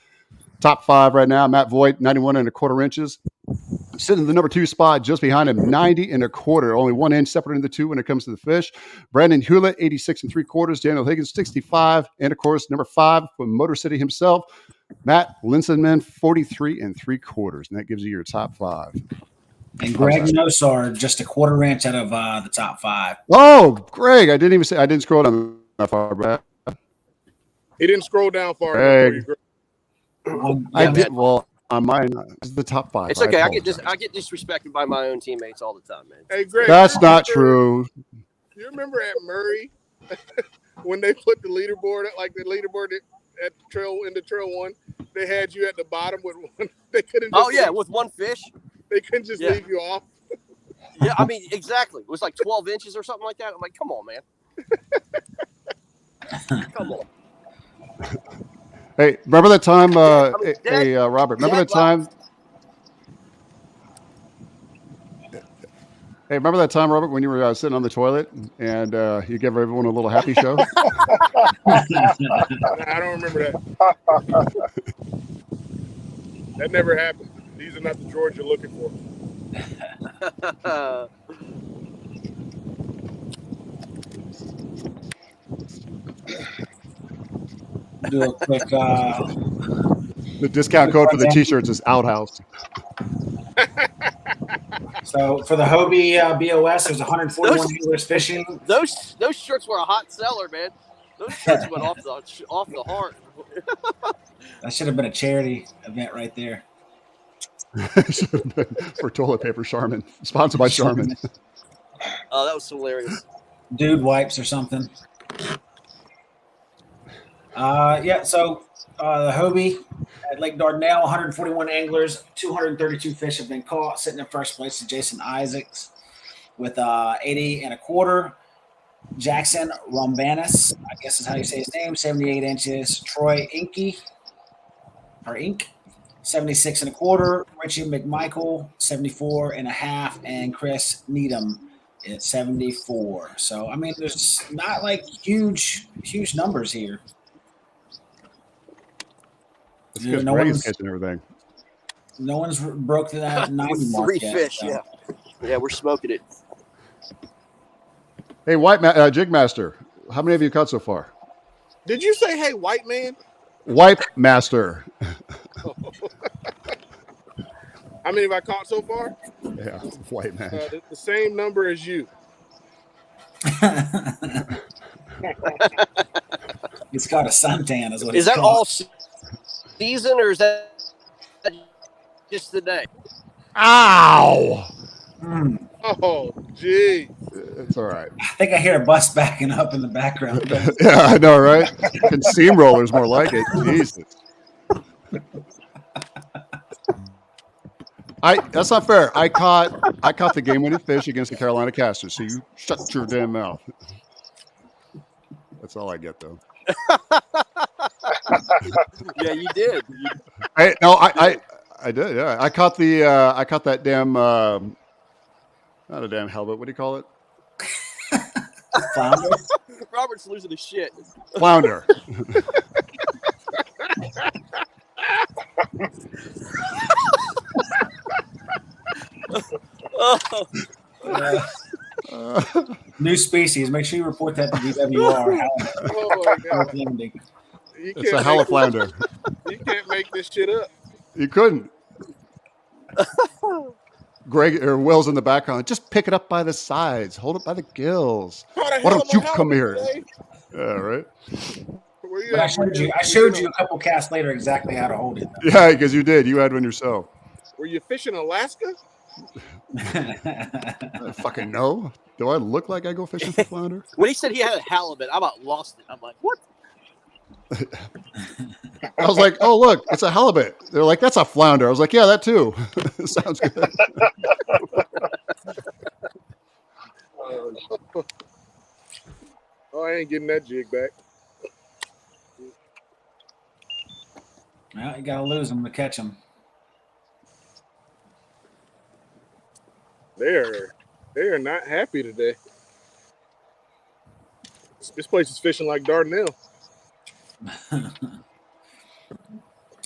Top 5 right now, Matt Voigt, 91 1/4 inches. sitting in the number 2 spot, just behind him, 90 1/4. Only 1 inch separating the two when it comes to the fish. Brandon Hewlett, 86 3/4. Daniel Higgins, 65. And of course, number 5 from Motor City himself, Matt Linsenman, 43 3/4. And that gives you your top 5. And Greg Nosar, just a 1/4 inch out of the top 5. Oh, Greg, I didn't scroll down that far, Brad. He didn't scroll down far Greg. enough for you, I did. Well, on mine, it's the top 5. It's okay. I get disrespected by my own teammates all the time, man. Hey, Greg. That's not true. You remember at Murray when they put the leaderboard at trail into trail 1, they had you at the bottom with one. They couldn't. With one fish. They couldn't just leave you off. Yeah, I mean, exactly. It was like 12 inches or something like that. I'm like, come on, man. Come on. Hey, remember that time? Robert, remember that time? Hey, remember that time, Robert, when you were sitting on the toilet and you gave everyone a little happy show? I don't remember that. That never happened. These are not the George you're looking for. Do a quick. The discount code for the T-shirts is Outhouse. So for the Hobie BOS, there's 141 anglers fishing. Those shirts were a hot seller, man. Those shirts went off the heart. That should have been a charity event right there. For toilet paper, Charmin, sponsored by Charmin. Oh, that was hilarious. Dude wipes or something. So the Hobie at Lake Dardanelle, 141 anglers, 232 fish have been caught. Sitting in first place is Jason Isaacs with 80 1/4. Jackson Rombanis, I guess is how you say his name, 78 inches. Troy Inky, 76 1/4. Richie McMichael, 74 1/2, and Chris Needham at 74. So I mean, there's not like huge numbers here. It's because Greg is catching everything. No one's broke that 90 mark 3 yet, fish, so. yeah, we're smoking it. Hey, Jig Master, how many have you caught so far? Did you say, "Hey, white man"? Wipe Master. How many have I caught so far? Yeah, white man. The same number as you. It's got a suntan, is what Is it's that called. all season, or is that just the day? Ow! Oh, gee. It's all right. I think I hear a bus backing up in the background. Yeah, I know, right? And steamrollers more like it. Jesus. That's not fair. I caught the game-winning fish against the Carolina Casters, so you shut your damn mouth. That's all I get, though. Yeah, you did. I did. Yeah, I caught that damn. Not a damn halibut. What do you call it? Flounder? Robert's losing his shit. Flounder. New species. Make sure you report that to DWR. Oh, my God. It's a haliflounder. You can't make this shit up. You couldn't. Greg or Will's in the background. Just pick it up by the sides. Hold it by the gills. Why don't you come here? Yeah, right. But I showed you a couple casts later exactly how to hold it. Yeah, because you did. You had one yourself. Were you fishing Alaska? I don't fucking know. Do I look like I go fishing for flounder? When he said he had a halibut, I about lost it. I'm like, what? I was like, oh, look, it's a halibut. They're like, that's a flounder. I was like, yeah, that too. Sounds good. Oh, I ain't getting that jig back. Well, you got to lose them to catch them. They are not happy today. This place is fishing like Dardanelle.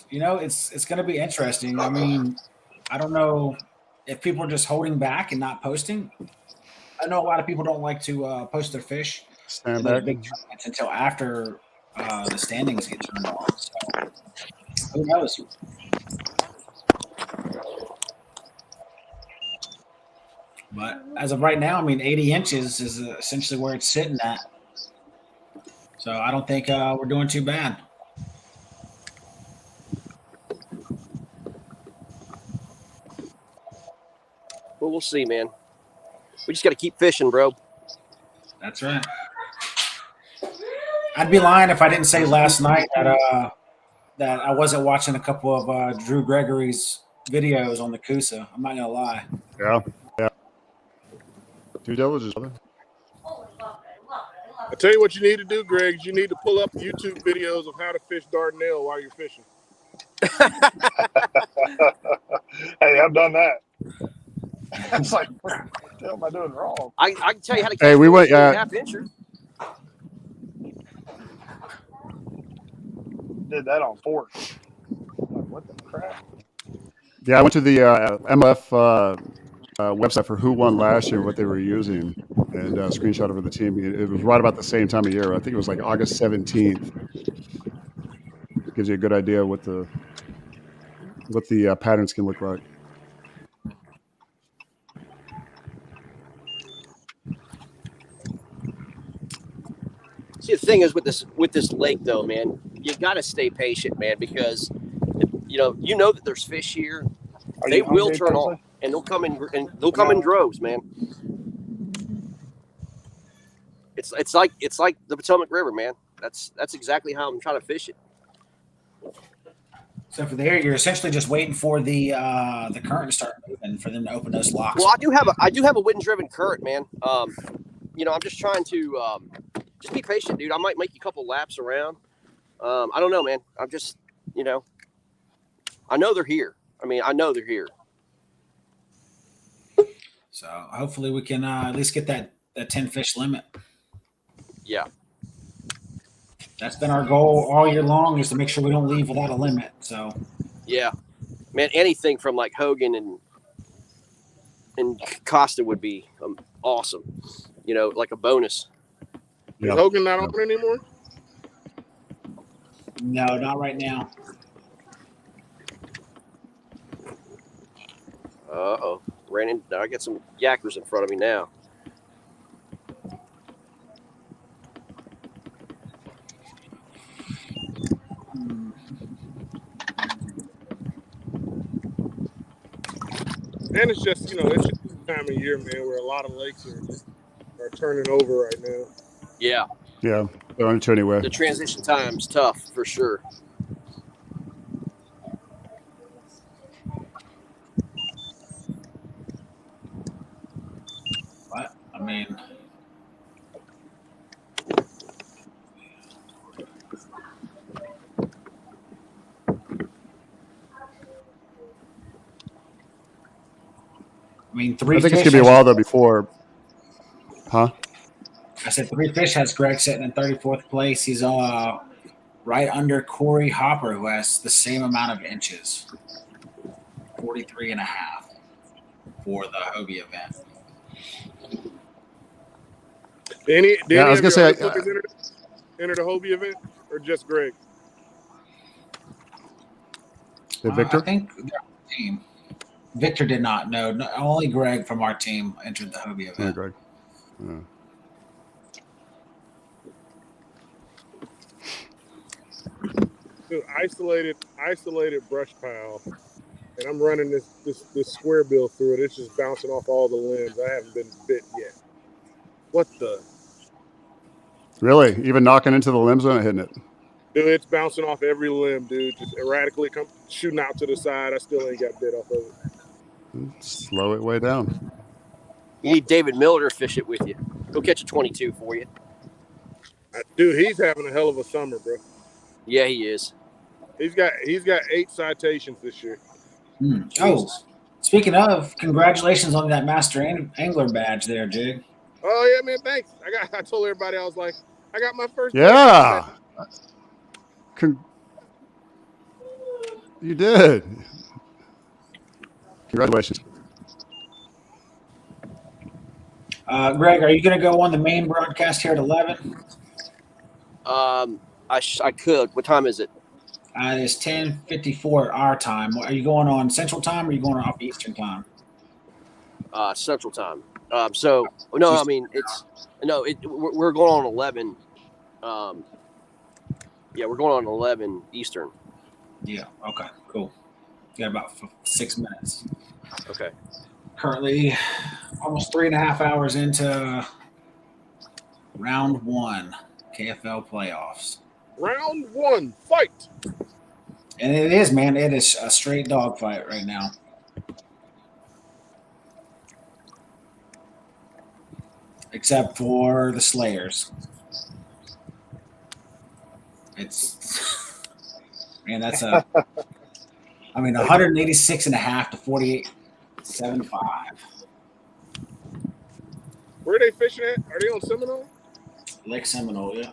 You know, it's going to be interesting. I mean, I don't know if people are just holding back and not posting, I know a lot of people don't like to post their fish Stand in those back. big tournaments until after the standings get turned off. So who knows? But as of right now, I mean, 80 inches is essentially where it's sitting at. So I don't think we're doing too bad. Well, we'll see, man. We just got to keep fishing, bro. That's right. I'd be lying if I didn't say last night that I wasn't watching a couple of Drew Gregory's videos on the Coosa. I'm not gonna lie. Yeah. Due diligence, brother. I tell you what you need to do, Greg. Is you need to pull up YouTube videos of how to fish Dardanelle while you're fishing. Hey, I've done that. It's like, what the hell am I doing wrong? I can tell you how to catch Hey, we went. half incher. Did that on fork. I'm like, what the crap? Yeah, I went to the MLF website for who won last year, what they were using, and screenshot over the team. It was right about the same time of year. I think it was like August 17th. Gives you a good idea what the patterns can look like. See, the thing is with this lake, though, man, you got to stay patient, man, because you know that there's fish here. They will turn off, and they'll come in droves, man. It's like the Potomac River, man. That's exactly how I'm trying to fish it. So for there, you're essentially just waiting for the current to start moving for them to open those locks. Well, I do have a wind-driven current, man. I'm just trying to just be patient, dude. I might make a couple laps around. I don't know, man. I'm just, I know they're here. I know they're here. So hopefully we can at least get that 10 fish limit. Yeah. That's been our goal all year long, is to make sure we don't leave without a limit. So yeah, man, anything from like Hogan and Costa would be awesome. Like a bonus. Is Hogan not on anymore? No, not right now. Uh-oh. I got some yakkers in front of me now. And it's just, it's just the time of year, man, where a lot of lakes are turning over right now. Yeah. Yeah, they're on to anyway. The transition time's tough for sure. But three. I think it's gonna be a while though before. Huh? I said Three Fish has Greg sitting in 34th place. He's right under Corey Hopper, who has the same amount of inches, 43.5 for the Hobie event. I was gonna say, enter the Hobie event, or just Greg? Victor? I think they're on the team. Victor did not. No, only Greg from our team entered the Hobie event. Yeah, Greg. Yeah. Dude, isolated brush pile, and I'm running this square bill through it. It's just bouncing off all the limbs. I haven't been bit yet. What the? Really? Even knocking into the limbs and hitting it? Dude, it's bouncing off every limb, dude. Just erratically shooting out to the side. I still ain't got bit off of it. Slow it way down. You need David Miller to fish it with you. Go catch a 22 for you. Dude, he's having a hell of a summer, bro. Yeah, he is. He's got 8 citations this year. Oh, speaking of, congratulations on that Master Angler badge there, Jig. Oh yeah, man, thanks. I told everybody, I was like, I got my first. Yeah. You did. Congratulations. Greg, are you going to go on the main broadcast here at 11? I could. What time is it? It's 10:54 our time. Are you going on Central Time or are you going off Eastern Time? Central Time. So no, I mean we're going on 11. Yeah, we're going on 11 Eastern. Yeah. Okay. Cool. You got about 6 minutes. Okay. Currently, almost 3.5 hours into round 1 KFL playoffs. Round 1, fight. And it is, man. It is a straight dogfight right now. Except for the Slayers. It's, man, that's 186.5 to 48.75. Where are they fishing at? Are they on Seminole? Lake Seminole, yeah.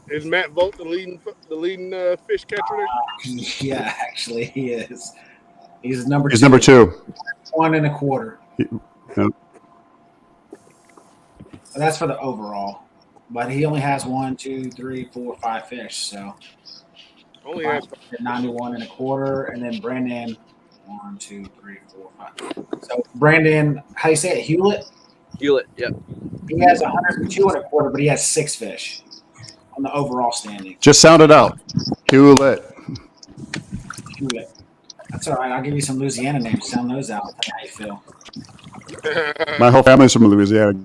Is Matt Volt the leading fish catcher there? Yeah, actually, he is. He's number 2. He's number 2. 1.25. Yep. And that's for the overall. But he only has 1, 2, 3, 4, 5 fish. So Only has 91.25, and then Brandon 1, 2, 3, 4, 5. So Brandon, how do you say it? Hewlett. Yep. He has 102.25, but he has 6 fish on the overall standing. Just sound it out. Hewlett. That's all right. I'll give you some Louisiana names. Sound those out. How you feel? My whole family's from Louisiana.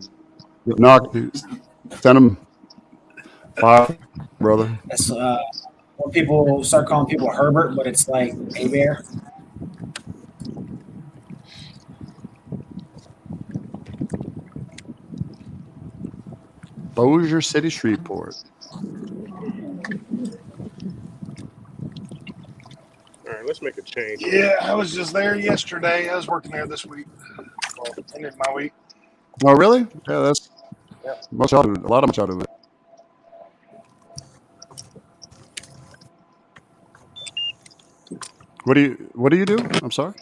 Knock. Send them. Five, brother. That's when people start calling people Herbert, but it's like a bear. Bossier City, Shreveport. All right, let's make a change. Yeah, I was just there yesterday. I was working there this week. Well, ended my week. Oh, really? Yeah, that's Yeah. much out of it. A lot of much out of it. What do you do? I'm sorry.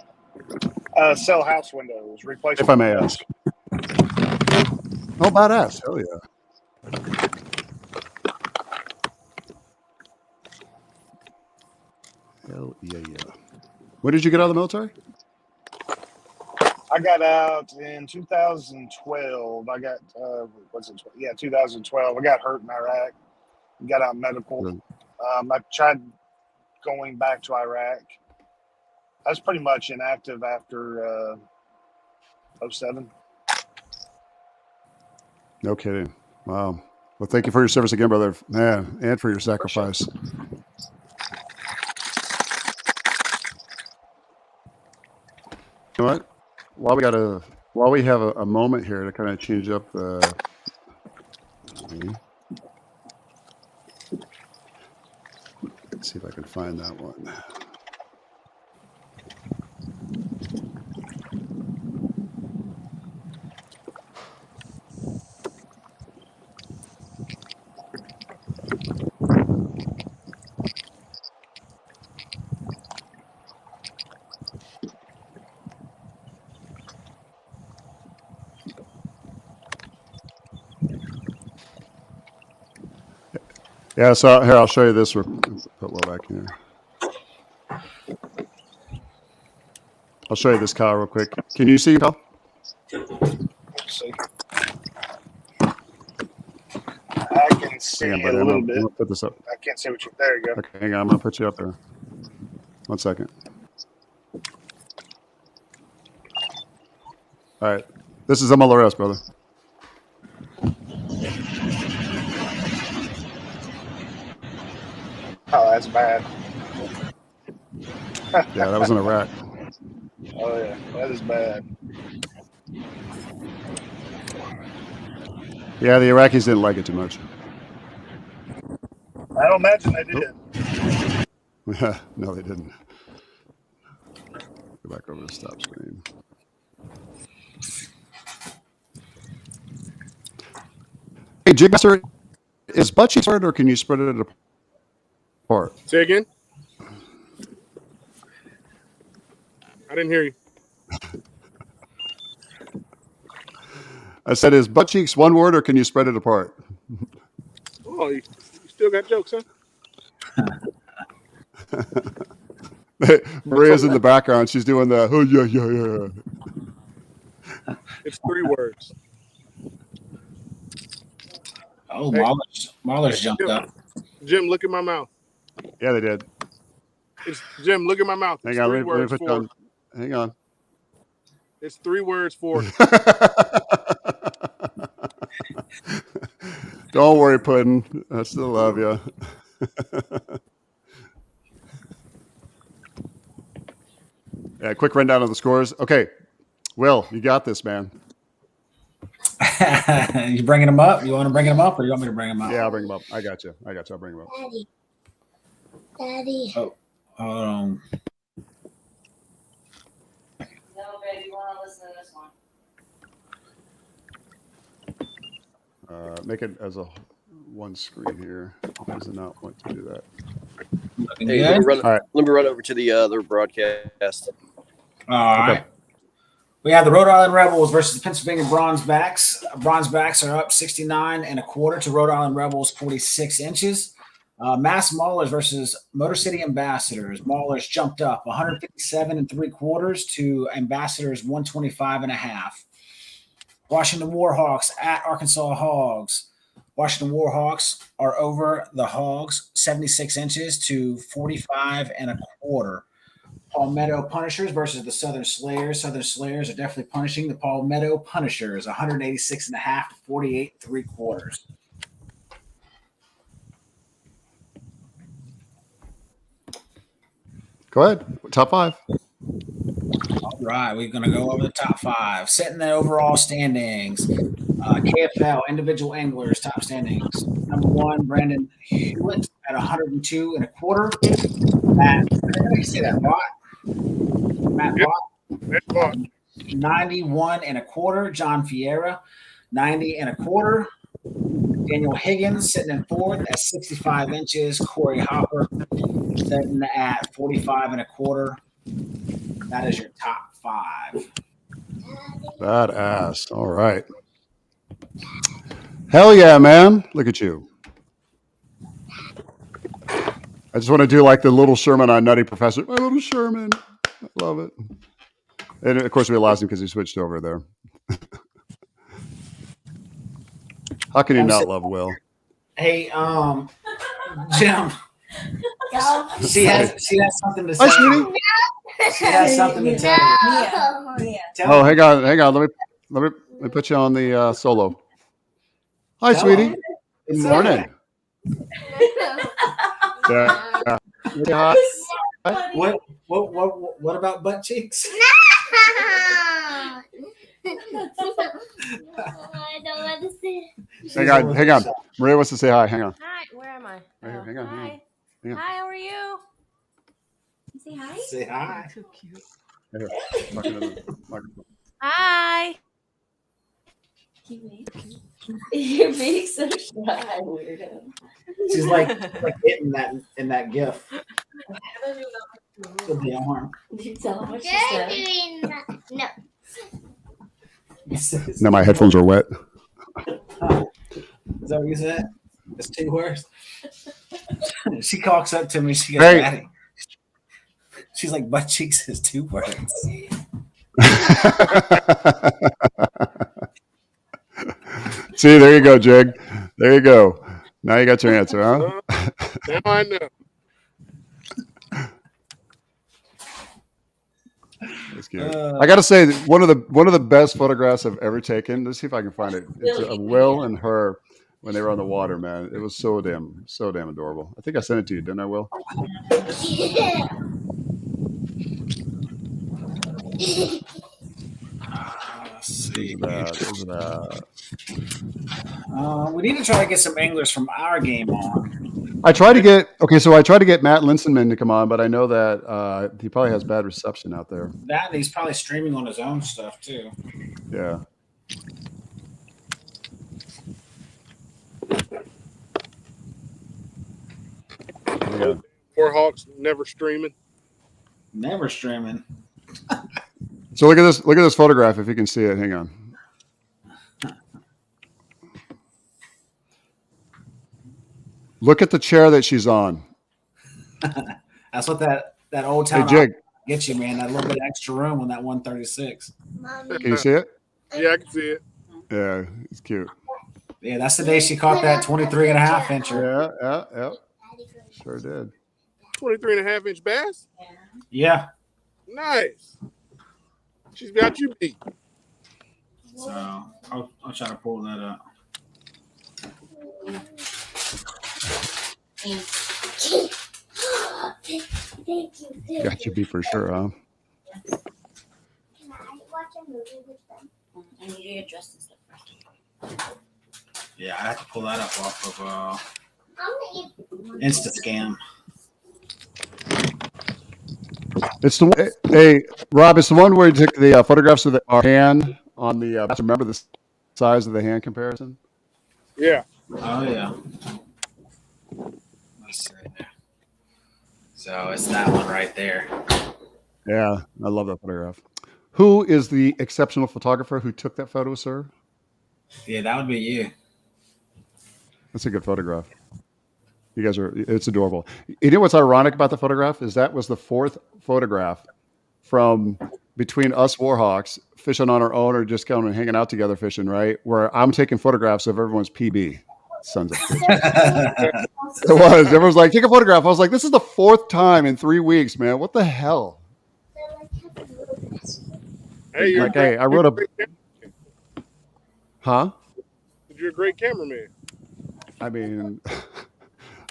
Sell house windows, replace. If I may ask. Oh, badass! Hell yeah! Hell yeah! When did you get out of the military? I got out in 2012. I got what's it? Yeah, 2012. I got hurt in Iraq. Got out medical. Really? I tried going back to Iraq. I was pretty much inactive after 07. No kidding. Wow. Well, thank you for your service again, brother. Man, and for your sacrifice. You know what? While we have a moment here to kind of change up the. Let's see if I can find that one. Yeah, so here, I'll show you this. Put well back here. I'll show you this cow real quick. Can you see, Kyle? Let's see. I can see Hang on, it buddy. a I'm little gonna bit. put this up. I can't see what you. There you go. Okay, hang on. I'm going to put you up there. 1 second. All right. This is MLRS, brother. Oh, that's bad. Yeah, that was in Iraq. Oh yeah, that is bad. Yeah, the Iraqis didn't like it too much. I don't imagine they did. No, they didn't. Go back over to stop screen. Hey, Jigmaster, is butt cheeks hard, or can you spread it apart? Say again. I didn't hear you. I said, is butt cheeks one word or can you spread it apart? Oh, you still got jokes, huh? Maria's in the background. She's doing the, oh, yeah. It's 3 words. Oh, Hey, Marler's jumped up. Jim, look at my mouth. Yeah, they did. Jim, look at my mouth. It's Hang on, 3 let me words put for. down. Hang on. It's 3 words for. Don't worry, Puddin'. I still love you. Yeah, quick rundown of the scores. Okay, Will, you got this, man. You bringing them up? You want to bring them up, or you want me to bring them up? Yeah, I'll bring them up. I got you. I'll bring them up. Daddy. Oh, hold on. No, baby, you want to listen to this one. Make it as a one screen here. Why does it not want to do that? Hey, let me run over to the other broadcast. All right. We have the Rhode Island Rebels versus the Pennsylvania Bronzebacks. Bronzebacks are up 69 1/4 to Rhode Island Rebels 46 inches. Mass Maulers versus Motor City Ambassadors. Maulers jumped up 157 3/4 to Ambassadors 125 1/2. Washington Warhawks at Arkansas Hawgs. Washington Warhawks are over the Hawgs 76 inches to 45 1/4. Palmetto Punishers versus the Southern Slayers. Southern Slayers are definitely punishing the Palmetto Punishers 186 1/2 to 48 3/4. Go ahead. Top 5. All right, we're going to go over the top 5. Setting the overall standings. KFL individual anglers top standings. Number 1, Brandon Hewitt at 102 1/4. Matt, how do you say that? Matt Bott, 91 1/4. John Fiera, 90 1/4. Daniel Higgins sitting in 4th at 65 inches. Corey Hopper sitting at 45 1/4. That is your top 5. Badass. All right. Hell yeah, man. Look at you. I just want to do like the little Sherman on Nutty Professor. My little Sherman. I love it. And of course, we lost him because he switched over there. How can you not love Will? Hey, Jim. She has something to say. Hi, sweetie. She has something to tell you. Oh, hang on. Let me put you on the solo. Hi, sweetie. Good morning. Yeah. Yeah. What about butt cheeks? I don't want to see. Hang on. Maria wants to say hi. Hang on. Hi, where am I? Right here. Hang on. Hi. Hang on. Hi, how are you? Say hi. Say hi. So cute. Right here. Talking to the microphone. Hi. You're being so shy, weirdo. She's like hitting that in that gif. With the arm. Did you tell him what she said? Doing that. No. Now my headphones are wet. Is that what you said? It's 2 words. She walks up to me. She goes, Hey. Daddy. She's like, butt cheeks is 2 words. See, there you go, Jig. There you go. Now you got your answer, huh? Now I know. That's cute. I got to say, one of the best photographs I've ever taken. Let's see if I can find it. It's Will and her when they were on the water, man. It was so damn adorable. I think I sent it to you, didn't I, Will? Let's see. We need to try to get some anglers from our game on. I tried to get Matt Linsenman to come on, but I know that he probably has bad reception out there. That and he's probably streaming on his own stuff too. Yeah. Warhawks never streaming. Never streaming. So look at this photograph if you can see it. Hang on. Look at the chair that she's on. That's what that old Hey, town Jig, gets you, man. That little bit of extra room on that 136. can you see it? Yeah, I can see it. Yeah, it's cute. Yeah, that's the day she caught that 23.5 incher. Yeah. Sure did. 23.5-inch bass. Yeah. Nice. She's got you beat. So I'll try to pull that up. Got you beat for sure, huh? Can I watch a movie with them? I need you to dress and stuff. Yeah, I have to pull that up off of Instascam. It's the hey Rob. It's the one where you took the photographs of our hand on the. Remember the size of the hand comparison? Yeah. Oh yeah. Let's see there. So it's that one right there. Yeah, I love that photograph. Who is the exceptional photographer who took that photo, sir? Yeah, that would be you. That's a good photograph. You guys are, it's adorable. You know what's ironic about the photograph is that was the fourth photograph from between us Warhawks fishing on our own or just kind of hanging out together fishing, right? Where I'm taking photographs of everyone's PB. Sons of bitches. It was. Everyone's like, take a photograph. I was like, this is the fourth time in 3 weeks, man. What the hell? Hey, Like, hey, I wrote a. Huh? You're a great cameraman. I mean,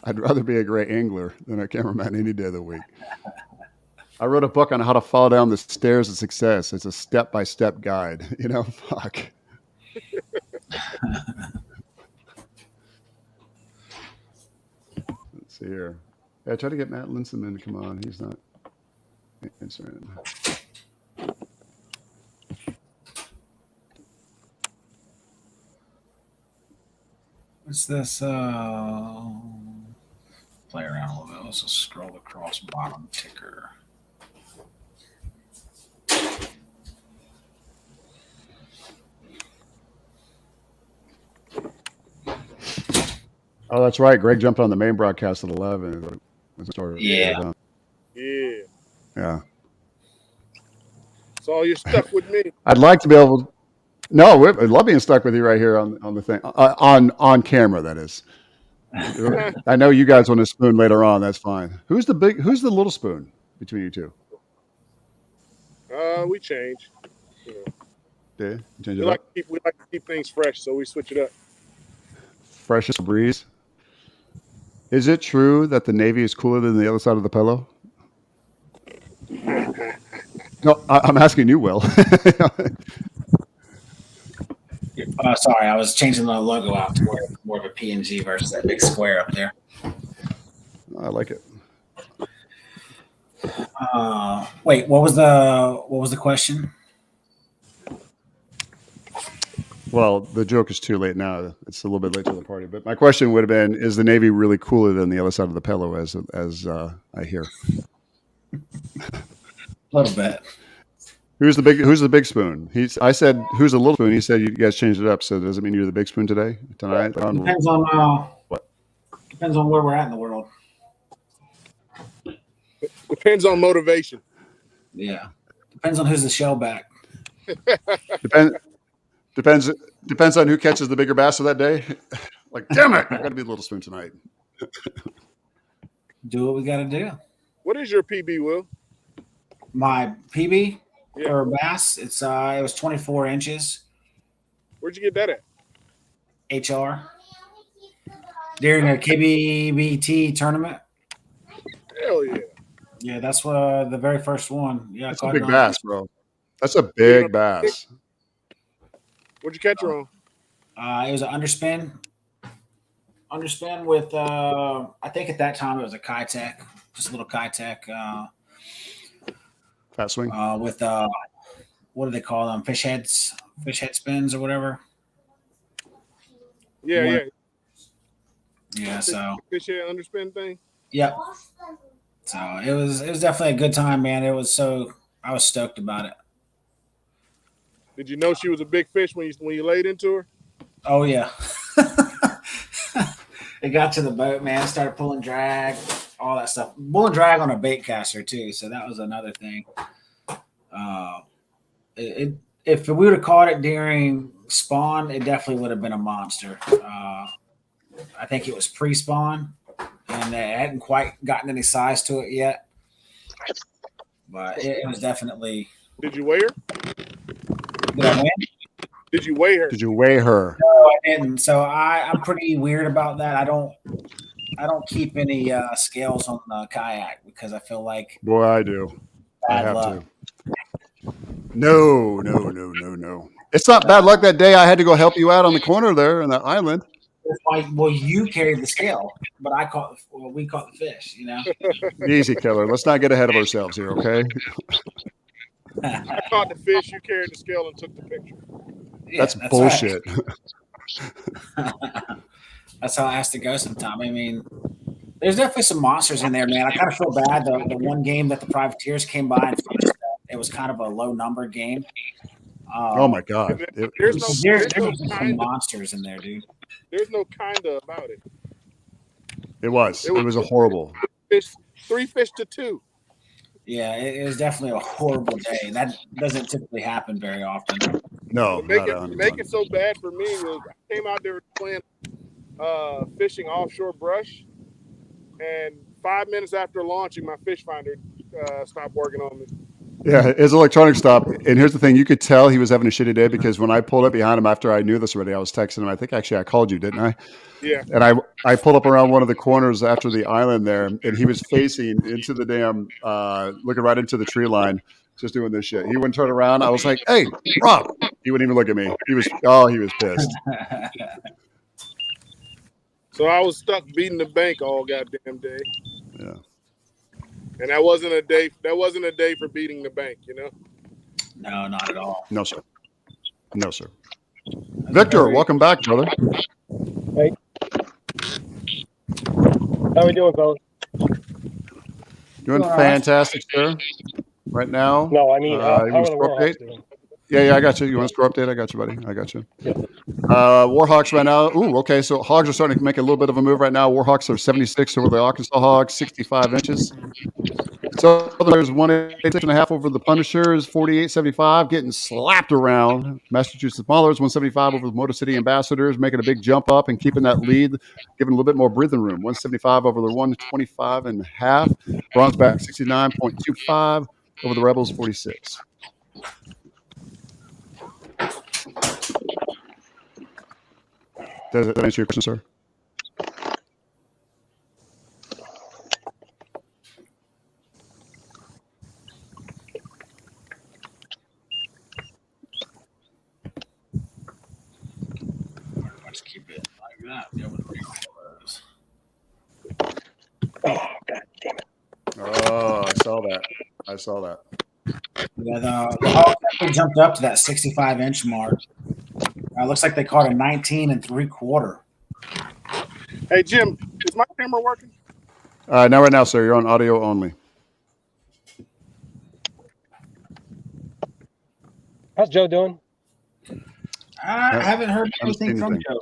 I'd rather be a great angler than a cameraman any day of the week. I wrote a book on how to fall down the stairs of success. It's a step-by-step guide. You know, fuck. Let's see here. Yeah, I tried to get Matt Linseman to come on. He's not answering. What's this? Play around a little bit. Let's just scroll across bottom ticker. Oh, that's right. Greg jumped on the main broadcast at 11. Yeah. Yeah. Yeah. So you're stuck with me. I'd like to be able to. No, I'd love being stuck with you right here on the thing. On camera, that is. I know you guys want a spoon later on. That's fine. Who's the little spoon between you two? We change. You know. Yeah, change We it like up. to keep things fresh, so we switch it up. Fresh as a breeze. Is it true that the Navy is cooler than the other side of the pillow? No, I'm asking you, Will. Sorry, I was changing the logo out to more of a PNG versus that big square up there. I like it. Wait, what was the question? Well, the joke is too late now. It's a little bit late to the party. But my question would have been: is the Navy really cooler than the other side of the pillow? As I hear. A little bit. Who's the big spoon? I said who's the little spoon? He said you guys changed it up. So does it mean you're the big spoon tonight? Depends on what? Depends on where we're at in the world. Depends on motivation. Yeah. Depends on who's the shellback. Depends on who catches the bigger bass of that day. Like, damn it, I got to be the little spoon tonight. Do what we got to do. What is your PB, Will? My PB Yeah. or bass, it was 24 inches. Where'd you get that at? HR during a KBBT tournament. Hell yeah. Yeah, that's the very first one. Yeah, That's a big bass, bro. That's a big bass. What'd you catch her on? It was an underspin. Underspin with I think at that time it was a Kitech, just a little Kitech. Fat swing. With what do they call them? Fish head spins or whatever. Yeah. Yeah. So Fish head underspin thing. Yep. So it was definitely a good time, man. I was stoked about it. Did you know she was a big fish when you laid into her? Oh yeah. It got to the boat, man. Started pulling drag, all that stuff. Pulling drag on a bait caster too. So that was another thing. If we would have caught it during spawn, it definitely would have been a monster. I think it was pre-spawn, and it hadn't quite gotten any size to it yet. But it was definitely. Did you weigh her? Did I win? Did you weigh her? Did you weigh her? No, I didn't. So I'm pretty weird about that. I don't keep any scales on the kayak because I feel like Boy, I do. I bad have luck. to. No. It's not bad luck that day. I had to go help you out on the corner there on that island. It's like, well, you carried the scale, but we caught the fish. You know. Easy, killer. Let's not get ahead of ourselves here, okay? I caught the fish, you carried the scale and took the picture. Yeah, that's bullshit. Right. That's how it has to go sometime. I mean, there's definitely some monsters in there, man. I kind of feel bad. The one game that the privateers came by and fished, it was kind of a low number game. Oh my god! There's some monsters in there, dude. There's no kinda about it. It was a horrible. Three fish to two. Yeah, it was definitely a horrible day. That doesn't typically happen very often. No, make it so bad for me was I came out there playing fishing offshore brush, and 5 minutes after launching, my fish finder stopped working on me. Yeah, his electronics stopped. And here's the thing: you could tell he was having a shitty day because when I pulled up behind him after I knew this already, I was texting him. I think actually I called you, didn't I? Yeah. And I pulled up around one of the corners after the island there, and he was facing into the damn, looking right into the tree line, just doing this shit. He wouldn't turn around. I was like, "Hey, Rob!" He wouldn't even look at me. He was pissed. So I was stuck beating the bank all goddamn day. Yeah. And that wasn't a day. That wasn't a day for beating the bank, you know. No, not at all. No, sir. Victor, welcome back, brother. Hey. How we doing, fellas? Doing fantastic, sir. Right now. No, I mean, how are the Warhawks doing? Yeah, I got you. You want a score update? I got you, buddy. I got you. Warhawks right now. Ooh, okay. So Hogs are starting to make a little bit of a move right now. Warhawks are 76 over the Arkansas Hogs, 65 inches. So there's 186.5 over the Punishers, 48.75, getting slapped around. Massachusetts Maulers, 175 over the Motor City Ambassadors, making a big jump up and keeping that lead, giving a little bit more breathing room. 175 over the 125.5. Bronzeback, 69.25 over the Rebels, 46. Does that answer your question, sir? Let's keep it like that. Be able to read all those. Oh, god damn it. Oh, I saw that. Yeah, the Hawks actually jumped up to that 65-inch mark. Looks like they caught a 19 3/4. Hey Jim, is my camera working? Not right now, sir. You're on audio only. How's Joe doing? I haven't heard anything from Joe.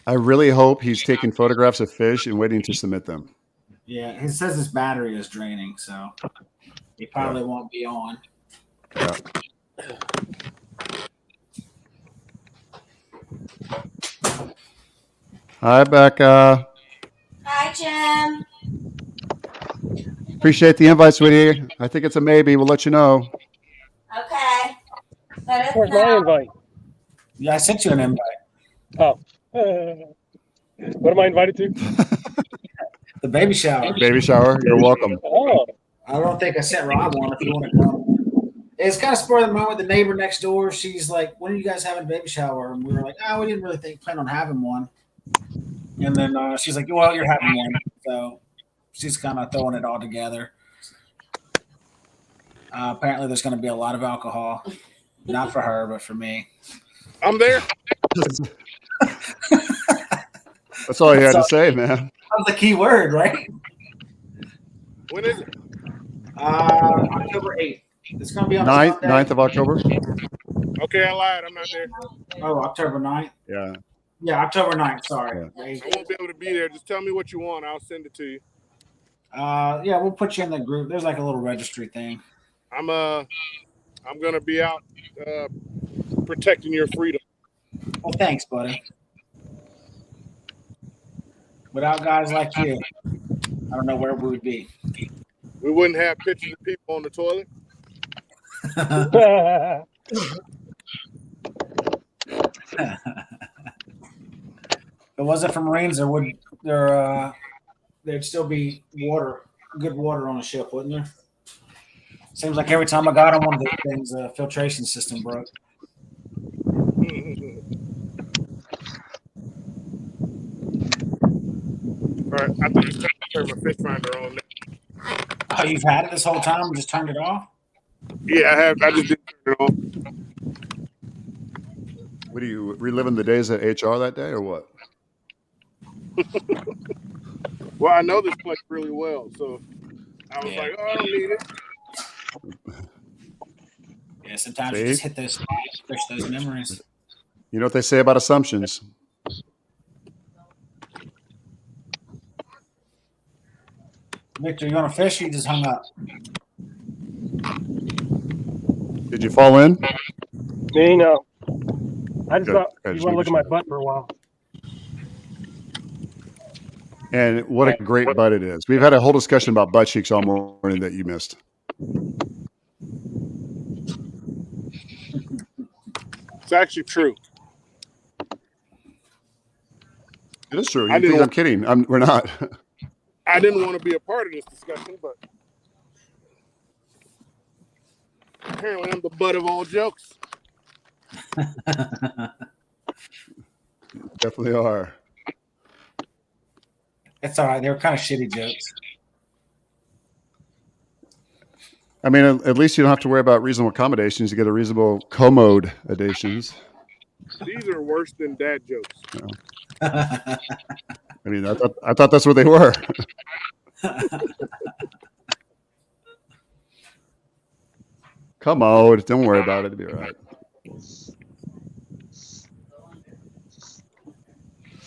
I really hope he's taking photographs of fish and waiting to submit them. Yeah, he says his battery is draining, so he probably won't be on. Yeah. Hi, Becca. Hi, Jim. Appreciate the invite, sweetie. I think it's a maybe. We'll let you know. Okay. Let us Where's know. my invite? Yeah, I sent you an invite. Oh. What am I invited to? The baby shower. Baby shower. You're welcome. Oh. I don't think I sent Rob one if you want to come. It's kind of spur of the moment. The neighbor next door, she's like, "When are you guys having a baby shower?" And we were like, "Oh, we didn't really plan on having one." And then she's like, "Well, you're having one." So she's kind of throwing it all together. Apparently, there's going to be a lot of alcohol. Not for her, but for me. I'm there. That's all you had to say, man. That was the key word, right? When is it? October 8th. It's going to be on 9th of October. Okay, I lied. I'm not there. Oh, October 9th. Yeah. Yeah, October 9th. Sorry. I won't be able to be there. Just tell me what you want. I'll send it to you. Yeah, we'll put you in the group. There's like a little registry thing. I'm gonna be out protecting your freedom. Well, thanks, buddy. Without guys like you, I don't know where we would be. We wouldn't have pictures of people on the toilet. If it wasn't for Marines, there'd still be good water on the ship, wouldn't there? Seems like every time I got on one of these things, the filtration system broke. All right, I think it's time to turn my fish finder on now. Oh, you've had it this whole time and just turned it off? Yeah, I have. I just didn't turn it on. What are you reliving the days at HR that day, or what? Well, I know this place really well, so I was like, "Oh, I don't need it." Yeah, sometimes you just hit those spots, push those memories. You know what they say about assumptions. Victor, you want to fish or you just hung up? Did you fall in? Me, no. I just Good. thought Okay, you just want to look at making my butt for a while. And what a great butt it is. We've had a whole discussion about butt cheeks all morning that you missed. It's actually true. It is true. You think I'm kidding? We're not. I didn't want to be a part of this discussion, but apparently I'm the butt of all jokes. Definitely are. It's all right. They were kind of shitty jokes. I mean, at least you don't have to worry about reasonable accommodations. You get a reasonable commode additions. These are worse than dad jokes. You know? I mean, I thought that's what they were. Commode. Don't worry about it. It'll be all right.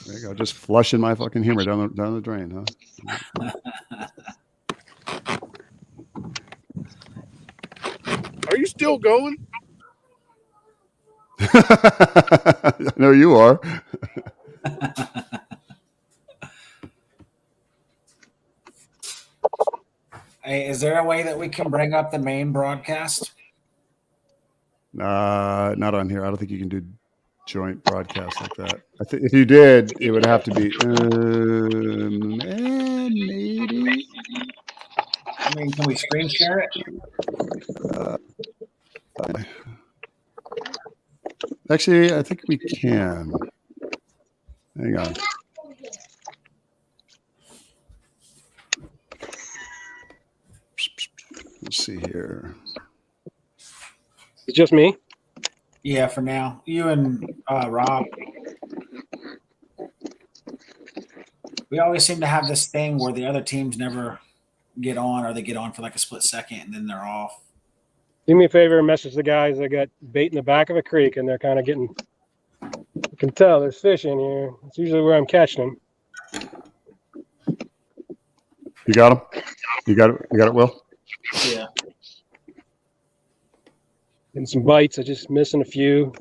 There you go. Just flushing my fucking humor down the drain, huh? Are you still going? I know you are. Hey, is there a way that we can bring up the main broadcast? Not on here. I don't think you can do joint broadcasts like that. I think if you did, it would have to be maybe. I mean, can we screen share it? Actually, I think we can. Hang on. Let's see here. It's just me? Yeah, for now. You and Rob. We always seem to have this thing where the other teams never get on, or they get on for like a split second and then they're off. Do me a favor and message the guys. I got bait in the back of a creek and they're kind of getting, you can tell there's fish in here. It's usually where I'm catching them. You got them? You got it? You got it, Will? Yeah. Getting some bites. I just missing a few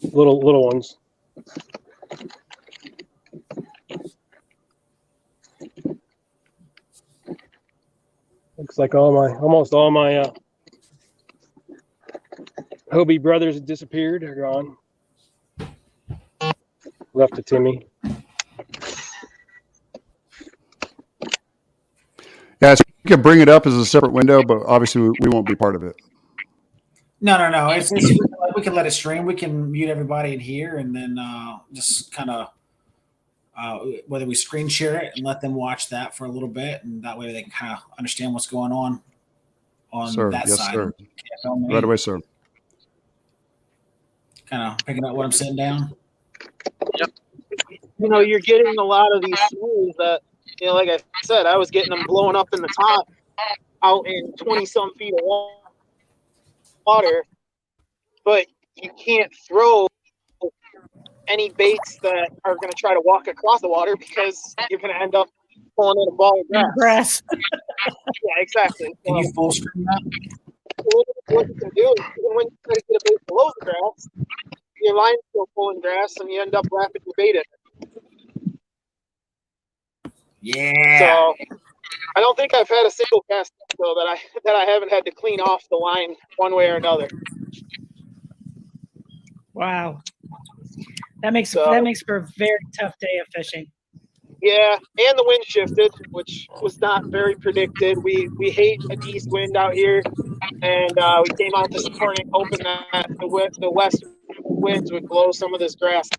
little ones. Looks like almost all my Hobie brothers have disappeared. They're gone. Left to Timmy. Yeah, so you can bring it up as a separate window, but obviously we won't be part of it. No. It's we can let it stream. We can mute everybody in here, and then just kind of whether we screen share it and let them watch that for a little bit, and that way they can kind of understand what's going on Sir, that yes, side. Sir. Right away, sir. Kind of picking up what I'm sitting down. Yep. You know, you're getting a lot of these schools that, you know, like I said, I was getting them blowing up in the top out in 20-some feet of water, but you can't throw any baits that are going to try to walk across the water because you're going to end up pulling in a ball of grass. Yeah, exactly. Can So, you full screen that? what you can do is even when you try to get a bait below the grass, your line's still pulling grass, and you end up wrapping your bait in. Yeah. So I don't think I've had a single cast though that I haven't had to clean off the line one way or another. Wow. That makes So, for a very tough day of fishing. yeah, and the wind shifted, which was not very predicted. We hate an east wind out here, and we came out this morning hoping that the west winds would blow some of this grass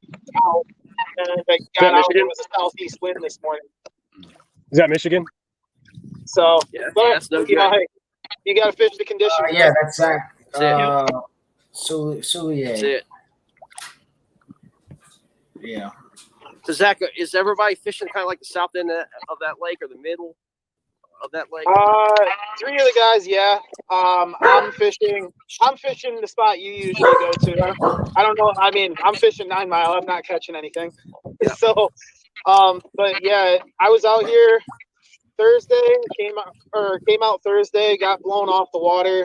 out. And I got out, it was a southeast wind this morning. Is that Michigan? So, Yeah, but that's no you know, good. hey, you got to fish the conditions. Yeah, right? that's Zach. That's it. Soulier. That's it. Yeah. So Zach, is everybody fishing kind of like the south end of that lake or the middle of that lake? 3 of the guys, yeah. I'm fishing the spot you usually go to. I don't know. I mean, I'm fishing 9 Mile. I'm not catching anything. Yeah. So, but yeah, I was out here Thursday. Came out Thursday. Got blown off the water.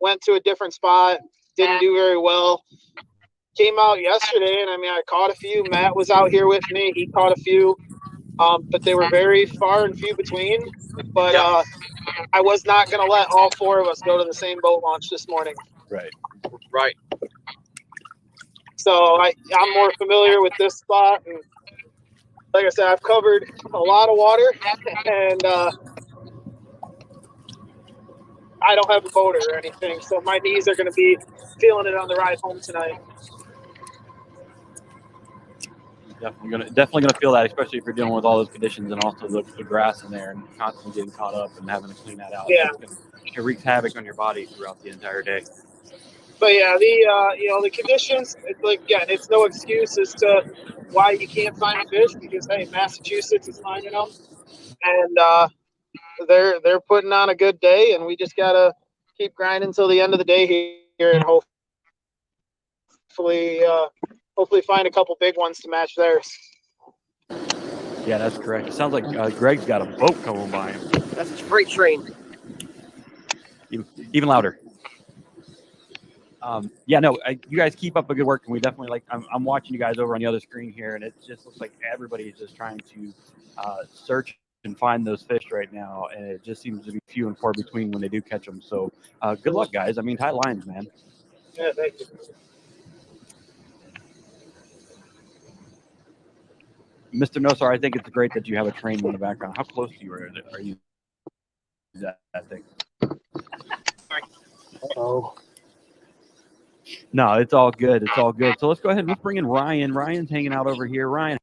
Went to a different spot. Didn't do very well. Came out yesterday, and I mean, I caught a few. Matt was out here with me. He caught a few, but they were very far and few between. But I was not going to let all 4 of us go to the same boat launch this morning. Right. So I'm more familiar with this spot, and like I said, I've covered a lot of water, and I don't have a boater or anything, so my knees are going to be feeling it on the ride home tonight. Definitely gonna feel that, especially if you're dealing with all those conditions and also the grass in there and constantly getting caught up and having to clean that out. Yeah. It wreaks havoc on your body throughout the entire day. But yeah, the conditions, it's no excuse as to why you can't find fish because hey, Massachusetts is finding them, and they're putting on a good day, and we just gotta keep grinding until the end of the day here, and hopefully find a couple big ones to match theirs. Yeah, that's correct. It sounds like Greg's got a boat coming by him. That's his freight train. Even louder. You guys keep up the good work, and we definitely I'm watching you guys over on the other screen here, and it just looks like everybody is just trying to search and find those fish right now, and it just seems to be few and far between when they do catch them. So good luck, guys. I mean, tight lines, man. Yeah, thank you. Mr. Nosar, I think it's great that you have a train in the background. How close to you are you? That thing? Oh. No, it's all good. It's all good. So let's go ahead and let's bring in Ryan. Ryan's hanging out over here. Ryan,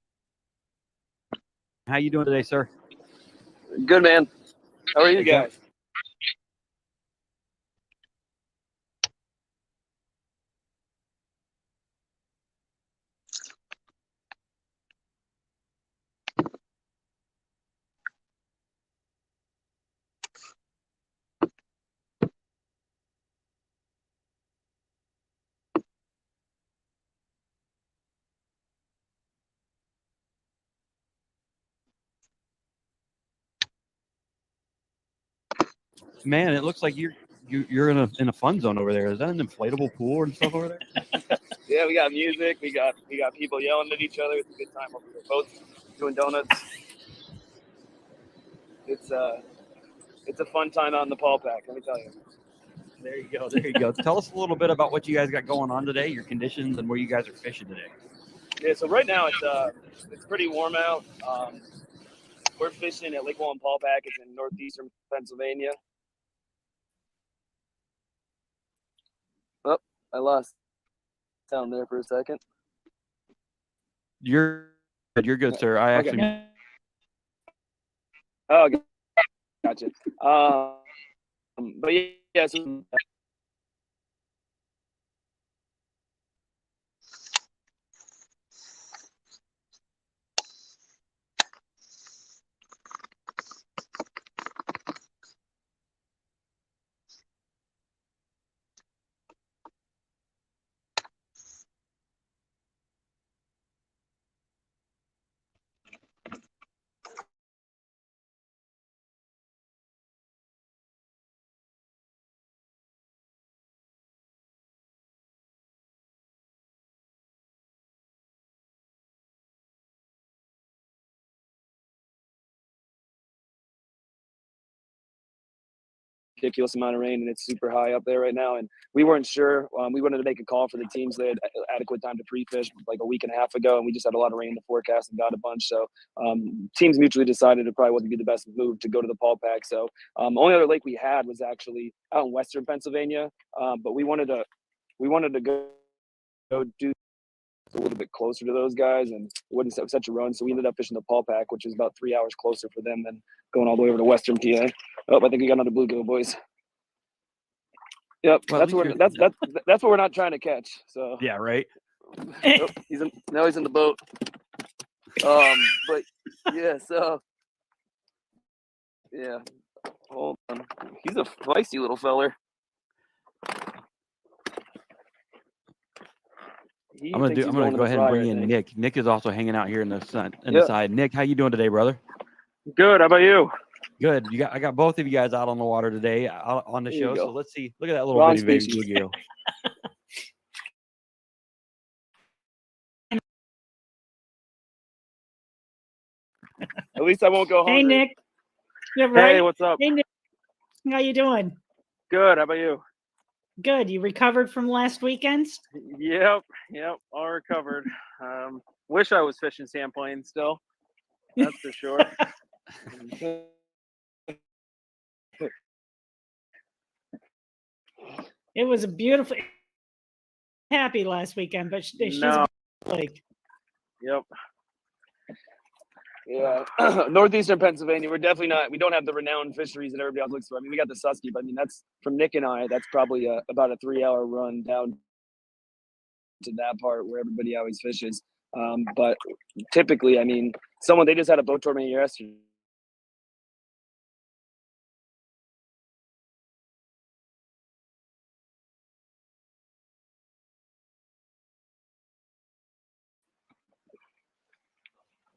how you doing today, sir? Good, man. How are you guys? Man, it looks like you're in a fun zone over there. Is that an inflatable pool and stuff over there? Yeah, we got music. We got people yelling at each other. It's a good time over there. Both doing donuts. It's a fun time on the Paul Pack. Let me tell you. There you go. There you go. Tell us a little bit about what you guys got going on today, your conditions, and where you guys are fishing today. Yeah, so right now it's pretty warm out. We're fishing at Lake Wallenpaupack. It's in northeastern Pennsylvania. Oh, I lost sound there for a second. You're good, sir. I Okay. actually. Oh, gotcha. But yeah, so ridiculous amount of rain, and it's super high up there right now. And we weren't sure. We wanted to make a call for the teams that had adequate time to pre-fish like a week and a half ago, and we just had a lot of rain in the forecast and got a bunch. So teams mutually decided it probably wasn't be the best move to go to the Paul Pack. So only other lake we had was actually out in western Pennsylvania, but we wanted to go do a little bit closer to those guys, and it wouldn't have such a run. So we ended up fishing the Paul Pack, which is about 3 hours closer for them than going all the way over to western PA. Oh, I think we got another bluegill, boys. Yep, Well, that's what we're not trying to catch. So yeah, right. Oh, he's in the boat. But yeah, so yeah, hold on. He's a feisty little feller. I'm gonna go ahead and bring in Nick. Nick is also hanging out here in the sun the side. Nick, how you doing today, brother? Good. How about you? Good. I got both of you guys out on the water today on the show. So let's see. Look at that little Wrong bitty baby species. bluegill. At least I won't go hungry. Hey, Nick. Yeah, right? Hey, what's up? Hey, Nick. How you doing? Good. How about you? Good. You recovered from last weekend's? Yep. All recovered. Wish I was fishing sandplanes still. That's for sure. It was a beautiful, happy last weekend, but she's like, yep. Yeah, northeastern Pennsylvania. We don't have the renowned fisheries that everybody else looks for. I mean, we got the Susky, but I mean, that's from Nick and I. That's probably about a 3-hour run down to that part where everybody always fishes. But typically, I mean, they just had a boat tournament yesterday.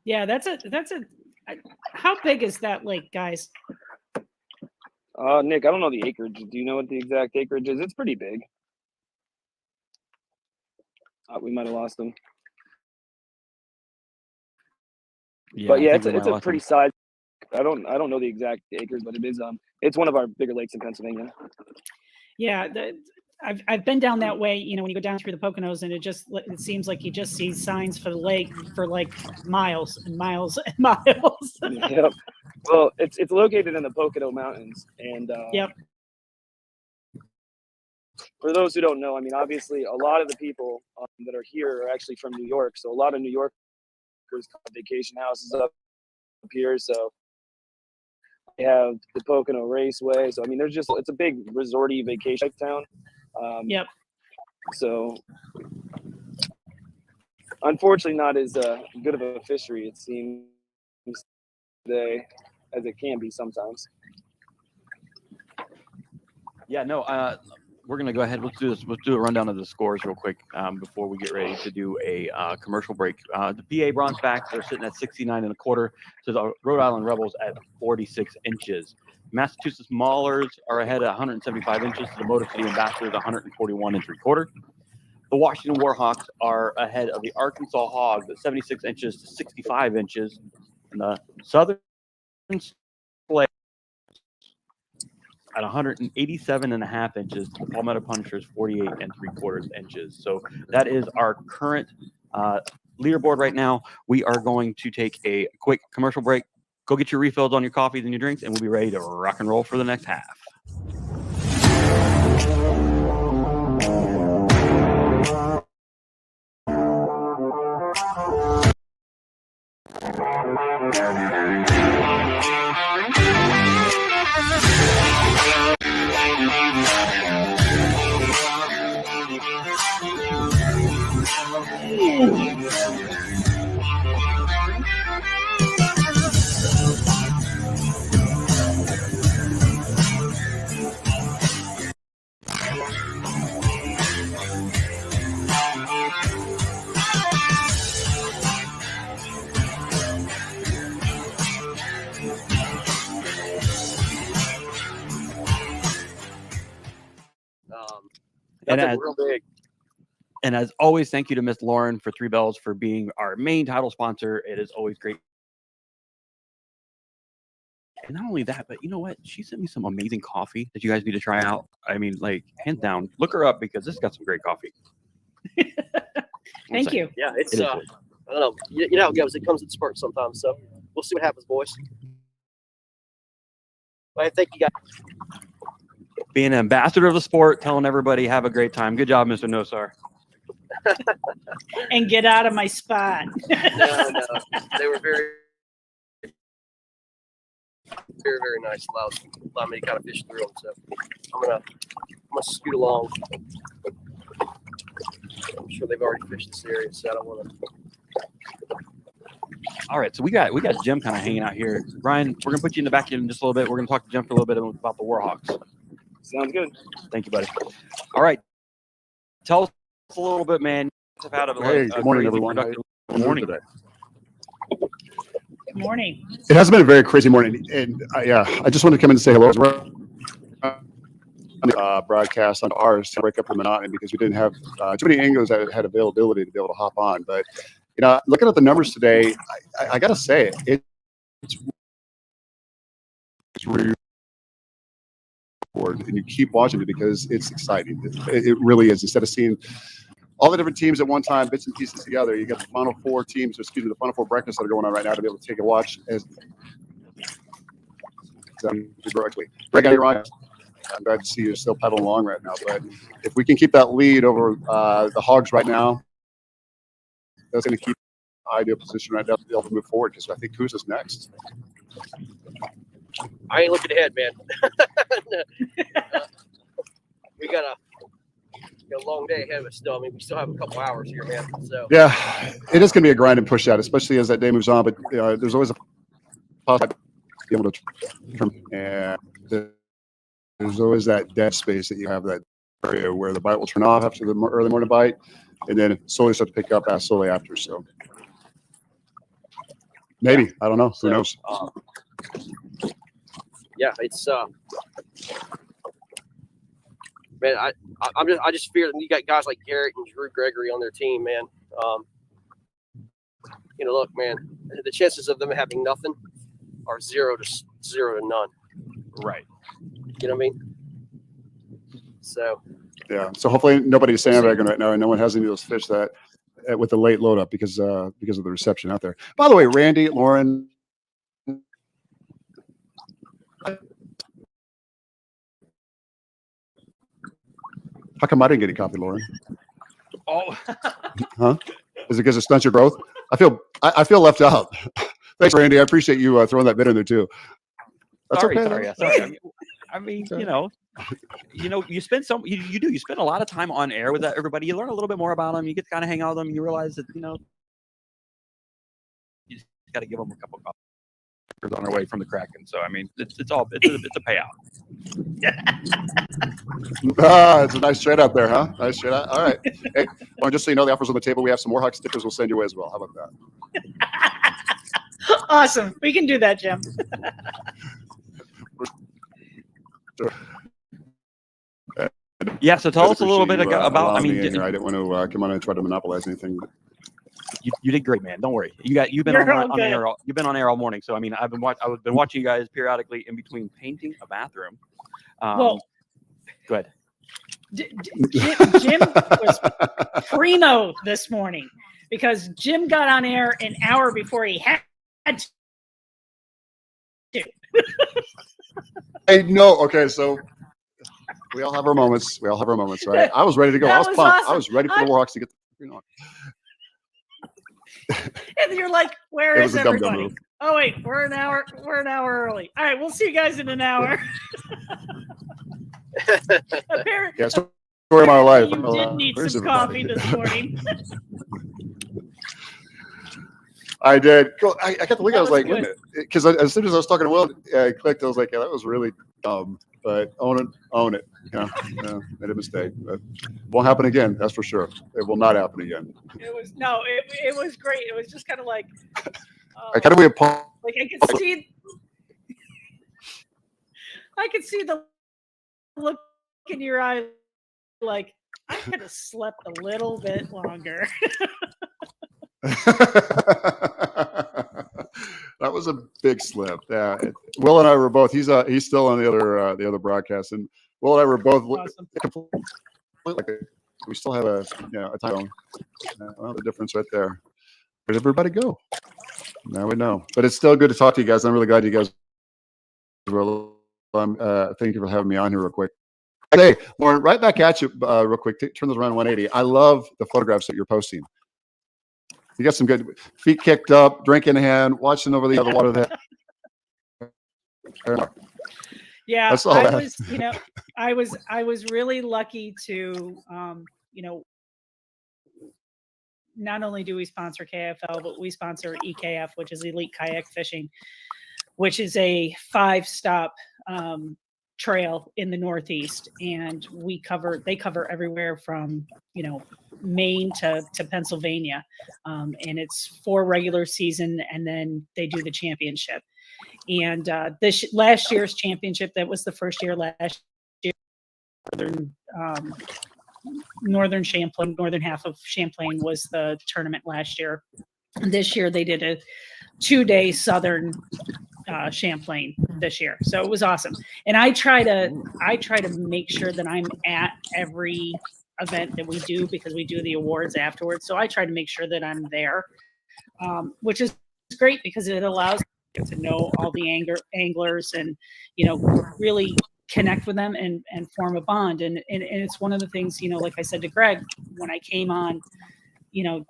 yeah, how big is that lake, guys? Nick, I don't know the acreage. Do you know what the exact acreage is? It's pretty big. We might have lost him. Yeah, but yeah, it's a pretty size. I don't know the exact acres, but it is it's one of our bigger lakes in Pennsylvania. Yeah, I've been down that way. You know, when you go down through the Poconos, and it seems like you just see signs for the lake for like miles and miles and miles. Yep. Well, it's located in the Pocono Mountains, and yep. For those who don't know, I mean, obviously, a lot of the people that are here are actually from New York. So a lot of New Yorkers have vacation houses up here. So they have the Pocono Raceway. So I mean, it's a big resorty vacation town. Yep. So unfortunately, not as good of a fishery, it seems today as it can be sometimes. Yeah, no, we're going to go ahead. Let's do this. Let's do a rundown of the scores real quick before we get ready to do a commercial break. The PA bronze backs are sitting at 69.25 to the Rhode Island Rebels at 46 inches. Massachusetts Maulers are ahead at 175 inches to the Motor City Ambassadors 141.75. The Washington Warhawks are ahead of the Arkansas Hawgs at 76 inches to 65 inches. And the Southern Slay at 187.5 inches to the Palmetto Punishers 48.75 inches. So that is our current leaderboard right now. We are going to take a quick commercial break. Go get your refills on your coffees and your drinks, and we'll be ready to rock and roll for the next half. Real big. And as always, thank you to Miss Lauren for 3 Bells for being our main title sponsor. It is always great. And not only that, but you know what? She sent me some amazing coffee that you guys need to try out. I mean, like, hands down, look her up because this got some great coffee. Thank you. Yeah, it's It is I good. don't know. You know how it goes. It comes in spurts sometimes. So we'll see what happens, boys. But thank you guys. Being an ambassador of the sport, telling everybody have a great time. Good job, Mr. Nosar. And get out of my spot. No, they were very, very nice. Allowed me to kind of fish through them. So I'm gonna scoot along. I'm sure they've already fished this area, so I don't want to. All right, so we got Jim kind of hanging out here. Ryan, we're gonna put you in the back in just a little bit. We're gonna talk to Jim for a little bit about the Warhawks. Sounds good. Thank you, buddy. All right, tell us a little bit, man. Hey, good morning, everyone. Good morning. morning. Good morning. It has been a very crazy morning, and I just wanted to come in and say hello. Broadcast on ours to break up the monotony because we didn't have too many angles that had availability to be able to hop on. But looking at the numbers today, I got to say it's really important, and you keep watching it because it's exciting. It really is. Instead of seeing all the different teams at one time, bits and pieces together, you got the Final Four teams, the Final Four breakfasts that are going on right now to be able to take a watch as directly. Greg, I'm glad to see you still pedaling along right now. But if we can keep that lead over the Hawgs right now, that's going to keep ideal position right now to be able to move forward. Because I think who's is next? I ain't looking ahead, man. We got a long day ahead of us still. I mean, we still have a couple hours here, man. So Yeah, it is going to be a grind and push out, especially as that day moves on. But there's always a possibility to be able to, and there's always that dead space that you have, that area where the bite will turn off after the early morning bite, and then it slowly start to pick up slowly after. So maybe, I don't know. Who knows? Yeah, it's man. I just fear that you got guys like Garrett and Drew Gregory on their team, man. Look, man, the chances of them having nothing are 0 to none. Right. You know what I mean? So Yeah. So hopefully nobody's sandbagging right now, and no one has any of those fish that with the late load up because of the reception out there. By the way, Randy, Lauren. How come I didn't get any coffee, Lauren? Oh. Huh? Is it because it stunts your growth? I feel left out. Thanks, Randy. I appreciate you throwing that bit in there too. That's Sorry. okay. I mean, you spend you spend a lot of time on air with everybody. You learn a little bit more about them. You get to kind of hang out with them. You realize that you just got to give them a couple of coffees on our way from the Kraken. So I mean, it's a payout. It's a nice trade out there, huh? Nice trade out. All right. Hey, well, just so you know, the offer's on the table. We have some Warhawks stickers we'll send your way as well. How about that? Awesome. We can do that, Jim. Yeah. So tell us a little bit about. I mean, I didn't want to come on and try to monopolize anything. You did great, man. Don't worry. You've been on air. You've been on air all morning. So I mean, I've been watching you guys periodically in between painting a bathroom. Well, go ahead. Jim was primo this morning because Jim got on air an hour before he had to. Hey, no. Okay, so we all have our moments. Right? I was ready to go. I was pumped. Awesome. I was ready for the Warhawks to get And you're like, where is everybody? Oh wait, we're an hour early. All right, we'll see you guys in an hour. Yeah, story of my life. You did need some coffee this morning. I did. I got the link. I was like, wait a minute, because as soon as I was talking to Will, I clicked. I was like, yeah, that was really dumb. But own it. Made a mistake. But won't happen again. That's for sure. It will not happen again. It was great. It was just kind of like. I kind of like I could see the look in your eye, like I could have slept a little bit longer. That was a big slip. Yeah, Will and I were both. He's still on the other broadcast, and Will and I were both completely like we still have a time zone. Well, the difference right there. Where'd everybody go? Now we know. But it's still good to talk to you guys. I'm really glad you guys were. Thank you for having me on here real quick. Hey, Lauren, right back at you real quick. Turn those around 180. I love the photographs that you're posting. You got some good feet kicked up, drink in hand, watching over the other water there. Yeah, That's all I that. was, I was really lucky to, not only do we sponsor KFL, but we sponsor EKF, which is Elite Kayak Fishing, which is a 5-stop trail in the Northeast, and they cover everywhere from Maine to Pennsylvania, and it's 4 regular season, and then they do the championship. And this last year's championship, that was the first year last year. Northern Champlain, northern half of Champlain was the tournament last year. And this year they did a 2-day southern Champlain this year, so it was awesome. And I try to make sure that I'm at every event that we do, because we do the awards afterwards. So I try to make sure that I'm there, which is great because it allows me to know all the anglers and really connect with them and form a bond. And it's one of the things, like I said to Greg when I came on, when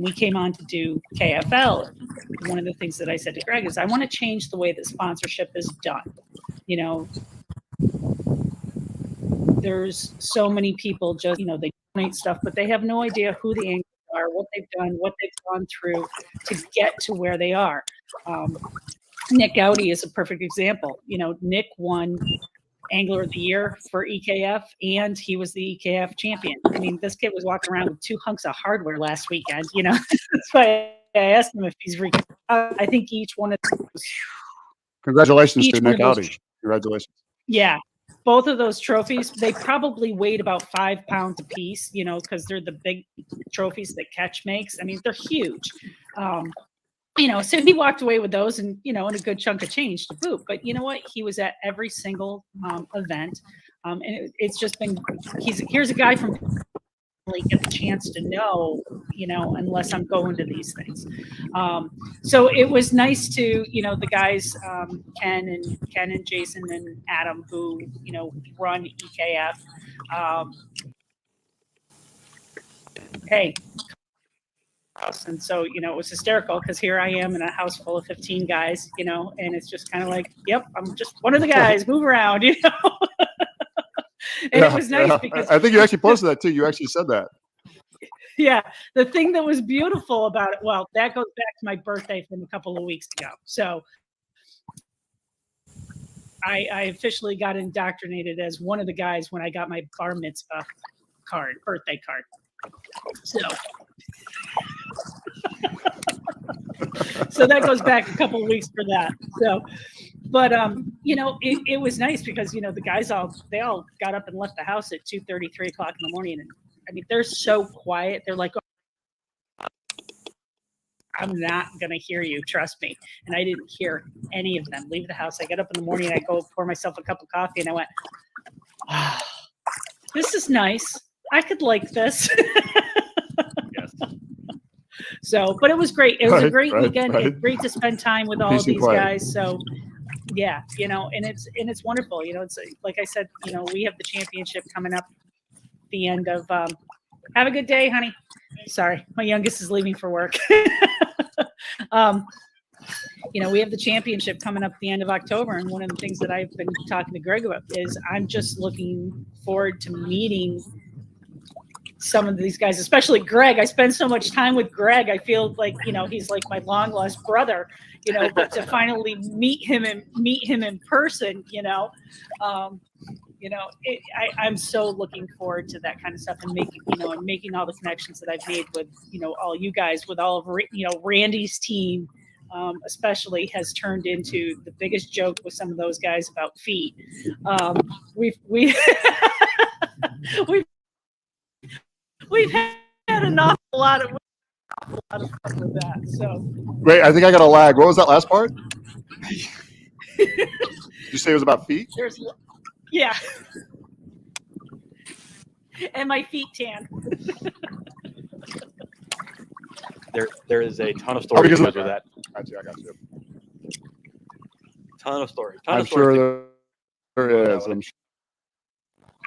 we came on to do KFL, one of the things that I said to Greg is I want to change the way that sponsorship is done. There's so many people just, they donate stuff, but they have no idea who the anglers are, what they've done, what they've gone through to get to where they are. Nick Gowdy is a perfect example. Nick won Angler of the Year for EKF, and he was the EKF champion. I mean, this kid was walking around with 2 hunks of hardware last weekend. That's why I asked him if he's I think each one of those. Congratulations to Nick Gowdy. Congratulations. Yeah. Both of those trophies, they probably weighed about 5 pounds a piece, because they're the big trophies that Catch makes. I mean, they're huge. So he walked away with those and a good chunk of change to boot. But you know what? He was at every single event. And it's just been, here's a guy from get the chance to know, unless I'm going to these things. So it was nice to, the guys, Ken and Jason and Adam, who, run EKF. Hey. And so, it was hysterical because here I am in a house full of 15 guys, and it's just kind of like, yep, I'm just one of the guys, move around, And it was nice because I think you actually posted that too. You actually said that. Yeah. The thing that was beautiful about it, well, that goes back to my birthday from a couple of weeks ago. So I officially got indoctrinated as one of the guys when I got my bar mitzvah birthday card. So that goes back a couple of weeks for that. So, but it was nice because the guys they all got up and left the house at 2:30, 3 o'clock in the morning, and I mean they're so quiet. They're like, oh, I'm not gonna hear you, trust me. And I didn't hear any of them leave the house. I get up in the morning, I go pour myself a cup of coffee, and I went, oh, this is nice. I could like this. Yes. So, but it was great. It was a great weekend. It's great to spend time with all of these guys. So, yeah, and it's wonderful. It's like I said, we have the championship coming up the end of. Have a good day, honey. Sorry, my youngest is leaving for work. We have the championship coming up at the end of October, and one of the things that I've been talking to Greg about is I'm just looking forward to meeting some of these guys, especially Greg. I spend so much time with Greg. I feel like, he's like my long lost brother, but to finally meet him in person, I'm so looking forward to that kind of stuff and making all the connections that I've made with, all you guys, with all of, Randy's team, especially has turned into the biggest joke with some of those guys about feet. We've had an awful lot of a lot of fun with that. So Wait, I think I got a lag. What was that last part? Did you say it was about feet? Yeah. And my feet tan. There is a ton of stories with that. I got you. Ton of stories. I'm sure there is. I'm sure.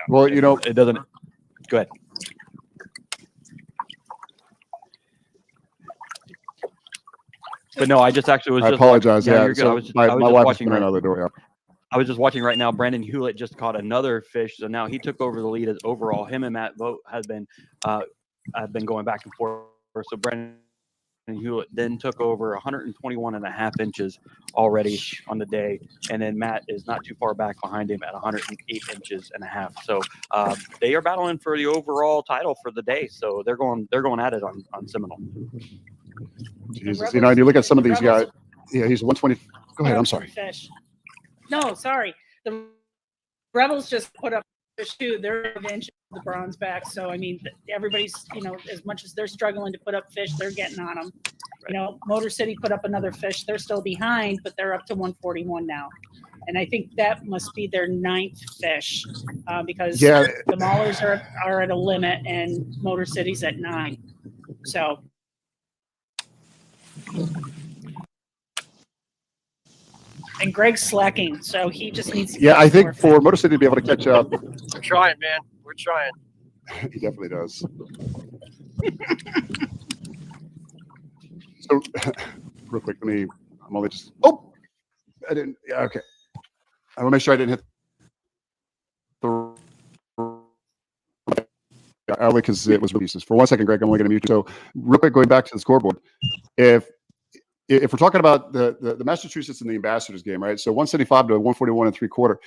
Well, you know, it doesn't. Go ahead. But no, I just actually was. I apologize. Yeah, you're good. so I was just, my I was just wife is watching coming right, out of the door. Yeah. I was just watching right now. Brandon Hewlett just caught another fish, so now he took over the lead as overall. Him and Matt Vogt have been going back and forth. So Brandon Hewlett then took over 121.5 inches already on the day, and then Matt is not too far back behind him at 108.5 inches. So they are battling for the overall title for the day. So they're going at it on Seminole. Jesus, you know, and you look at some of these guys. Yeah, he's 120. Go ahead. I'm sorry. Fish. No, sorry. The Rebels just put up fish too. They're an inch of the bronze back. So I mean, everybody's, you know, as much as they're struggling to put up fish, they're getting on them. Right. You know, Motor City put up another fish. They're still behind, but they're up to 141 now. And I think that must be their 9th fish because the Maulers are at a limit and Motor City's at 9. So. And Greg's slacking, so he just needs to. Yeah, I think for Motor City to be able to catch up. We're trying, man. We're trying. He definitely does. So, real quick, I'm only just. Oh, I didn't. Yeah, okay. I want to make sure I didn't hit the. Only because it was releases. For 1 second, Greg, I'm only going to mute you. So, real quick, going back to the scoreboard, if we're talking about the Massachusetts and the Ambassadors game, right? So 175 to 141 3/4.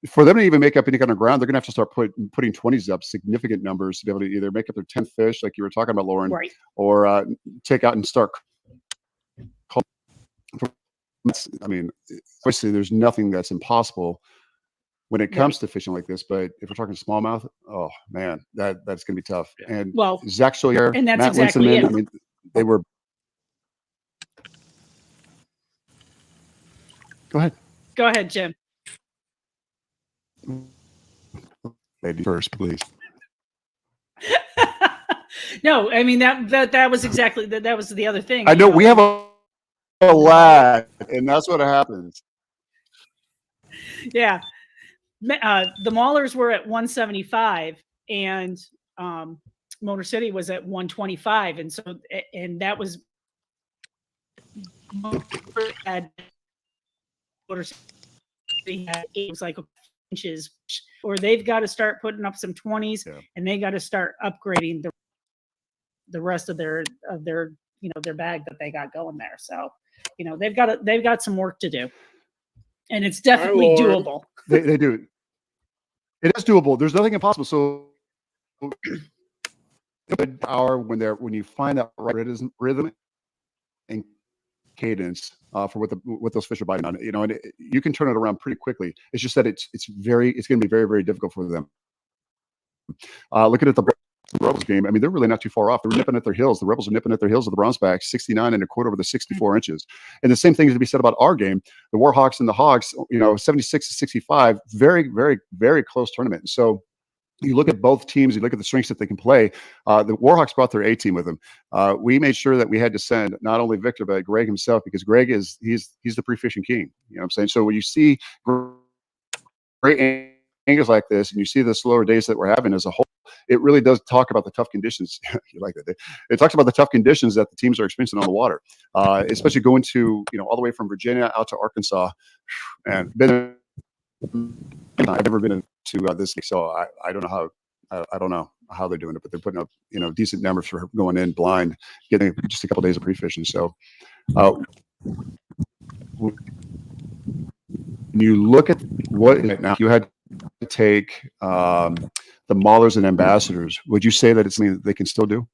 For them to even make up any kind of ground, they're going to have to start putting 20s up, significant numbers to be able to either make up their 10th fish, like you were talking about, Lauren, right, or take out and start. I mean, obviously, there's nothing that's impossible when it comes to fishing like this. But if we're talking smallmouth, oh man, that's going to be tough. And Zach Sawyer, and that's Matt exactly Winston, it. I mean, they were. Go ahead. Go ahead, Jim. Lady first, please. No, I mean that was exactly that was the other thing. I know we have a lag, and that's what happens. Yeah, the Maulers were at 175, and Motor City was at 125, and so that was it was like inches, or they've got to start putting up some 20s, and they got to start upgrading the rest of their their bag that they got going there. So they've got some work to do, and it's definitely doable. They do. It is doable. There's nothing impossible. So when you find that right rhythm and cadence for what those fish are biting on, and you can turn it around pretty quickly. It's just that it's going to be very, very difficult for them. Looking at the Rebels game, I mean, they're really not too far off. They're nipping at their heels. The Rebels are nipping at their heels of the Bronzeback, 69 1/4 over the 64 inches. And the same thing is to be said about our game. The Warhawks and the Hawgs, 76 to 65, very, very, very close tournament. So you look at both teams, you look at the strengths that they can play. The Warhawks brought their A team with them. We made sure that we had to send not only Victor, but Greg himself, because Greg he's the pre-fishing king. You know what I'm saying? So when you see great angles like this, and you see the slower days that we're having as a whole, it really does talk about the tough conditions. You like that? It talks about the tough conditions that the teams are experiencing on the water, especially going to all the way from Virginia out to Arkansas, and I've never been to this, so I don't know how they're doing it, but they're putting up decent numbers for going in blind, getting just a couple of days of pre-fishing. So when you look at what now you had to take the Maulers and Ambassadors, would you say that it's something that they can still do?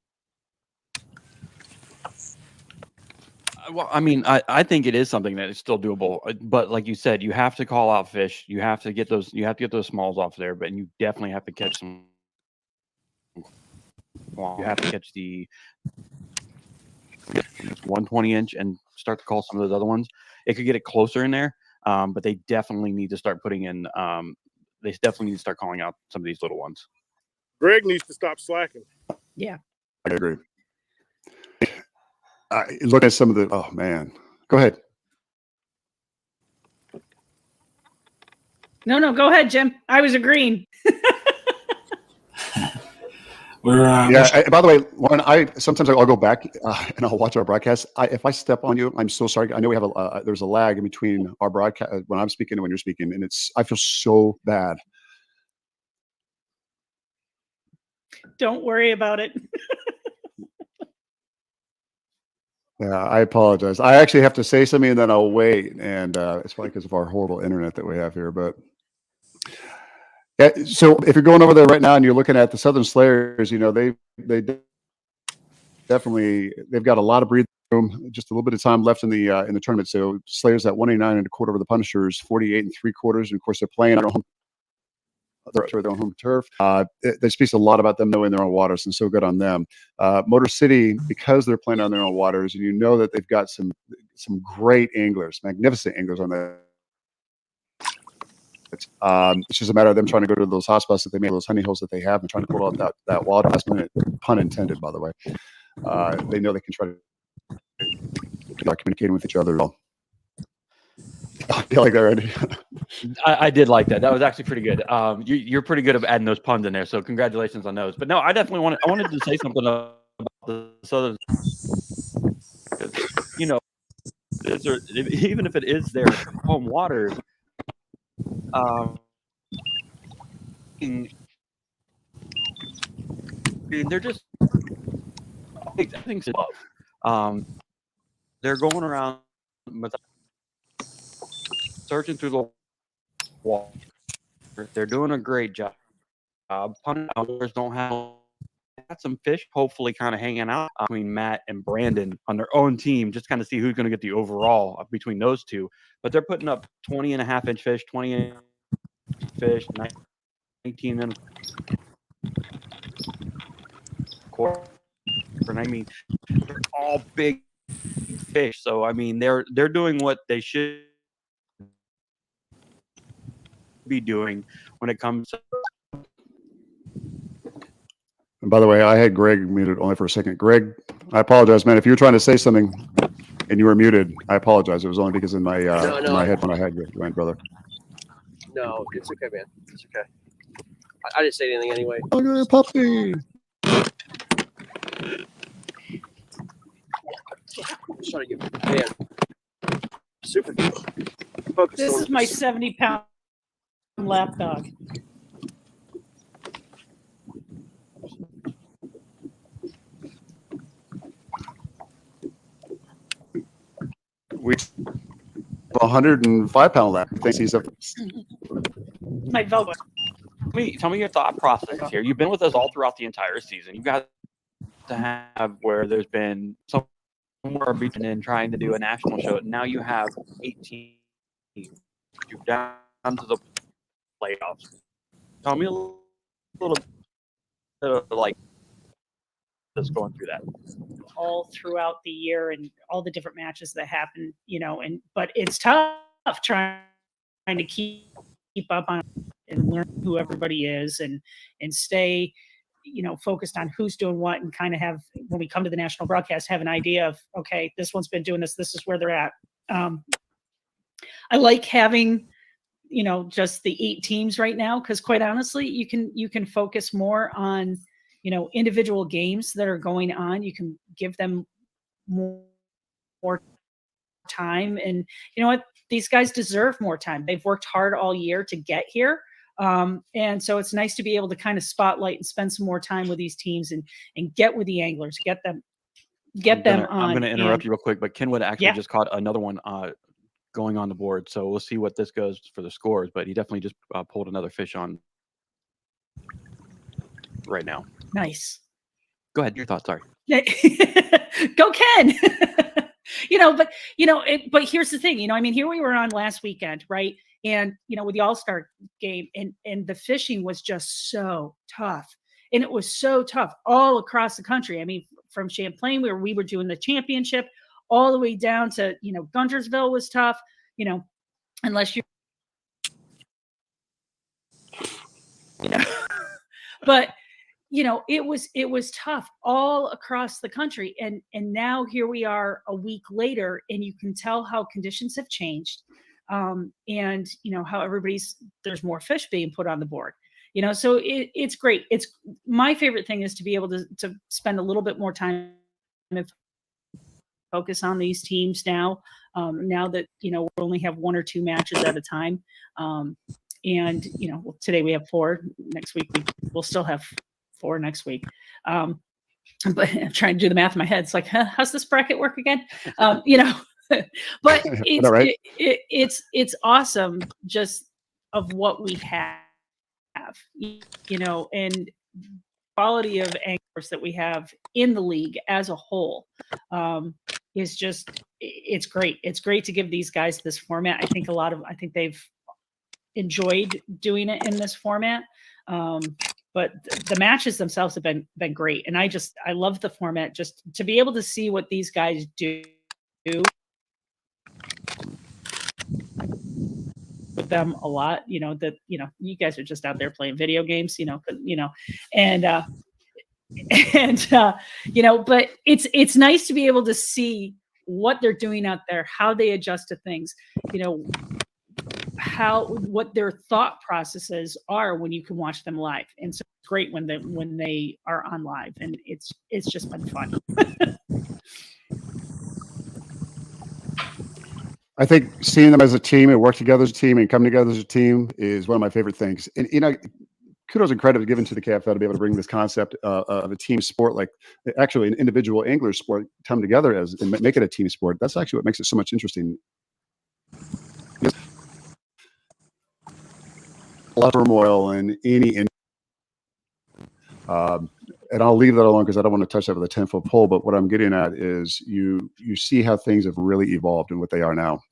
Well, I mean, I think it is something that is still doable, but like you said, you have to call out fish. You have to get those smalls off there, but you definitely have to catch some. You have to catch the It's 120-inch and start to call some of those other ones. It could get it closer in there, but they definitely need to start putting in. They definitely need to start calling out some of these little ones. Greg needs to stop slacking. Yeah. I agree. Look at some of the. Oh man, go ahead. No, go ahead, Jim. I was agreeing. By the way, Lauren, sometimes I'll go back and I'll watch our broadcast. If I step on you, I'm so sorry. I know we have there's a lag in between our broadcast when I'm speaking and when you're speaking, and I feel so bad. Don't worry about it. Yeah, I apologize. I actually have to say something and then I'll wait, and it's probably because of our horrible internet that we have here. But yeah, so if you're going over there right now and you're looking at the Southern Slayers, they definitely they've got a lot of breathing room. Just a little bit of time left in the tournament. So Slayers at 189.25 over the Punishers, 48.75, and of course they're playing on their home. They're their own home turf. It speaks a lot about them knowing their own waters, and so good on them. Motor City, because they're playing on their own waters, and you know that they've got some great anglers, magnificent anglers on there. It's just a matter of them trying to go to those hotspots that they made, those honey holes that they have, and trying to pull out that wild last minute, pun intended, by the way. They know they can try to start communicating with each other. You like that, Randy? I did like that. That was actually pretty good. You're pretty good at adding those puns in there, so congratulations on those. But no, I definitely wanted to say something about the Southern. Even if it is their home waters, they're just things love. They're going around searching through the wall. They're doing a great job. Punters don't have got some fish, hopefully, kind of hanging out between Matt and Brandon on their own team, just kind of see who's going to get the overall between those two. But they're putting up 20.5-inch fish, 20 fish, 19 and a quarter. I mean, they're all big fish. So I mean, they're doing what they should be doing when it comes to. And by the way, I had Greg muted only for a second. Greg, I apologize, man. If you were trying to say something and you were muted, I apologize. It was only because in my in my head when I had you, brother. No, it's okay, man. It's okay. I didn't say anything anyway. Oh, you're a puppy. Just trying to get man. Super focused. This is my 70-pound lap dog. We 105-pound lap. Thanks, he's up. My velvet. Tell me your thought process here. You've been with us all throughout the entire season. You got to have where there's been somewhere between trying to do a national show. Now you have 18. You're down to the playoffs. Tell me a little bit of like just going through that. All throughout the year and all the different matches that happen, but it's tough trying to keep up on and learn who everybody is and stay, focused on who's doing what and kind of have, when we come to the national broadcast, have an idea of, okay, this one's been doing this. This is where they're at. I like having, just the 8 teams right now, because quite honestly, you can focus more on, individual games that are going on. You can give them more time, and you know what? These guys deserve more time. They've worked hard all year to get here. And so it's nice to be able to kind of spotlight and spend some more time with these teams and get with the anglers, get them on. I'm going to interrupt you real quick, but Kenwood actually just caught another one going on the board. So we'll see what this goes for the scores, but he definitely just pulled another fish on right now. Nice. Go ahead. Your thoughts. Sorry. Go Ken. But here's the thing, here we were on last weekend, right? And, with the All-Star game and the fishing was just so tough. And it was so tough all across the country. from Champlain, where we were doing the championship, all the way down to, Guntersville was tough, unless you, but it was tough all across the country. And now here we are a week later, and you can tell how conditions have changed. And how there's more fish being put on the board, so it's great. It's my favorite thing is to be able to spend a little bit more time and focus on these teams now, now that, we only have 1 or 2 matches at a time. And, today we have 4. Next week we'll still have 4 next week. But I'm trying to do the math in my head. It's like, how's this bracket work again? But it's awesome just of what we have, and quality of anglers that we have in the league as a whole is just, it's great. It's great to give these guys this format. I think they've enjoyed doing it in this format. But the matches themselves have been great. And I love the format, just to be able to see what these guys do with them a lot, that, you guys are just out there playing video games, and but it's nice to be able to see what they're doing out there, how they adjust to things, what their thought processes are when you can watch them live. And so it's great when they are on live, and it's just been fun. I think seeing them as a team and work together as a team and come together as a team is one of my favorite things. And, kudos and credit given to the KFL to be able to bring this concept of a team sport, like actually an individual angler sport, come together and make it a team sport. That's actually what makes it so much interesting. A lot of turmoil and and I'll leave that alone because I don't want to touch that with a 10-foot pole. But what I'm getting at is you see how things have really evolved and what they are now.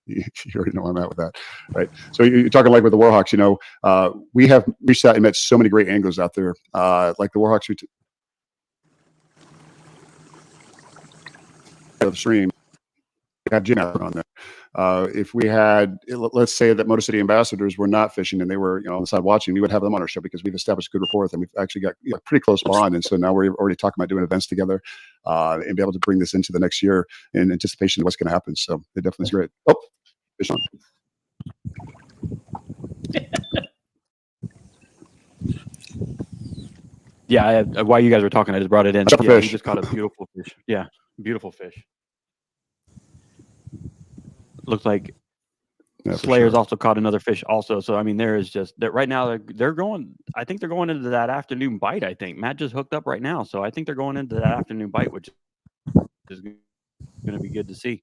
You already know where I'm at with that, right? So you're talking like with the Warhawks, we have reached out and met so many great anglers out there, like the Warhawks. The stream, we have Jim out on there. If we had, let's say that Motor City Ambassadors were not fishing and they were, on the side watching, we would have them on our show because we've established a good rapport with them. We've actually got a pretty close bond. And so now we're already talking about doing events together and be able to bring this into the next year in anticipation of what's going to happen. So it definitely is great. Oh, fish on. Yeah, while you guys were talking, I just brought it in. Yeah, he just caught a beautiful fish. Yeah, beautiful fish. Looks like Slayer's also caught another fish also. So, I mean, there is just that right now they're going, I think they're going into that afternoon bite. I think Matt just hooked up right now. So I think they're going into that afternoon bite, which is going to be good to see.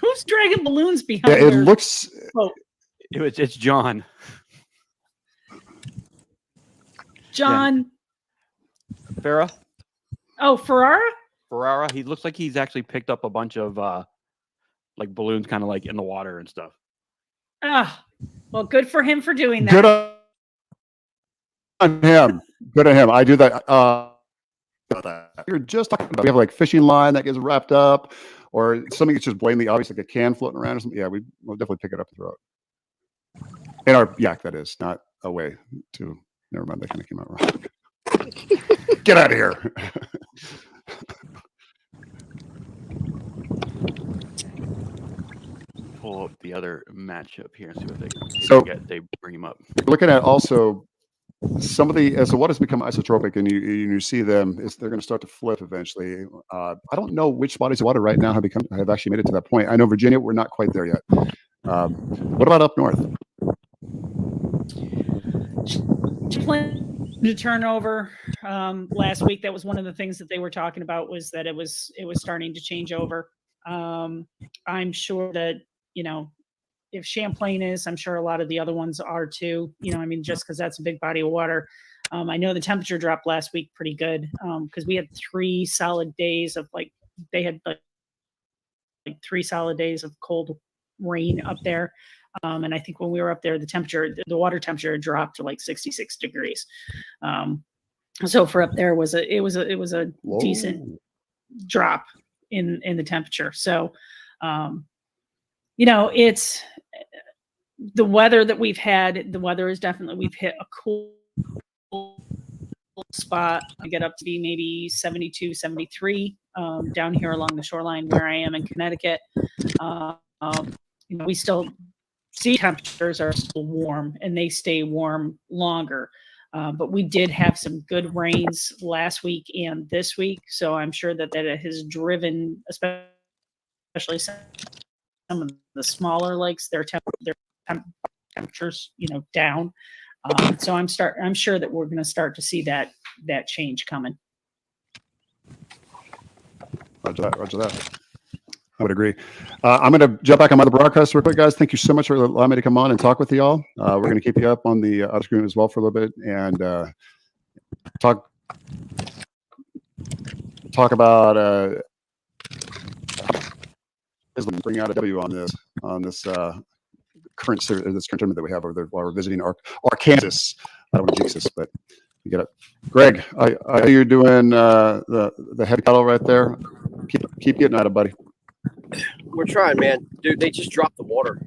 Who's dragging balloons behind? Yeah, it looks. Oh. It's John. John. Yeah. Farah. Oh, Ferrara. He looks like he's actually picked up a bunch of like balloons kind of like in the water and stuff. Well, good for him for doing that. Good on him. Good on him. I do that. You're just talking about, we have like fishing line that gets wrapped up or something that's just blatantly obvious, like a can floating around or something. Yeah, we'll definitely pick it up and throw it. In our yak, that is, not a way to, never mind, that kind of came out wrong. Get out of here. Pull up the other matchup here and see what they they bring him up. Looking at also some of the, as the waters become isotropic and you see them, they're going to start to flip eventually. I don't know which bodies of water right now have actually made it to that point. I know Virginia, we're not quite there yet. What about up north? To turn over last week, that was one of the things that they were talking about, was that it was starting to change over. I'm sure that, if Champlain is, I'm sure a lot of the other ones are too, just because that's a big body of water. I know the temperature dropped last week pretty good because we had 3 solid days of they had 3 solid days of cold rain up there. And I think when we were up there, the water temperature dropped to like 66 degrees. So for up there it was a Whoa. decent drop in the temperature. So, it's the weather that we've had. The weather is definitely, we've hit a cool spot. I get up to be maybe 72, 73 down here along the shoreline where I am in Connecticut. We still see temperatures are still warm and they stay warm longer. But we did have some good rains last week and this week. So I'm sure that it has driven, especially some of the smaller lakes, their temperatures, down. So I'm sure that we're going to start to see that change coming. Roger that. I would agree. I'm going to jump back on my broadcast real quick, guys. Thank you so much for allowing me to come on and talk with y'all. We're going to keep you up on the auto screen as well for a little bit and talk about bring out a W on this current tournament that we have over there while we're visiting Arkansas. I don't want to jinx this, but you get it. Greg, I know you're doing the head paddle right there. Keep getting at it, buddy. We're trying, man. Dude, they just dropped the water.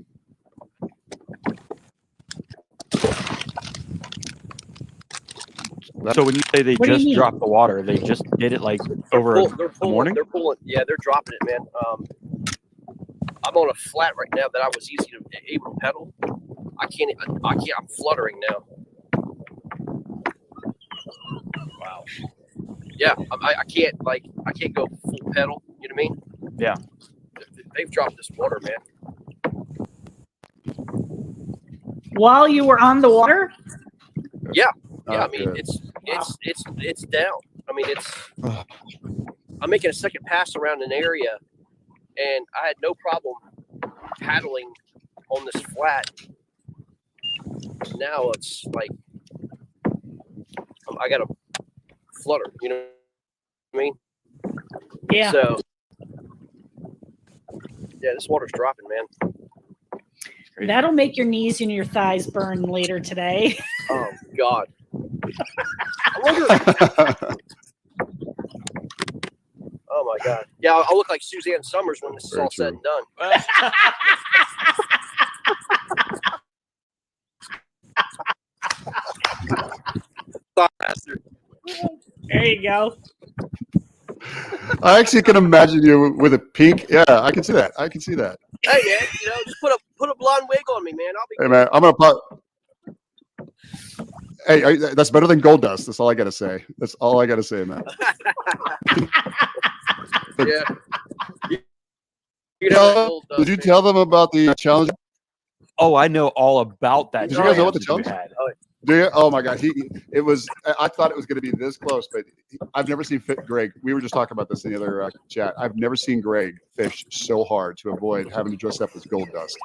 So when you say they just dropped the water, they just did it like over the morning? They're pulling. Yeah, they're dropping it, man. I'm on a flat right now that I was able to pedal. I can't. I'm fluttering now. Wow. Yeah, I can't go full pedal. You know what I mean? Yeah. They've dropped this water, man. While you were on the water? Yeah. I mean, it's down. I mean, I'm making a second pass around an area, and I had no problem paddling on this flat. Now it's like I got to flutter. You know what I mean? Yeah. So. Yeah, this water's dropping, man. That'll make your knees and your thighs burn later today. Oh, God. I wonder. Oh, my God. Yeah, I'll look like Suzanne Summers when this is all said and done. There you go. I actually can imagine you with a pink. Yeah, I can see that. Hey, man, just put a blonde wig on me, man. I'll be. Hey, man, I'm gonna put. Hey, that's better than gold dust. That's all I gotta say. Man. Yeah. Did you tell them about the challenge? Oh, I know all about that. Did you guys know what the challenge had? Do you? Oh my God, it was. I thought it was going to be this close, but I've never seen Greg. We were just talking about this in the other chat. I've never seen Greg fish so hard to avoid having to dress up as gold dust.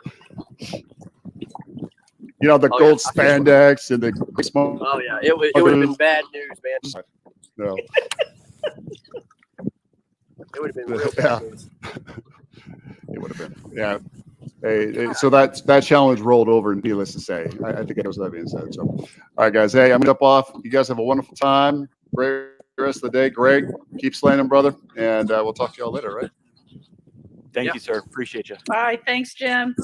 The gold spandex and the smoke. Oh yeah, it would have been bad news, man. No. It would have been real bad news. It would have been. Yeah. Hey, so that challenge rolled over, needless to say. I think it was that being said. So, all right, guys. Hey, I'm gonna jump off. You guys have a wonderful time. Great rest of the day. Greg, keep slaying them, brother, and we'll talk to y'all later. Right? Thank you, sir. Appreciate you. Bye. Thanks, Jim.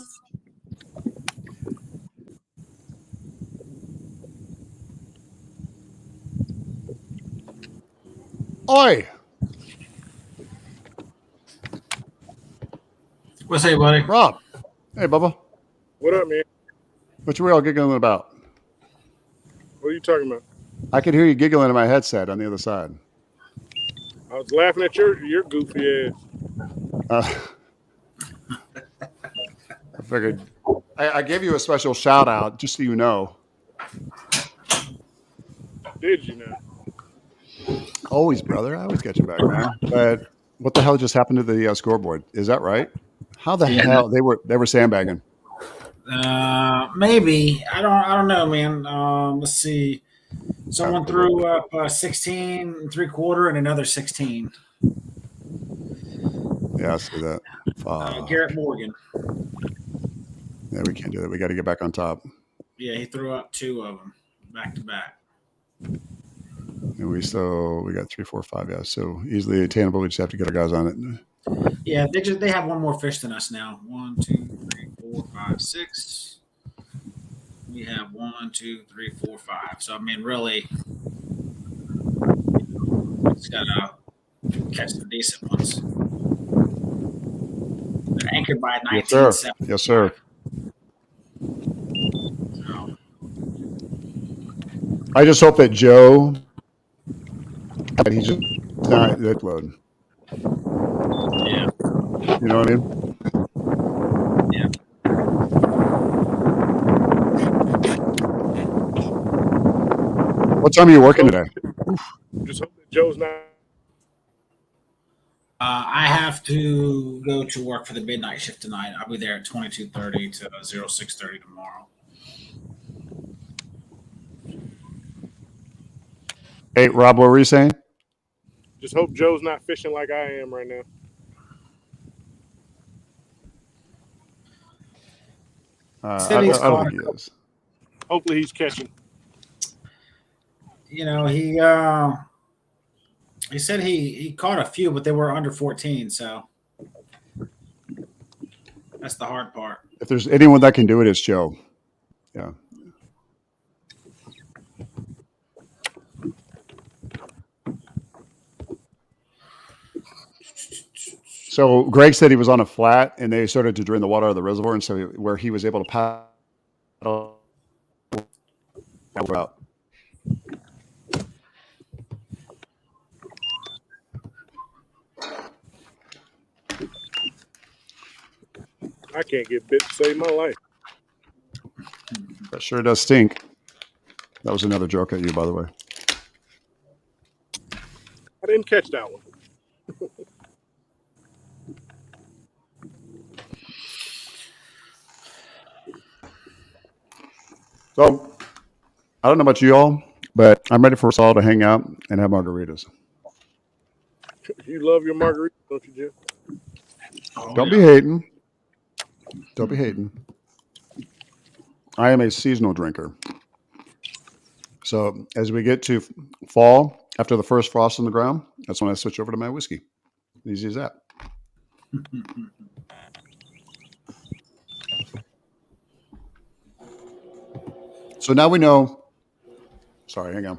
Oi. What's up, buddy? Rob. Hey, Bubba. What up, man? What you all giggling about? What are you talking about? I could hear you giggling in my headset on the other side. I was laughing at your goofy ass. I figured I gave you a special shout out, just so you know. Did you know? Always, brother. I always get you back, man. But what the hell just happened to the scoreboard? Is that right? How the hell they were sandbagging? Maybe I don't know, man. Let's see. Someone threw up 16 3/4 and another 16. Yeah, I see that. Garrett Morgan. Yeah, we can't do that. We got to get back on top. Yeah, he threw up 2 of them back to back. And we got 3, 4, 5. Yeah, so easily attainable. We just have to get our guys on it. Yeah, they have one more fish than us now. 1, 2, 3, 4, 5, 6. We have 1, 2, 3, 4, 5. So I mean, really, it's gotta catch some decent ones. They're anchored by Yes, sir. 1975. Yes, sir. So, I just hope that Joe, that he's just not that load. yeah. You know what I mean? Yeah. What time are you working today? Just hope that Joe's not. I have to go to work for the midnight shift tonight. I'll be there at 22:30 to 06:30 tomorrow. Hey, Rob, what were you saying? Just hope Joe's not fishing like I am right now. I don't think he is. Hopefully he's catching. You know, he said he caught a few, but they were under 14. So that's the hard part. If there's anyone that can do it, it's Joe. Yeah. So Greg said he was on a flat, and they started to drain the water out of the reservoir, and so where he was able to paddle out. I can't get bit to save my life. That sure does stink. That was another joke at you, by the way. I didn't catch that one. So I don't know about you all, but I'm ready for us all to hang out and have margaritas. You love your margarita, don't you, Jim? Oh, Don't yeah. be hating. Don't be hating. I am a seasonal drinker. So as we get to fall, after the first frost on the ground, that's when I switch over to my whiskey. Easy as that. So now we know. Sorry, hang on.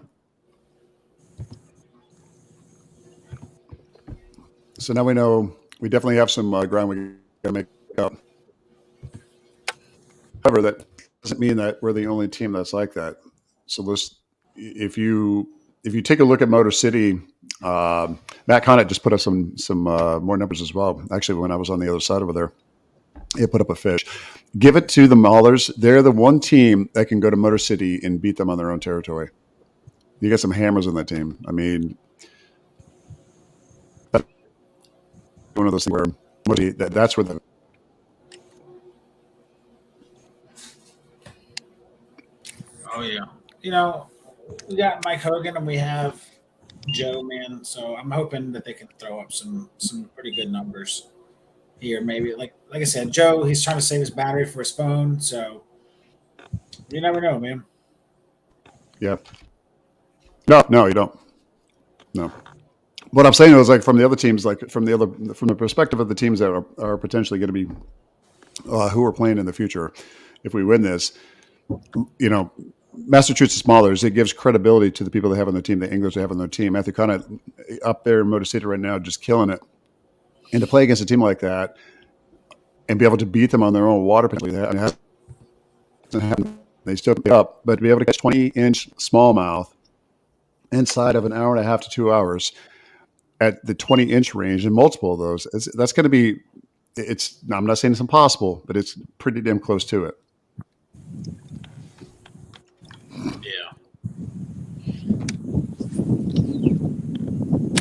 So now we know we definitely have some ground we got to make up. However, that doesn't mean that we're the only team that's like that. So if you take a look at Motor City, Matt Conant just put up some more numbers as well. Actually, when I was on the other side over there, he put up a fish. Give it to the Maulers. They're the one team that can go to Motor City and beat them on their own territory. You got some hammers on that team. I mean, that's one of those things where that's where the Oh yeah. You know, we got Mike Hogan and we have Joe, man. So I'm hoping that they can throw up some pretty good numbers here. Maybe like I said, Joe, he's trying to save his battery for his phone. So you never know, man. yeah. No, you don't. No. What I'm saying is, like, from the other teams, like from the perspective of the teams that are potentially going to be who are playing in the future, if we win this, you know, Massachusetts Maulers, it gives credibility to the people they have on their team, the anglers they have on their team. Matthew Conant up there in Motor City right now, just killing it. And to play against a team like that and be able to beat them on their own water, they still pick up, but to be able to catch 20-inch smallmouth inside of an hour and a half to 2 hours at the 20-inch range and multiple of those, that's going to be, I'm not saying it's impossible, but it's pretty damn close to it. Yeah.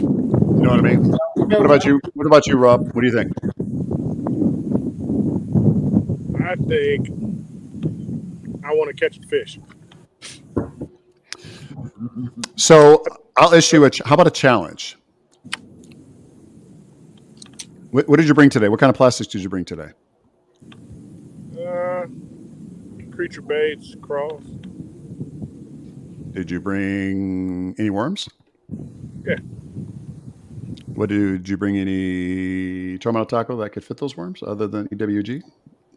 You know what I mean? What about you? What about you, Rob? What do you think? I think I want to catch a fish. So I'll issue how about a challenge? What did you bring today? What kind of plastics did you bring today? Creature baits, cross. Did you bring any worms? Yeah. Did you bring any terminal tackle that could fit those worms other than EWG?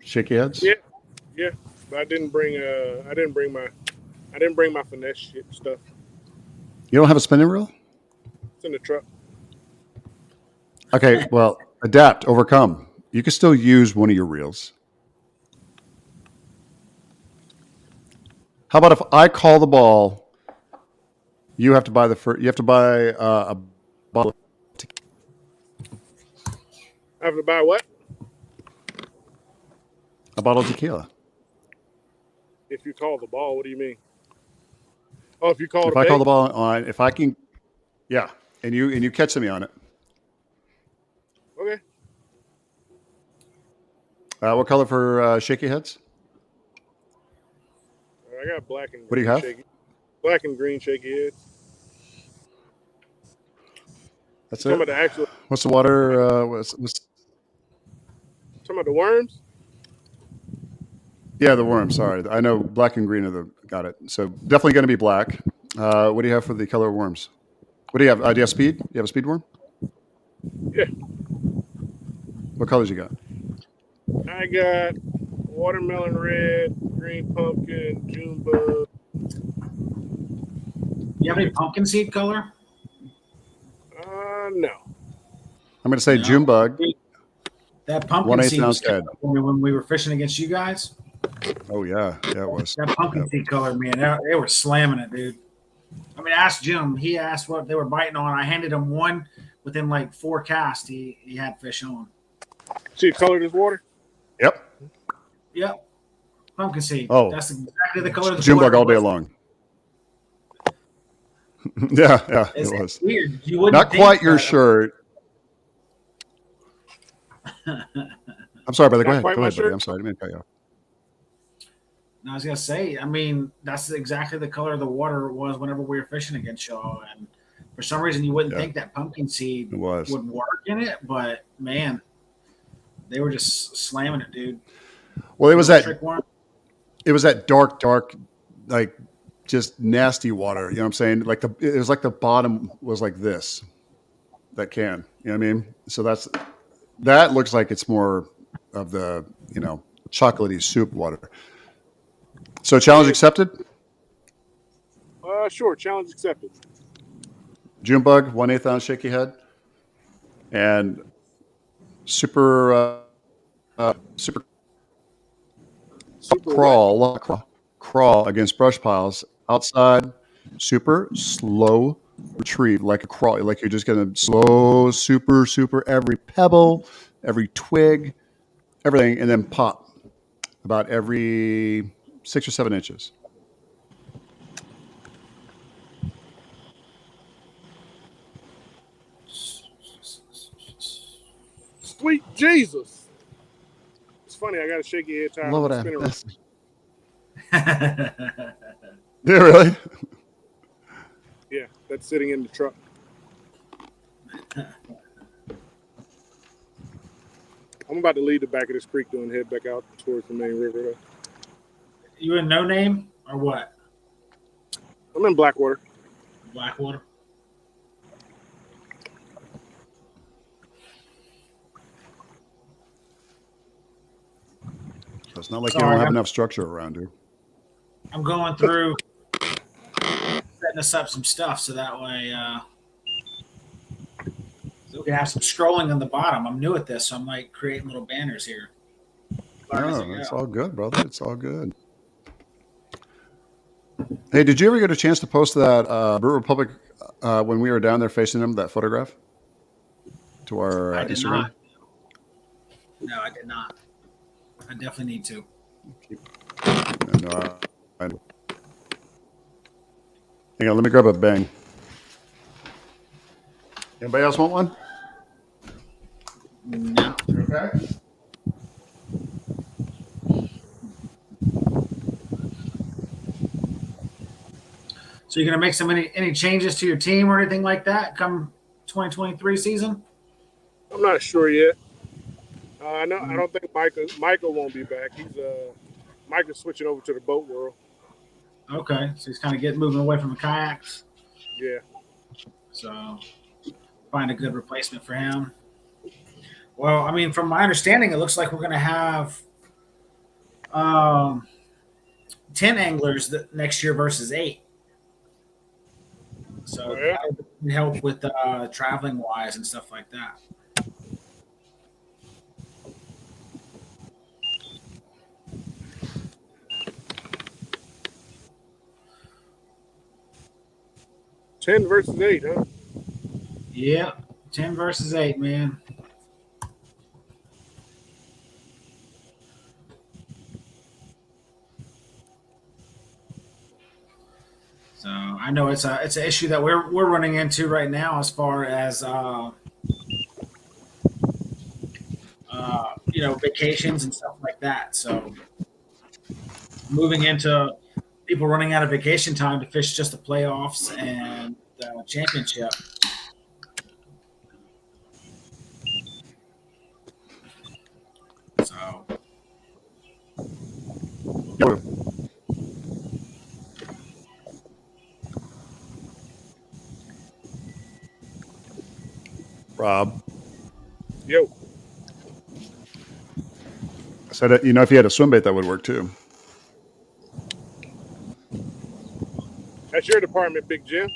Shaky heads? Yeah, yeah. But I didn't bring my finesse shit stuff. You don't have a spinning reel? It's in the truck. Okay, well, adapt, overcome. You can still use one of your reels. How about if I call the ball, you have to buy a bottle. I have to buy what? A bottle of tequila. If you call the ball, what do you mean? Oh, if you call If the I bait? call the ball on, if I can, yeah, and you catch me on it. Okay. What color for shaky heads? I got black and green. What do you have? Shaky. Black and green shaky heads. That's Talking it. about the actual. What's the water? Talking about the worms. Yeah, the worm. Sorry, I know black and green are the. Got it. So definitely going to be black. What do you have for the color of worms? What do you have? Do you have speed? You have a speed worm? Yeah. What colors you got? I got watermelon red, green pumpkin, June bug. You have any pumpkin seed color? No. I'm going to say June bug. That pumpkin 1/8 seed was ounce head. when we were fishing against you guys. Oh yeah, it was. That pumpkin seed color, man, they were slamming it, dude. I mean, I asked Jim. He asked what they were biting on. I handed him one within like 4 casts. He had fish on. See the color of this water? Yep. Yep. Pumpkin seed. Oh, That's exactly the color of the June water bug all day was. long. yeah, It's it was. weird. You wouldn't Not think quite your that. shirt. I'm sorry, brother. Go ahead. quite Go my ahead, buddy. shirt? I'm sorry. I didn't mean to cut you off. I was gonna say, I mean, that's exactly the color of the water was whenever we were fishing against y'all, and for some reason you wouldn't Yeah. think that pumpkin seed It was. would work in it, but man, they were just slamming it, dude. Well, it was Trick worm. It was that dark, like just nasty water. You know what I'm saying? Like it was like the bottom was like this. That can. You know what I mean? So that looks like it's more of the chocolatey soup water. So challenge accepted. Sure. Challenge accepted. June bug, 1/8 ounce shaky head, and super crawl against brush piles outside. Super slow retrieve, like a crawl, like you're just gonna slow super every pebble, every twig, everything, and then pop about every 6 or 7 inches. Sweet Jesus. It's funny. I got a shaky head tie. Love on what the spinner. Yeah, really? Yeah, that's sitting in the truck. I'm about to leave the back of this creek though and head back out towards the main river though. You in No Name or what? I'm in Blackwater. Blackwater. It's not like Sorry, you don't have I'm- enough structure around you. I'm going through setting us up some stuff so that way so we can have some scrolling on the bottom. I'm new at this, so I'm like creating little banners here. No, it's all good, brother. It's all good. Hey, did you ever get a chance to post that Brew Republic when we were down there facing them, that photograph to our I did Instagram? not. No, I did not. I definitely need to. No, hang on, let me grab a bang. Anybody else want one? No. Okay. So you're gonna make any changes to your team or anything like that come 2023 season? I'm not sure yet. I don't think Michael won't be back. Michael's switching over to the boat world. Okay, so he's kind of moving away from the kayaks. Yeah. So find a good replacement for him. Well, I mean, from my understanding, it looks like we're going to have um, 10 anglers next year versus 8. So Oh, yeah. that would help with traveling wise and stuff like that. Ten versus 8, huh? Yeah, 10 versus 8, man. So I know it's an issue that we're running into right now as far as vacations and stuff like that. So moving into people running out of vacation time to fish just the playoffs and the championship. So Rob. Yo. I said, if you had a swim bait, that would work too. That's your department, Big Jim.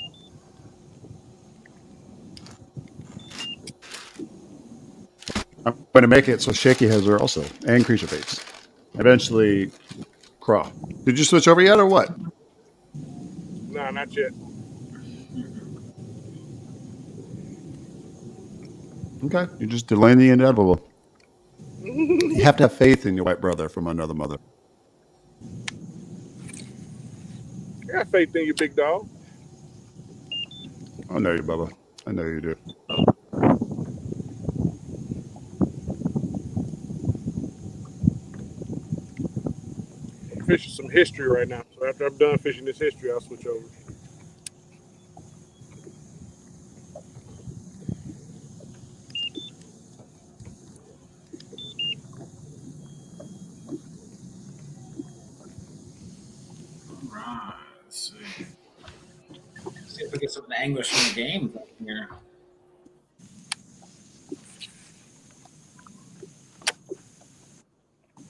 I'm going to make it so Shaky has her also, and creature baits. Eventually, craw. Did you switch over yet, or what? Nah, not yet. Okay, you're just delaying the inevitable. You have to have faith in your white brother from another mother. I got faith in you, big dog. I know you, Bubba. I know you do. I'm fishing some history right now. So after I'm done fishing this history, I'll switch over. all right, let's see. See if we get some anglers from the game here.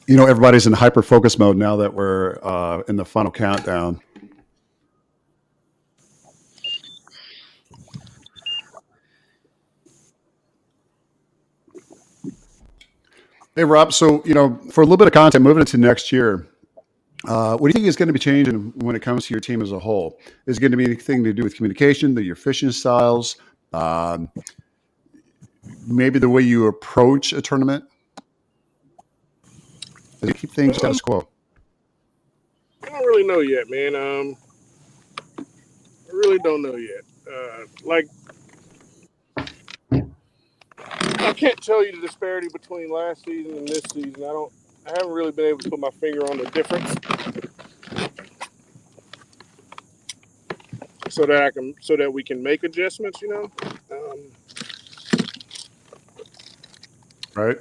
Everybody's in hyper focus mode now that we're in the final countdown. Hey, Rob. So, for a little bit of content moving into next year, what do you think is going to be changing when it comes to your team as a whole? Is it going to be anything to do with communication, your fishing styles, maybe the way you approach a tournament? Does it keep things status quo? I don't really know yet, man. I really don't know yet. I can't tell you the disparity between last season and this season. I haven't really been able to put my finger on the difference, so that we can make adjustments. Right.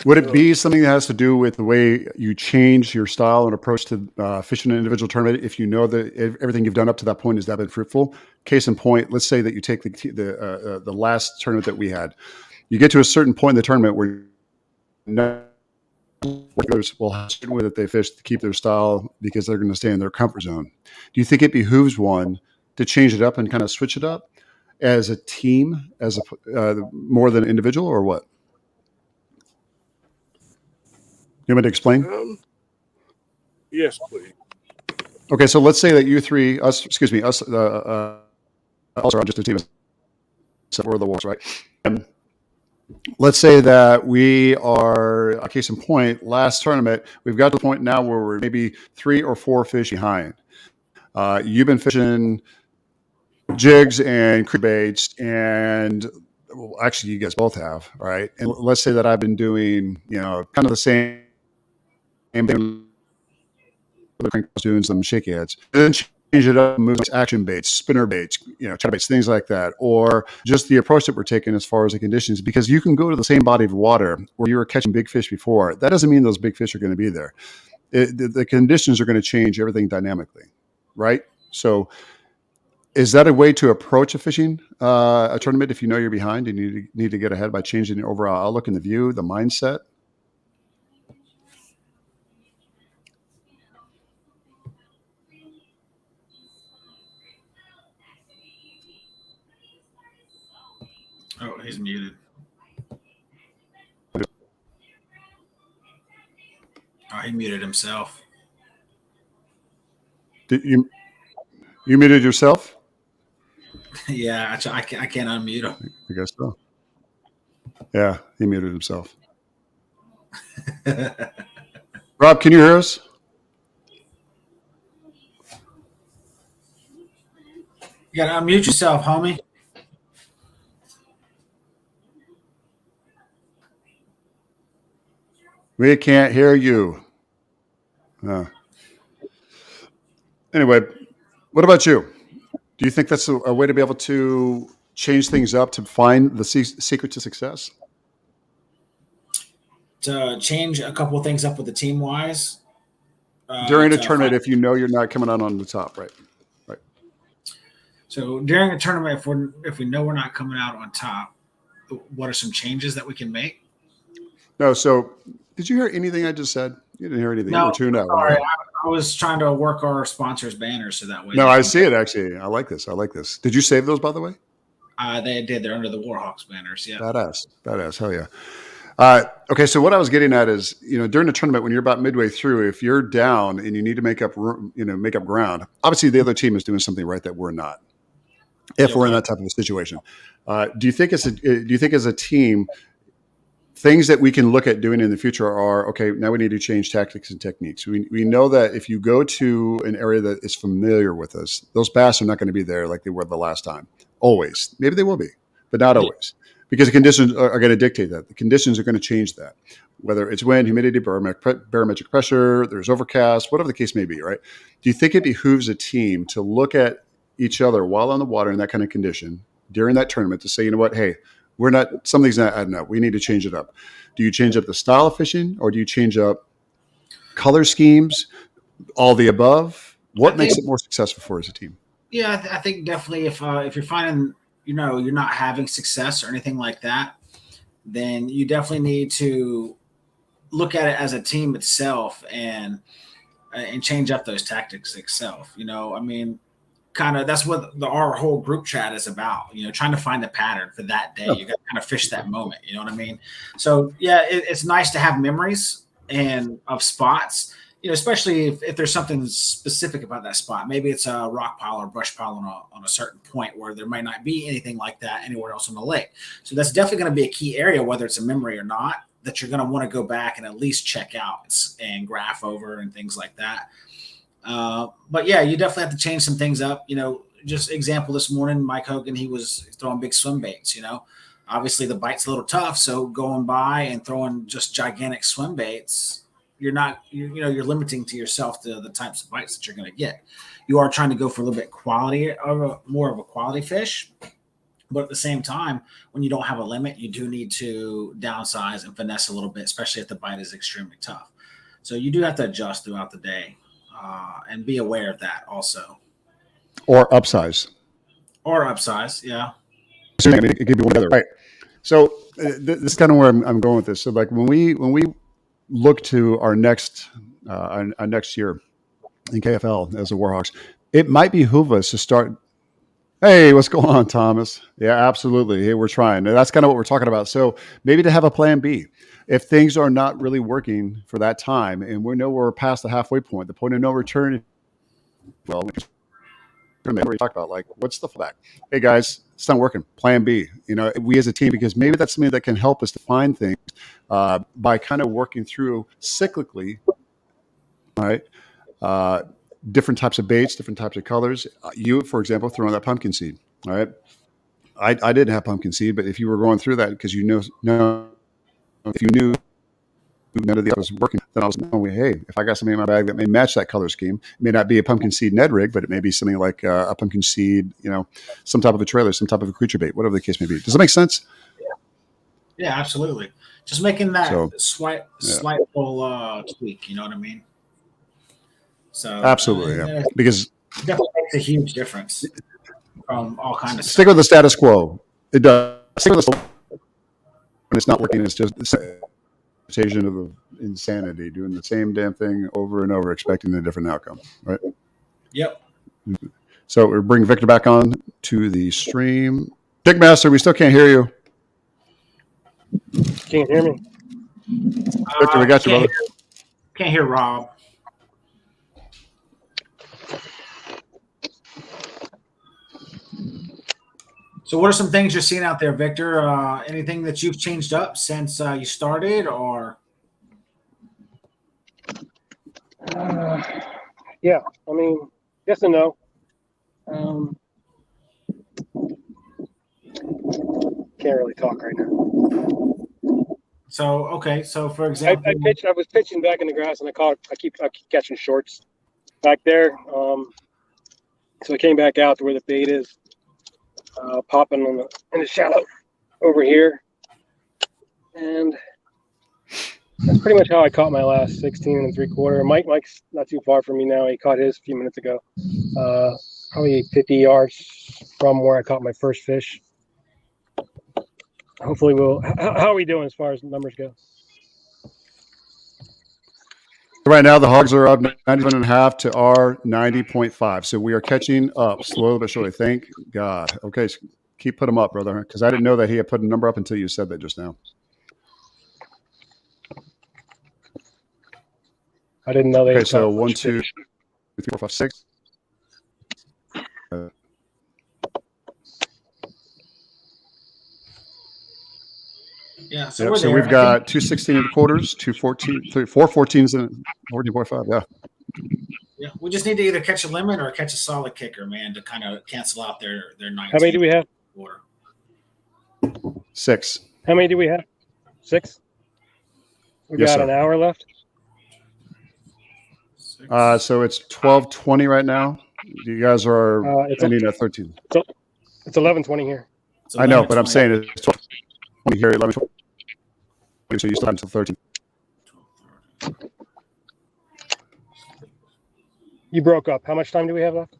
Would it be something that has to do with the way you change your style and approach to fishing an individual tournament? If you know that everything you've done up to that point has not been fruitful, case in point, let's say that you take the last tournament that we had, you get to a certain point in the tournament where others will have to that they fish to keep their style because they're going to stay in their comfort zone. Do you think it behooves one to change it up and kind of switch it up as a team, as more than an individual, or what? You want me to explain? Yes, please. Okay, so let's say that you three, us are just a team, except we're the Warhawks, right? And let's say that we are, a case in point, last tournament, we've got to the point now where we're maybe 3 or 4 fish behind. You've been fishing jigs and creek baits, and actually you guys both have, right? And let's say that I've been doing, kind of the same thing, doing some shaky heads, then change it up, move to action baits, spinner baits, chat baits, things like that, or just the approach that we're taking as far as the conditions, because you can go to the same body of water where you were catching big fish before. That doesn't mean those big fish are going to be there. The conditions are going to change everything dynamically, right? So Is that a way to approach a fishing a tournament if you know you're behind and you need to get ahead by changing the overall outlook and the view, the mindset? Oh, he's muted. Oh, he muted himself. Did you muted yourself? Yeah, I can't unmute him. I guess so. Yeah, he muted himself. Rob, can you hear us? You got to unmute yourself, homie. We can't hear you. Anyway, what about you? Do you think that's a way to be able to change things up to find the secret to success? To change a couple of things up with the team wise. During a tournament, if you know you're not coming out on the top, right? Right. So during a tournament, if we know we're not coming out on top, what are some changes that we can make? No, so did you hear anything I just said? You didn't hear anything. No, You were tuned out. sorry. I was trying to work our sponsors' banners so that way. No, I see it actually. I like this. Did you save those, by the way? They did. They're under the Warhawks banners. Yeah. Badass. Hell yeah. Okay, so what I was getting at is, during the tournament, when you're about midway through, if you're down and you need to make up ground, obviously the other team is doing something right that we're not. If we're in that type of a situation, do you think as a team, things that we can look at doing in the future are, okay, now we need to change tactics and techniques. We know that if you go to an area that is familiar with us, those bass are not going to be there like they were the last time. Always. Maybe they will be, but not always. Because the conditions are going to dictate that. The conditions are going to change that. Whether it's wind, humidity, barometric pressure, there's overcast, whatever the case may be, right? Do you think it behooves a team to look at each other while on the water in that kind of condition during that tournament to say, you know what, hey, something's not adding up. We need to change it up. Do you change up the style of fishing, or do you change up color schemes, all the above? What makes it more successful for as a team? Yeah, I think definitely if you're finding, you're not having success or anything like that, then you definitely need to look at it as a team itself and change up those tactics itself. Kind of that's what our whole group chat is about, trying to find a pattern for that day. You got to kind of fish that moment. You know what I mean? So yeah, it's nice to have memories and of spots, especially if there's something specific about that spot. Maybe it's a rock pile or brush pile on a certain point where there might not be anything like that anywhere else on the lake. So that's definitely going to be a key area, whether it's a memory or not, that you're going to want to go back and at least check out and graph over and things like that. But yeah, you definitely have to change some things up. Just example this morning, Mike Hogan, he was throwing big swim baits. Obviously the bite's a little tough, so going by and throwing just gigantic swim baits, you're limiting to yourself to the types of bites that you're going to get. You are trying to go for a little bit more of a quality fish, but at the same time, when you don't have a limit, you do need to downsize and finesse a little bit, especially if the bite is extremely tough. So you do have to adjust throughout the day. And be aware of that also. Or upsize. Yeah. So, it could be one or the other, right? So this is kind of where I'm going with this. So like when we look to our next year in KFL as the Warhawks, it might behoove us to start. Hey, what's going on, Thomas? Yeah, absolutely. Hey, we're trying. That's kind of what we're talking about. So maybe to have a plan B. If things are not really working for that time and we know we're past the halfway point, the point of no return, well, we talk about like, what's the fallback? Hey guys, it's not working. Plan B, we as a team, because maybe that's something that can help us define things by kind of working through cyclically, all right? Different types of baits, different types of colors. You, for example, throwing that pumpkin seed, all right? I didn't have pumpkin seed, but if you were going through that because if you knew none of the others working, then I was knowing, hey, if I got something in my bag that may match that color scheme, it may not be a pumpkin seed Ned rig, but it may be something like a pumpkin seed, some type of a trailer, some type of a creature bait, whatever the case may be. Does that make sense? Yeah, absolutely. Just making that slight little tweak, you know what I mean? So absolutely, yeah. Because it definitely makes a huge difference. from all kinds of Stick stuff. with the status quo. It does. Stick with the when it's not working. It's just the sensation of insanity, doing the same damn thing over and over, expecting a different outcome. Right. Yep. So we bring Victor back on to the stream. Pigmaster, we still can't hear you. Can't hear me. Victor, we got you, brother. Can't hear Rob. So, what are some things you're seeing out there, Victor? Anything that you've changed up since you started, or? Yeah, I mean, yes and no. Can't really talk right now. So, okay. So, for example, I was pitching back in the grass, and I keep catching shorts back there. So I came back out to where the bait is, popping in the shallow over here, and that's pretty much how I caught my last 16 3/4. Mike's not too far from me now. He caught his a few minutes ago, probably 50 yards from where I caught my first fish. Hopefully how are we doing as far as numbers go? Right now, the Hawgs are up 91.5 to our 90.5. So we are catching up slowly but surely. Thank God. Okay, so keep putting them up, brother, because I didn't know that he had put a number up until you said that just now. I didn't know they. Okay, so 1, 2, 3, 4, 5, 6. Yeah, so, Yep, so we've got 2 16 1/4s, 2 14, 4 14s, and 14.5. Yeah. Yeah, we just need to either catch a limit or catch a solid kicker, man, to kind of cancel out their 19. How many do we have? Quarter. 6. How many do we have? 6. We Yes, got sir. an hour left. So it's 12:20 right now. You guys are ending at 13. It's 11:20 here. I know, but I'm saying it's 12:20 here, 11:20. So you still have until 13. You broke up. How much time do we have left?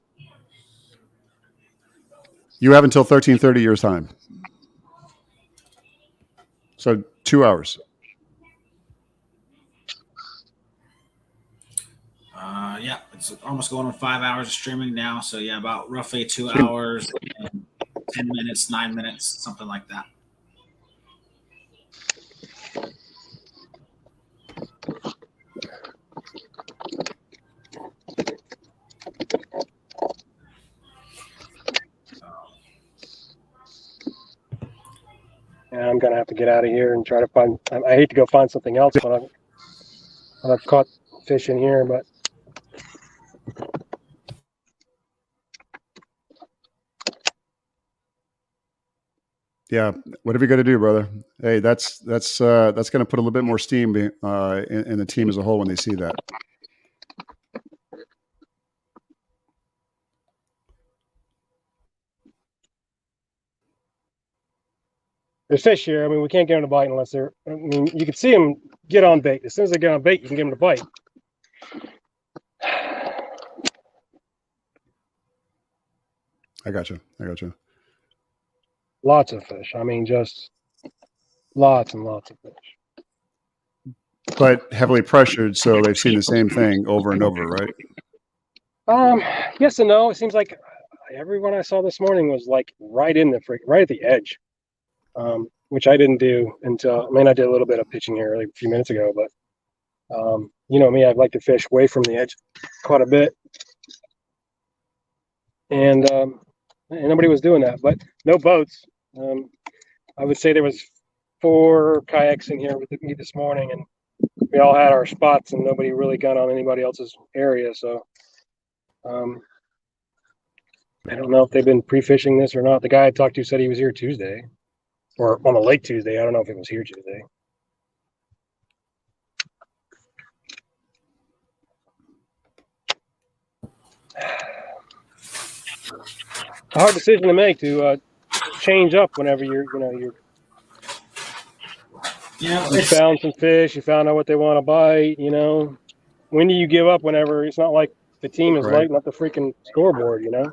You have until 13:30 your time. So 2 hours. Yeah, it's almost going on 5 hours of streaming now. So yeah, about roughly 2 hours and 10 minutes, 9 minutes, something like that. Yeah, I'm gonna have to get out of here and try to find. I hate to go find something else, but I've caught fish in here, but. Yeah, whatever you got to do, brother. Hey, that's going to put a little bit more steam in the team as a whole when they see that. There's fish here. I mean, we can't get them to bite unless they're. I mean, you can see them get on bait. As soon as they get on bait, you can get them to bite. I got you. Lots of fish. I mean, just lots and lots of fish. But heavily pressured, so they've seen the same thing over and over, right? Yes and no. It seems like everyone I saw this morning was like right at the edge, which I didn't do until. I mean, I did a little bit of pitching here like a few minutes ago, but you know me, I'd like to fish away from the edge quite a bit, and nobody was doing that. But no boats. I would say there was 4 kayaks in here with me this morning, and we all had our spots, and nobody really got on anybody else's area. So I don't know if they've been pre-fishing this or not. The guy I talked to said he was here Tuesday, or on the lake Tuesday. I don't know if it was here Tuesday. A hard decision to make to change up whenever you found some fish, you found out what they want to bite. You know, when do you give up? Whenever it's not like the team is lighting up the freaking scoreboard. You know.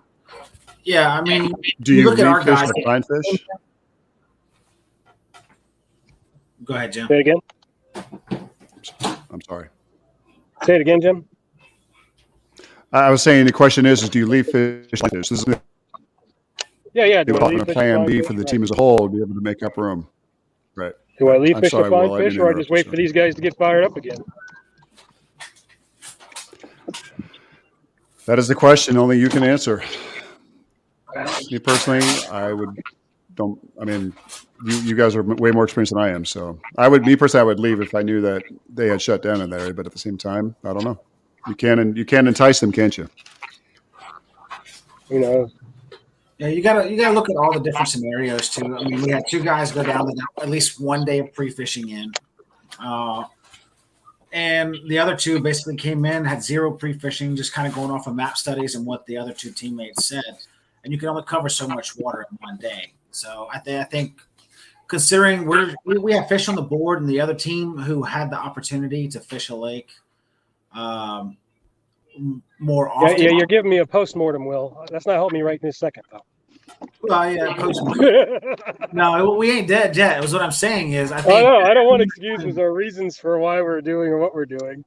Yeah, I mean, Do you you look at leave our fish guys. to find fish? Go ahead, Jim. Say it again. I'm sorry. Say it again, Jim. I was saying the question is do you leave fish to find fish? This is Yeah. Do I having leave a fish to plan find B fish? for the Right. team as a whole to be able to make up room. Right. Do I leave I'm fish sorry, to find Will, I fish, didn't or I interrupt just you, wait sir. for these guys to get fired up again? That is the question only you can answer. Me personally, I mean, you guys are way more experienced than I am. So I would leave if I knew that they had shut down in that area. But at the same time, I don't know. You can entice them, can't you? Who knows? Yeah, you gotta look at all the different scenarios too. I mean, we had 2 guys go down at least 1 day of pre-fishing in, and the other 2 basically came in, had 0 pre-fishing, just kind of going off of map studies and what the other 2 teammates said. And you can only cover so much water in 1 day. So I think considering we have fish on the board, and the other team who had the opportunity to fish a lake more often. Yeah, you're giving me a post-mortem, Will. That's not helping me right this second, though. Well, yeah, no, we ain't dead yet. It was what I'm saying is, I think. Oh, no, I don't want excuses or reasons for why we're doing or what we're doing.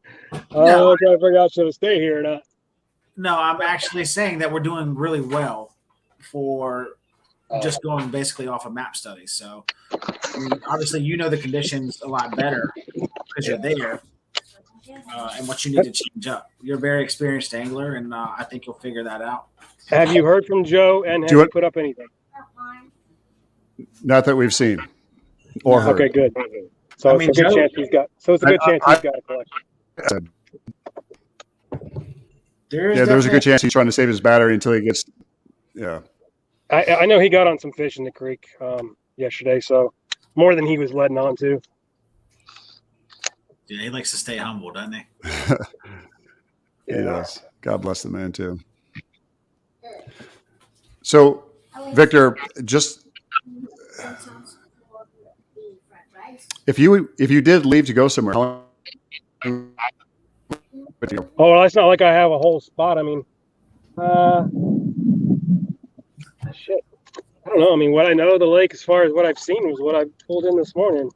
No, I'm trying to figure out should I stay here or not. No, I'm actually saying that we're doing really well for just going basically off of map studies. So, I mean, obviously, you know the conditions a lot better because you're there, and what you need to change up. You're a very experienced angler, and I think you'll figure that out. Have you heard from Joe, and have you put up anything? Not that we've seen or heard. Okay, good. So I mean, it's a good Joe- chance he's got. So it's a good chance he's got a collection. There's a good chance he's trying to save his battery until he gets. Yeah. I know he got on some fish in the creek yesterday, so more than he was letting on to. Yeah, he likes to stay humble, doesn't he? Yes. God bless the man too. So, Victor, just if you did leave to go somewhere, how long would you go? Oh, well, it's not like I have a whole spot. I mean, shit. I don't know. I mean, what I know of the lake, as far as what I've seen, was what I pulled in this morning.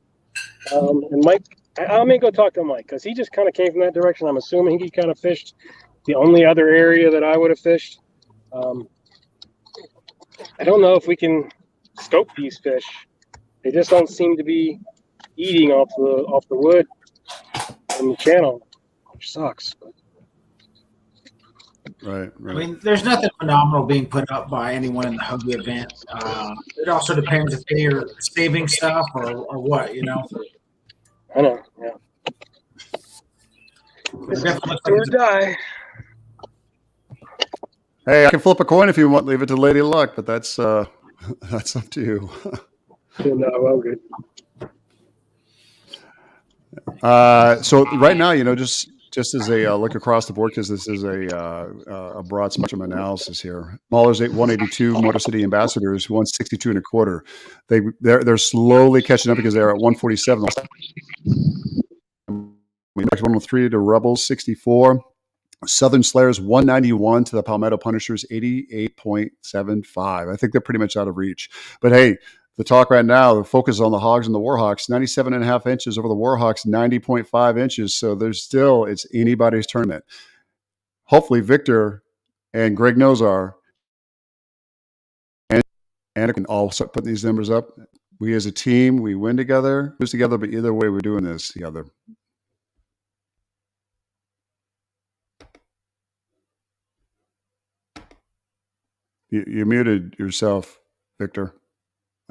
And Mike, I may go talk to Mike because he just kind of came from that direction. I'm assuming he kind of fished the only other area that I would have fished. I don't know if we can scope these fish. They just don't seem to be eating off the wood in the channel, which sucks. Right. I mean, there's nothing phenomenal being put up by anyone in the Hobie event. It also depends if they're saving stuff or what, you know. I know. Yeah. This is do or die. Hey, I can flip a coin if you want. Leave it to Lady Luck, but that's that's up to you. No, well, good. So right now, you know, just as a look across the board, because this is a broad spectrum analysis here. Maulers 182, Motor City Ambassadors 162 and a quarter. They're slowly catching up because they're at 147. 103 to Rebels 64. Southern Slayers 191 to the Palmetto Punishers 88.75. I think they're pretty much out of reach. But hey, the talk right now, the focus is on the Hawgs and the Warhawks. 97.5 inches over the Warhawks, 90.5 inches. So it's anybody's tournament. Hopefully Victor and Greg Nozar and can all start putting these numbers up. We as a team, we win together, lose together, but either way, we're doing this together. You muted yourself, Victor.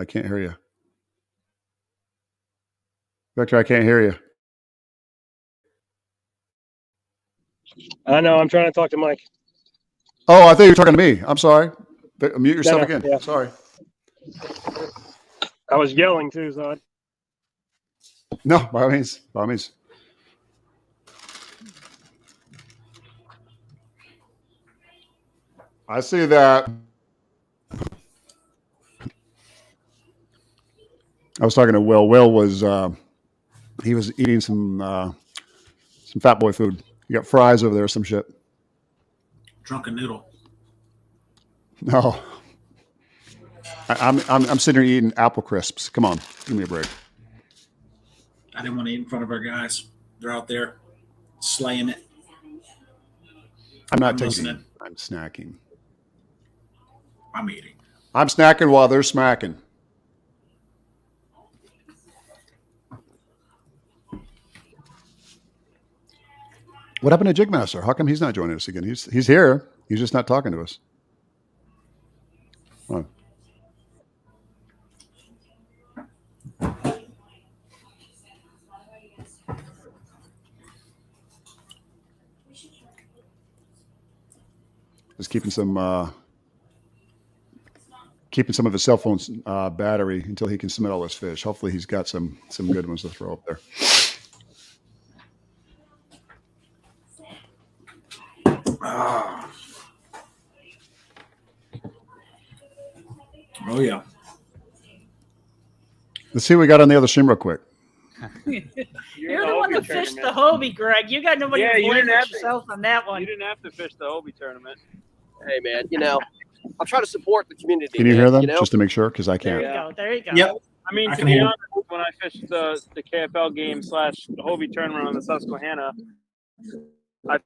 I can't hear you. Victor, I can't hear you. I know. I'm trying to talk to Mike. Oh, I thought you were talking to me. I'm sorry. Mute yourself again. Yeah. Sorry. I was yelling too, so No, by all means. By all means. I see that. I was talking to Will. Will was he was eating some Fat Boy food. You got fries over there or some shit. Drunken noodle. No, I'm sitting here eating apple crisps. Come on, give me a break. I didn't want to eat in front of our guys. They're out there slaying it. I'm not I'm taking. listening. I'm snacking. I'm eating. I'm snacking while they're smacking. What happened to Jigmaster? How come he's not joining us again? He's here. He's just not talking to us. Oh. Just keeping some of his cell phone's battery until he can submit all his fish. Hopefully, he's got some good ones to throw up there. Oh yeah. Let's see what we got on the other stream real quick. You're the one that fished the Hobie, Greg. You got nobody Yeah, to you blame didn't but have to- yourself on that one. You didn't have to fish the Hobie tournament. Hey, man, I'll try to support the community. Can you man, hear them? You know? Just to make sure, because I There can't. you go. There you go. Yep. I mean, I to can be hear. honest, when I fished the KFL game / the Hobie tournament on the Susquehanna, I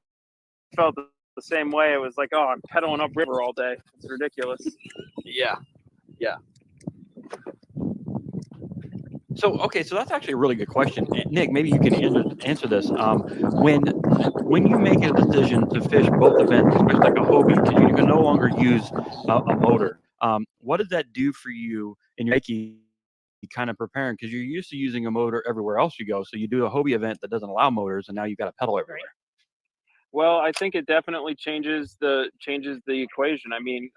felt the same way. It was like, oh, I'm pedaling upriver all day. It's ridiculous. Yeah. So that's actually a really good question, Nick. Maybe you can answer this. When you make a decision to fish both events, especially like a Hobie, because you can no longer use a motor, what does that do for you in your making? Kind of preparing, because you're used to using a motor everywhere else you go. So you do a Hobie event that doesn't allow motors, and now you've got to pedal everywhere. Well, I think it definitely changes the equation. I mean,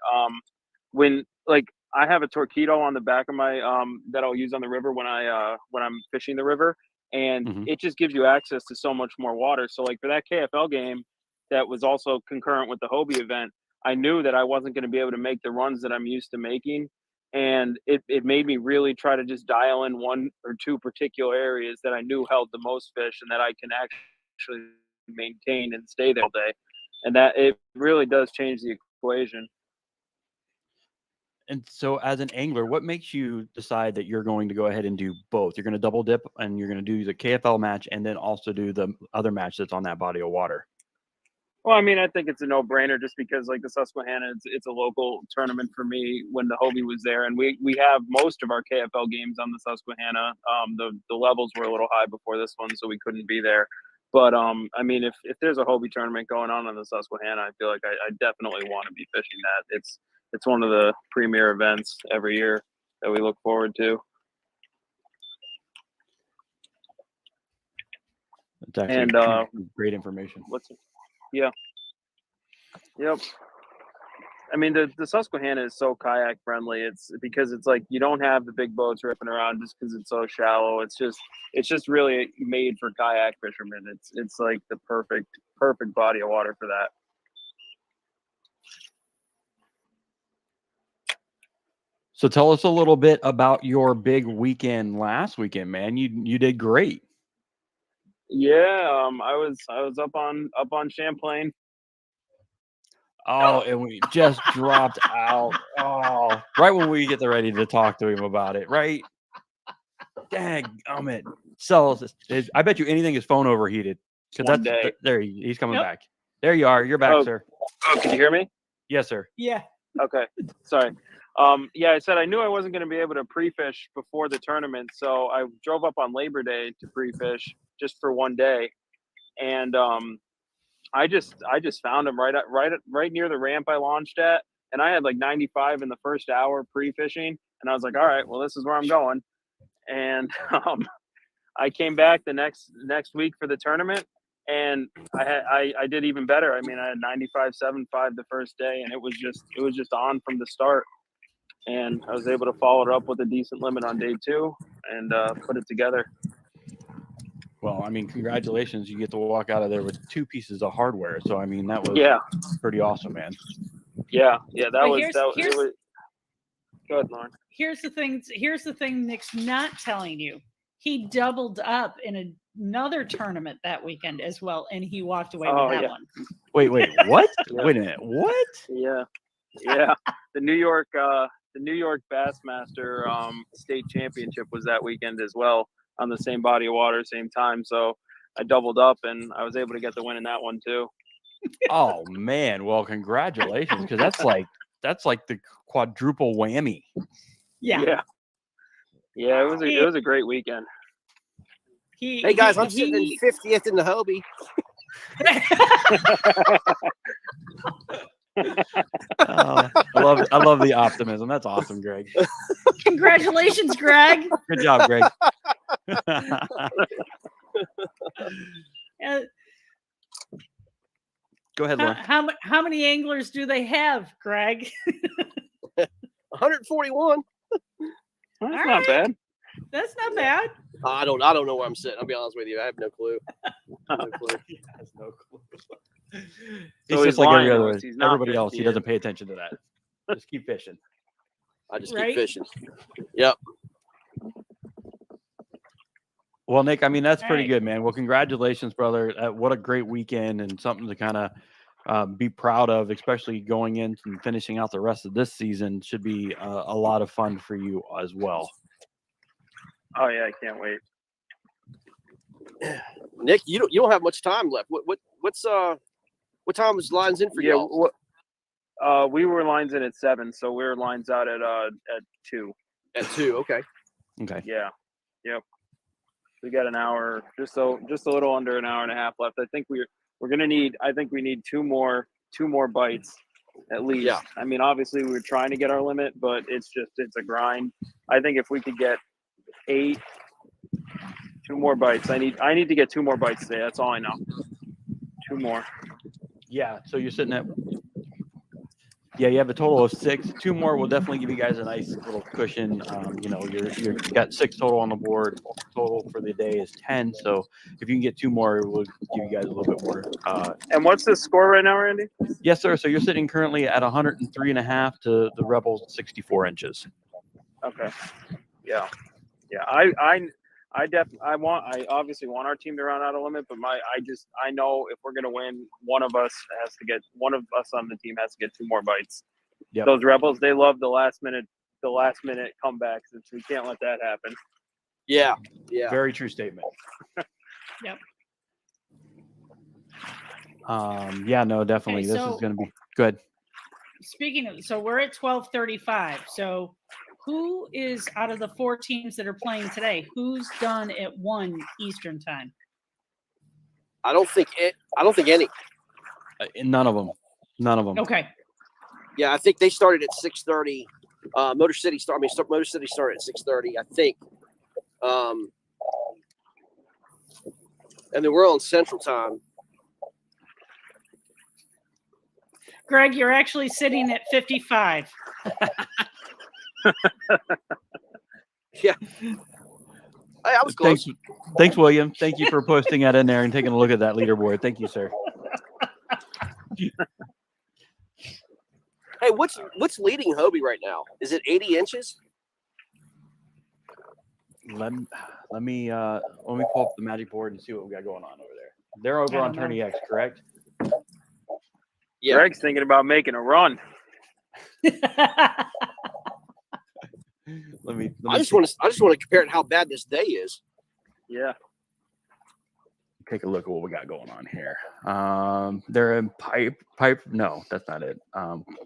when I have a Torpedo on the back of my that I'll use on the river when I'm fishing the river, and it just gives you access to so much more water. So like for that KFL game, that was also concurrent with the Hobie event, I knew that I wasn't going to be able to make the runs that I'm used to making. And it made me really try to just dial in one or two particular areas that I knew held the most fish and that I can actually maintain and stay there all day. And that it really does change the equation. And so as an angler, what makes you decide that you're going to go ahead and do both? You're going to double dip and you're going to do the KFL match and then also do the other match that's on that body of water. Well, I mean, I think it's a no-brainer just because, like, the Susquehanna, it's a local tournament for me when the Hobie was there. And we have most of our KFL games on the Susquehanna. The levels were a little high before this one, so we couldn't be there. But, I mean, if there's a Hobie tournament going on the Susquehanna, I feel like I definitely want to be fishing that. It's one of the premier events every year that we look forward to. It's actually great information. Yeah. Yep. I mean, the Susquehanna is so kayak friendly. It's because it's like you don't have the big boats ripping around just because it's so shallow. It's just really made for kayak fishermen. It's like the perfect body of water for that. So tell us a little bit about your big weekend last weekend, man. You did great. Yeah, I was up on Champlain. Oh, and we just dropped out. Oh, right when we get ready to talk to him about it, right? Dang, so I bet you anything his phone overheated. Because there he's coming back. There you are. You're back, sir. Oh, can you hear me? Yes, sir. Yeah. Okay. Sorry. Yeah, I said I knew I wasn't going to be able to pre-fish before the tournament, so I drove up on Labor Day to pre-fish just for one day, and I just found him right near the ramp I launched at, and I had like 95 in the first hour pre-fishing, and I was like, all right, well, this is where I'm going, and I came back the next week for the tournament, and I did even better. I mean, I had 95.75 the first day, and it was just on from the start. And I was able to follow it up with a decent limit on day 2 and put it together. Well, I mean, congratulations. You get to walk out of there with 2 pieces of hardware. So, I mean, that was pretty awesome, man. Yeah. That But was. Go ahead, Lauren. Here's the thing Nick's not telling you. He doubled up in another tournament that weekend as well, and he walked away with that one. Wait, what? Wait a minute, what? Yeah. The New York New York Bassmaster state championship was that weekend as well on the same body of water, same time. So I doubled up and I was able to get the win in that one too. Oh man, well congratulations, because that's like the quadruple whammy. Yeah. It was a great weekend. Hey guys, I'm sitting in 50th in the Hobie. I love the optimism. That's awesome, Greg. Congratulations, Greg. Good job, Greg. Go ahead, Lauren. How many anglers do they have, Greg? 141. That's not bad. That's not bad. I don't know where I'm sitting. I'll be honest with you. I have no clue. No clue. He has no clue. So He's just like lying, everybody else. He fishing. doesn't pay attention to that. Just keep fishing. I just Right? keep fishing. Yep. Well, Nick, I mean, that's All pretty right. good, man. Well, congratulations, brother. What a great weekend and something to kind of be proud of, especially going in and finishing out the rest of this season. Should be a lot of fun for you as well. Oh yeah, I can't wait. Nick, you don't have much time left. What time was lines in for y'all? We were lines in at 7, so we were lines out at 2. At 2, okay. Okay. Yeah. Yep. We got an hour, just a little under an hour and a half left. I think we're gonna need. I think we need two more bites at least. Yeah. I mean, obviously we were trying to get our limit, but it's a grind. I think if we could get 8, 2 more bites. I need to get 2 more bites today. That's all I know. 2 more. Yeah. So you're sitting at. Yeah, you have a total of 6. 2 more will definitely give you guys a nice little cushion. You got 6 total on the board. Total for the day is 10. So if you can get 2 more, it will give you guys a little bit more. And what's the score right now, Randy? Yes, sir. So you're sitting currently at 103.5 to the Rebels 64 inches. Okay. Yeah. I obviously want our team to run out of limit, but I know if we're gonna win, one of us on the team has to get 2 more bites. Yep. Those Rebels, they love the last minute comebacks. We can't let that happen. Yeah. Very true statement. Yep. Yeah, no, definitely. Okay, This so- is going to be good. Speaking of, so we're at 12:35. So who is out of the 4 teams that are playing today? Who's done at 1 Eastern time? I don't think any. None of them. Okay. Yeah, I think they started at 6:30. Motor City started at 6:30, I think. And then we're on Central Time. Greg, you're actually sitting at 55. Yeah. Hey, I was close. Thanks, William. Thank you for posting that in there and taking a look at that leaderboard. Thank you, sir. Hey, what's leading Hobie right now? Is it 80 inches? Let me pull up the magic board and see what we got going on over there. They're over I on don't Tourney know. X, correct? Yeah. Greg's thinking about making a run. I just want to compare it to how bad this day is. Yeah. Take a look at what we got going on here. They're in pipe. No, that's not it.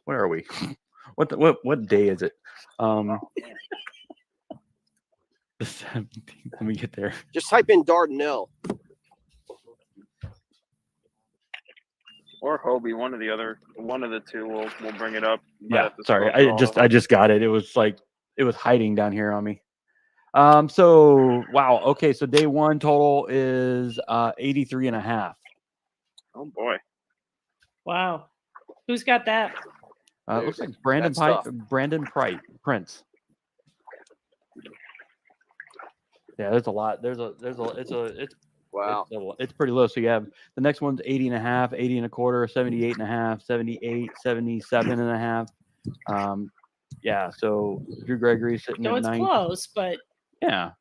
Where are we? What day is it? The 17th. Let me get there. Just type in Dardanelle. Or Hobie, one of the two will bring it up. Yeah, sorry. I just got it. It was hiding down here on me. So wow. Okay. So day 1 total is 83.5. Oh boy. Wow. Who's got that? It looks like Brandon Prince. Yeah, there's a lot. Wow. It's pretty low. So you have the next one's 80.5, 80 1/4, 78.5, 78, 77.5. Yeah. So Drew Gregory sitting So at it's 9. close, but Yeah.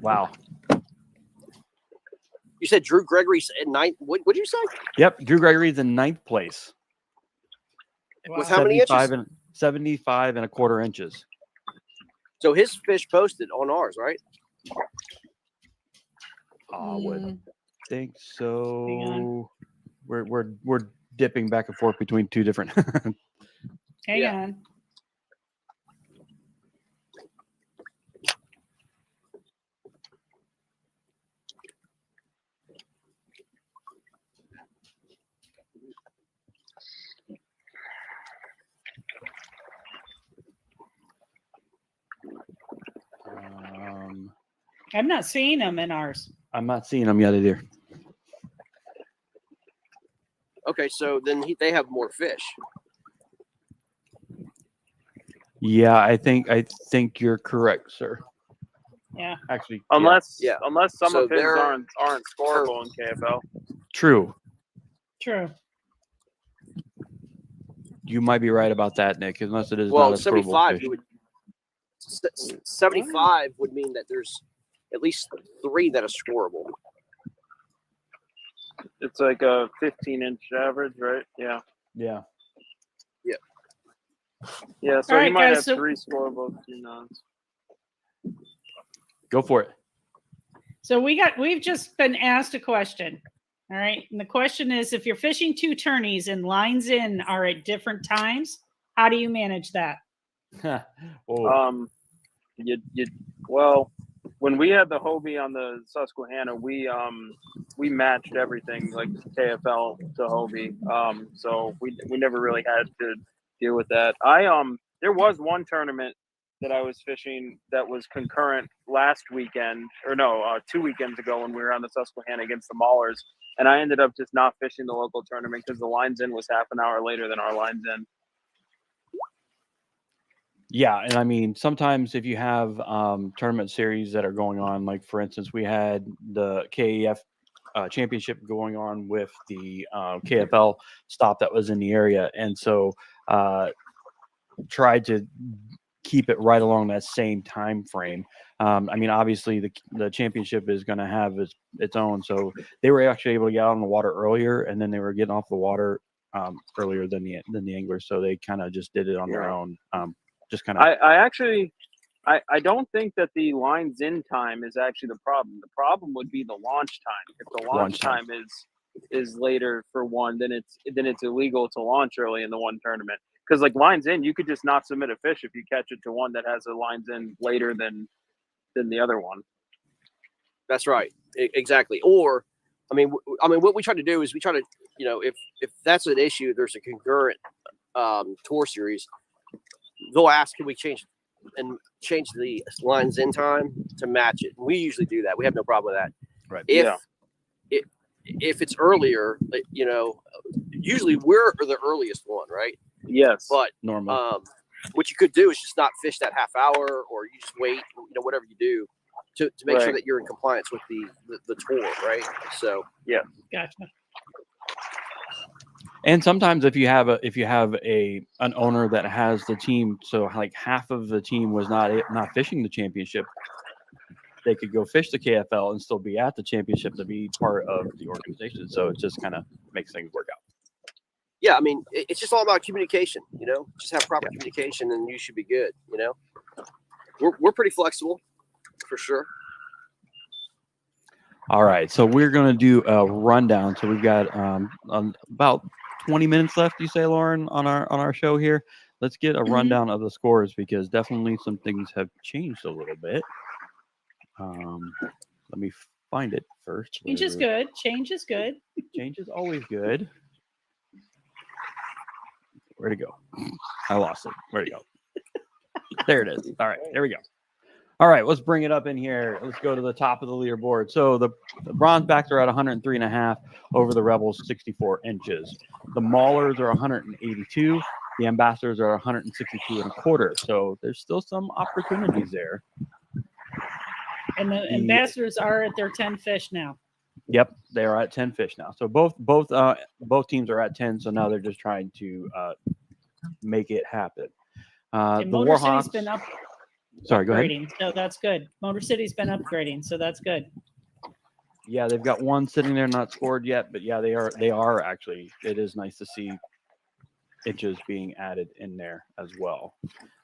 Wow. You said Drew Gregory's at 9th. What did you say? Yep. Drew Gregory's in 9th place. With how many inches? 75 and a quarter inches. So his fish posted on ours, right? I would think Hang so. We're dipping back and forth between two different. Hang on. I'm not seeing them in ours. I'm not seeing them yet either. Okay, so then they have more fish. Yeah, I think you're correct, sir. Yeah. Actually, Unless Yeah. unless some So of his they're- aren't scoreable in KFL. True. True. You might be right about that, Nick. Unless it is Well, not a 75 scoreable fish. you would 75 would mean that there's at least 3 that are scoreable. It's like a 15-inch average, right? Yeah. Yeah. Yeah. Yeah. So All he right, might guys, have so- 3 scoreable, 2 nons. Go for it. So we've just been asked a question. All right. And the question is, if you're fishing 2 tourneys and lines in are at different times, how do you manage that? Oh, Well, when we had the Hobie on the Susquehanna, we matched everything like KFL to Hobie. So we never really had to deal with that. There was one tournament that I was fishing that was concurrent last weekend, or no, 2 weekends ago when we were on the Susquehanna against the Maulers, and I ended up just not fishing the local tournament because the lines in was half an hour later than our lines in. yeah, and I mean, sometimes if you have tournament series that are going on, like for instance, we had the KEF championship going on with the KFL stop that was in the area, and so tried to keep it right along that same time frame. I mean, obviously the championship is going to have its own, so they were actually able to get out on the water earlier, and then they were getting off the water earlier than the anglers, so they kind of just did it on their own. Just kind of. I don't think that the lines in time is actually the problem. The problem would be the launch time. If the launch time is later for one, then it's illegal to launch early in the one tournament. Because like lines in, you could just not submit a fish if you catch it to one that has the lines in later than the other one. That's right. Exactly. Or, I mean, what we try to do is we try to, if that's an issue, there's a concurrent tour series. They'll ask, can we change the lines in time to match it? And we usually do that. We have no problem with that. Right. If it's earlier, usually we're the earliest one, right? Yes. But normal. What you could do is just not fish that half hour, or you just wait, whatever you do to make sure that you're in compliance with the tour, right? So yeah, gotcha. And sometimes if you have an owner that has the team, so like half of the team was not fishing the championship, they could go fish the KFL and still be at the championship to be part of the organization. So it just kind of makes things work out. Yeah, I mean, it's just all about communication, just have proper communication and you should be good, We're pretty flexible, for sure. All right, so we're going to do a rundown. So we've got about 20 minutes left, you say, Lauren, on our show here. Let's get a rundown of the scores because definitely some things have changed a little bit. Let me find it first. Change is good. Change is good. Change is always good. Where'd it go? I lost it. Where'd it go? There it is. All right, there we go. All right, let's bring it up in here. Let's go to the top of the leaderboard. So the bronze backs are at 103.5 over the Rebels 64 inches. The Maulers are 182. The Ambassadors are 162.25. So there's still some opportunities there. And the Ambassadors are at their 10 fish now. Yep, they are at 10 fish now. So both teams are at 10. So now they're just trying to make it happen. The Motor City's Warhawks been up. Sorry, go ahead. Upgrading, so that's good. Motor City's been upgrading, so that's good. Yeah, they've got one sitting there not scored yet, but yeah, they are actually. It is nice to see inches being added in there as well.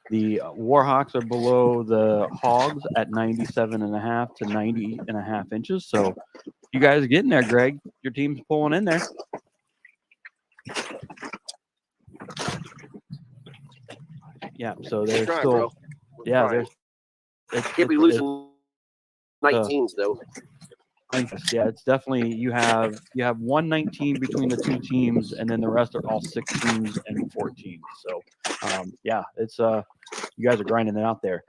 The Warhawks are below the Hawgs at 97.5 to 90.5 inches. So you guys are getting there, Greg. Your team's pulling in there. Yeah, so they're Trying, still, bro. yeah, Trying. they're Can't be losing 19s though. yeah, it's definitely you have 119 between the two teams, and then the rest are all 16s and 14s. So yeah, it's you guys are grinding it out there.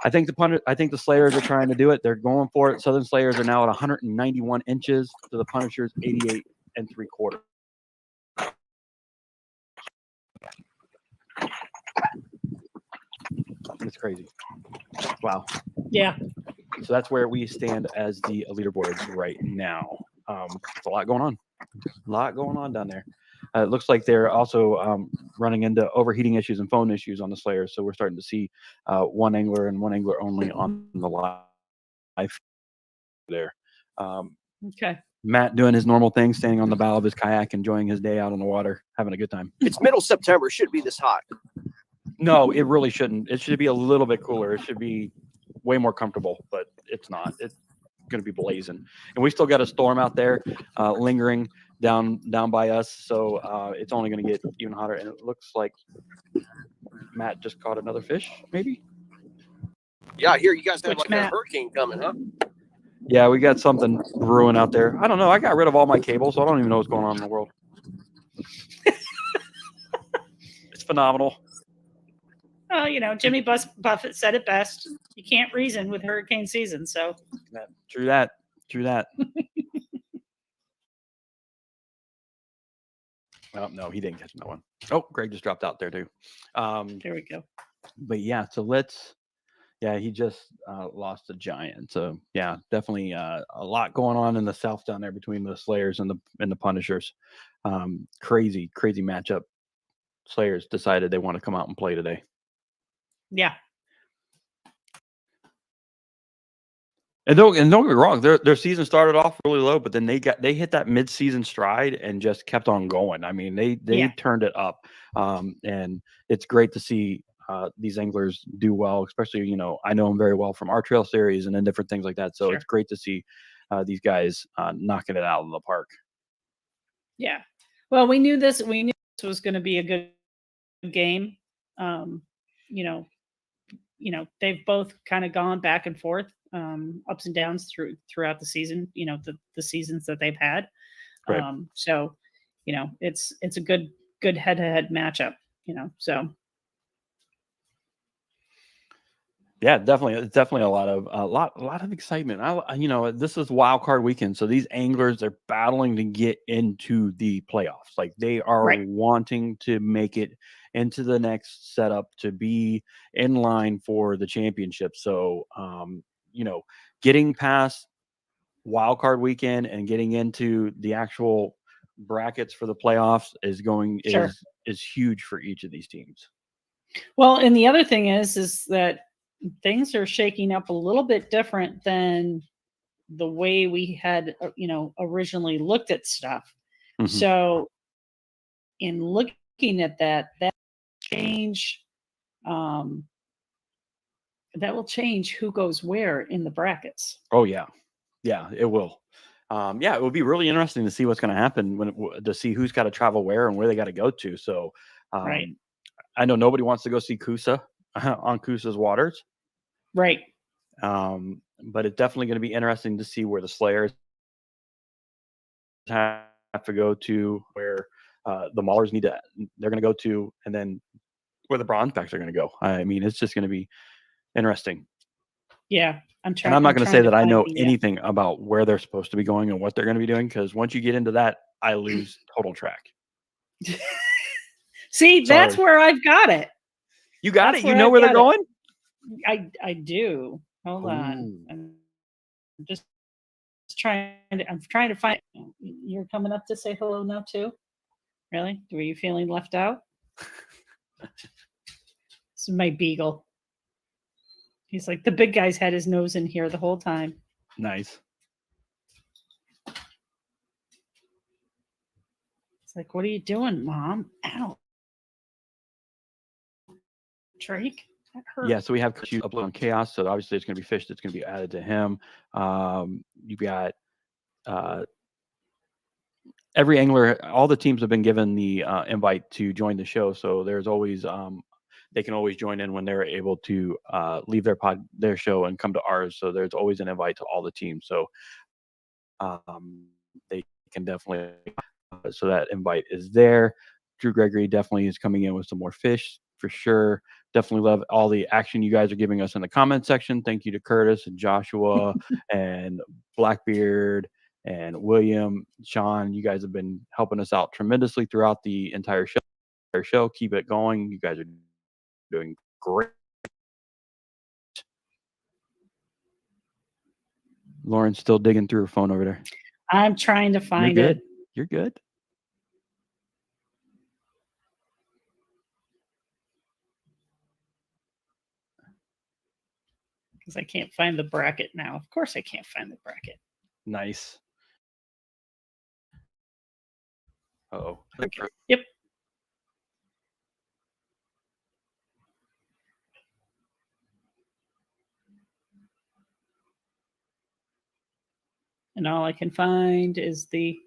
I think the Slayers are trying to do it. They're going for it. Southern Slayers are now at 191 inches to the Punishers 88 3/4. It's crazy. Wow. Yeah. So that's where we stand as the leaderboards right now. It's a lot going on. A lot going on down there. It looks like they're also running into overheating issues and phone issues on the Slayers. So we're starting to see one angler and one angler only on the live there. Okay. Matt doing his normal thing, standing on the bow of his kayak, enjoying his day out on the water, having a good time. It's middle September. It shouldn't be this hot. No, it really shouldn't. It should be a little bit cooler. It should be way more comfortable, but it's not. It's going to be blazing. And we still got a storm out there lingering down by us. So it's only going to get even hotter. And it looks like Matt just caught another fish, maybe? Yeah, I hear you guys have Which like Matt? a hurricane coming, huh? Yeah, we got something brewing out there. I don't know. I got rid of all my cables, so I don't even know what's going on in the world. It's phenomenal. Well, you know, Jimmy Buffett said it best. You can't reason with hurricane season. So True that. True that. Oh, no, he didn't catch that one. Oh, Greg just dropped out there too. There we go. But yeah, so he just lost a giant. So yeah, definitely a lot going on in the South down there between the Slayers and the Punishers. Crazy matchup. Slayers decided they want to come out and play today. Yeah. And don't get me wrong, their season started off really low, but then they hit that mid-season stride and just kept on going. I mean, they turned it up, and it's great to see these anglers do well. Especially, you know, I know them very well from our trail series and then different things like that. So It's great to see these guys knocking it out of the park. Yeah. Well, we knew this was going to be a good game. You know, they've both kind of gone back and forth, ups and downs throughout the season, you know, the seasons that they've had. Right. So, you know, it's a good head-to-head matchup, you know, so. Yeah, definitely. It's definitely a lot of excitement. You know, this is wild card weekend, so these anglers are battling to get into the playoffs. Like they are wanting to make it into the next setup to be in line for the championship. So, you know, getting past wild card weekend and getting into the actual brackets for the playoffs is huge for each of these teams. Well, and the other thing is that things are shaking up a little bit different than the way we had, you know, originally looked at stuff. Mm-hmm. So in looking at that change, that will change who goes where in the brackets. Oh yeah. Yeah, it will. It will be really interesting to see what's going to happen to see who's got to travel where and where they got to go to. So right. I know nobody wants to go see Coosa on Coosa's waters. Right. But it's definitely going to be interesting to see where the Slayers have to go to, where the Maulers they're going to go to, and then where the Bronze Backs are going to go. I mean, it's just going to be interesting. Yeah. And I'm not going to say that I know anything about where they're supposed to be going and what they're going to be doing, because once you get into that, I lose total track. See, that's where I've got it. You got it? You know where they're going? I do. Hold on. I'm just trying to find. You're coming up to say hello now too? Really? Were you feeling left out? This is my beagle. He's like, the big guy's had his nose in here the whole time. Nice. It's like, what are you doing, Mom? Ow. Drake. That hurt. Yeah, so we have upload on Chaos, so obviously it's going to be fish that's going to be added to him. You've got every angler, all the teams have been given the invite to join the show, so there's always they can always join in when they're able to leave their show and come to ours. So there's always an invite to all the teams, so they can definitely. So that invite is there. Drew Gregory definitely is coming in with some more fish for sure. Definitely love all the action you guys are giving us in the comment section. Thank you to Curtis and Joshua and Blackbeard and William, Sean. You guys have been helping us out tremendously throughout the entire show. Keep it going. You guys are doing great. Lauren's still digging through her phone over there. I'm trying to find it. You're good. Because I can't find the bracket now. Of course I can't find the bracket. Nice. Uh-oh. Okay. Yep. And all I can find is the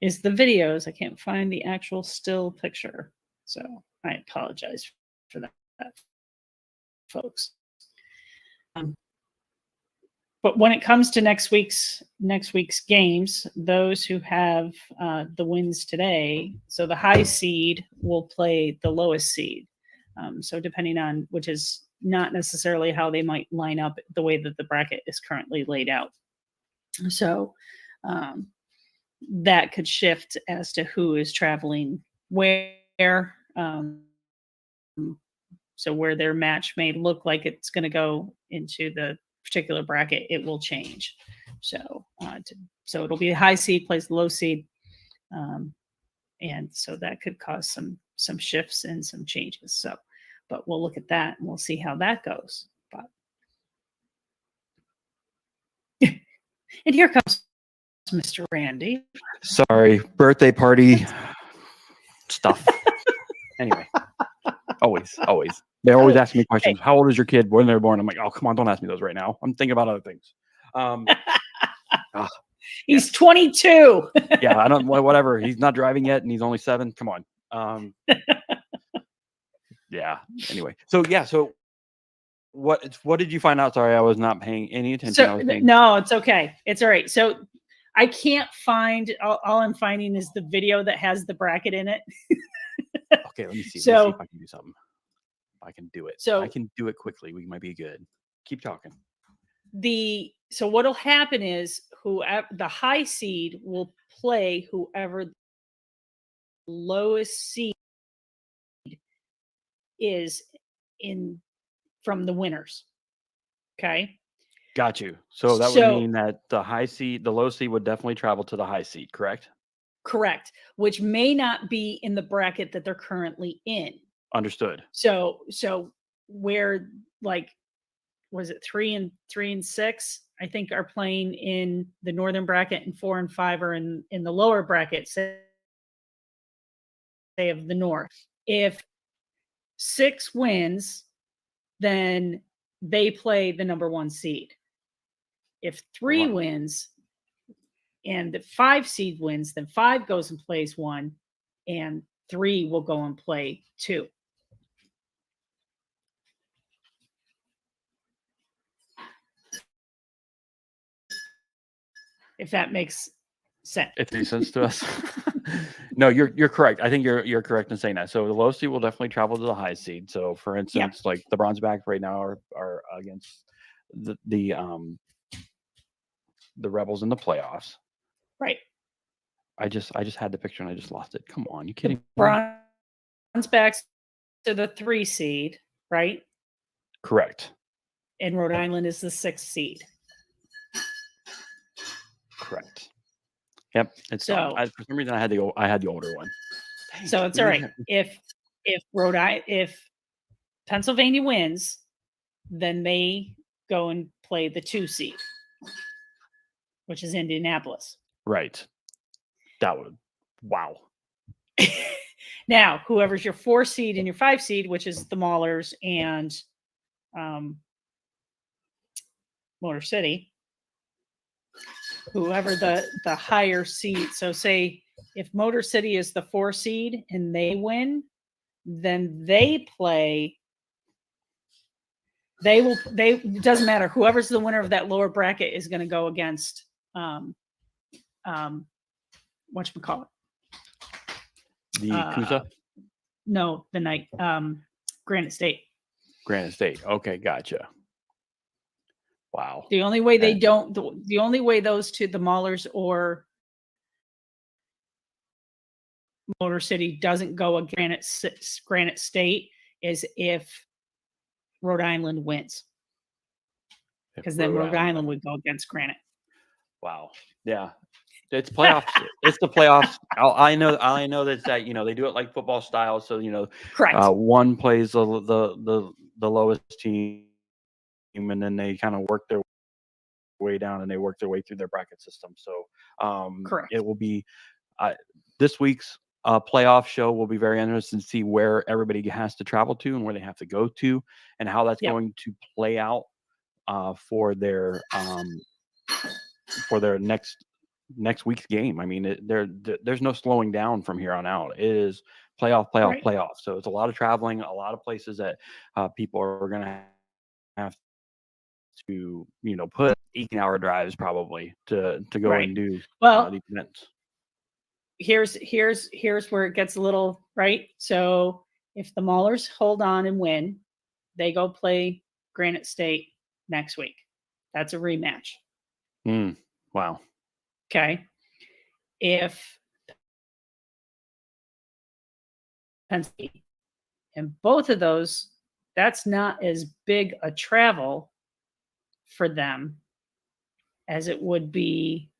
videos. I can't find the actual still picture. So I apologize for that, folks. But when it comes to next week's games, those who have the wins today, so the high seed will play the lowest seed. So depending on, which is not necessarily how they might line up the way that the bracket is currently laid out. So that could shift as to who is traveling where. So where their match may look like it's going to go into the particular bracket, it will change. So so it'll be a high seed plays the low seed, and so that could cause some shifts and some changes. So, but we'll look at that and we'll see how that goes. But and here comes Mr. Randy. Sorry, birthday party stuff. Anyway, always. They're always asking me questions. How old is your kid when they're born? I'm like, oh, come on, don't ask me those right now. I'm thinking about other things. He's 22. Yeah, I don't. Whatever. He's not driving yet, and he's only 7. Come on. Yeah. Anyway, so yeah. So what did you find out? Sorry, I was not paying any attention. So no, it's okay. It's all right. So I can't find. All I'm finding is the video that has the bracket in it. Okay, let me see. So, let me see if I can do something. I can do it. So I can do it quickly. We might be good. Keep talking. So what'll happen is whoever the high seed will play whoever the lowest seed is in from the winners. Okay. Got you. So that would mean that the low seed would definitely travel to the high seed, correct? Correct. Which may not be in the bracket that they're currently in. Understood. So where like was it 3 and 6? I think are playing in the northern bracket, and 4 and 5 are in the lower bracket, say of the north. If 6 wins, then they play the number 1 seed. If 3 wins and the 5 seed wins, then 5 goes and plays 1, and 3 will go and play 2. If that makes sense. It makes sense to us. No, you're correct. I think you're correct in saying that. So the low seed will definitely travel to the high seed. So for instance, like the bronze back right now are against the Rebels in the playoffs. Right. I just had the picture and I just lost it. Come on, you kidding? Bronze backs to the 3 seed, right? Correct. And Rhode Island is the 6th seed. Correct. Yep. It's so for some reason I had the older one. Dang, so it's all right. If Pennsylvania wins, then they go and play the 2 seed, which is Indianapolis. Right. That would wow. Now, whoever's your 4 seed and your 5 seed, which is the Maulers and Motor City, whoever the higher seed. So say if Motor City is the 4 seed and they win, then they play. It doesn't matter. Whoever's the winner of that lower bracket is going to go against whatchamacallit. The Kusa? No, the night Granite State. Granite State. Okay, gotcha. Wow. The only way they don't, the only way those two, the Maulers or Motor City, doesn't go against Granite State is if Rhode Island wins. Because then Rhode Island would go against Granite. Wow. Yeah. It's playoffs. It's the playoffs. I know that they do it like football style. So correct. One plays the lowest team, and then they kind of work their way down, and they work their way through their bracket system. So correct. It will be this week's playoff show will be very interesting to see where everybody has to travel to and where they have to go to, and how that's going to play out for their next week's game. I mean, there's no slowing down from here on out. It is playoff. So it's a lot of traveling, a lot of places that people are going to have to, put 18-hour drives probably to go and do these events. Here's where it gets a little right. So if the Maulers hold on and win, they go play Granite State next week. That's a rematch. Wow. Okay. If Pennsylvania, and both of those, that's not as big a travel for them as it would be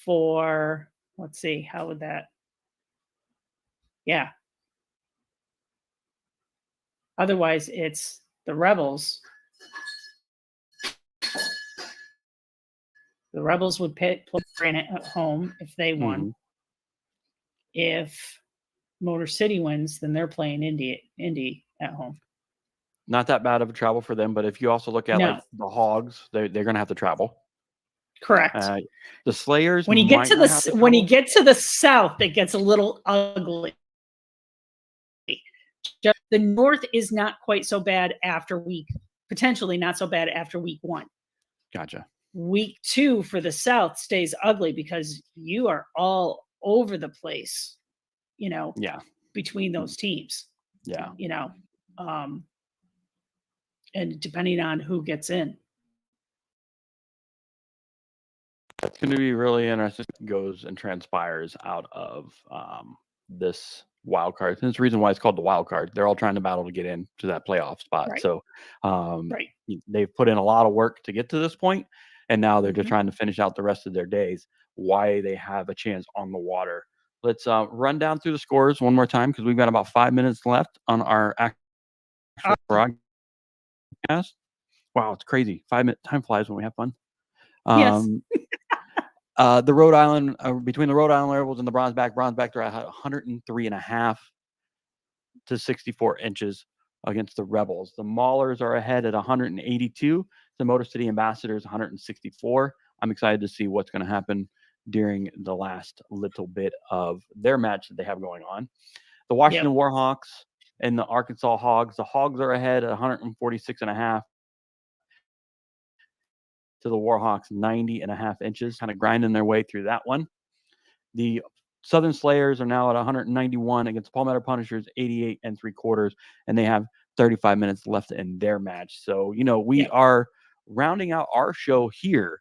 for, let's see, how would that? Yeah. Otherwise, it's the Rebels. The Rebels would play Granite at home if they won. Mm-hmm. If Motor City wins, then they're playing Indy at home. Not that bad of a travel for them, but if you also look at like the Hawgs, they're going to have to travel. Correct. The Slayers. When you get to the south, it gets a little ugly. Just the North is not quite so bad potentially not so bad after week 1. Gotcha. Week 2 for the South stays ugly because you are all over the place, between those teams. Yeah. And depending on who gets in. It's going to be really interesting what goes and transpires out of this wild card. And it's the reason why it's called the wild card. They're all trying to battle to get into that playoff spot. Right. So they've put in a lot of work to get to this point, and now they're just trying to finish out the rest of their days. Why they have a chance on the water. Let's run down through the scores one more time because we've got about 5 minutes left on our actual broadcast. Wow, it's crazy. 5 minute time flies when we have fun. Yes. The Rhode Island, between the Rhode Island Rebels and the Bronzeback are at 103.5 to 64 inches against the Rebels. The Maulers are ahead at 182. The Motor City Ambassadors 164. I'm excited to see what's going to happen during the last little bit of their match that they have going on. The Washington Warhawks and the Arkansas Hawgs. The Hawgs are ahead at 146.5. To the Warhawks 90.5 inches, kind of grinding their way through that one. The Southern Slayers are now at 191 against Palmetto Punishers 88 3/4, and they have 35 minutes left in their match. So, we are rounding out our show here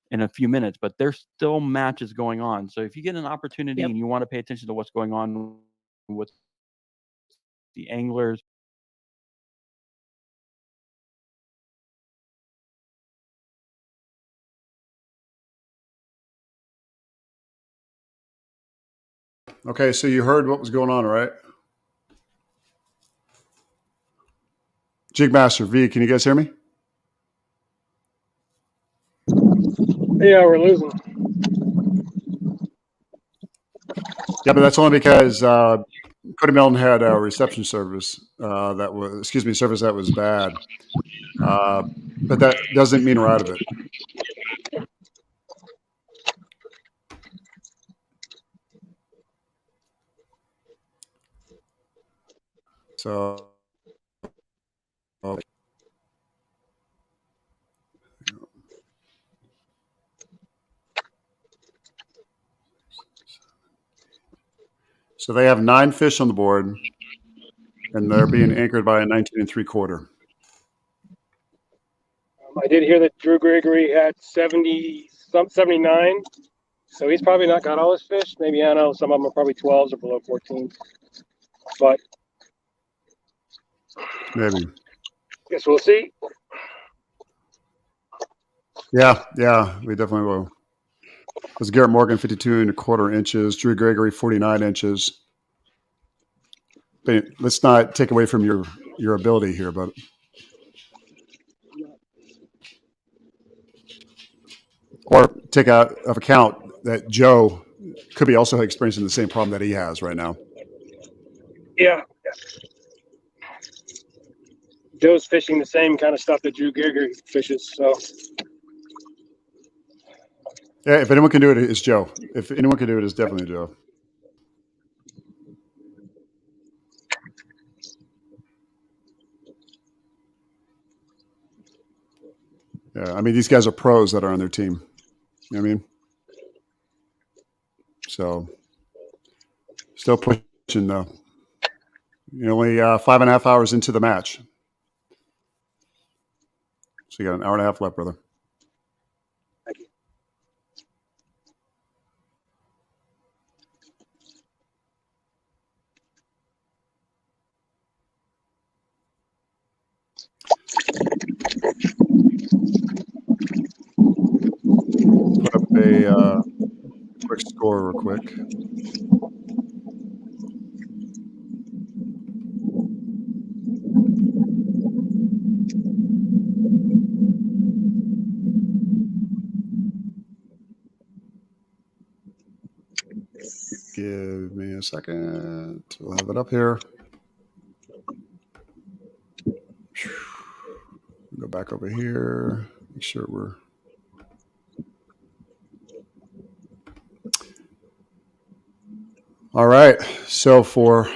in a few minutes, but there's still matches going on. So if you get an opportunity and you want to pay attention to what's going on with the anglers, Okay, so you heard what was going on, right? Jigmaster, V, can you guys hear me? Yeah, we're losing. Yeah, but that's only because Cody Melton had a reception service service that was bad. But that doesn't mean we're out of it. So, so they have 9 fish on the board, and they're being anchored by a 19 3/4. I did hear that Drew Gregory had 79. So he's probably not got all his fish. Maybe, I don't know, some of them are probably 12s or below 14. But Maybe. guess we'll see. Yeah, we definitely will. It was Garrett Morgan, 52 1/4 inches. Drew Gregory, 49 inches. But let's not take away from your ability here, but or take out of account that Joe could be also experiencing the same problem that he has right now. Yeah. Joe's fishing the same kind of stuff that Drew Gregory fishes. So Yeah, if anyone can do it, it's Joe. If anyone can do it, it's definitely Joe. Yeah, I mean, these guys are pros that are on their team. You know what I mean? So, still pushing though. You're only 5.5 hours into the match. So you got an hour and a half left, brother. thank you. Put up a quick score real quick. Give me a second. We'll have it up here. Go back over here. Make sure we're. All right. So for.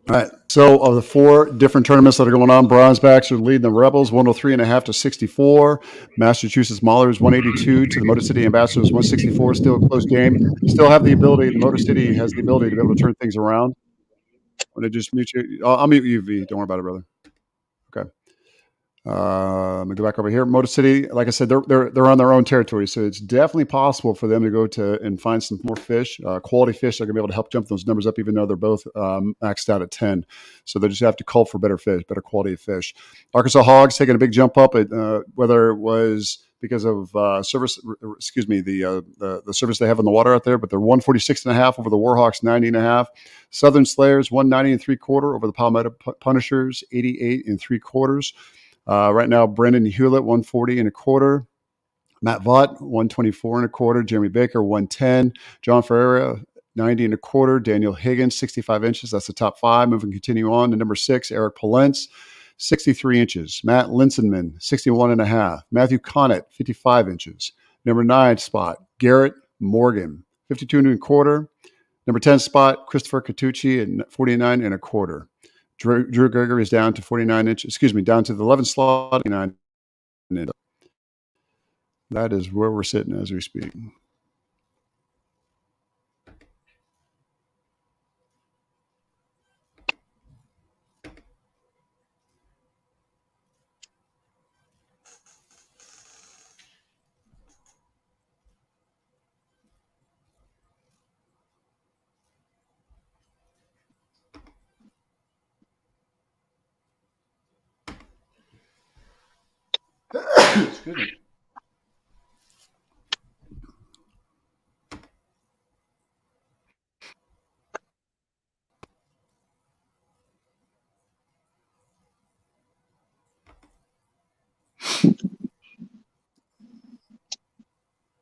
All right. So of the 4 different tournaments that are going on, Bronzebacks are leading the Rebels 103.5 to 64. Massachusetts Maulers 182 to the Motor City Ambassadors 164. Still a close game. Still have the ability. The Motor City has the ability to be able to turn things around. Want to just mute you? I'll mute you, V. Don't worry about it, brother. Okay. Let me go back over here. Motor City, like I said, they're on their own territory, so it's definitely possible for them to go to and find some more fish, quality fish. They're gonna be able to help jump those numbers up, even though they're both maxed out at 10. So they just have to cull for better fish, better quality of fish. Arkansas Hawgs taking a big jump up, at, whether it was because of service, the service they have in the water out there, but they're 146.5 over the Warhawks, 90.5. Southern Slayers 190 3/4 over the Palmetto Punishers, 88 3/4. Right now, Brendan Hewlett, 140 1/4. Matt Vaught, 124 1/4. Jeremy Baker, 110. John Ferreira, 90 1/4. Daniel Higgins, 65 inches. That's the top 5. Moving, continue on to number 6, Eric Polentz, 63 inches. Matt Linsenman, 61.5. Matthew Connett, 55 inches. Number 9 spot, Garrett Morgan, 52 1/4. Number 10 spot, Christopher Catucci at 49 1/4. Drew Gregory is down to 49 inches. Down to the 11th slot. 49. That is where we're sitting as we speak. Excuse me.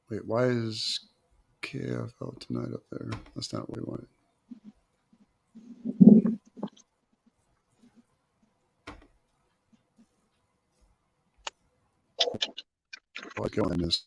Wait, why is KFL tonight up there. That's not what we wanted. What's going this?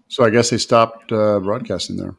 So I guess they stopped broadcasting there.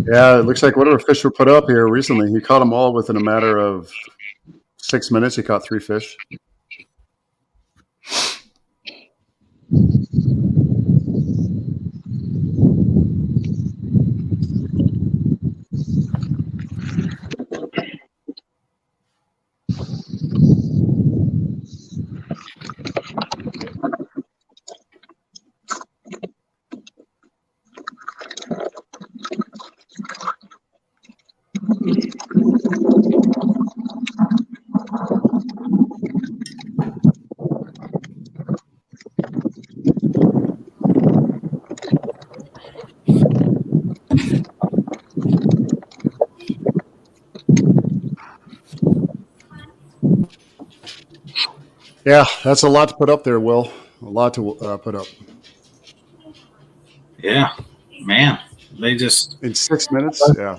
Yeah, it looks like whatever fish were put up here recently, he caught them all within a matter of 6 minutes. He caught 3 fish. Yeah, that's a lot to put up there, Will. A lot to put up. Yeah, man. They just in 6 minutes. Yeah.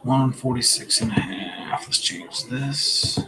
$146.5. Let's change this.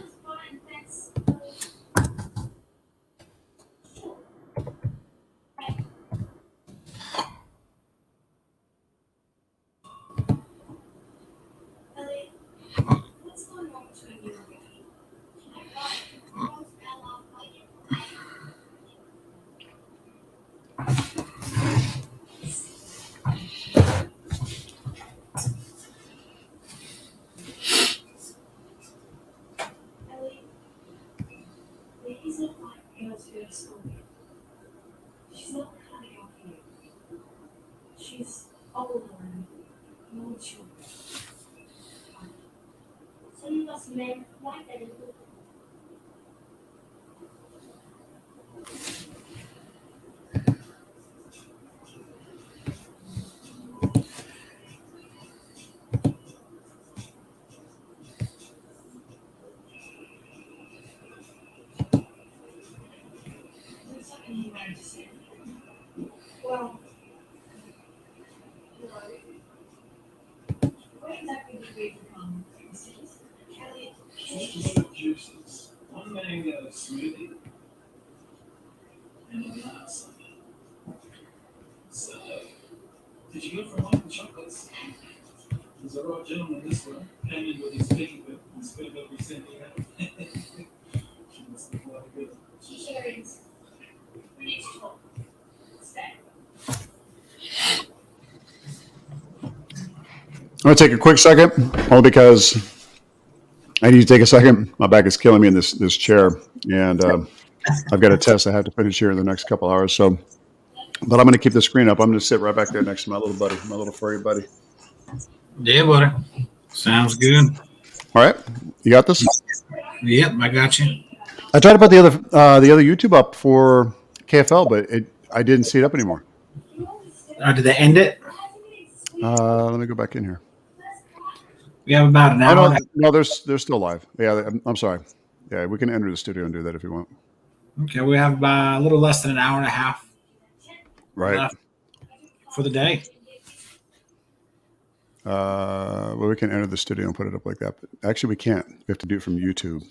I'm going to take a quick second, only because I need to take a second. My back is killing me in this chair. And I've got a test I have to finish here in the next couple hours. So, but I'm going to keep the screen up. I'm going to sit right back there next to my little buddy, my little furry buddy. Yeah, buddy. Sounds good. All right, you got this. Yep, I got you. I tried to put the other YouTube up for KFL, but I didn't see it up anymore. Did they end it? Let me go back in here. We have about an hour. No, they're still live. Yeah, I'm sorry. Yeah, we can enter the studio and do that if you want. Okay, we have about a little less than an hour and a half. Right. Left for the day. Well, we can enter the studio and put it up like that. But actually, we can't. We have to do it from YouTube.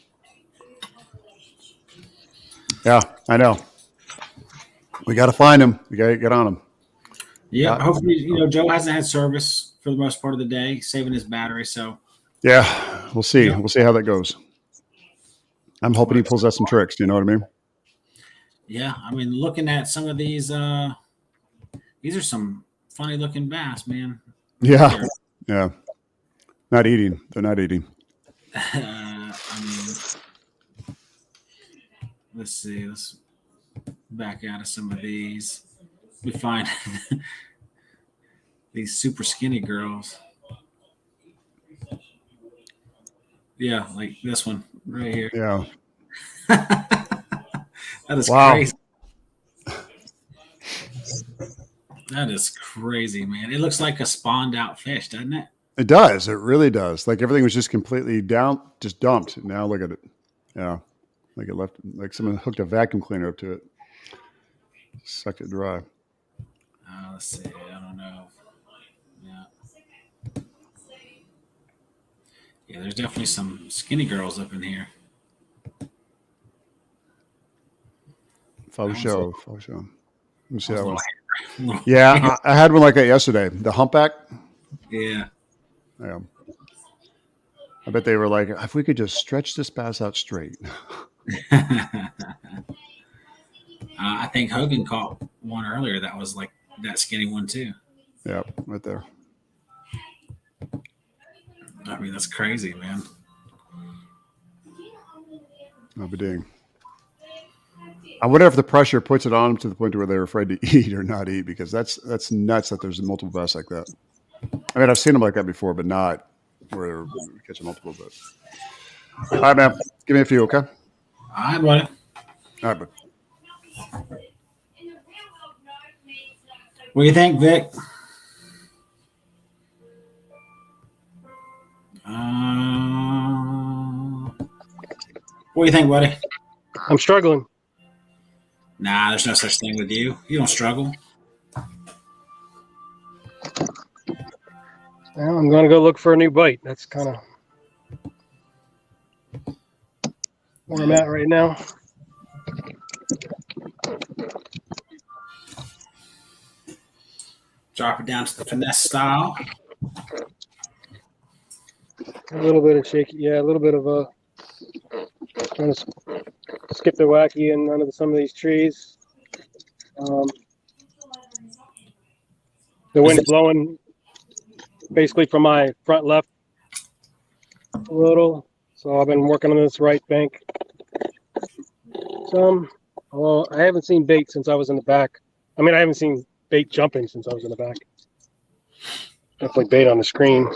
Yeah, I know. We got to find him. We got to get on him. Yeah, hopefully, Joe hasn't had service for the most part of the day, saving his battery. So, yeah, we'll see. We'll see how that goes. I'm hoping he pulls out some tricks. Do you know what I mean? Yeah, I mean, looking at some of these are some funny looking bass, man. Yeah, yeah. Not eating. They're not eating. I mean, let's see. Let's back out of some of these. We find these super skinny girls. Yeah, like this one right here. Yeah. That is wow. crazy. That is crazy, man. It looks like a spawned out fish, doesn't it? It does. It really does. Like everything was just completely down, just dumped. Now look at it. Yeah. Like it left, like someone hooked a vacuum cleaner up to it. Sucked it dry. Let's see. I don't know. Yeah, there's definitely some skinny girls up in here. Faux show. Let me see that one. Yeah, I had one like that yesterday. The humpback. Yeah. Yeah. I bet they were like, if we could just stretch this bass out straight. I think Hogan caught one earlier that was like that skinny one too. Yeah, right there. I mean, that's crazy, man. I'll be dang. I wonder if the pressure puts it on them to the point where they're afraid to eat or not eat, because that's nuts that there's multiple bass like that. I mean, I've seen them like that before, but not where they're catching multiple. But all right, man, give me a few, okay? All right, buddy. All right, bud. What do you think, Vic? What do you think, buddy? I'm struggling. Nah, there's no such thing with you. You don't struggle. Well, I'm going to go look for a new bite. That's kind of where I'm at right now. Drop it down to the finesse style. A little bit of shaky. Yeah, a little bit of a trying to skip the wacky and under some of these trees. The wind's blowing basically from my front left a little, so I've been working on this right bank some. Well, I haven't seen bait since I was in the back. I mean, I haven't seen bait jumping since I was in the back. Definitely bait on the screen.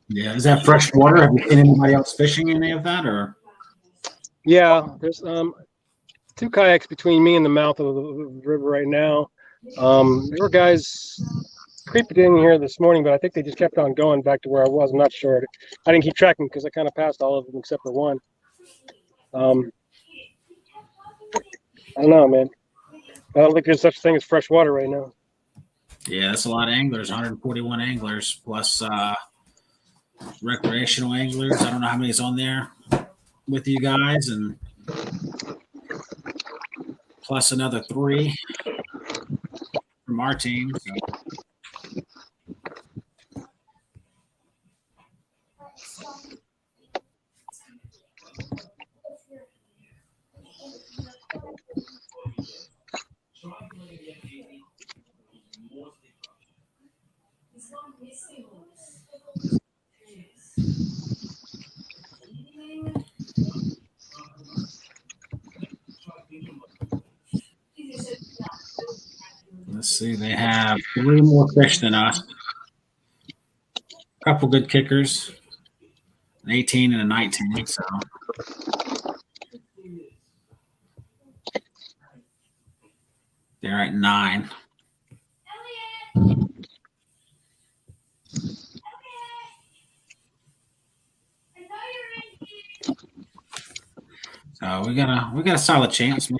Yeah, is that fresh water? Have you seen anybody else fishing any of that, or? Yeah, there's 2 kayaks between me and the mouth of the river right now. There were guys creeping in here this morning, but I think they just kept on going back to where I was. I'm not sure. I didn't keep tracking because I kind of passed all of them except for one. I don't know, man. I don't think there's such a thing as fresh water right now. Yeah, that's a lot of anglers. 141 anglers plus recreational anglers. I don't know how many's on there with you guys, and plus another 3 from our team. So. see. They have 3 more fish than us. A couple good kickers. An 18 and a 19. So they're at 9. So we got a solid chance, man.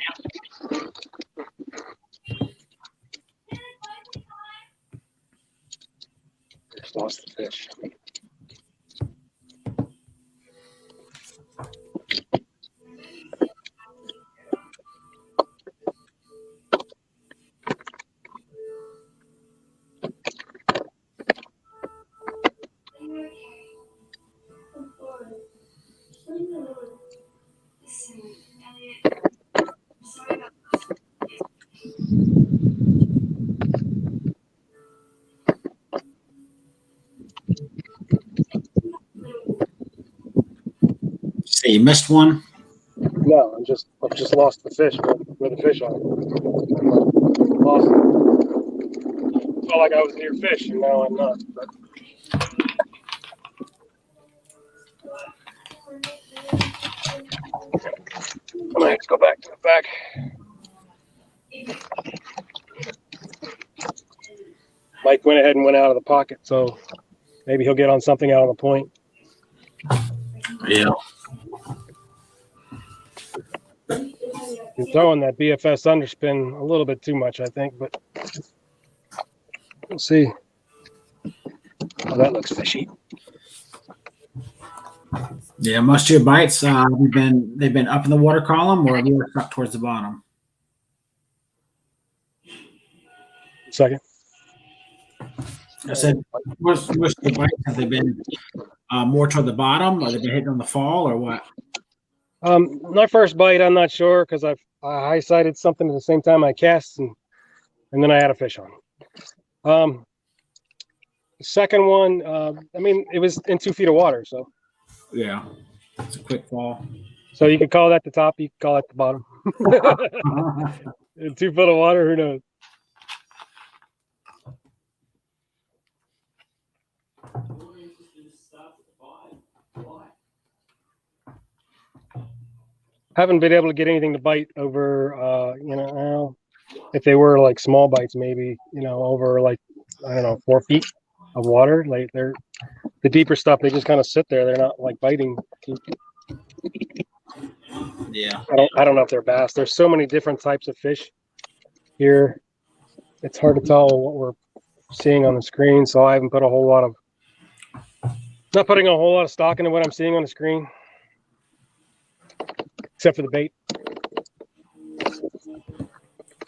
Just lost the fish. See, you missed one. No, I've just lost the fish where the fish are. Lost it. Felt like I was near fish, and now I'm not. But... I might have to go back to the back. Mike went ahead and went out of the pocket, so maybe he'll get on something out on the point. Yeah. Been throwing that BFS underspin a little bit too much, I think, but we'll see. Oh, that looks fishy. Yeah, most of your bites they've been up in the water column or we were stuck towards the bottom. Second. I said, most of the bites have they been more toward the bottom, or they've been hitting on the fall, or what? My first bite, I'm not sure because I high sighted something at the same time I cast, and then I had a fish on. The second one, I mean, it was in 2 feet of water, so yeah, it's a quick fall. So you could call that the top, you could call that the bottom. In 2 foot of water, who knows? Haven't been able to get anything to bite over, if they were like small bites, maybe, over like, I don't know, 4 feet of water. Like they're the deeper stuff, they just kind of sit there. They're not like biting. Yeah. I don't know if they're bass. There's so many different types of fish here. It's hard to tell what we're seeing on the screen. So I haven't put not putting a whole lot of stock into what I'm seeing on the screen. Except for the bait.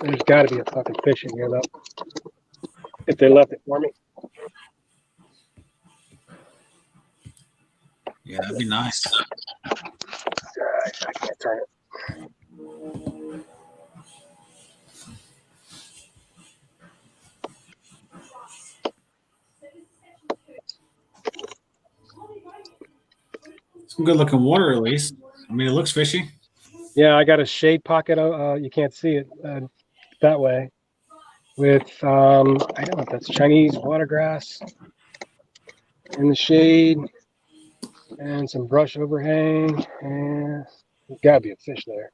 There's got to be a fucking fish in here, though. If they left it for me. Yeah, that'd be nice. I can't turn it. Some good looking water, at least. I mean, it looks fishy. Yeah, I got a shade pocket. You can't see it that way. With I don't know if that's Chinese watergrass in the shade, and some brush overhang, and there's got to be a fish there.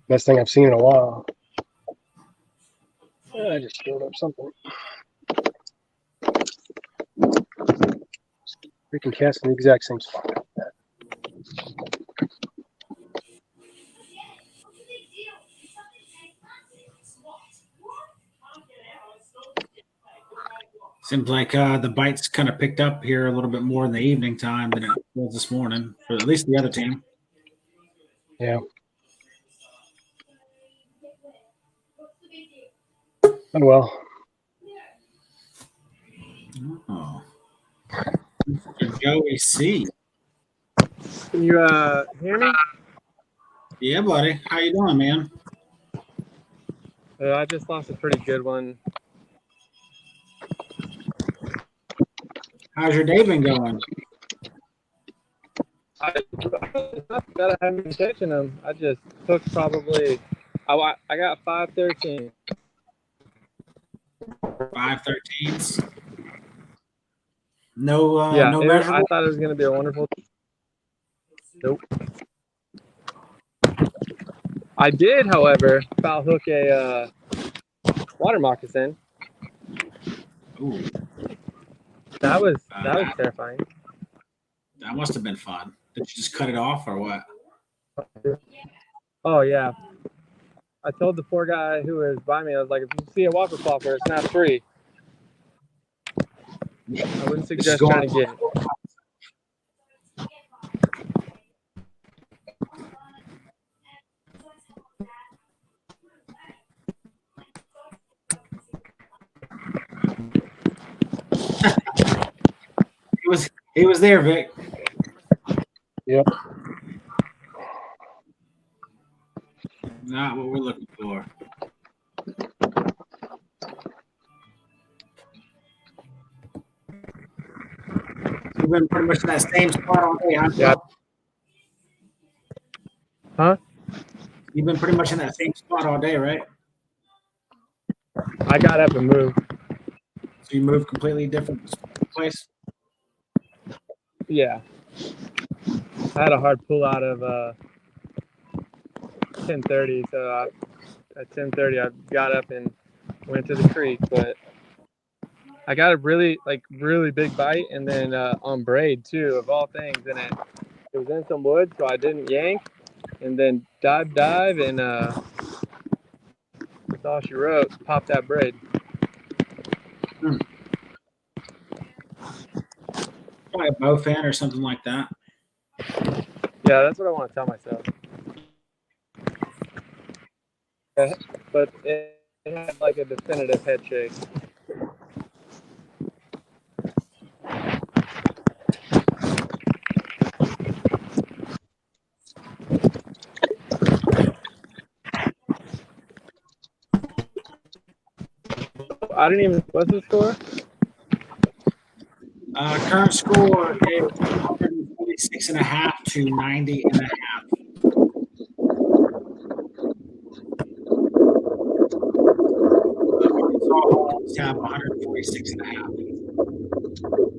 Best thing I've seen in a while. I just filled up something. Freaking cast in the exact same spot. Seems like the bites kind of picked up here a little bit more in the evening time than it was this morning, for at least the other team. Yeah. Oh, well. Oh. Joey C. Can you hear me? Yeah, buddy. How you doing, man? I just lost a pretty good one. How's your day been going? I haven't been catching them. I just took probably I got 513. 513s. No, Yeah, no I measurable. thought it was going to be a wonderful. Nope. I did, however, foul hook a water moccasin. Ooh, That was that, terrifying. that must have been fun. Did you just cut it off or what? Oh yeah. I told the poor guy who was by me, I was like, if you see a water flopper, it's not free. I wouldn't suggest trying to get it. He was there, Vic. Yep. Not what we're looking for. You've been pretty much in that same spot all day, huh? Yeah. Huh? You've been pretty much in that same spot all day, right? I got up and moved. So you moved completely different place? Yeah. I had a hard pull out of 10:30, so at 10:30 I got up and went to the creek, but I got a really big bite, and then on braid too, of all things, and it was in some wood, so I didn't yank, and then dive, and that's all she wrote. Pop that braid. Probably a bow fan or something like that. Yeah, that's what I want to tell myself. But it had like a definitive head shake. I didn't even. What's the score? Current score is 146.5 to 90.5. Hawgs have 146.5.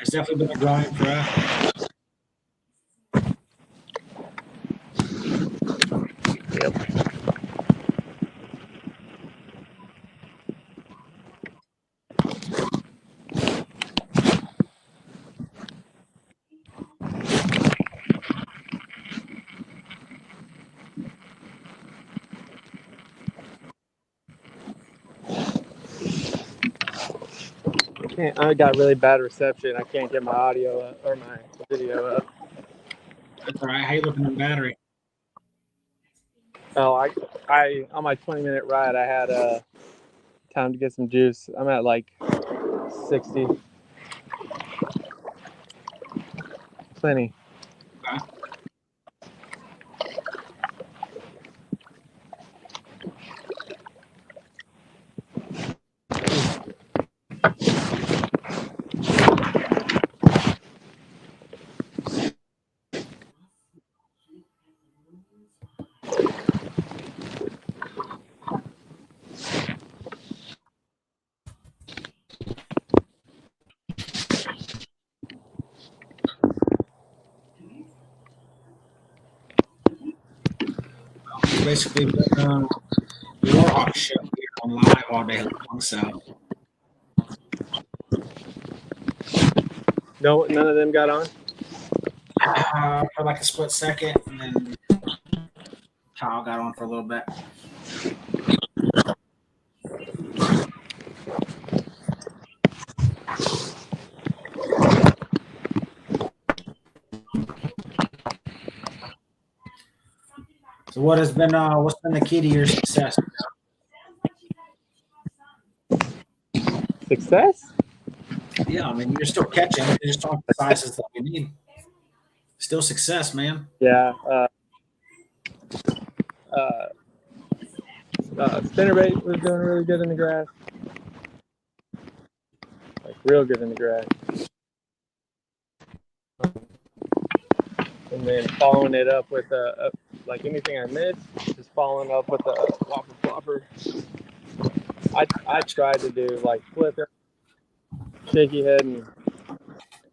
It's definitely been a grind for us. Yep. I got really bad reception. I can't get my audio up, or my video up. That's all right. How you looking on battery? Oh, I on my 20-minute ride, I had time to get some juice. I'm at like 60. Plenty. Okay. Basically, the Warhawks show here on live all day long. So No, none of them got on. for like a split second, and then Kyle got on for a little bit. So what's been the key to your success? Success? Yeah, I mean you're still catching. You're just on the sizes that you need. Still success, man. Yeah. Spinnerbait was doing really good in the grass. real good in the grass. And then following it up with like anything I missed, just following up with a whopper flopper. I tried to do like flip it, shaky head, and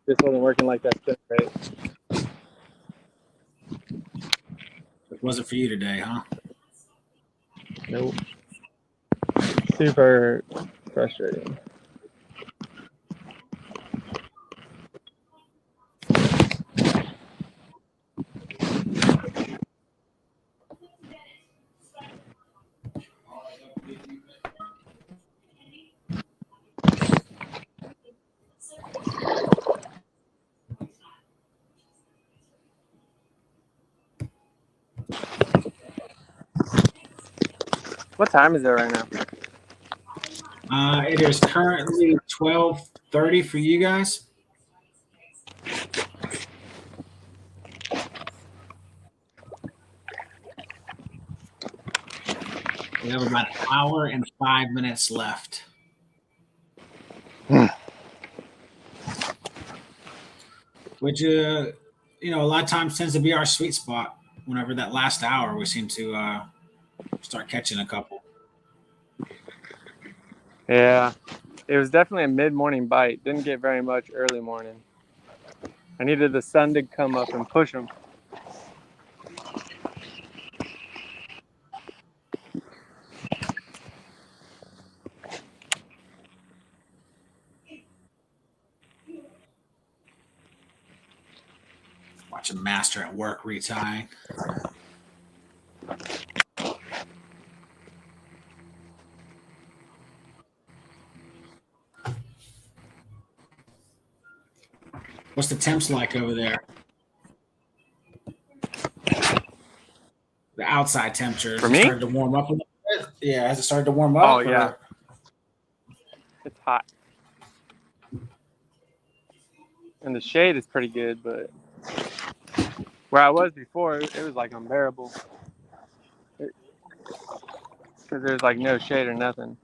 this wasn't working like that spin rate. It wasn't for you today, huh? Nope. Super frustrating. What time is it right now? It is currently 12:30 for you guys. We have about an hour and 5 minutes left. Which, a lot of times tends to be our sweet spot. Whenever that last hour, we seem to start catching a couple. Yeah, it was definitely a mid-morning bite. Didn't get very much early morning. I needed the sun to come up and push them. Watch a master at work retying. What's the temps like over there? The outside temperature. For me? Started to warm up a little bit? Yeah, has it started to warm up? Oh, yeah. It's hot. And the shade is pretty good, but where I was before, it was like unbearable. Because there's like no shade or nothing.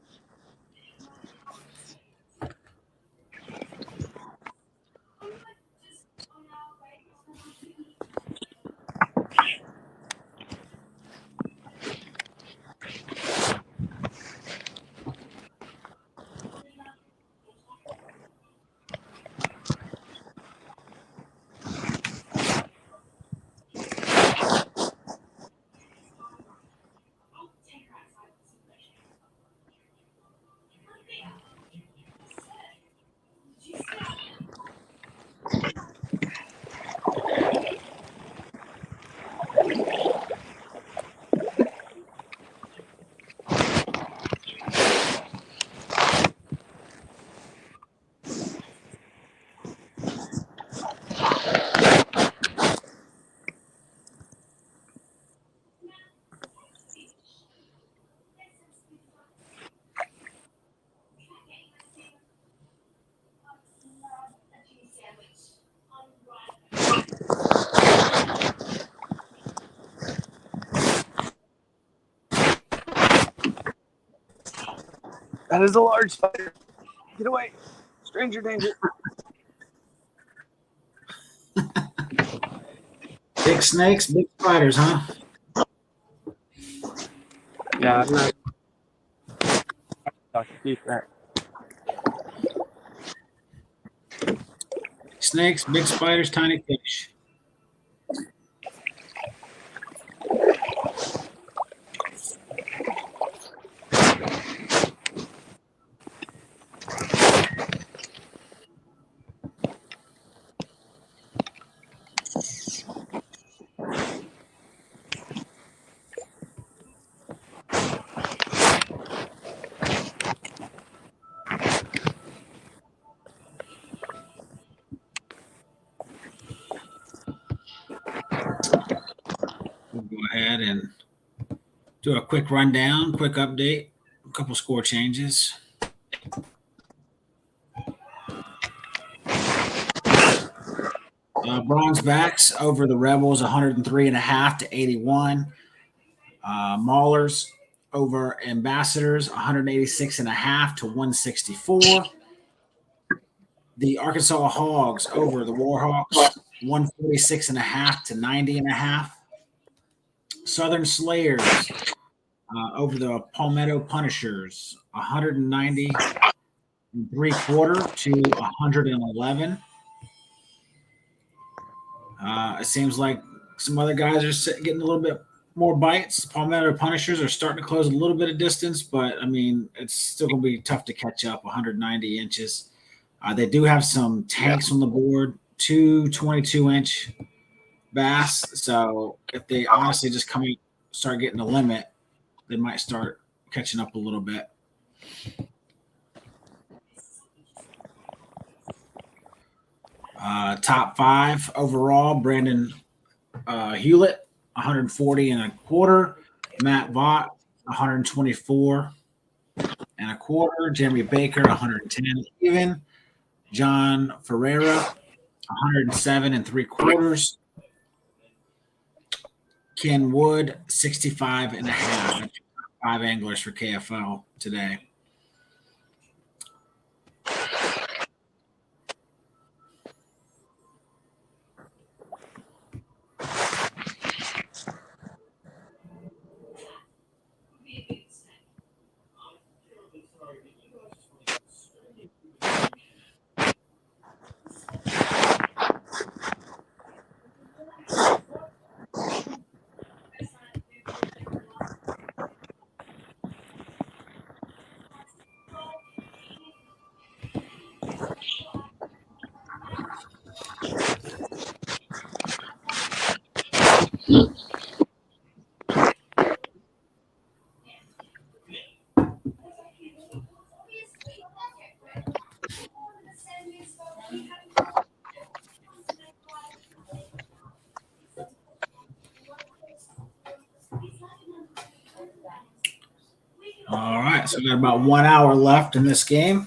That is a large spider. Get away. Stranger danger. Big snakes, big spiders, huh? Yeah, I'm not. Talk to Keith there. Snakes, big spiders, tiny fish. We'll go ahead and do a quick rundown, quick update, a couple score changes. Bronze backs over the Rebels 103.5 to 81. Maulers over Ambassadors 186.5 to 164. The Arkansas Hawgs over the Warhawks, 146.5 to 90.5. Southern Slayers over the Palmetto Punishers, 190.75 to 111. It seems like some other guys are getting a little bit more bites. Palmetto Punishers are starting to close a little bit of distance, but I mean, it's still going to be tough to catch up. 190 inches. They do have some tanks on the board, two 22-inch bass. So if they honestly just start getting the limit, they might start catching up a little bit. Top 5 overall: Brandon Hewlett, 140.25. Matt Vaught, 124.25. Jeremy Baker, 110 even. John Ferreira, 107.75. Ken Wood, 65.5. 5 anglers for KFL today. All right, so we got about 1 hour left in this game.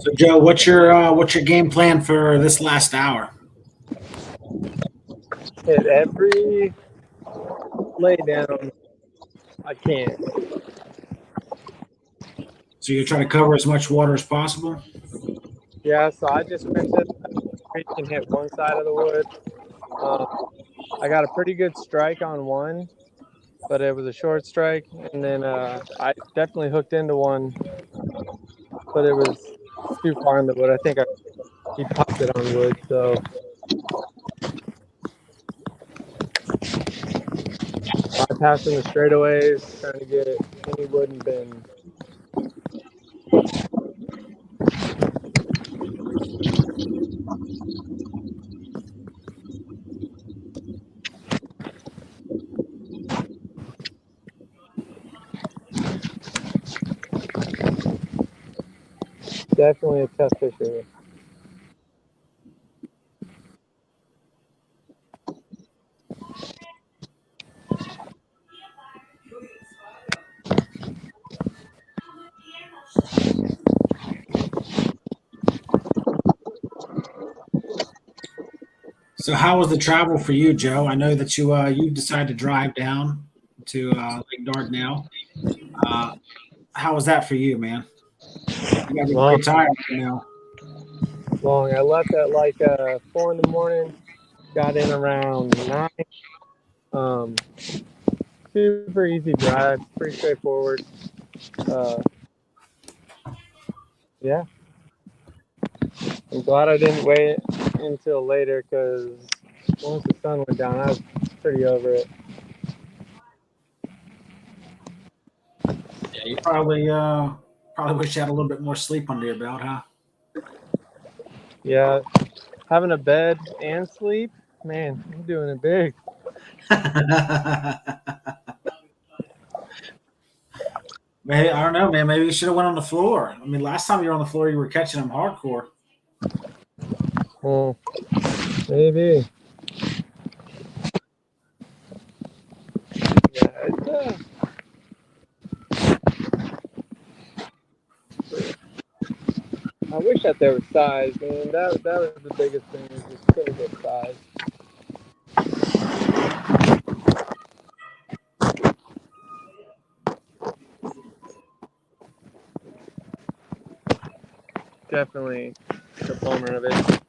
So, Joe, what's your game plan for this last hour? Hit every lay down I can. So you're trying to cover as much water as possible? Yeah, so I just went to the creek and hit one side of the wood. I got a pretty good strike on one, but it was a short strike. And then I definitely hooked into one, but it was too far in the wood. I think he popped it on wood. So bypassing the straightaways, trying to get any wood and bend. Definitely a tough fishery. So how was the travel for you, Joe? I know that you decided to drive down to Lake Dardanelle. Uh, how was that for you, man? You got to be Long, pretty tired right now. long. I left at like 4 in the morning. Got in around 9. Um, super easy drive, pretty straightforward. Uh, yeah, I'm glad I didn't wait until later because once the sun went down, I was pretty over it. Yeah, you probably wish you had a little bit more sleep under your belt, huh? Yeah, having a bed and sleep, man, I'm doing it big. Maybe I don't know, man. Maybe you should have went on the floor. I mean, last time you were on the floor, you were catching them hardcore. Well, maybe. Yeah, I wish that there was size, man. That was the biggest thing, is just couldn't get size. Definitely the bummer of it.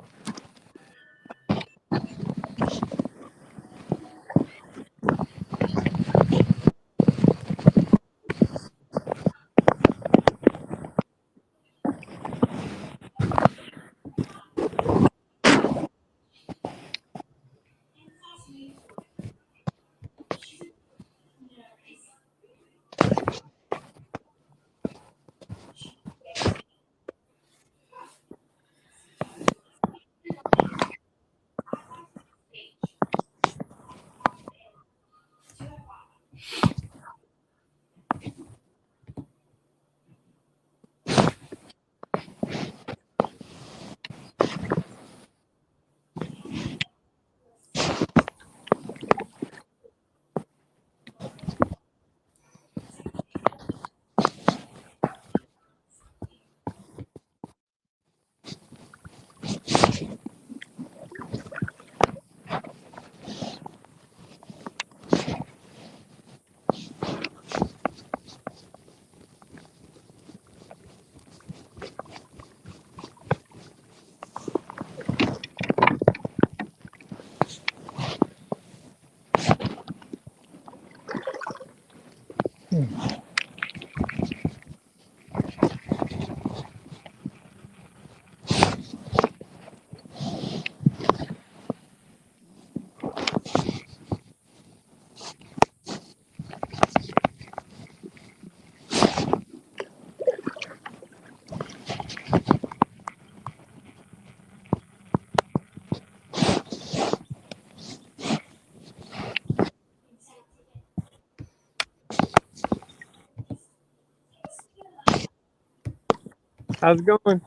How's it going?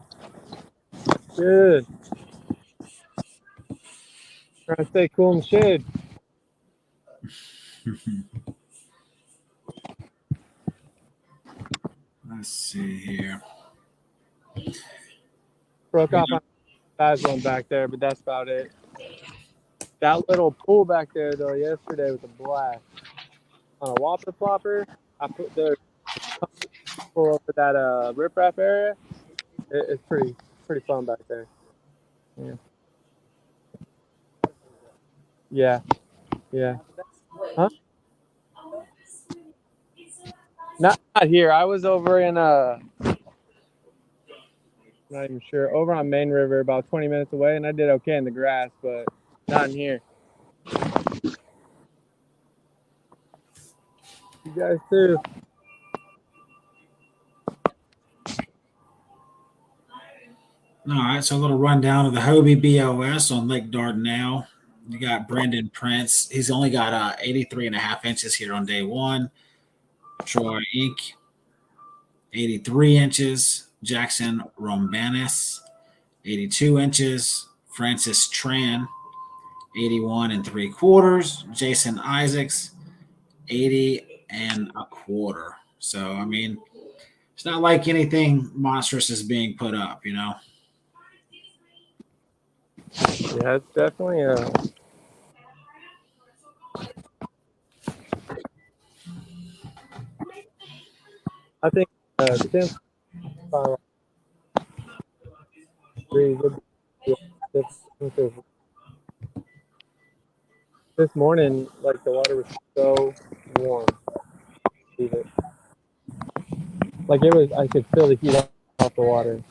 Good. Trying to stay cool in the shade. Let's see here. Broke off on the size one back there, but that's about it. That little pool back there, though, yesterday was a blast. On a whopper plopper, I put the pull over that riprap area. It's pretty fun back there. Yeah. Yeah. Yeah. Huh? Not here. I was over in not even sure. Over on Main River, about 20 minutes away, and I did okay in the grass, but not in here. You guys too. All right, so a little rundown of the Hobie BOS on Lake Dardanelle. You got Brendan Prince. He's only got 83 and a half inches here on day one. Troy Inc., 83 inches. Jackson Rombanis, 82 inches. Francis Tran, 81 and 3/4. Jason Isaacs, 80 and a quarter. So, I mean, it's not like anything monstrous is being put up, you know? Yeah, it's definitely I think 10 degrees would be this morning, like the water was so warm. It. Like it was, I could feel the heat off the water.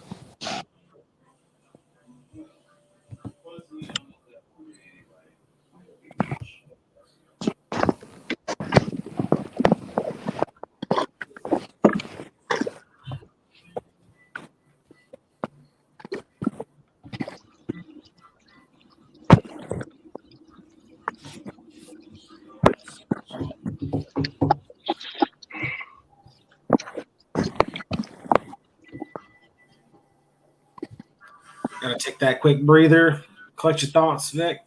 Gotta take that quick breather, collect your thoughts, Vic.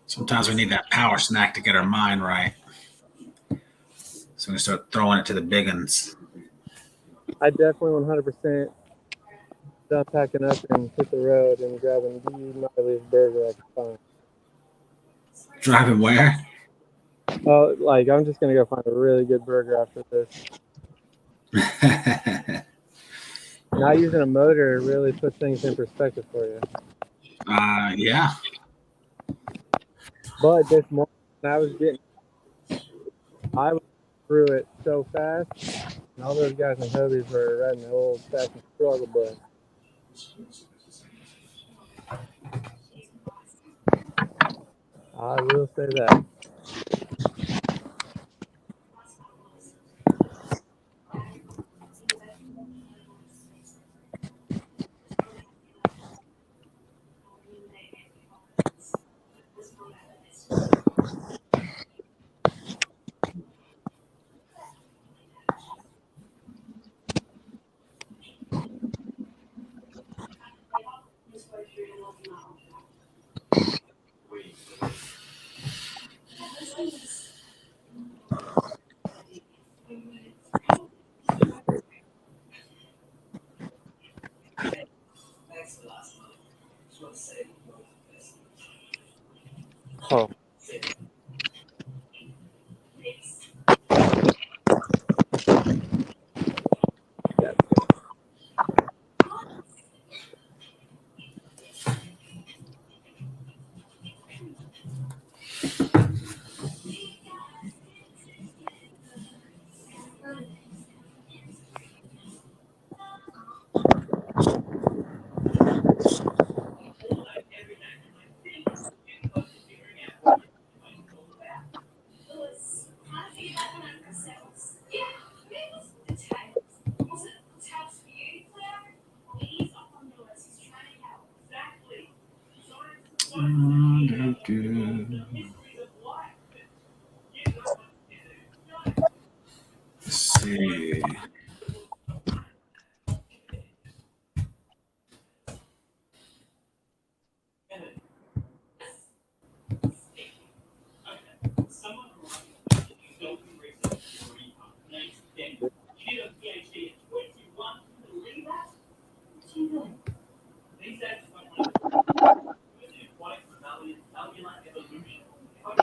Sometimes we need that power snack to get our mind right. So we start throwing it to the big uns. I definitely 100% done packing up and hit the road and grabbing the gnarliest burger I can find. Driving where? Oh, like I'm just gonna go find a really good burger after this. Not using a motor really puts things in perspective for you. Yeah. But this morning I was through it so fast, and all those guys in Hobies were riding the old fashioned struggle bus. I will say that. Oh. Let's see.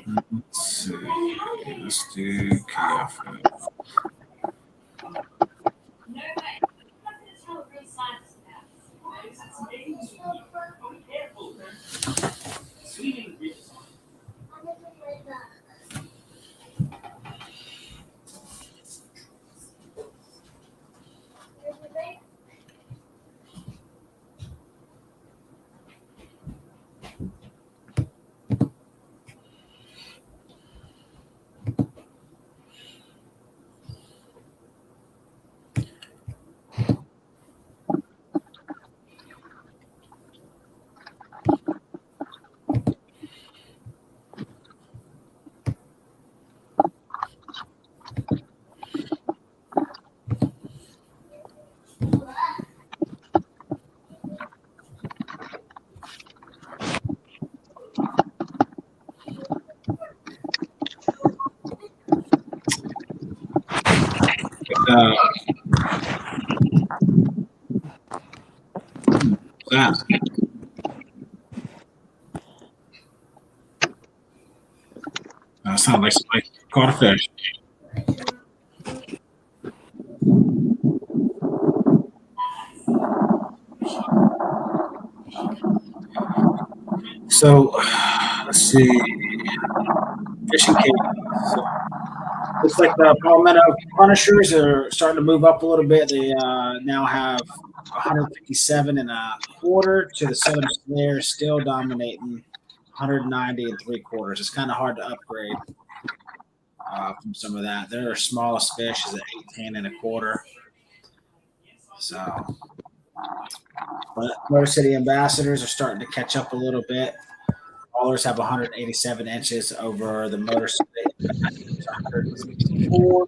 Let's see. Let's do KFN. That. Sounds like somebody caught a fish. So, let's see. Fishing cages. So, looks like the Palmetto Punishers are starting to move up a little bit. They now have 157 and a quarter to the Southern Slayer, still dominating 190 and 3/4. It's kind of hard to upgrade from some of that. Their smallest fish is at 18 and a quarter. So, but Motor City Ambassadors are starting to catch up a little bit. Ballers have 187 inches over the Motor City Ambassadors, 164.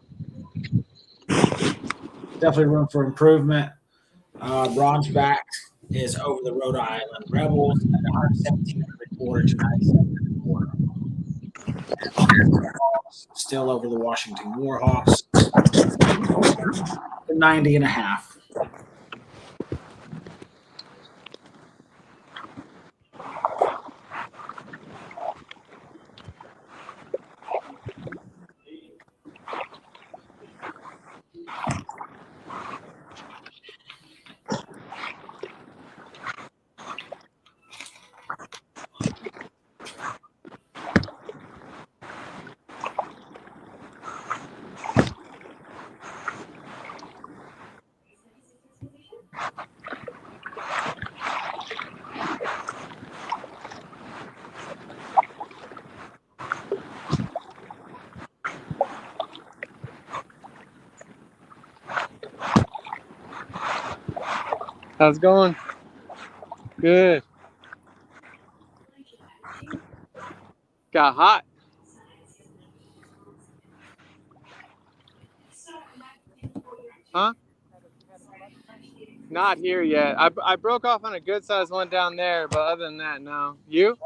Definitely room for improvement. Bronzeback is over the Rhode Island Rebels at 117 and 3/4 to 97 and a quarter. Still over the Washington Warhawks, 90 and a half. How's it going? Good. Got hot. Huh? Not here yet. I broke off on a good sized one down there, but other than that, no. You?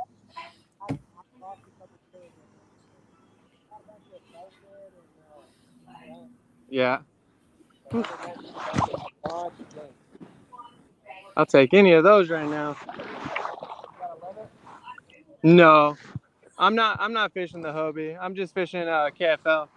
Yeah. I'll take any of those right now. No. I'm not fishing the Hobie. I'm just fishing KFL.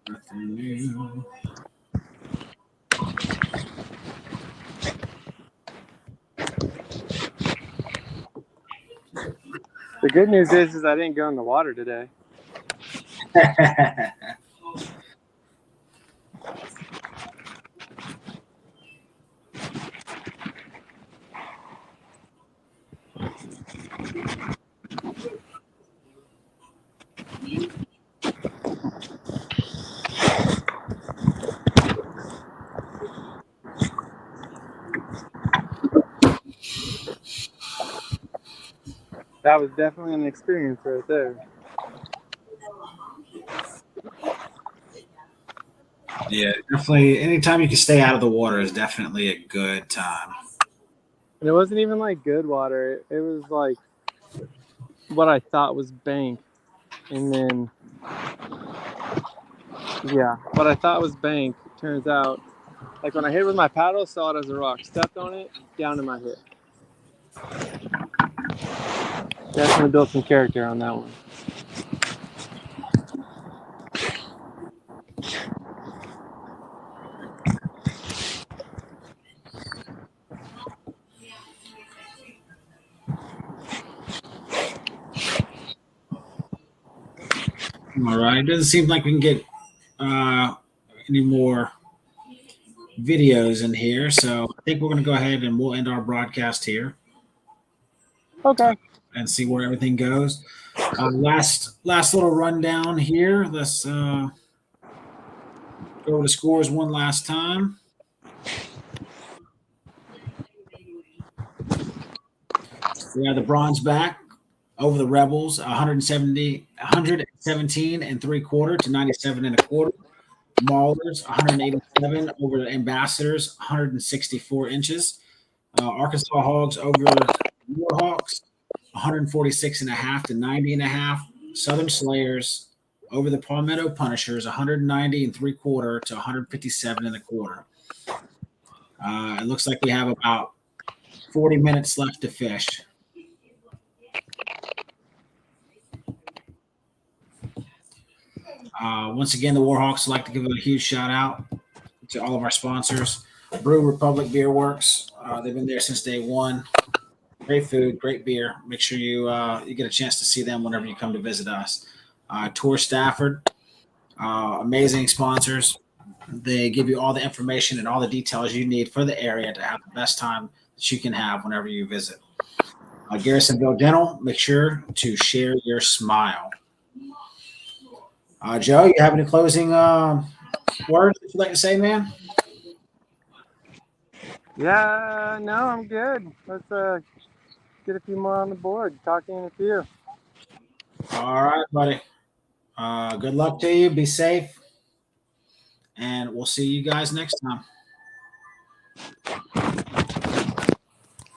Nothing new. The good news is I didn't go in the water today. That was definitely an experience right there. Yeah, definitely. Anytime you can stay out of the water is definitely a good time. And it wasn't even like good water. It was like what I thought was bank. And then, yeah, what I thought was bank turns out, like when I hit it with my paddle, saw it as a rock, stepped on it, down in my hip. Definitely built some character on that one. All right. It doesn't seem like we can get any more videos in here. So I think we're going to go ahead and we'll end our broadcast here Okay. and see where everything goes. Last little rundown here. Let's go over the scores one last time. We have the bronze back over the Rebels, 117 and 3/4 to 97 and 1/4. Maulers, 187 over the Ambassadors, 164 inches. Arkansas Hogs over Warhawks, 146.5 to 90.5. Southern Slayers over the Palmetto Punishers, 190 and 3/4 to 157 and 1/4. It looks like we have about 40 minutes left to fish. Once again, the Warhawks would like to give a huge shout out to all of our sponsors. Brew Republic Beer Works. They've been there since day one. Great food, great beer. Make sure you get a chance to see them whenever you come to visit us. Tour Stafford, amazing sponsors. They give you all the information and all the details you need for the area to have the best time that you can have whenever you visit. Garrisonville Dental, make sure to share your smile. Joe, you have any closing words that you'd like to say, man? Yeah, no, I'm good. Let's get a few more on the board. Talk to you in a few. All right, buddy. Good luck to you. Be safe. And we'll see you guys next time.